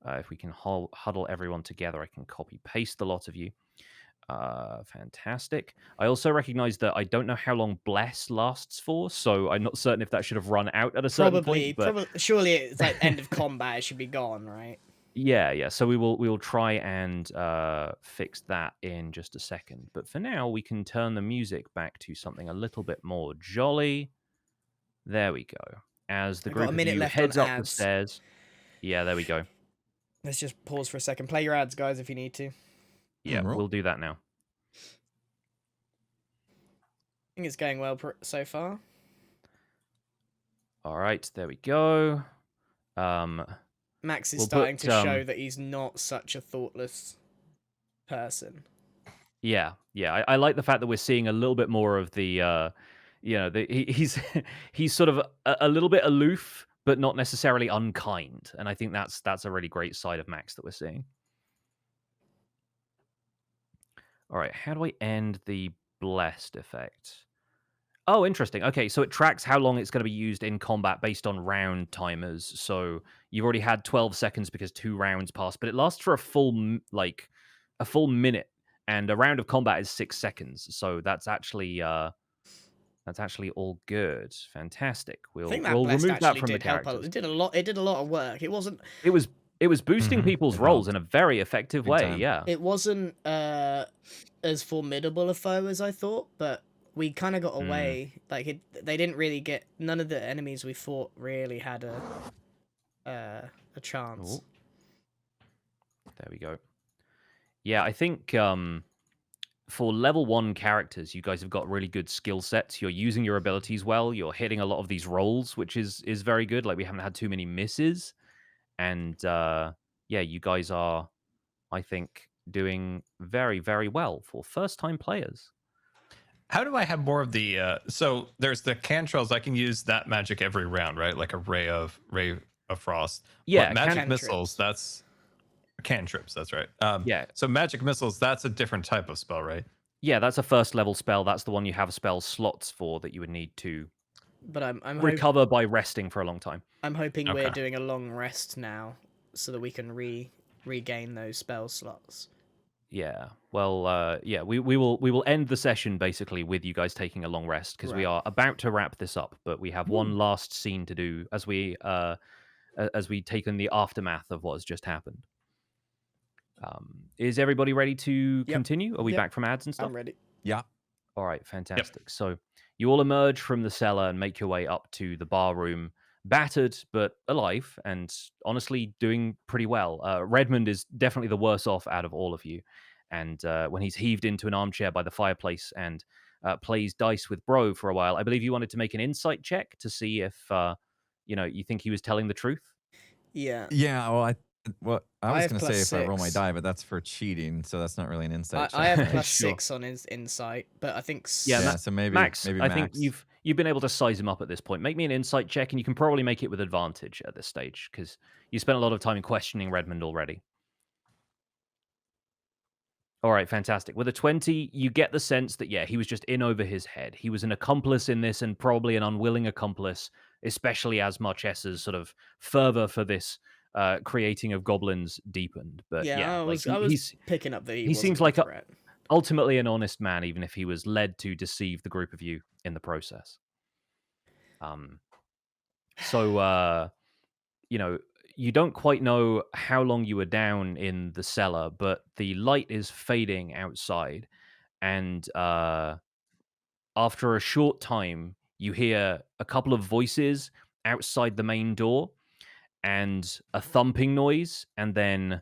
If we can huddle everyone together, I can copy paste the lot of you. Fantastic. I also recognize that I don't know how long Bless lasts for, so I'm not certain if that should have run out at a certain point. But Surely it's like end of combat. It should be gone, right? yeah. So we will try and fix that in just a second. But for now, we can turn the music back to something a little bit more jolly. There we go. As the I've got a group of minute you left heads on up the ads. stairs. Yeah, there we go. Let's just pause for a second. Play your ads, guys, if you need to. Yeah, roll. we'll do that now. I think it's going well so far. All right, there we go. Max is We'll starting put, to show that he's not such a thoughtless person. Yeah. I like the fact that we're seeing a little bit more of the, he's he's sort of a little bit aloof, but not necessarily unkind, and I think that's a really great side of Max that we're seeing. All right, how do I end the blessed effect? Oh, interesting. Okay, so it tracks how long it's going to be used in combat based on round timers. So you've already had 12 seconds because 2 rounds passed, but it lasts for a full minute, and a round of combat is 6 seconds. So that's actually all good. Fantastic. I We'll think that we'll blessed remove that actually from the did help. characters. It did a lot. It did a lot of work. It wasn't. It was boosting people's It rolls in helped. a very effective Big way. time. Yeah. It wasn't as formidable a foe as I thought, but we kind of got away. Like they didn't really get. None of the enemies we fought really had a chance. There we go. Yeah, I think for level 1 characters, you guys have got really good skill sets. You're using your abilities well. You're hitting a lot of these rolls, which is very good. Like, we haven't had too many misses. And yeah, you guys are, I think, doing very, very well for first-time players. How do I have more of the so there's the cantrils. I can use that magic every round, right? Like a ray of frost. Yeah, But magic cantrips. missiles, that's cantrips, that's right. Yeah. So magic missiles, that's a different type of spell, right? Yeah, that's a first-level spell. That's the one you have spell slots for that you would need to But I'm recover by resting for a long time. I'm hoping we're Okay. doing a long rest now, so that we can regain those spell slots. Yeah. Well, yeah, we will end the session basically with you guys taking a long rest because we Right. are about to wrap this up, but we have one last scene to do as we take in the aftermath of what has just happened. Is everybody ready to continue? Are we Yep. back from ads and stuff? I'm ready. Yeah. All right, fantastic. So you all emerge from the cellar and make your way up to the bar room, battered but alive, and honestly doing pretty well. Redmond is definitely the worse off out of all of you, and when he's heaved into an armchair by the fireplace and plays dice with Bro for a while, I believe you wanted to make an insight check to see if you think he was telling the truth. Yeah. Yeah. Well, I was have going to say plus if I roll my 6. die, but that's for cheating, so that's not really an insight. I have check. plus Sure. 6 on his insight, but I think Yeah, Yeah. So maybe Max, maybe I Max. think you've been able to size him up at this point. Make me an insight check, and you can probably make it with advantage at this stage because you spent a lot of time questioning Redmond already. All right, fantastic. With a 20, you get the sense that, yeah, he was just in over his head. He was an accomplice in this and probably an unwilling accomplice, especially as Marchesa's sort of fervor for this creating of goblins deepened. But yeah, I like, was picking up that he seems wasn't like a a- threat. ultimately an honest man, even if he was led to deceive the group of you in the process. So you don't quite know how long you were down in the cellar, but the light is fading outside, and after a short time, you hear a couple of voices outside the main door, and a thumping noise, and then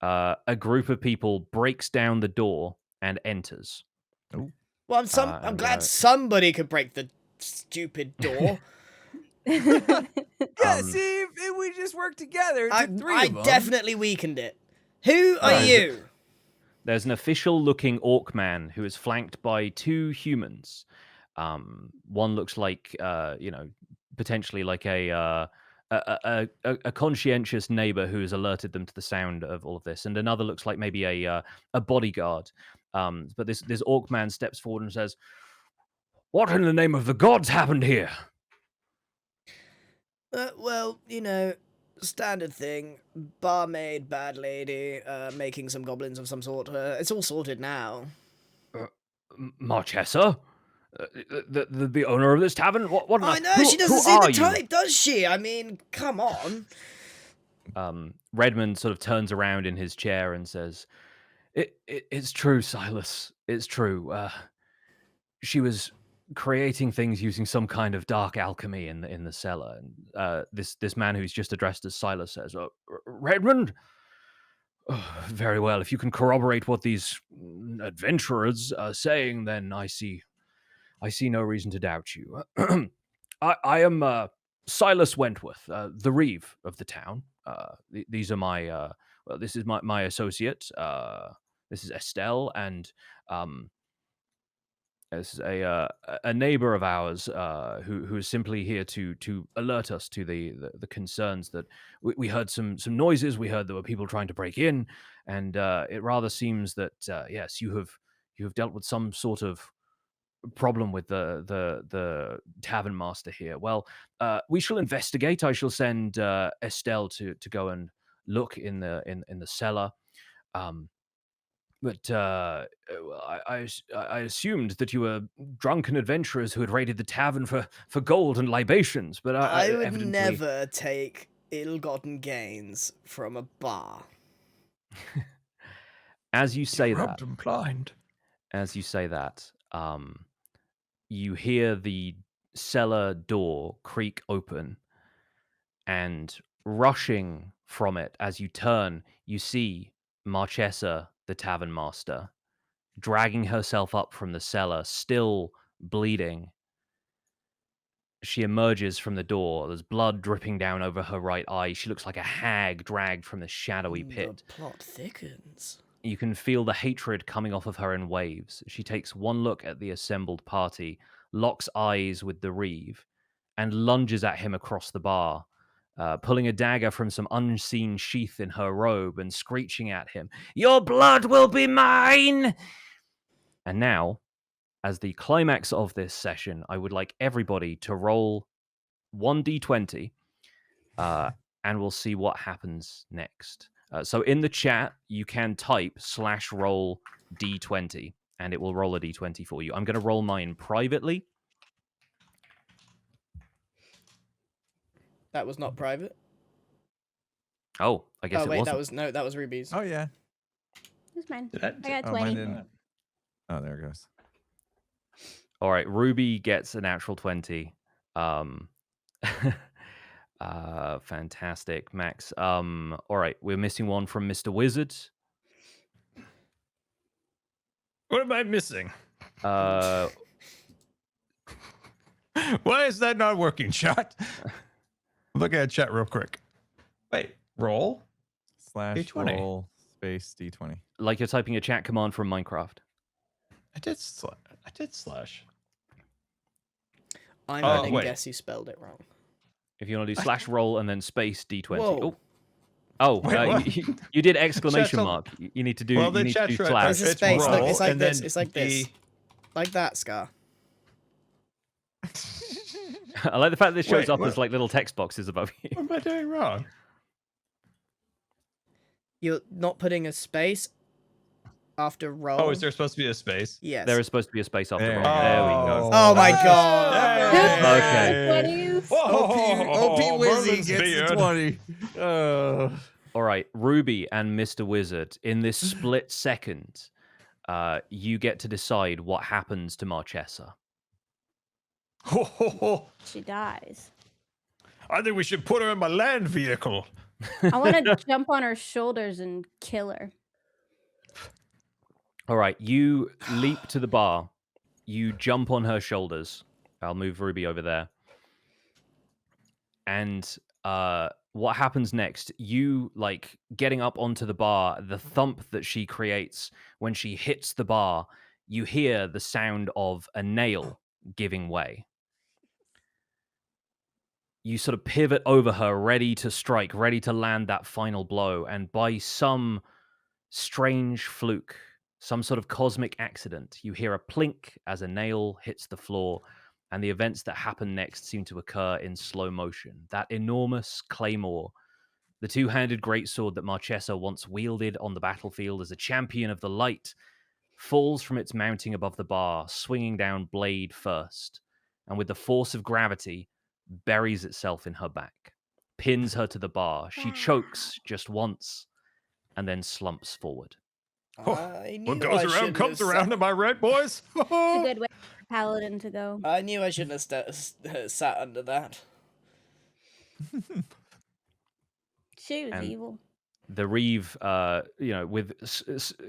a group of people breaks down the door and enters. Well, I'm glad somebody could break the stupid door. Yeah. See, if we just work together, it took 3 I of them. definitely weakened it. Who are you? There's an official-looking orc man who is flanked by 2 humans. One looks like, potentially like a conscientious neighbor who has alerted them to the sound of all of this, and another looks like maybe a bodyguard. But this orc man steps forward and says, "What in the name of the gods happened here?" Well, standard thing. Barmaid, bad lady, making some goblins of some sort. It's all sorted now. Marchesa? The owner of this tavern? What? I know, who, she doesn't who see are the you? type, does she? I mean, come on. Redmond sort of turns around in his chair and says, "It's true, Silas. It's true. She was creating things using some kind of dark alchemy in the cellar." And this man who's just addressed as Silas says, "Redmond? Oh, very well. If you can corroborate what these adventurers are saying, then I see no reason to doubt you. I am Silas Wentworth, the reeve of the town. These are my this is my associate. This is Estelle, and this is a neighbor of ours who is simply here to alert us to the concerns that we heard some noises. We heard there were people trying to break in, and it rather seems that yes, you have dealt with some sort of problem with the tavern master here? Well, we shall investigate. I shall send Estelle to go and look in the cellar. But I assumed that you were drunken adventurers who had raided the tavern for gold and libations. But I would evidently... never take ill-gotten gains from a bar. As you say that, Rubbed and blind. as you say that, you hear the cellar door creak open, and rushing from it as you turn, you see Marchesa, the tavern master, dragging herself up from the cellar, still bleeding. She emerges from the door. There's blood dripping down over her right eye. She looks like a hag dragged from the shadowy pit. The plot thickens. You can feel the hatred coming off of her in waves. She takes one look at the assembled party, locks eyes with the Reeve, and lunges at him across the bar, pulling a dagger from some unseen sheath in her robe and screeching at him, "Your blood will be mine!" And now, as the climax of this session, I would like everybody to roll 1d20, and we'll see what happens next. So in the chat, you can type /roll d20, and it will roll a d20 for you. I'm going to roll mine privately. That was not private. Oh, I guess Oh wait, it wasn't. that was Ruby's. Oh yeah. Who's mine? Did I- I got Oh, mine 20. didn't. Oh, there it goes. All right, Ruby gets a natural 20. Fantastic, Max. All right, we're missing one from Mr. Wizard. What am I missing? Uh, Why is that not working, chat? Look at chat real quick. Wait, roll? D20. /roll space d20. like you're typing a chat command from Minecraft. I did slash. I'm Oh, gonna wait. guess you spelled it wrong. If you want to do /roll and then space d20. Whoa. Oh, Wait, you did exclamation Chat's mark. You need to do. Well, you the need to do chat's right. slash. There's a It's space. Look, roll, it's like and this. then It's like this. D- Like that, Scar. I like the fact that this shows Wait, up what? as like little text boxes above you. What am I doing wrong? You're not putting a space after roll. Oh, is there supposed to be a space? Yes. There is supposed to be a space after There roll. we go. There we go. Oh my god. Okay. OP Wizzy Merlin's gets beard. the 20. All right, Ruby and Mr. Wizard. In this split second, you get to decide what happens to Marchesa. She dies. I think we should put her in my land vehicle. I want to jump on her shoulders and kill her. All right, you leap to the bar. You jump on her shoulders. I'll move Ruby over there. And what happens next? You, like, getting up onto the bar, the thump that she creates when she hits the bar, you hear the sound of a nail giving way. You sort of pivot over her, ready to strike, ready to land that final blow. And by some strange fluke, some sort of cosmic accident, you hear a plink as a nail hits the floor, and the events that happen next seem to occur in slow motion. That enormous claymore, the two-handed greatsword that Marchesa once wielded on the battlefield as a champion of the light, falls from its mounting above the bar, swinging down blade first, and with the force of gravity, buries itself in her back, pins her to the bar. She chokes just once, and then slumps forward. I knew What I goes around shouldn't comes have around, sat- am I right, boys? It's a good way for Paladin to go. I knew I shouldn't have sat under that. She was And- evil. The Reeve, with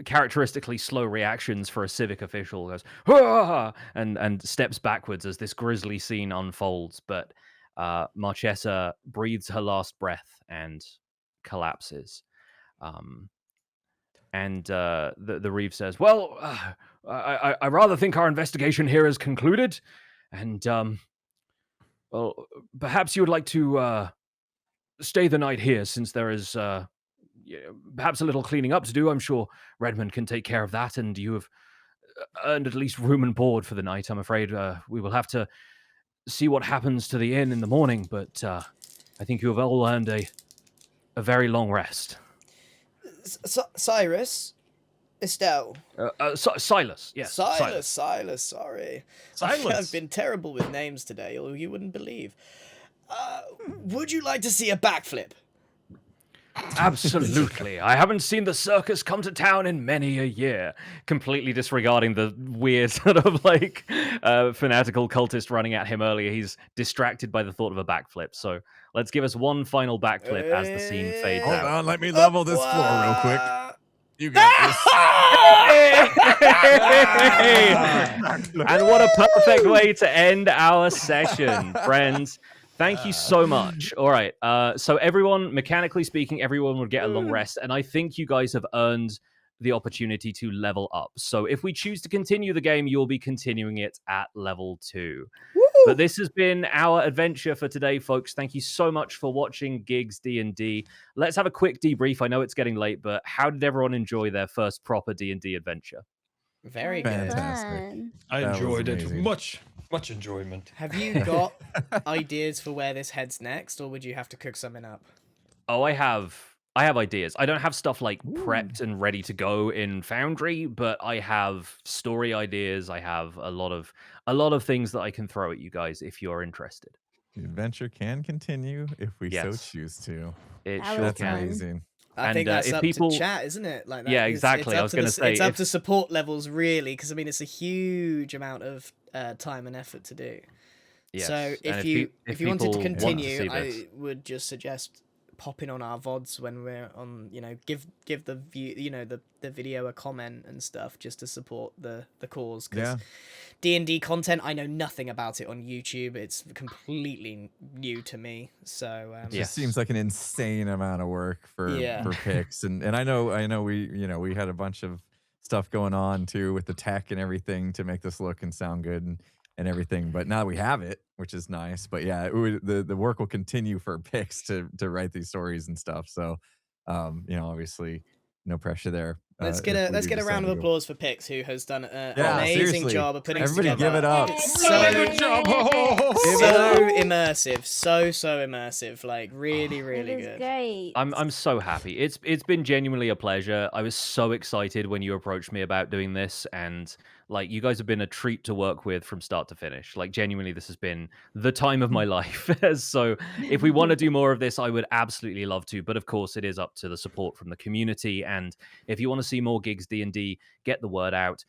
characteristically slow reactions for a civic official, goes "Hurrah!" and steps backwards as this grisly scene unfolds. But Marchesa breathes her last breath and collapses. And the Reeve says, "Well, I rather think our investigation here is concluded, and well, perhaps you would like to stay the night here, since there is." Perhaps a little cleaning up to do. I'm sure Redmond can take care of that, and you have earned at least room and board for the night. I'm afraid we will have to see what happens to the inn in the morning, but I think you have all earned a very long rest. Cyrus? Estelle? Silas, yes. Silas, sorry. Silas. I've been terrible with names today, or you wouldn't believe. Would you like to see a backflip? Absolutely. I haven't seen the circus come to town in many a year. Completely disregarding the weird sort of like fanatical cultist running at him earlier. He's distracted by the thought of a backflip. So let's give us one final backflip as the scene fades Hold out. on, let me level this floor real quick. You got this. And what a perfect way to end our session, friends. Thank you so much. All right. So everyone, mechanically speaking, everyone would get a long rest. And I think you guys have earned the opportunity to level up. So if we choose to continue the game, you'll be continuing it at level 2. Woo! But this has been our adventure for today, folks. Thank you so much for watching Gigs D&D. Let's have a quick debrief. I know it's getting late, but how did everyone enjoy their first proper D&D adventure? Very good. Fantastic. I That was enjoyed it. amazing. Much enjoyment. Have you got ideas for where this heads next, or would you have to cook something up? Oh, I have ideas. I don't have stuff like prepped and ready to go in Foundry, but I have story ideas. I have a lot of things that I can throw at you guys if you're interested. The adventure can continue if we so Yes. choose to. It That sure was That's can. fun. amazing. I And, think that's if up people- to chat, isn't it? Like that. Yeah, It's exactly. up I was to gonna say, it's up if- to support levels, really, because I mean, it's a huge amount of time and effort to do. Yes. So And if you wanted to people want continue, see this- I would just suggest popping on our VODs when we're on. Give the view, the video a comment and stuff, just to support the cause. Yeah. Because D&D content, I know nothing about it on YouTube. It's completely new to me. So It Yeah. just seems like an insane amount of work for picks. And I know we had a bunch of stuff going on too with the tech and everything to make this look and sound good and everything. But now we have it, which is nice. But yeah, the work will continue for picks to write these stories and stuff. So obviously no pressure there. Let's if get we a do round decide of to go. applause for Pix, who has done an Yeah, amazing seriously. job of putting Everybody together. give it up. It's Good job. so immersive, so immersive, like really, really It is good. great. I'm so happy. It's been genuinely a pleasure. I was so excited when you approached me about doing this, and like you guys have been a treat to work with from start to finish. Like genuinely, this has been the time of my life. So if we want to do more of this, I would absolutely love to. But of course, it is up to the support from the community. And if you want to see more Gigs D&D, get the word out.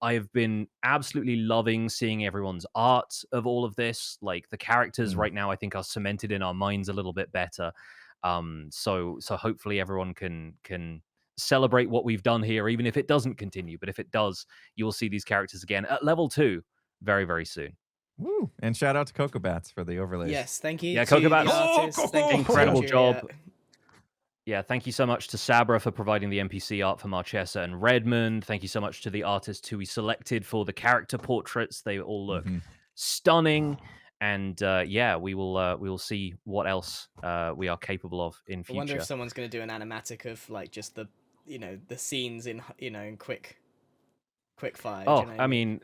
I've been absolutely loving seeing everyone's art of all of this. Like the characters right now, I think are cemented in our minds a little bit better. So hopefully everyone can celebrate what we've done here, even if it doesn't continue. But if it does, you'll see these characters again at level 2 very, very soon. Woo. And shout out to Coco Bats for the overlays. Yes, thank you. Yeah, to Coco Bats. the artists. Oh, Thank you to incredible Julia. job. Yeah, thank you so much to Sabra for providing the NPC art for Marchesa and Redmond. Thank you so much to the artists who we selected for the character portraits. They all look stunning. And we will see what else we are capable of in I wonder future. if someone's going to do an animatic of like just the scenes in quick fire. Oh, do you know what I mean,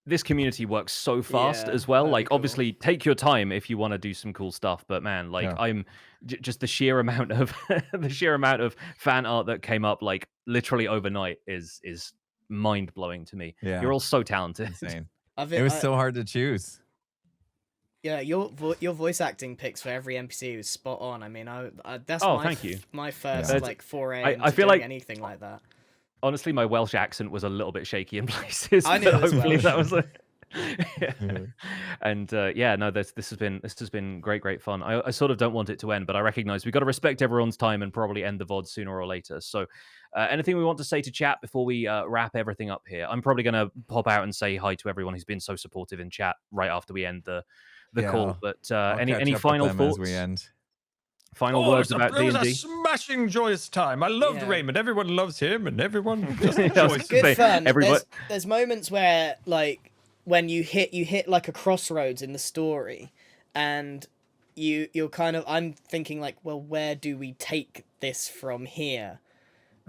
this community works so fast Yeah, as well. that'd be Like, cool. obviously, take your time if you want to do some cool stuff. But man, like, Yeah. I'm just the sheer amount of fan art that came up like literally overnight is mind blowing to me. Yeah. You're all so talented. Insane. I've- It was I- so hard to choose. Yeah, your voice acting picks for every NPC was spot on. I mean, that's Oh, thank you. my first Yeah. like foray I into feel doing like- anything like that. Honestly, my Welsh accent was a little bit shaky in places. I knew but it was hopefully Welsh. that was. And this has been great fun. I sort of don't want it to end, but I recognize we've got to respect everyone's time and probably end the VOD sooner or later. So anything we want to say to chat before we wrap everything up here? I'm probably going to pop out and say hi to everyone who's been so supportive in chat right after we end the Yeah, call. But I'll any catch up with final them thoughts? as we end? Final Oh, words it about was a D&D? smashing, joyous time. I loved Yeah. Raymond. Everyone loves him, and everyone just Yeah, I was enjoys gonna him. Good say, fun. everybody- There's moments where like when you hit like a crossroads in the story, and you're kind of I'm thinking like, well, where do we take this from here?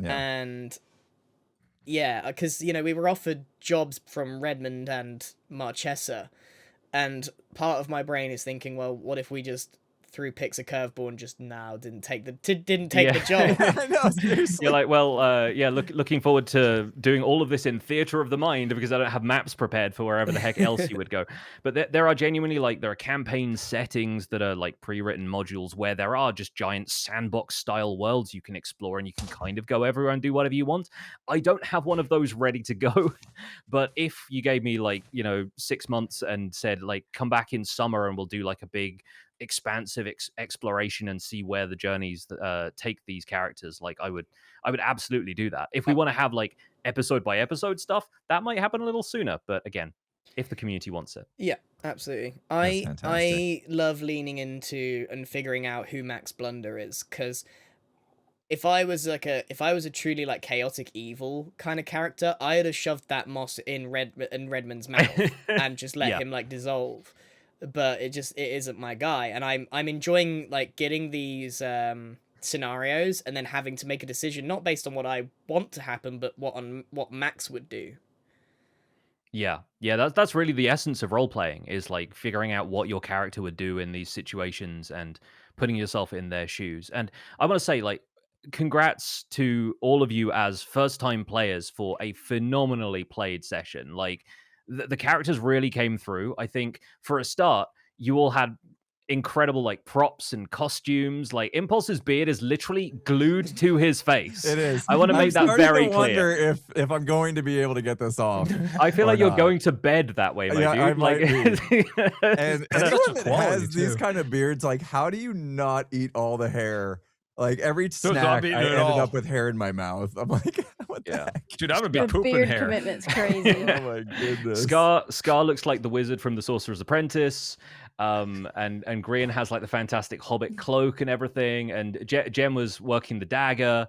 Yeah. And Yeah, because we were offered jobs from Redmond and Marchesa, and part of my brain is thinking, well, what if we just threw Pix a curveball and just didn't take the job. I know, seriously. You're like, well, yeah, looking forward to doing all of this in theater of the mind because I don't have maps prepared for wherever the heck else you would go. But there are genuinely there are campaign settings that are like pre-written modules where there are just giant sandbox style worlds you can explore and you can kind of go everywhere and do whatever you want. I don't have one of those ready to go, but if you gave me 6 months and said come back in summer and we'll do a big expansive exploration and see where the journeys take these characters, I would absolutely do that. If we want to have episode by episode stuff, that might happen a little sooner, but again, if the community wants it. Yeah, absolutely. That's I fantastic. love leaning into and figuring out who Max Blunder is, because if I was a truly chaotic evil kind of character, I'd have shoved that moss in Redmond's mouth and just let Yeah. him dissolve. But it isn't my guy, and I'm enjoying getting these scenarios and then having to make a decision not based on what I want to happen, but what Max would do. Yeah, that's really the essence of role playing, is figuring out what your character would do in these situations and putting yourself in their shoes. And I want to say congrats to all of you as first time players for a phenomenally played session. The characters really came through. I think for a start, you all had incredible props and costumes. Impulse's beard is literally glued to his face. It is. I want to make that starting very to clear. wonder if I'm going to be able to get this off. I feel or like you're not. going to bed that way, my Yeah, dude. I might be. And That's anyone such that quality, has these too. kind of beards, how do you not eat all the hair? Every So snack, not eating I it ended all. up with hair in my mouth. I'm like, what the Yeah. heck? Dude, I would be The pooping beard hair. commitment's crazy. Oh my goodness. Scar looks like the wizard from The Sorcerer's Apprentice. And Grian has the fantastic hobbit cloak and everything. And Jem was working the dagger.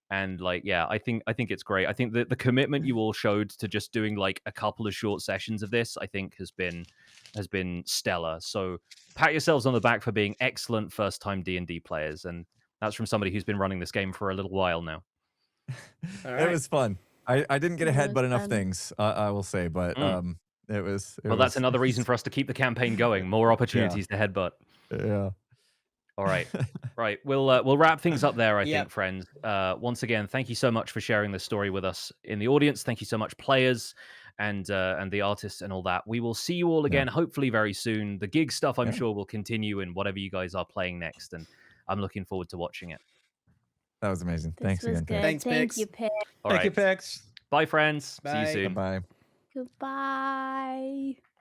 And yeah, I think it's great. I think that the commitment you all showed to just doing a couple of short sessions of this, I think has been stellar. So pat yourselves on the back for being excellent first time D&D players. And that's from somebody who's been running this game for a little while now. All It right. was fun. I didn't get It ahead, was but enough fun. things, I will say. But it was. Well, that's another reason for us to keep the campaign going. More opportunities to headbutt. Yeah. All right. Right. We'll wrap things up there, I Yep. think, friends. Once again, thank you so much for sharing this story with us in the audience. Thank you so much, players and the artists and all that. We will see you all again, hopefully very soon. The gig stuff, I'm sure, will continue in whatever you guys are playing next, and I'm looking forward to watching it. That was amazing. This Thanks was again. good. Thanks, Thank Pix. you, Pix. All Thank you, right. Pex. Bye, friends. See Bye. you soon. Bye. Goodbye.